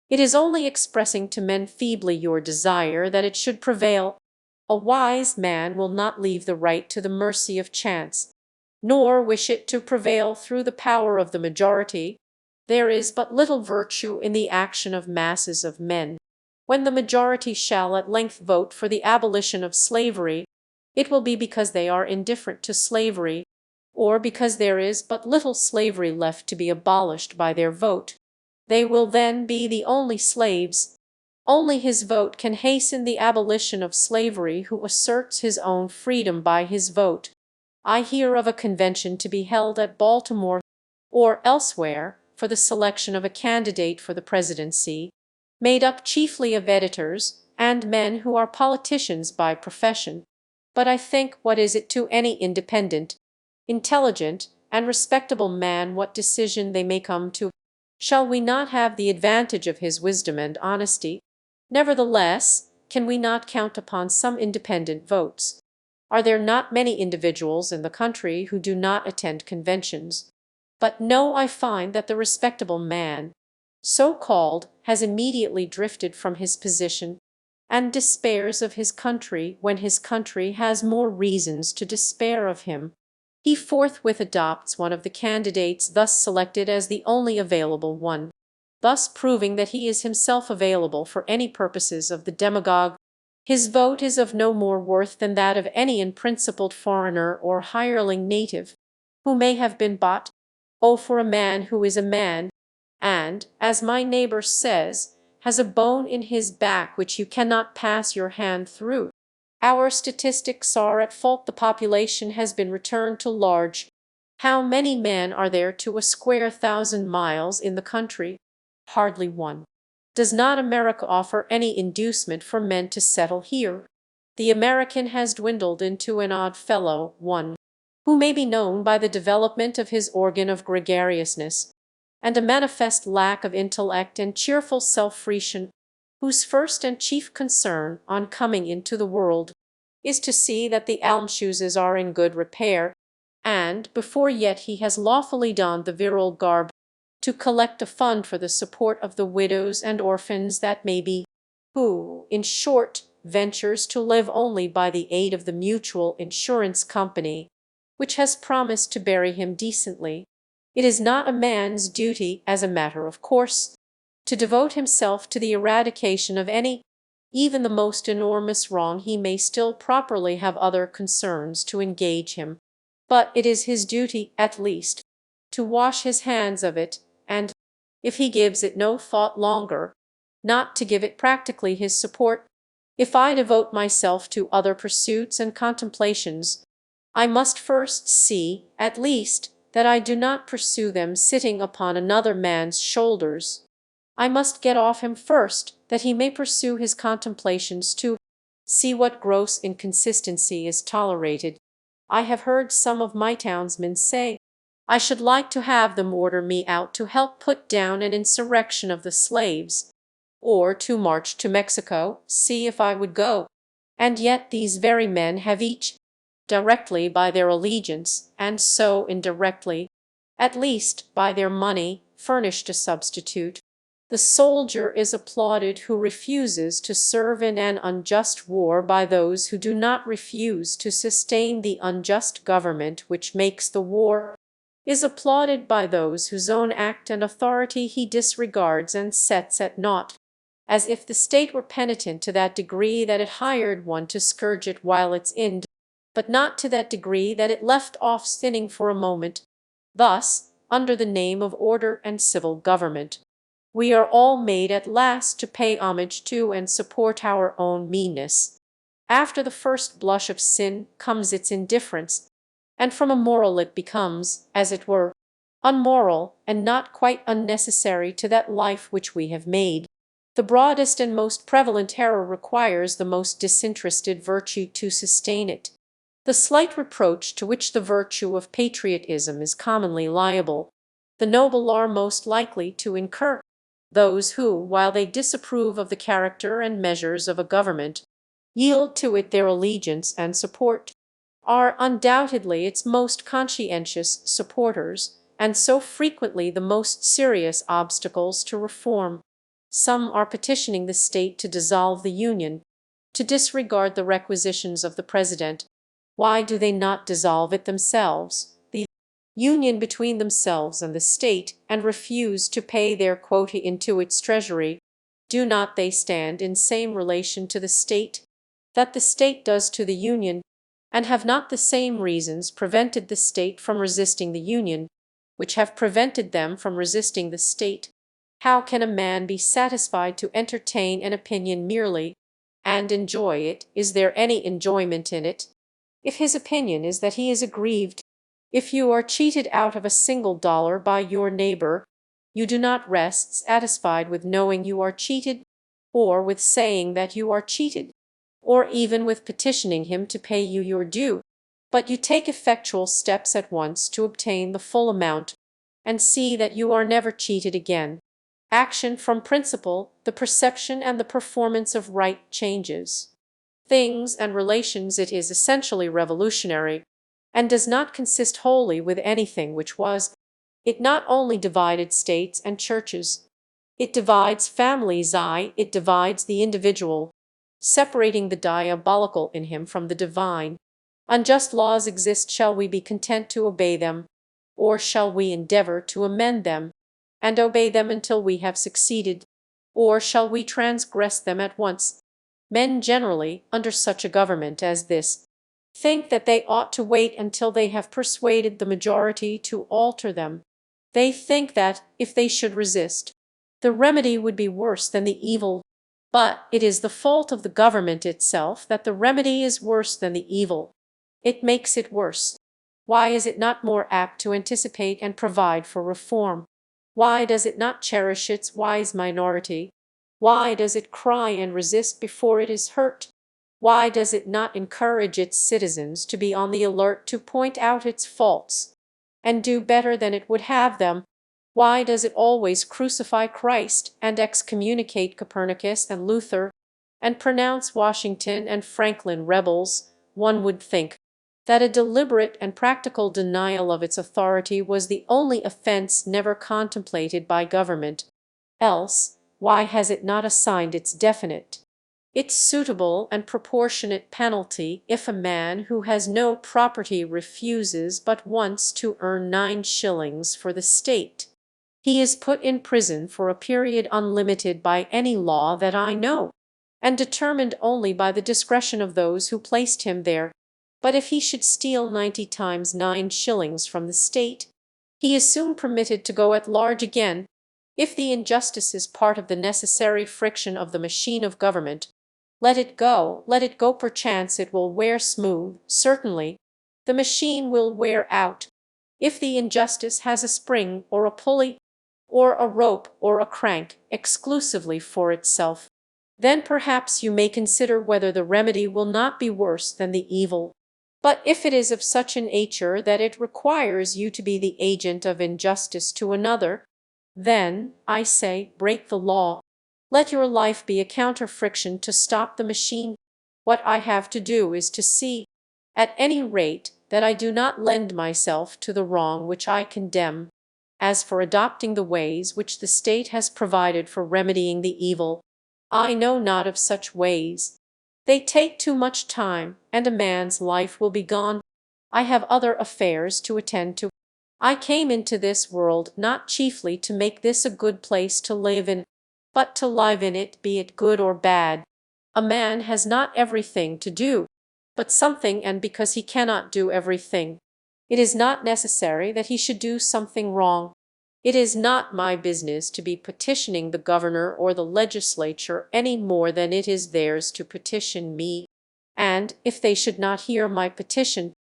It is only expressing to men feebly your desire that it should prevail. A wise man will not leave the right to the mercy of chance, nor wish it to prevail through the power of the majority. There is but little virtue in the action of masses of men. When the majority shall at length vote for the abolition of slavery, it will be because they are indifferent to slavery, or because there is but little slavery left to be abolished by their vote. They will then be the only slaves. Only his vote can hasten the abolition of slavery who asserts his own freedom by his vote. I hear of a convention to be held at Baltimore or elsewhere for the selection of a candidate for the presidency, made up chiefly of editors and men who are politicians by profession. But I think, what is it to any independent, intelligent, and respectable man what decision they may come to? Shall we not have the advantage of his wisdom and honesty? Nevertheless, can we not count upon some independent votes? Are there not many individuals in the country who do not attend conventions? But no, I find that the respectable man, so called, has immediately drifted from his position, and despairs of his country when his country has more reasons to despair of him. He forthwith adopts one of the candidates thus selected as the only available one, thus proving that he is himself available for any purposes of the demagogue. His vote is of no more worth than that of any unprincipled foreigner or hireling native, who may have been bought. Oh, for a man who is a man, and, as my neighbor says, has a bone in his back which you cannot pass your hand through. Our statistics are at fault. The population has been returned to large. How many men are there to a square thousand miles in the country? Hardly one. Does not America offer any inducement for men to settle here? The American has dwindled into an odd fellow, one who may be known by the development of his organ of gregariousness, and a manifest lack of intellect and cheerful self-fruition, whose first and chief concern, on coming into the world, is to see that the almshooses are in good repair, and, before yet he has lawfully donned the virile garb, to collect a fund for the support of the widows and orphans that may be, who, in short, ventures to live only by the aid of the Mutual Insurance Company, which has promised to bury him decently. It is not a man's duty, as a matter of course, to devote himself to the eradication of any, even the most enormous wrong. He may still properly have other concerns to engage him, but it is his duty, at least, to wash his hands of it, and, if he gives it no thought longer, not to give it practically his support. If I devote myself to other pursuits and contemplations, I must first see, at least, that I do not pursue them sitting upon another man's shoulders. I must get off him first, that he may pursue his contemplations too. See what gross inconsistency is tolerated. I have heard some of my townsmen say, I should like to have them order me out to help put down an insurrection of the slaves, or to march to Mexico, see if I would go. And yet these very men have each, directly by their allegiance, and so indirectly, at least by their money, furnished a substitute. The soldier is applauded who refuses to serve in an unjust war by those who do not refuse to sustain the unjust government which makes the war, is applauded by those whose own act and authority he disregards and sets at naught, as if the state were penitent to that degree that it hired one to scourge it while it's in, but not to that degree that it left off sinning for a moment. Thus, under the name of order and civil government, we are all made at last to pay homage to and support our own meanness. After the first blush of sin comes its indifference, and from a moral it becomes, as it were, unmoral, and not quite unnecessary to that life which we have made. The broadest and most prevalent error requires the most disinterested virtue to sustain it. The slight reproach to which the virtue of patriotism is commonly liable, the noble are most likely to incur. Those who, while they disapprove of the character and measures of a government, yield to it their allegiance and support, are undoubtedly its most conscientious supporters, and so frequently the most serious obstacles to reform. Some are petitioning the state to dissolve the Union, to disregard the requisitions of the President. Why do they not dissolve it themselves, the Union between themselves and the state, and refuse to pay their quota into its treasury? Do not they stand in same relation to the state that the state does to the Union? And have not the same reasons prevented the state from resisting the Union, which have prevented them from resisting the state? How can a man be satisfied to entertain an opinion merely, and enjoy it? Is there any enjoyment in it? If his opinion is that he is aggrieved, if you are cheated out of a single dollar by your neighbor, you do not rest satisfied with knowing you are cheated, or with saying that you are cheated, or even with petitioning him to pay you your due, but you take effectual steps at once to obtain the full amount, and see that you are never cheated again. Action from principle, the perception and the performance of right changes things and relations. It is essentially revolutionary, and does not consist wholly with anything which was. It not only divided states and churches, it divides families, it divides the individual, separating the diabolical in him from the divine. Unjust laws exist. Shall we be content to obey them, or shall we endeavor to amend them, and obey them until we have succeeded, or shall we transgress them at once? Men generally, under such a government as this, think that they ought to wait until they have persuaded the majority to alter them. They think that, if they should resist, the remedy would be worse than the evil. But it is the fault of the government itself that the remedy is worse than the evil. It makes it worse. Why is it not more apt to anticipate and provide for reform? Why does it not cherish its wise minority? Why does it cry and resist before it is hurt? Why does it not encourage its citizens to be on the alert to point out its faults, and do better than it would have them? Why does it always crucify Christ, and excommunicate Copernicus and Luther, and pronounce Washington and Franklin rebels? One would think that a deliberate and practical denial of its authority was the only offense never contemplated by government. Else, why has it not assigned its definite, its suitable and proportionate penalty if a man who has no property refuses but once to earn 9 shillings for the state? He is put in prison for a period unlimited by any law that I know, and determined only by the discretion of those who placed him there. But if he should steal 90 times 9 shillings from the state, he is soon permitted to go at large again. If the injustice is part of the necessary friction of the machine of government, let it go, perchance it will wear smooth. Certainly, the machine will wear out. If the injustice has a spring, or a pulley, or a rope, or a crank, exclusively for itself, then perhaps you may consider whether the remedy will not be worse than the evil. But if it is of such a nature that it requires you to be the agent of injustice to another, then, I say, break the law. Let your life be a counter-friction to stop the machine. What I have to do is to see, at any rate, that I do not lend myself to the wrong which I condemn. As for adopting the ways which the state has provided for remedying the evil, I know not of such ways. They take too much time, and a man's life will be gone. I have other affairs to attend to. I came into this world not chiefly to make this a good place to live in, but to live in it, be it good or bad. A man has not everything to do, but something, and because he cannot do everything, it is not necessary that he should do something wrong. It is not my business to be petitioning the governor or the legislature any more than it is theirs to petition me, and if they should not hear my petition,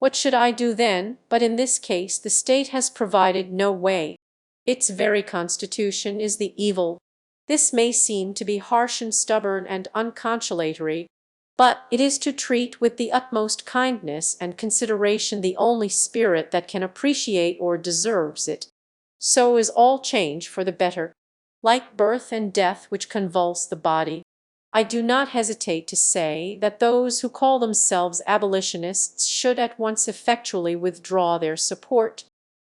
What should I do then? But in this case the state has provided no way. Its very constitution is the evil. This may seem to be harsh and stubborn and unconsolatory, but it is to treat with the utmost kindness and consideration the only spirit that can appreciate or deserves it. So is all change for the better. Like birth and death which convulse the body, I do not hesitate to say that those who call themselves abolitionists should at once effectually withdraw their support,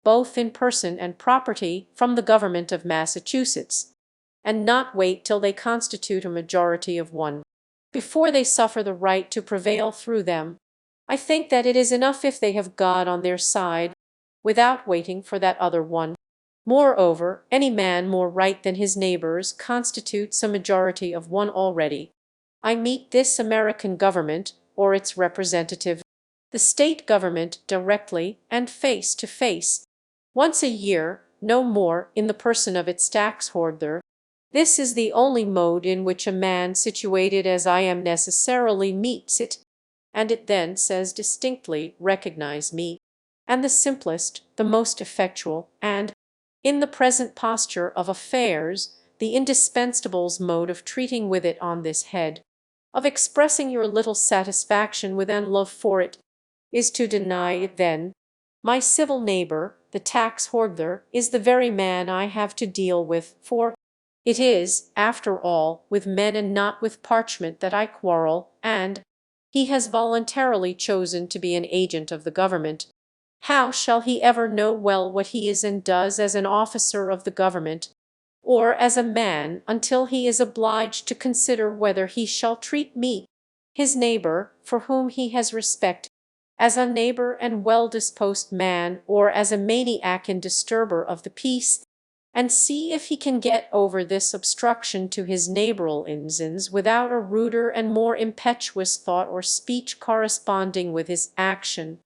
both in person and property, from the government of Massachusetts, and not wait till they constitute a majority of one, before they suffer the right to prevail through them. I think that it is enough if they have God on their side, without waiting for that other one. Moreover, any man more right than his neighbors constitutes a majority of one already. I meet this American government, or its representative, the state government, directly and face to face, once a year, no more, in the person of its tax holder. This is the only mode in which a man situated as I am necessarily meets it, and it then says distinctly, "Recognize me," and the simplest, the most effectual, and, in the present posture of affairs, the indispensable mode of treating with it on this head, of expressing your little satisfaction with and love for it, is to deny it then. My civil neighbor, the tax holder, is the very man I have to deal with, for it is, after all, with men and not with parchment that I quarrel, and he has voluntarily chosen to be an agent of the government. How shall he ever know well what he is and does as an officer of the government, or as a man, until he is obliged to consider whether he shall treat me, his neighbor, for whom he has respect, as a neighbor and well-disposed man, or as a maniac and disturber of the peace, and see if he can get over this obstruction to his neighboral ends without a ruder and more impetuous thought or speech corresponding with his action.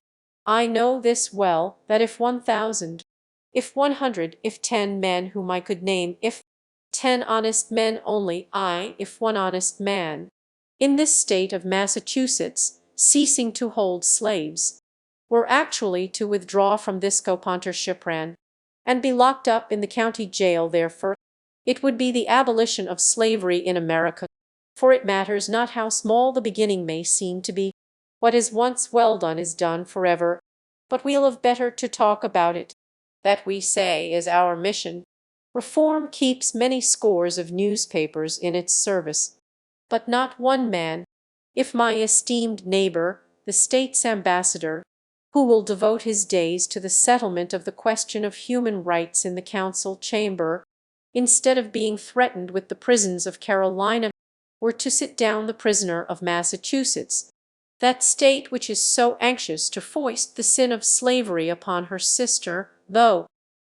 I know this well, that if 1,000, if 100, if 10 men whom I could name, if 10 honest men only, if one honest man, in this state of Massachusetts, ceasing to hold slaves, were actually to withdraw from this copontershipran, and be locked up in the county jail therefore, it would be the abolition of slavery in America. For it matters not how small the beginning may seem to be. What is once well done is done forever. But we'll have better to talk about it. That, we say, is our mission. Reform keeps many scores of newspapers in its service, but not one man, if my esteemed neighbor, the state's ambassador, who will devote his days to the settlement of the question of human rights in the council chamber, instead of being threatened with the prisons of Carolina, were to sit down the prisoner of Massachusetts, that state which is so anxious to foist the sin of slavery upon her sister, though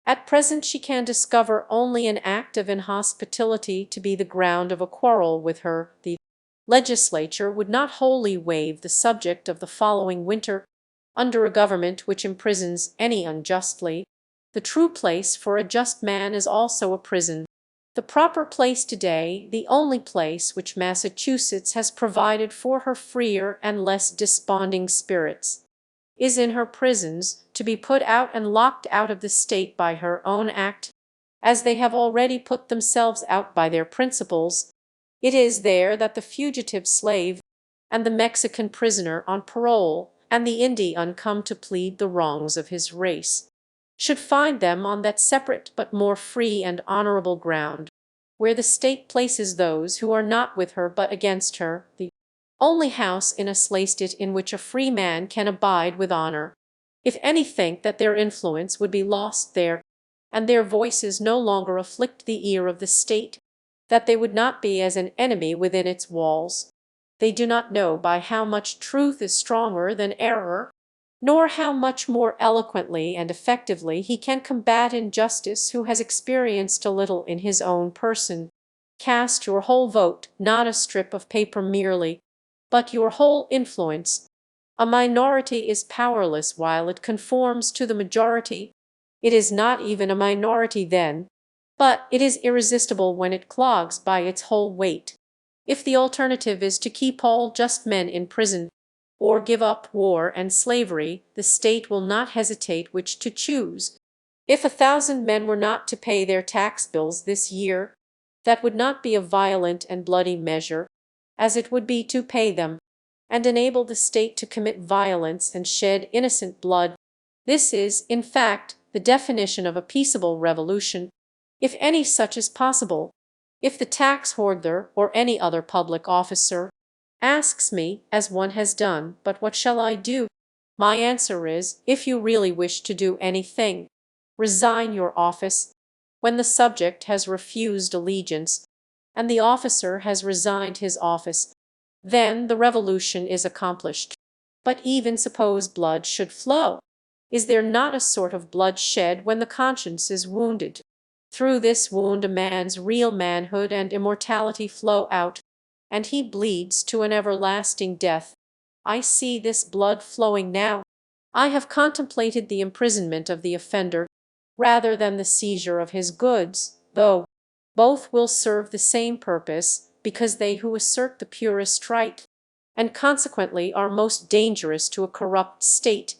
at present she can discover only an act of inhospitality to be the ground of a quarrel with her, the legislature would not wholly waive the subject of the following winter, under a government which imprisons any unjustly. The true place for a just man is also a prison. The proper place today, the only place which Massachusetts has provided for her freer and less desponding spirits, is in her prisons, to be put out and locked out of the state by her own act, as they have already put themselves out by their principles. It is there that the fugitive slave, and the Mexican prisoner on parole, and the Indian come to plead the wrongs of his race, should find them on that separate but more free and honorable ground, where the state places those who are not with her but against her, the only house in a state in which a free man can abide with honor. If any think that their influence would be lost there, and their voices no longer afflict the ear of the state, that they would not be as an enemy within its walls, they do not know by how much truth is stronger than error, nor how much more eloquently and effectively he can combat injustice who has experienced a little in his own person. Cast your whole vote, not a strip of paper merely, but your whole influence. A minority is powerless while it conforms to the majority. It is not even a minority then, but it is irresistible when it clogs by its whole weight. If the alternative is to keep all just men in prison, or give up war and slavery, the state will not hesitate which to choose. If 1,000 men were not to pay their tax bills this year, that would not be a violent and bloody measure, as it would be to pay them, and enable the state to commit violence and shed innocent blood. This is, in fact, the definition of a peaceable revolution, if any such is possible. If the tax hoarder or any other public officer asks me, as one has done, "But what shall I do?" my answer is, if you really wish to do anything, resign your office. When the subject has refused allegiance, and the officer has resigned his office, then the revolution is accomplished. But even suppose blood should flow, is there not a sort of blood shed when the conscience is wounded? Through this wound a man's real manhood and immortality flow out, and he bleeds to an everlasting death. I see this blood flowing now. I have contemplated the imprisonment of the offender rather than the seizure of his goods, though both will serve the same purpose, because they who assert the purest right, and consequently are most dangerous to a corrupt state,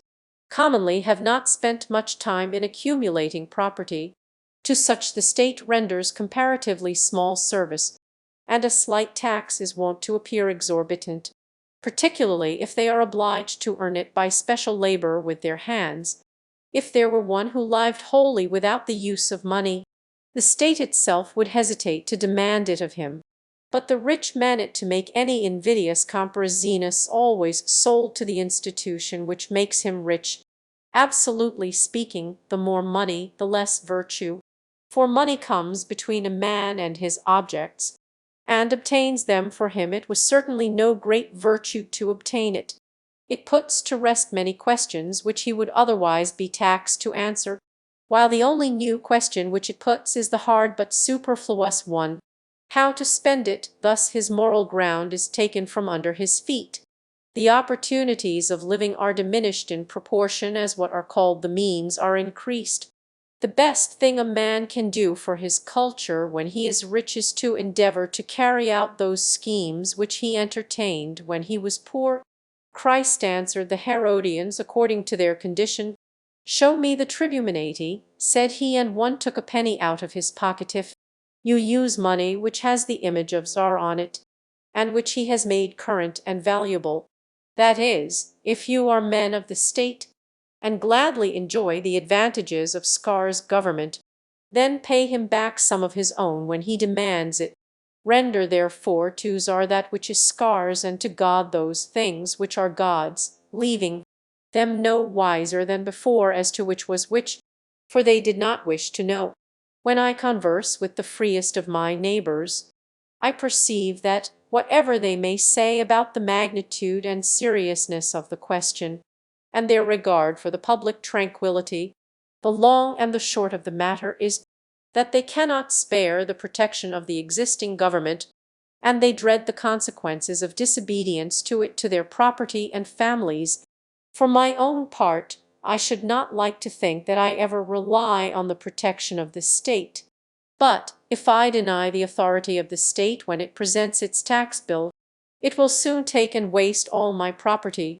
commonly have not spent much time in accumulating property. To such the state renders comparatively small service, and a slight tax is wont to appear exorbitant, particularly if they are obliged to earn it by special labor with their hands. If there were one who lived wholly without the use of money, the state itself would hesitate to demand it of him. But the rich man it to make any invidious comparzinus always sold to the institution which makes him rich. Absolutely speaking, the more money, the less virtue. For money comes between a man and his objects, and obtains them for him. It was certainly no great virtue to obtain it. It puts to rest many questions which he would otherwise be taxed to answer, while the only new question which it puts is the hard but superfluous one, how to spend it. Thus his moral ground is taken from under his feet. The opportunities of living are diminished in proportion as what are called the means are increased. The best thing a man can do for his culture when he is rich is to endeavor to carry out those schemes which he entertained when he was poor. Christ answered the Herodians according to their condition. "Show me the tribuminati," said he, and one took a penny out of his pocket. If you use money which has the image of Tsar on it, and which he has made current and valuable, that is, if you are men of the state, and gladly enjoy the advantages of Tsar's government, then pay him back some of his own when he demands it. Render therefore to Tsar that which is Tsar's, and to God those things which are God's, leaving them no wiser than before as to which was which, for they did not wish to know. When I converse with the freest of my neighbors, I perceive that, whatever they may say about the magnitude and seriousness of the question, and their regard for the public tranquillity, the long and the short of the matter is that they cannot spare the protection of the existing government, and they dread the consequences of disobedience to it to their property and families. For my own part, I should not like to think that I ever rely on the protection of the state. But if I deny the authority of the state when it presents its tax bill, it will soon take and waste all my property,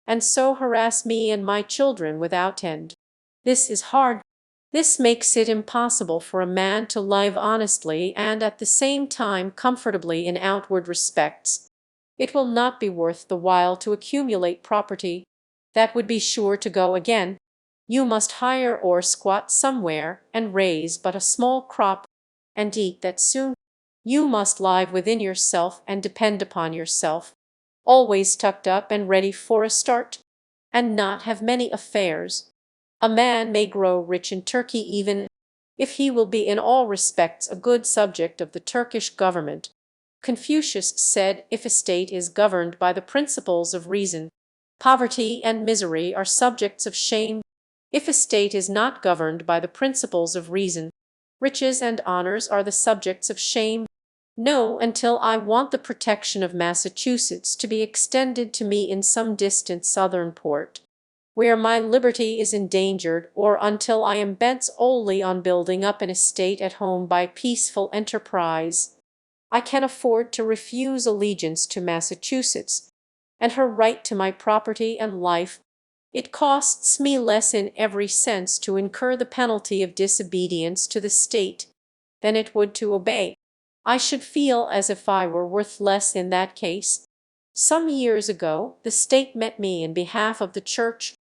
and so harass me and my children without end. This is hard. This makes it impossible for a man to live honestly and at the same time comfortably in outward respects. It will not be worth the while to accumulate property. That would be sure to go again. You must hire or squat somewhere, and raise but a small crop, and eat that soon. You must live within yourself and depend upon yourself, always tucked up and ready for a start, and not have many affairs. A man may grow rich in Turkey even if he will be in all respects a good subject of the Turkish government. Confucius said, if a state is governed by the principles of reason, poverty and misery are subjects of shame. If a state is not governed by the principles of reason, riches and honors are the subjects of shame. No, until I want the protection of Massachusetts to be extended to me in some distant southern port, where my liberty is endangered, or until I am bent solely on building up an estate at home by peaceful enterprise, I can afford to refuse allegiance to Massachusetts. and her right to my property and life, it costs me less in every sense to incur the penalty of disobedience to the state than it would to obey. I should feel as if I were worth less in that case. Some years ago the state met me in behalf of the church,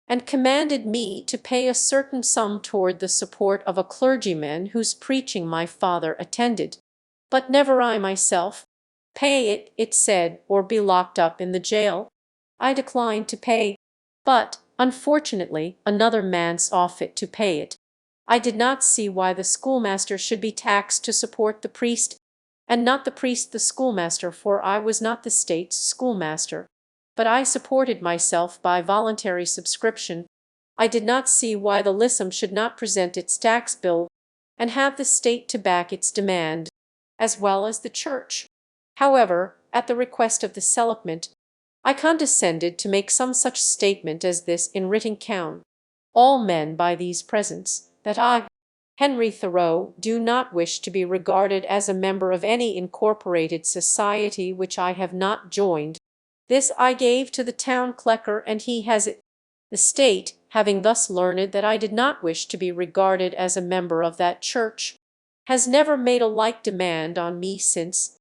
and commanded me to pay a certain sum toward the support of a clergyman whose preaching my father attended. But never I myself. Pay it, it said, or be locked up in the jail. I declined to pay, but, unfortunately, another man saw fit to pay it. I did not see why the schoolmaster should be taxed to support the priest, and not the priest the schoolmaster, for I was not the state's schoolmaster, but I supported myself by voluntary subscription. I did not see why the lissome should not present its tax bill, and have the state to back its demand, as well as the church. However, at the request of the seligment, I condescended to make some such statement as this in written count: all men by these presents, that I, Henry Thoreau, do not wish to be regarded as a member of any incorporated society which I have not joined. This I gave to the town clerk, and he has it. The state, having thus learned that I did not wish to be regarded as a member of that church, has never made a like demand on me since,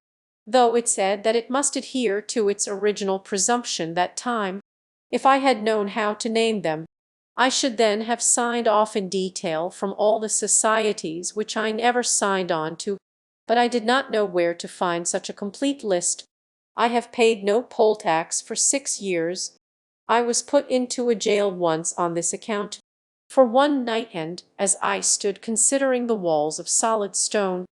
though it said that it must adhere to its original presumption that time, if I had known how to name them, I should then have signed off in detail from all the societies which I never signed on to, but I did not know where to find such a complete list. I have paid no poll tax for 6 years. I was put into a jail once on this account. For one night, and as I stood considering the walls of solid stone,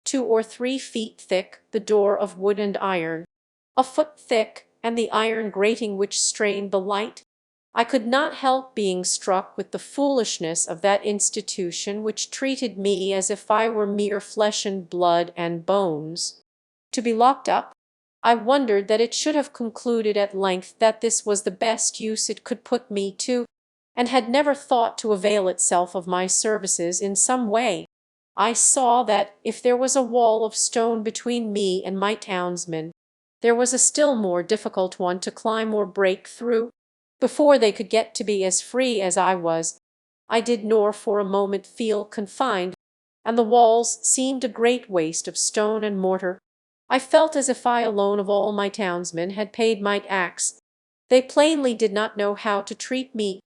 2 or 3 feet thick, the door of wood and iron, a foot thick, and the iron grating which strained the light, I could not help being struck with the foolishness of that institution which treated me as if I were mere flesh and blood and bones. To be locked up, I wondered that it should have concluded at length that this was the best use it could put me to, and had never thought to avail itself of my services in some way. I saw that, if there was a wall of stone between me and my townsmen, there was a still more difficult one to climb or break through, before they could get to be as free as I was. I did nor for a moment feel confined, and the walls seemed a great waste of stone and mortar. I felt as if I alone of all my townsmen had paid my tax. They plainly did not know how to treat me,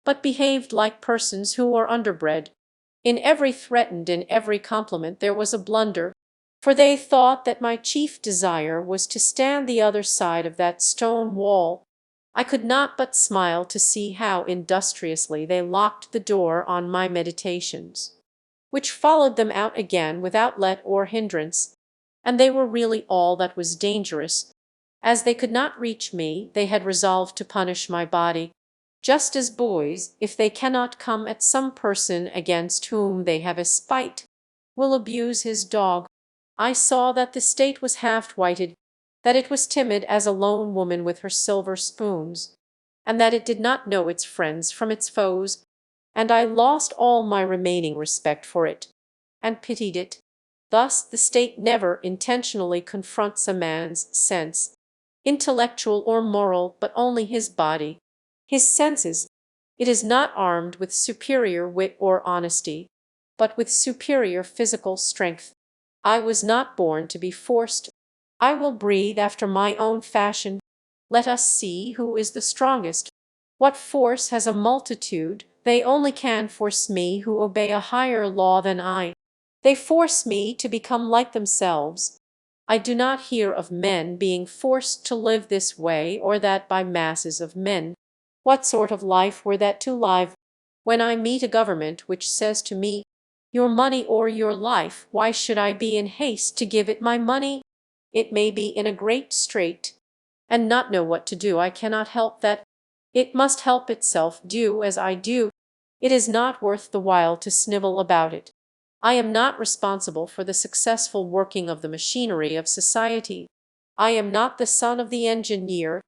but behaved like persons who are underbred. In every threat and in every compliment there was a blunder, for they thought that my chief desire was to stand the other side of that stone wall. I could not but smile to see how industriously they locked the door on my meditations, which followed them out again without let or hindrance, and they were really all that was dangerous. As they could not reach me, they had resolved to punish my body, just as boys, if they cannot come at some person against whom they have a spite, will abuse his dog. I saw that the state was half-whited, that it was timid as a lone woman with her silver spoons, and that it did not know its friends from its foes, and I lost all my remaining respect for it, and pitied it. Thus the state never intentionally confronts a man's sense, intellectual or moral, but only his body, his senses. It is not armed with superior wit or honesty, but with superior physical strength. I was not born to be forced. I will breathe after my own fashion. Let us see who is the strongest. What force has a multitude? They only can force me who obey a higher law than I. They force me to become like themselves. I do not hear of men being forced to live this way or that by masses of men. What sort of life were that to live? When I meet a government which says to me, "Your money or your life," why should I be in haste to give it my money? It may be in a great strait, and not know what to do. I cannot help that. It must help itself, do as I do. It is not worth the while to snivel about it. I am not responsible for the successful working of the machinery of society. I am not the son of the engineer.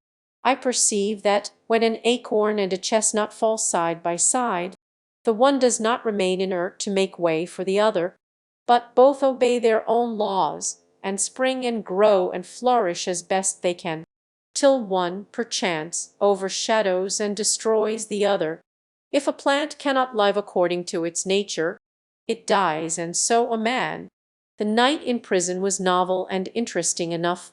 I perceive that, when an acorn and a chestnut fall side by side, the one does not remain inert to make way for the other, but both obey their own laws, and spring and grow and flourish as best they can. till one, perchance, overshadows and destroys the other. If a plant cannot live according to its nature, it dies, and so a man. The night in prison was novel and interesting enough.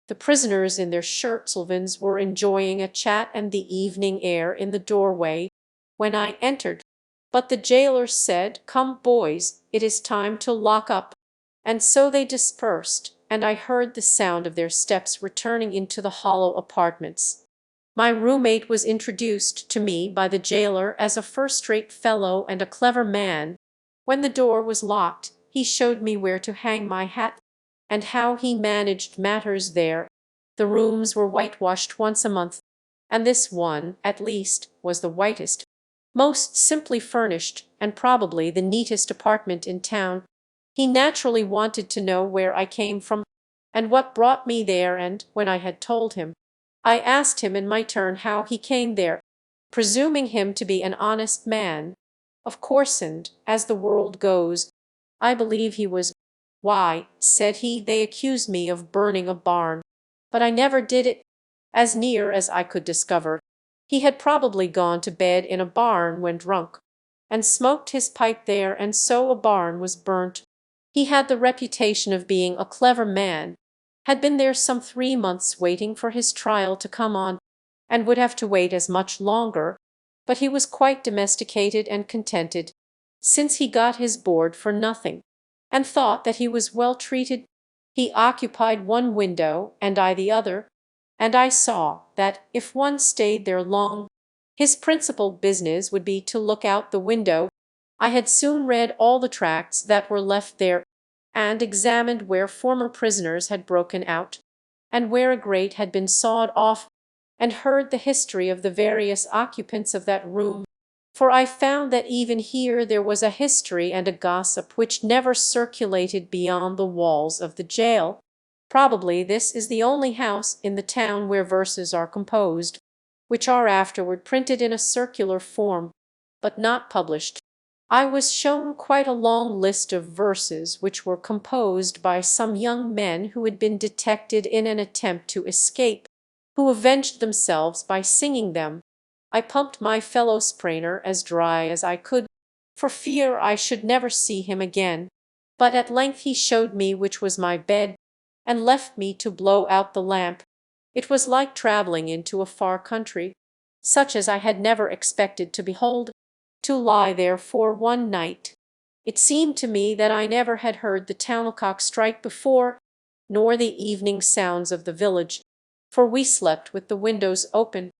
The prisoners in their shirt-sleeves were enjoying a chat and the evening air in the doorway when I entered. But the jailer said, "Come, boys, it is time to lock up." And so they dispersed, and I heard the sound of their steps returning into the hollow apartments. My roommate was introduced to me by the jailer as a first-rate fellow and a clever man. When the door was locked, he showed me where to hang my hat, and how he managed matters there. The rooms were whitewashed once a month, and this one, at least, was the whitest, most simply furnished, and probably the neatest apartment in town. He naturally wanted to know where I came from, and what brought me there, and when I had told him, I asked him in my turn how he came there, presuming him to be an honest man. Of course, and, as the world goes, I believe he was. "Why," said he, "they accuse me of burning a barn, but I never did it." As near as I could discover, he had probably gone to bed in a barn when drunk, and smoked his pipe there, and so a barn was burnt. He had the reputation of being a clever man, had been there some 3 months waiting for his trial to come on, and would have to wait as much longer, but he was quite domesticated and contented, since he got his board for nothing, and thought that he was well treated. He occupied one window and I the other, and I saw that, if one stayed there long, his principal business would be to look out the window. I had soon read all the tracts that were left there, and examined where former prisoners had broken out, and where a grate had been sawed off, and heard the history of the various occupants of that room, for I found that even here there was a history and a gossip which never circulated beyond the walls of the jail. Probably this is the only house in the town where verses are composed, which are afterward printed in a circular form, but not published. I was shown quite a long list of verses which were composed by some young men who had been detected in an attempt to escape, who avenged themselves by singing them. I pumped my fellow sprainer as dry as I could, for fear I should never see him again, but at length he showed me which was my bed, and left me to blow out the lamp. It was like travelling into a far country, such as I had never expected to behold, to lie there for one night. It seemed to me that I never had heard the town-clock strike before, nor the evening sounds of the village, for we slept with the windows open,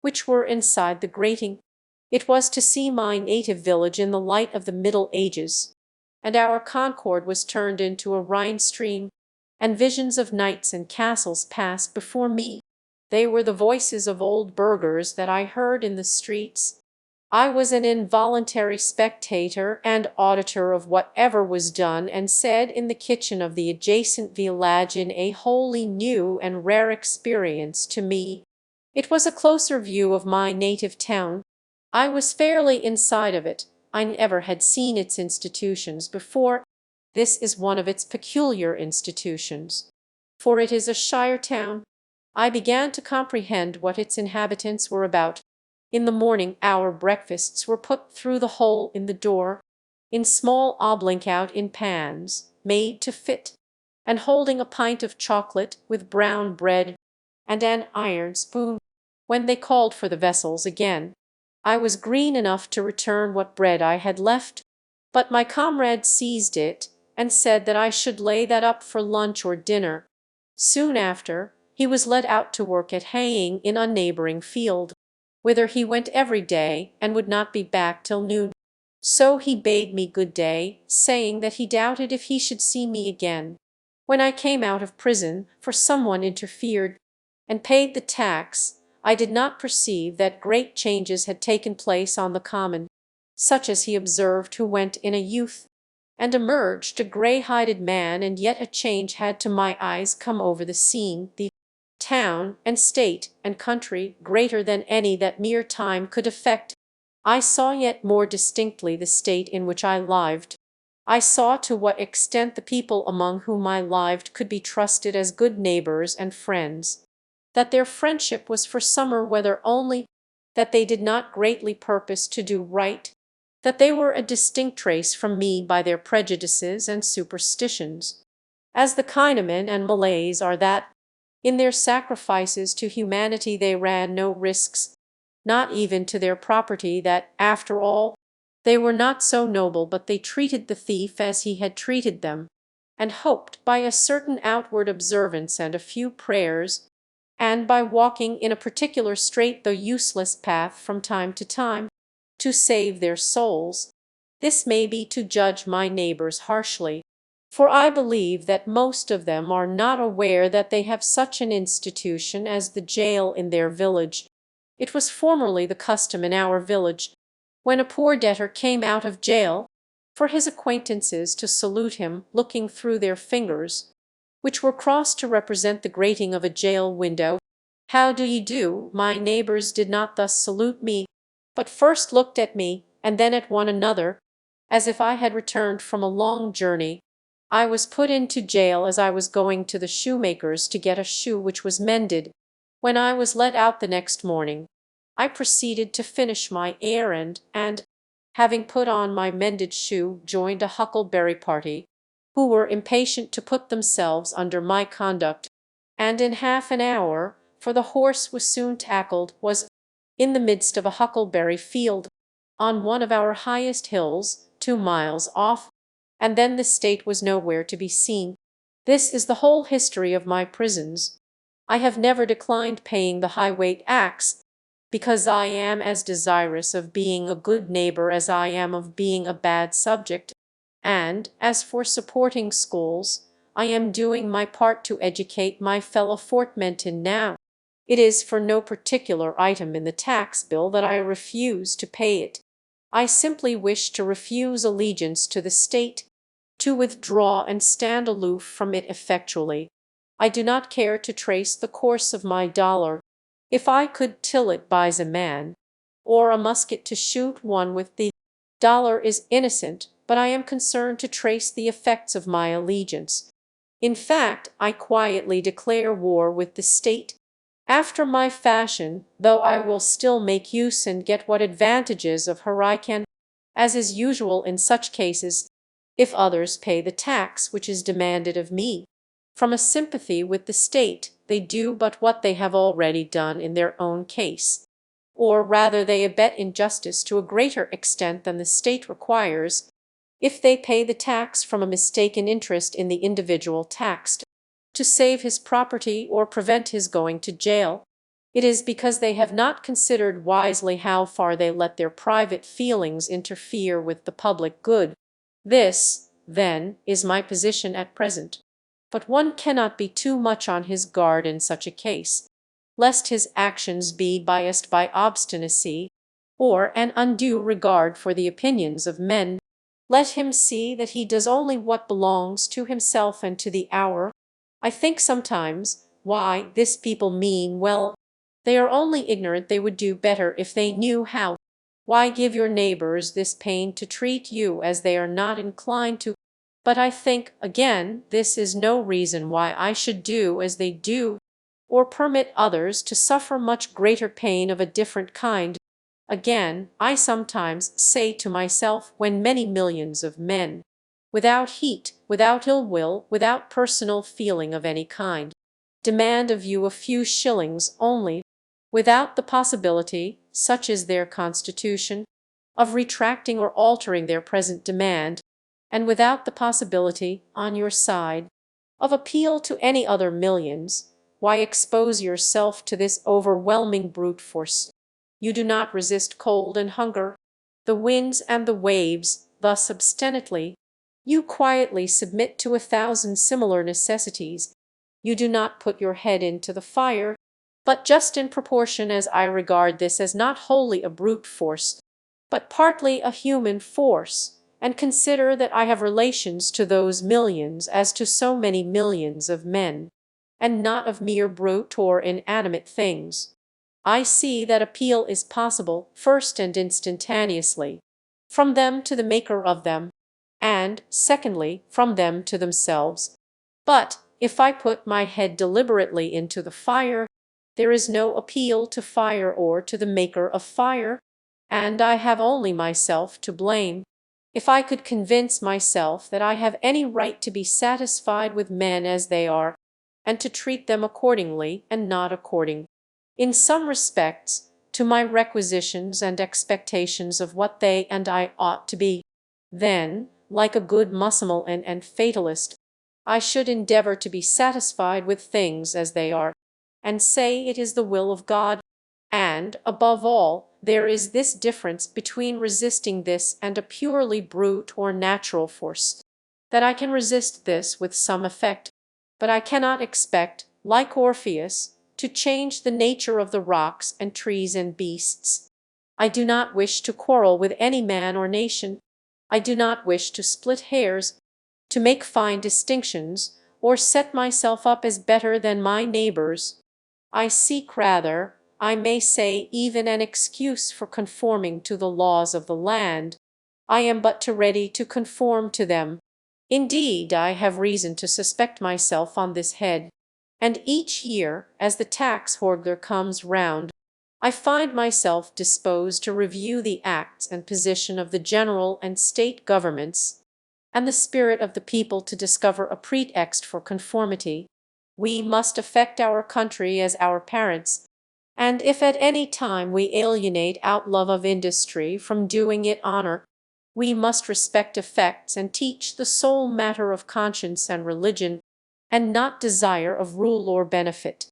which were inside the grating. It was to see my native village in the light of the Middle Ages, and our Concord was turned into a Rhine stream, and visions of knights and castles passed before me. They were the voices of old burghers that I heard in the streets. I was an involuntary spectator and auditor of whatever was done and said in the kitchen of the adjacent village, in a wholly new and rare experience to me. It was a closer view of my native town. I was fairly inside of it. I never had seen its institutions before. This is one of its peculiar institutions, for it is a shire town. I began to comprehend what its inhabitants were about. In the morning our breakfasts were put through the hole in the door, in small oblong out-in pans, made to fit, and holding a pint of chocolate with brown bread and an iron spoon. When they called for the vessels again, I was green enough to return what bread I had left, but my comrade seized it and said that I should lay that up for lunch or dinner. Soon after, he was let out to work at haying in a neighbouring field, whither he went every day and would not be back till noon. So he bade me good day, saying that he doubted if he should see me again. When I came out of prison, for someone interfered, and paid the tax, I did not perceive that great changes had taken place on the common, such as he observed who went in a youth, and emerged a grey-hided man, and yet a change had to my eyes come over the scene, the town and state and country, greater than any that mere time could effect. I saw yet more distinctly the state in which I lived. I saw to what extent the people among whom I lived could be trusted as good neighbours and friends. that their friendship was for summer weather only, that they did not greatly purpose to do right, that they were a distinct race from me by their prejudices and superstitions, as the Chinamen and Malays are, that in their sacrifices to humanity they ran no risks, not even to their property, that, after all, they were not so noble, but they treated the thief as he had treated them, and hoped by a certain outward observance and a few prayers, and by walking in a particular straight though useless path from time to time, to save their souls. This may be to judge my neighbors harshly, for I believe that most of them are not aware that they have such an institution as the jail in their village. It was formerly the custom in our village, when a poor debtor came out of jail, for his acquaintances to salute him looking through their fingers, which were crossed to represent the grating of a jail window. "How do ye do?" My neighbors did not thus salute me, but first looked at me, and then at one another, as if I had returned from a long journey. I was put into jail as I was going to the shoemaker's to get a shoe which was mended. When I was let out the next morning, I proceeded to finish my errand, and, having put on my mended shoe, joined a huckleberry party, who were impatient to put themselves under my conduct, and in half an hour, for the horse was soon tackled, was in the midst of a huckleberry field, on one of our highest hills, 2 miles off, and then the state was nowhere to be seen. This is the whole history of my prisons. I have never declined paying the high-weight axe, because I am as desirous of being a good neighbor as I am of being a bad subject, and, as for supporting schools, I am doing my part to educate my fellow Fortmenton now. It is for no particular item in the tax bill that I refuse to pay it. I simply wish to refuse allegiance to the state, to withdraw and stand aloof from it effectually. I do not care to trace the course of my dollar. If I could till it buys a man, or a musket to shoot one with, the dollar is innocent, but I am concerned to trace the effects of my allegiance. In fact, I quietly declare war with the state, after my fashion, though I will still make use and get what advantages of her I can, as is usual in such cases, if others pay the tax which is demanded of me. From a sympathy with the state, they do but what they have already done in their own case, or rather they abet injustice to a greater extent than the state requires, if they pay the tax from a mistaken interest in the individual taxed, to save his property or prevent his going to jail. It is because they have not considered wisely how far they let their private feelings interfere with the public good. This, then, is my position at present. But one cannot be too much on his guard in such a case, lest his actions be biased by obstinacy, or an undue regard for the opinions of men. Let him see that he does only what belongs to himself and to the hour. I think sometimes, why, this people mean well. They are only ignorant. They would do better if they knew how. Why give your neighbors this pain to treat you as they are not inclined to? But I think, again, this is no reason why I should do as they do, or permit others to suffer much greater pain of a different kind. Again, I sometimes say to myself, when many millions of men, without heat, without ill will, without personal feeling of any kind, demand of you a few shillings only, without the possibility, such is their constitution, of retracting or altering their present demand, and without the possibility, on your side, of appeal to any other millions, why expose yourself to this overwhelming brute force? You do not resist cold and hunger, the winds and the waves, thus obstinately. You quietly submit to 1,000 similar necessities. You do not put your head into the fire, but just in proportion as I regard this as not wholly a brute force, but partly a human force, and consider that I have relations to those millions as to so many millions of men, and not of mere brute or inanimate things. I see that appeal is possible, first and instantaneously, from them to the maker of them, and, secondly, from them to themselves. But if I put my head deliberately into the fire, There is no appeal to fire or to the maker of fire, and I have only myself to blame. If I could convince myself that I have any right to be satisfied with men as they are, and to treat them accordingly and not according, in some respects, to my requisitions and expectations of what they and I ought to be, then, like a good Mussulman and fatalist, I should endeavor to be satisfied with things as they are, and say it is the will of God. And, above all, there is this difference between resisting this and a purely brute or natural force, that I can resist this with some effect, but I cannot expect, like Orpheus, to change the nature of the rocks and trees and beasts. I do not wish to quarrel with any man or nation. I do not wish to split hairs, to make fine distinctions, or set myself up as better than my neighbors. I seek rather, I may say, even an excuse for conforming to the laws of the land. I am but too ready to conform to them. Indeed, I have reason to suspect myself on this head, and each year, as the tax horgler comes round, I find myself disposed to review the acts and position of the general and state governments, and the spirit of the people to discover a pretext for conformity. We must affect our country as our parents, and if at any time we alienate out love of industry from doing it honor, we must respect effects and teach the sole matter of conscience and religion, and not desire of rule or benefit.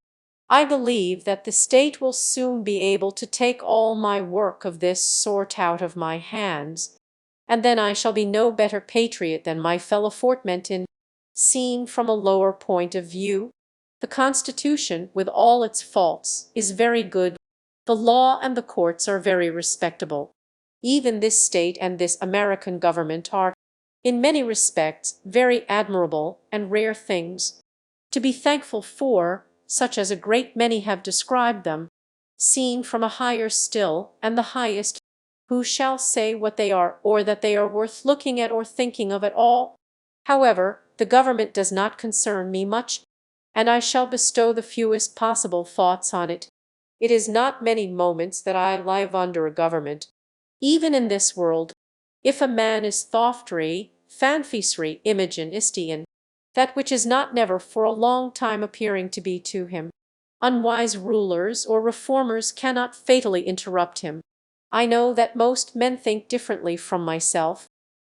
I believe that the state will soon be able to take all my work of this sort out of my hands, and then I shall be no better patriot than my fellow Fortmentin. Seen from a lower point of view, the Constitution, with all its faults, is very good. The law and the courts are very respectable. Even this state and this American government are, in many respects, very admirable and rare things, to be thankful for, such as a great many have described them. Seen from a higher still, and the highest, who shall say what they are, or that they are worth looking at or thinking of at all? However, the government does not concern me much, and I shall bestow the fewest possible thoughts on it. It is not many moments that I live under a government, even in this world. If a man is thoftry, fanfisry, imaginistian, that which is not never for a long time appearing to be to him, unwise rulers or reformers cannot fatally interrupt him. I know that most men think differently from myself,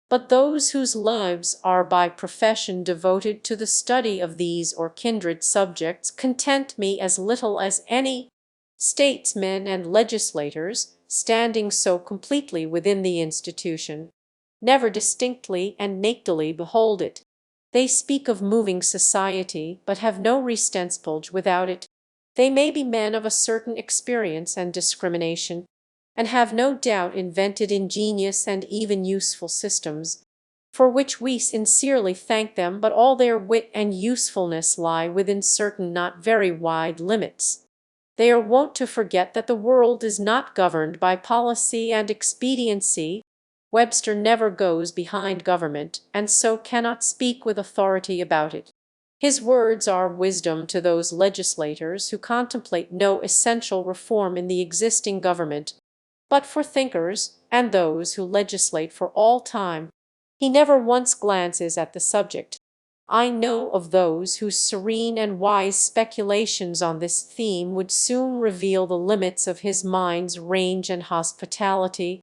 but those whose lives are by profession devoted to the study of these or kindred subjects content me as little as any. Statesmen and legislators, standing so completely within the institution, never distinctly and nakedly behold it. They speak of moving society, but have no restenspulge without it. They may be men of a certain experience and discrimination, and have no doubt invented ingenious and even useful systems, for which we sincerely thank them, but all their wit and usefulness lie within certain not very wide limits. They are wont to forget that the world is not governed by policy and expediency. Webster never goes behind government, and so cannot speak with authority about it. His words are wisdom to those legislators who contemplate no essential reform in the existing government, but for thinkers, and those who legislate for all time, he never once glances at the subject. I know of those whose serene and wise speculations on this theme would soon reveal the limits of his mind's range and hospitality,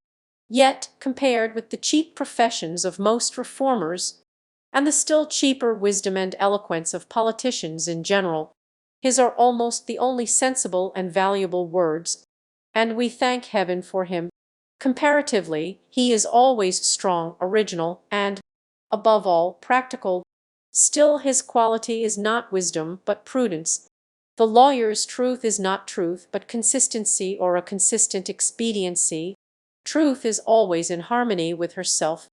yet, compared with the cheap professions of most reformers, and the still cheaper wisdom and eloquence of politicians in general, his are almost the only sensible and valuable words, and we thank Heaven for him. Comparatively, he is always strong, original, and, above all, practical. Still his quality is not wisdom, but prudence. The lawyer's truth is not truth, but consistency or a consistent expediency. Truth is always in harmony with herself,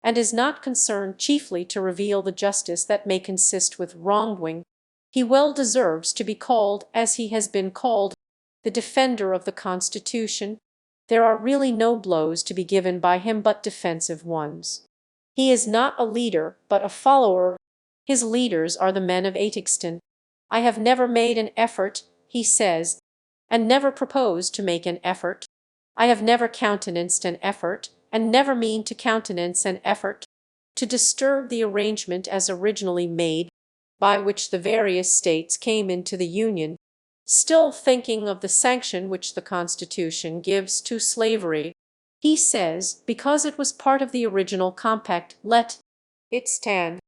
and is not concerned chiefly to reveal the justice that may consist with wrongdoing. He well deserves to be called, as he has been called, the defender of the Constitution. There are really no blows to be given by him but defensive ones. He is not a leader, but a follower. His leaders are the men of Atexton. I have never made an effort, he says, and never propose to make an effort. I have never countenanced an effort, and never mean to countenance an effort, to disturb the arrangement as originally made, by which the various states came into the Union, still thinking of the sanction which the Constitution gives to slavery. He says, because it was part of the original compact, let it stand.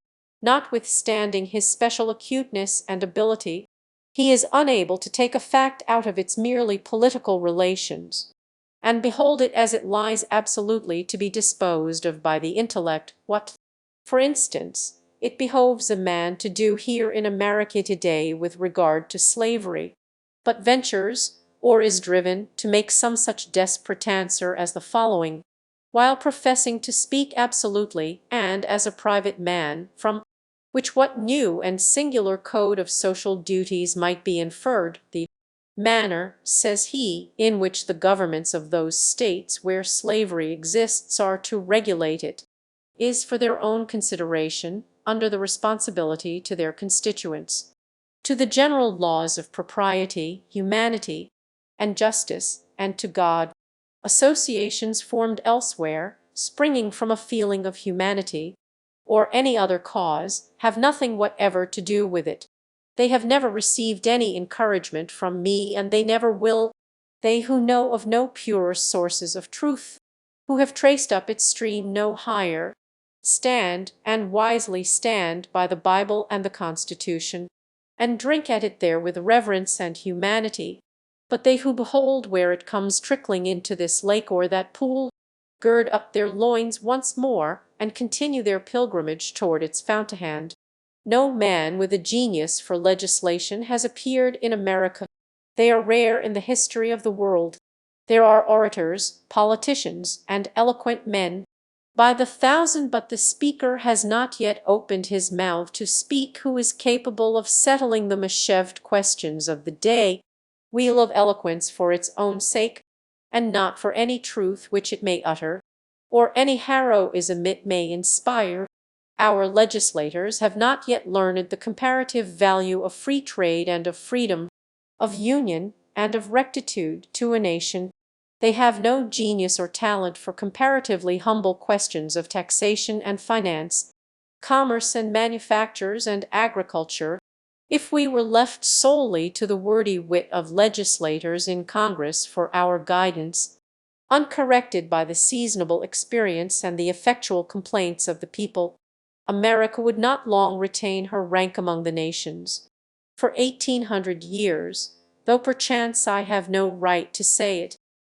Notwithstanding his special acuteness and ability, he is unable to take a fact out of its merely political relations, and behold it as it lies absolutely to be disposed of by the intellect. What, for instance, it behoves a man to do here in America today with regard to slavery, but ventures, or is driven, to make some such desperate answer as the following, while professing to speak absolutely and as a private man, from which what new and singular code of social duties might be inferred, the manner, says he, in which the governments of those states where slavery exists are to regulate it, is for their own consideration, under the responsibility to their constituents, to the general laws of propriety, humanity, and justice, and to God. Associations formed elsewhere, springing from a feeling of humanity, or any other cause, have nothing whatever to do with it. They have never received any encouragement from me, and they never will. They who know of no purer sources of truth, who have traced up its stream no higher, stand, and wisely stand, by the Bible and the Constitution, and drink at it there with reverence and humanity. But they who behold where it comes trickling into this lake or that pool, gird up their loins once more, and continue their pilgrimage toward its fountainhead. No man with a genius for legislation has appeared in America. They are rare in the history of the world. There are orators, politicians, and eloquent men by the thousand, but the speaker has not yet opened his mouth to speak who is capable of settling the macheved questions of the day. Wheel of eloquence for its own sake, and not for any truth which it may utter, or any heroism it may inspire. Our legislators have not yet learned the comparative value of free trade and of freedom, of union and of rectitude to a nation. They have no genius or talent for comparatively humble questions of taxation and finance, commerce and manufactures and agriculture. If we were left solely to the wordy wit of legislators in Congress for our guidance, uncorrected by the seasonable experience and the effectual complaints of the people, America would not long retain her rank among the nations. For 1800 years, though perchance I have no right to say it,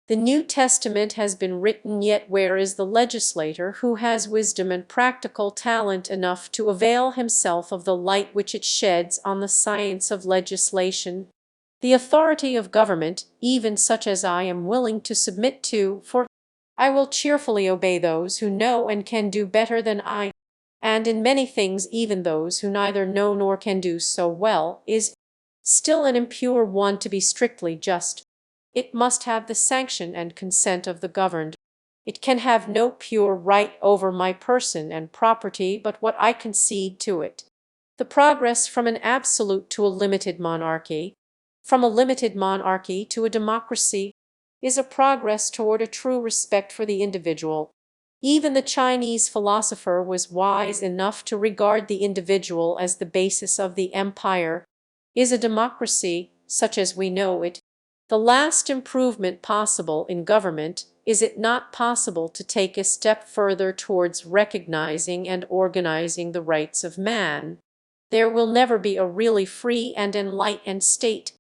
the New Testament has been written, yet where is the legislator who has wisdom and practical talent enough to avail himself of the light which it sheds on the science of legislation, the authority of government, even such as I am willing to submit to, for I will cheerfully obey those who know and can do better than I, and in many things even those who neither know nor can do so well, is still an impure one to be strictly just. It must have the sanction and consent of the governed. It can have no pure right over my person and property but what I concede to it. The progress from an absolute to a limited monarchy, from a limited monarchy to a democracy, is a progress toward a true respect for the individual. Even the Chinese philosopher was wise enough to regard the individual as the basis of the empire. Is a democracy, such as we know it, the last improvement possible in government? Is it not possible to take a step further towards recognizing and organizing the rights of man? There will never be a really free and enlightened state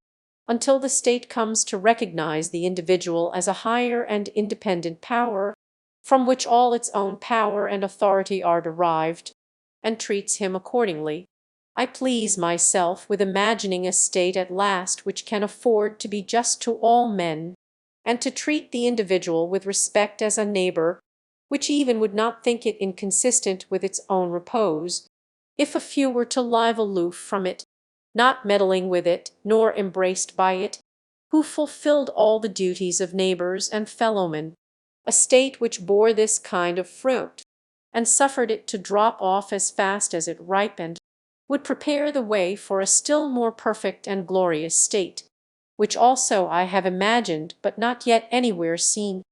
until the state comes to recognize the individual as a higher and independent power, from which all its own power and authority are derived, and treats him accordingly. I please myself with imagining a state at last which can afford to be just to all men, and to treat the individual with respect as a neighbor, which even would not think it inconsistent with its own repose, if a few were to lie aloof from it, not meddling with it, nor embraced by it, who fulfilled all the duties of neighbors and fellowmen. A state which bore this kind of fruit, and suffered it to drop off as fast as it ripened, would prepare the way for a still more perfect and glorious state. which also I have imagined but not yet anywhere seen.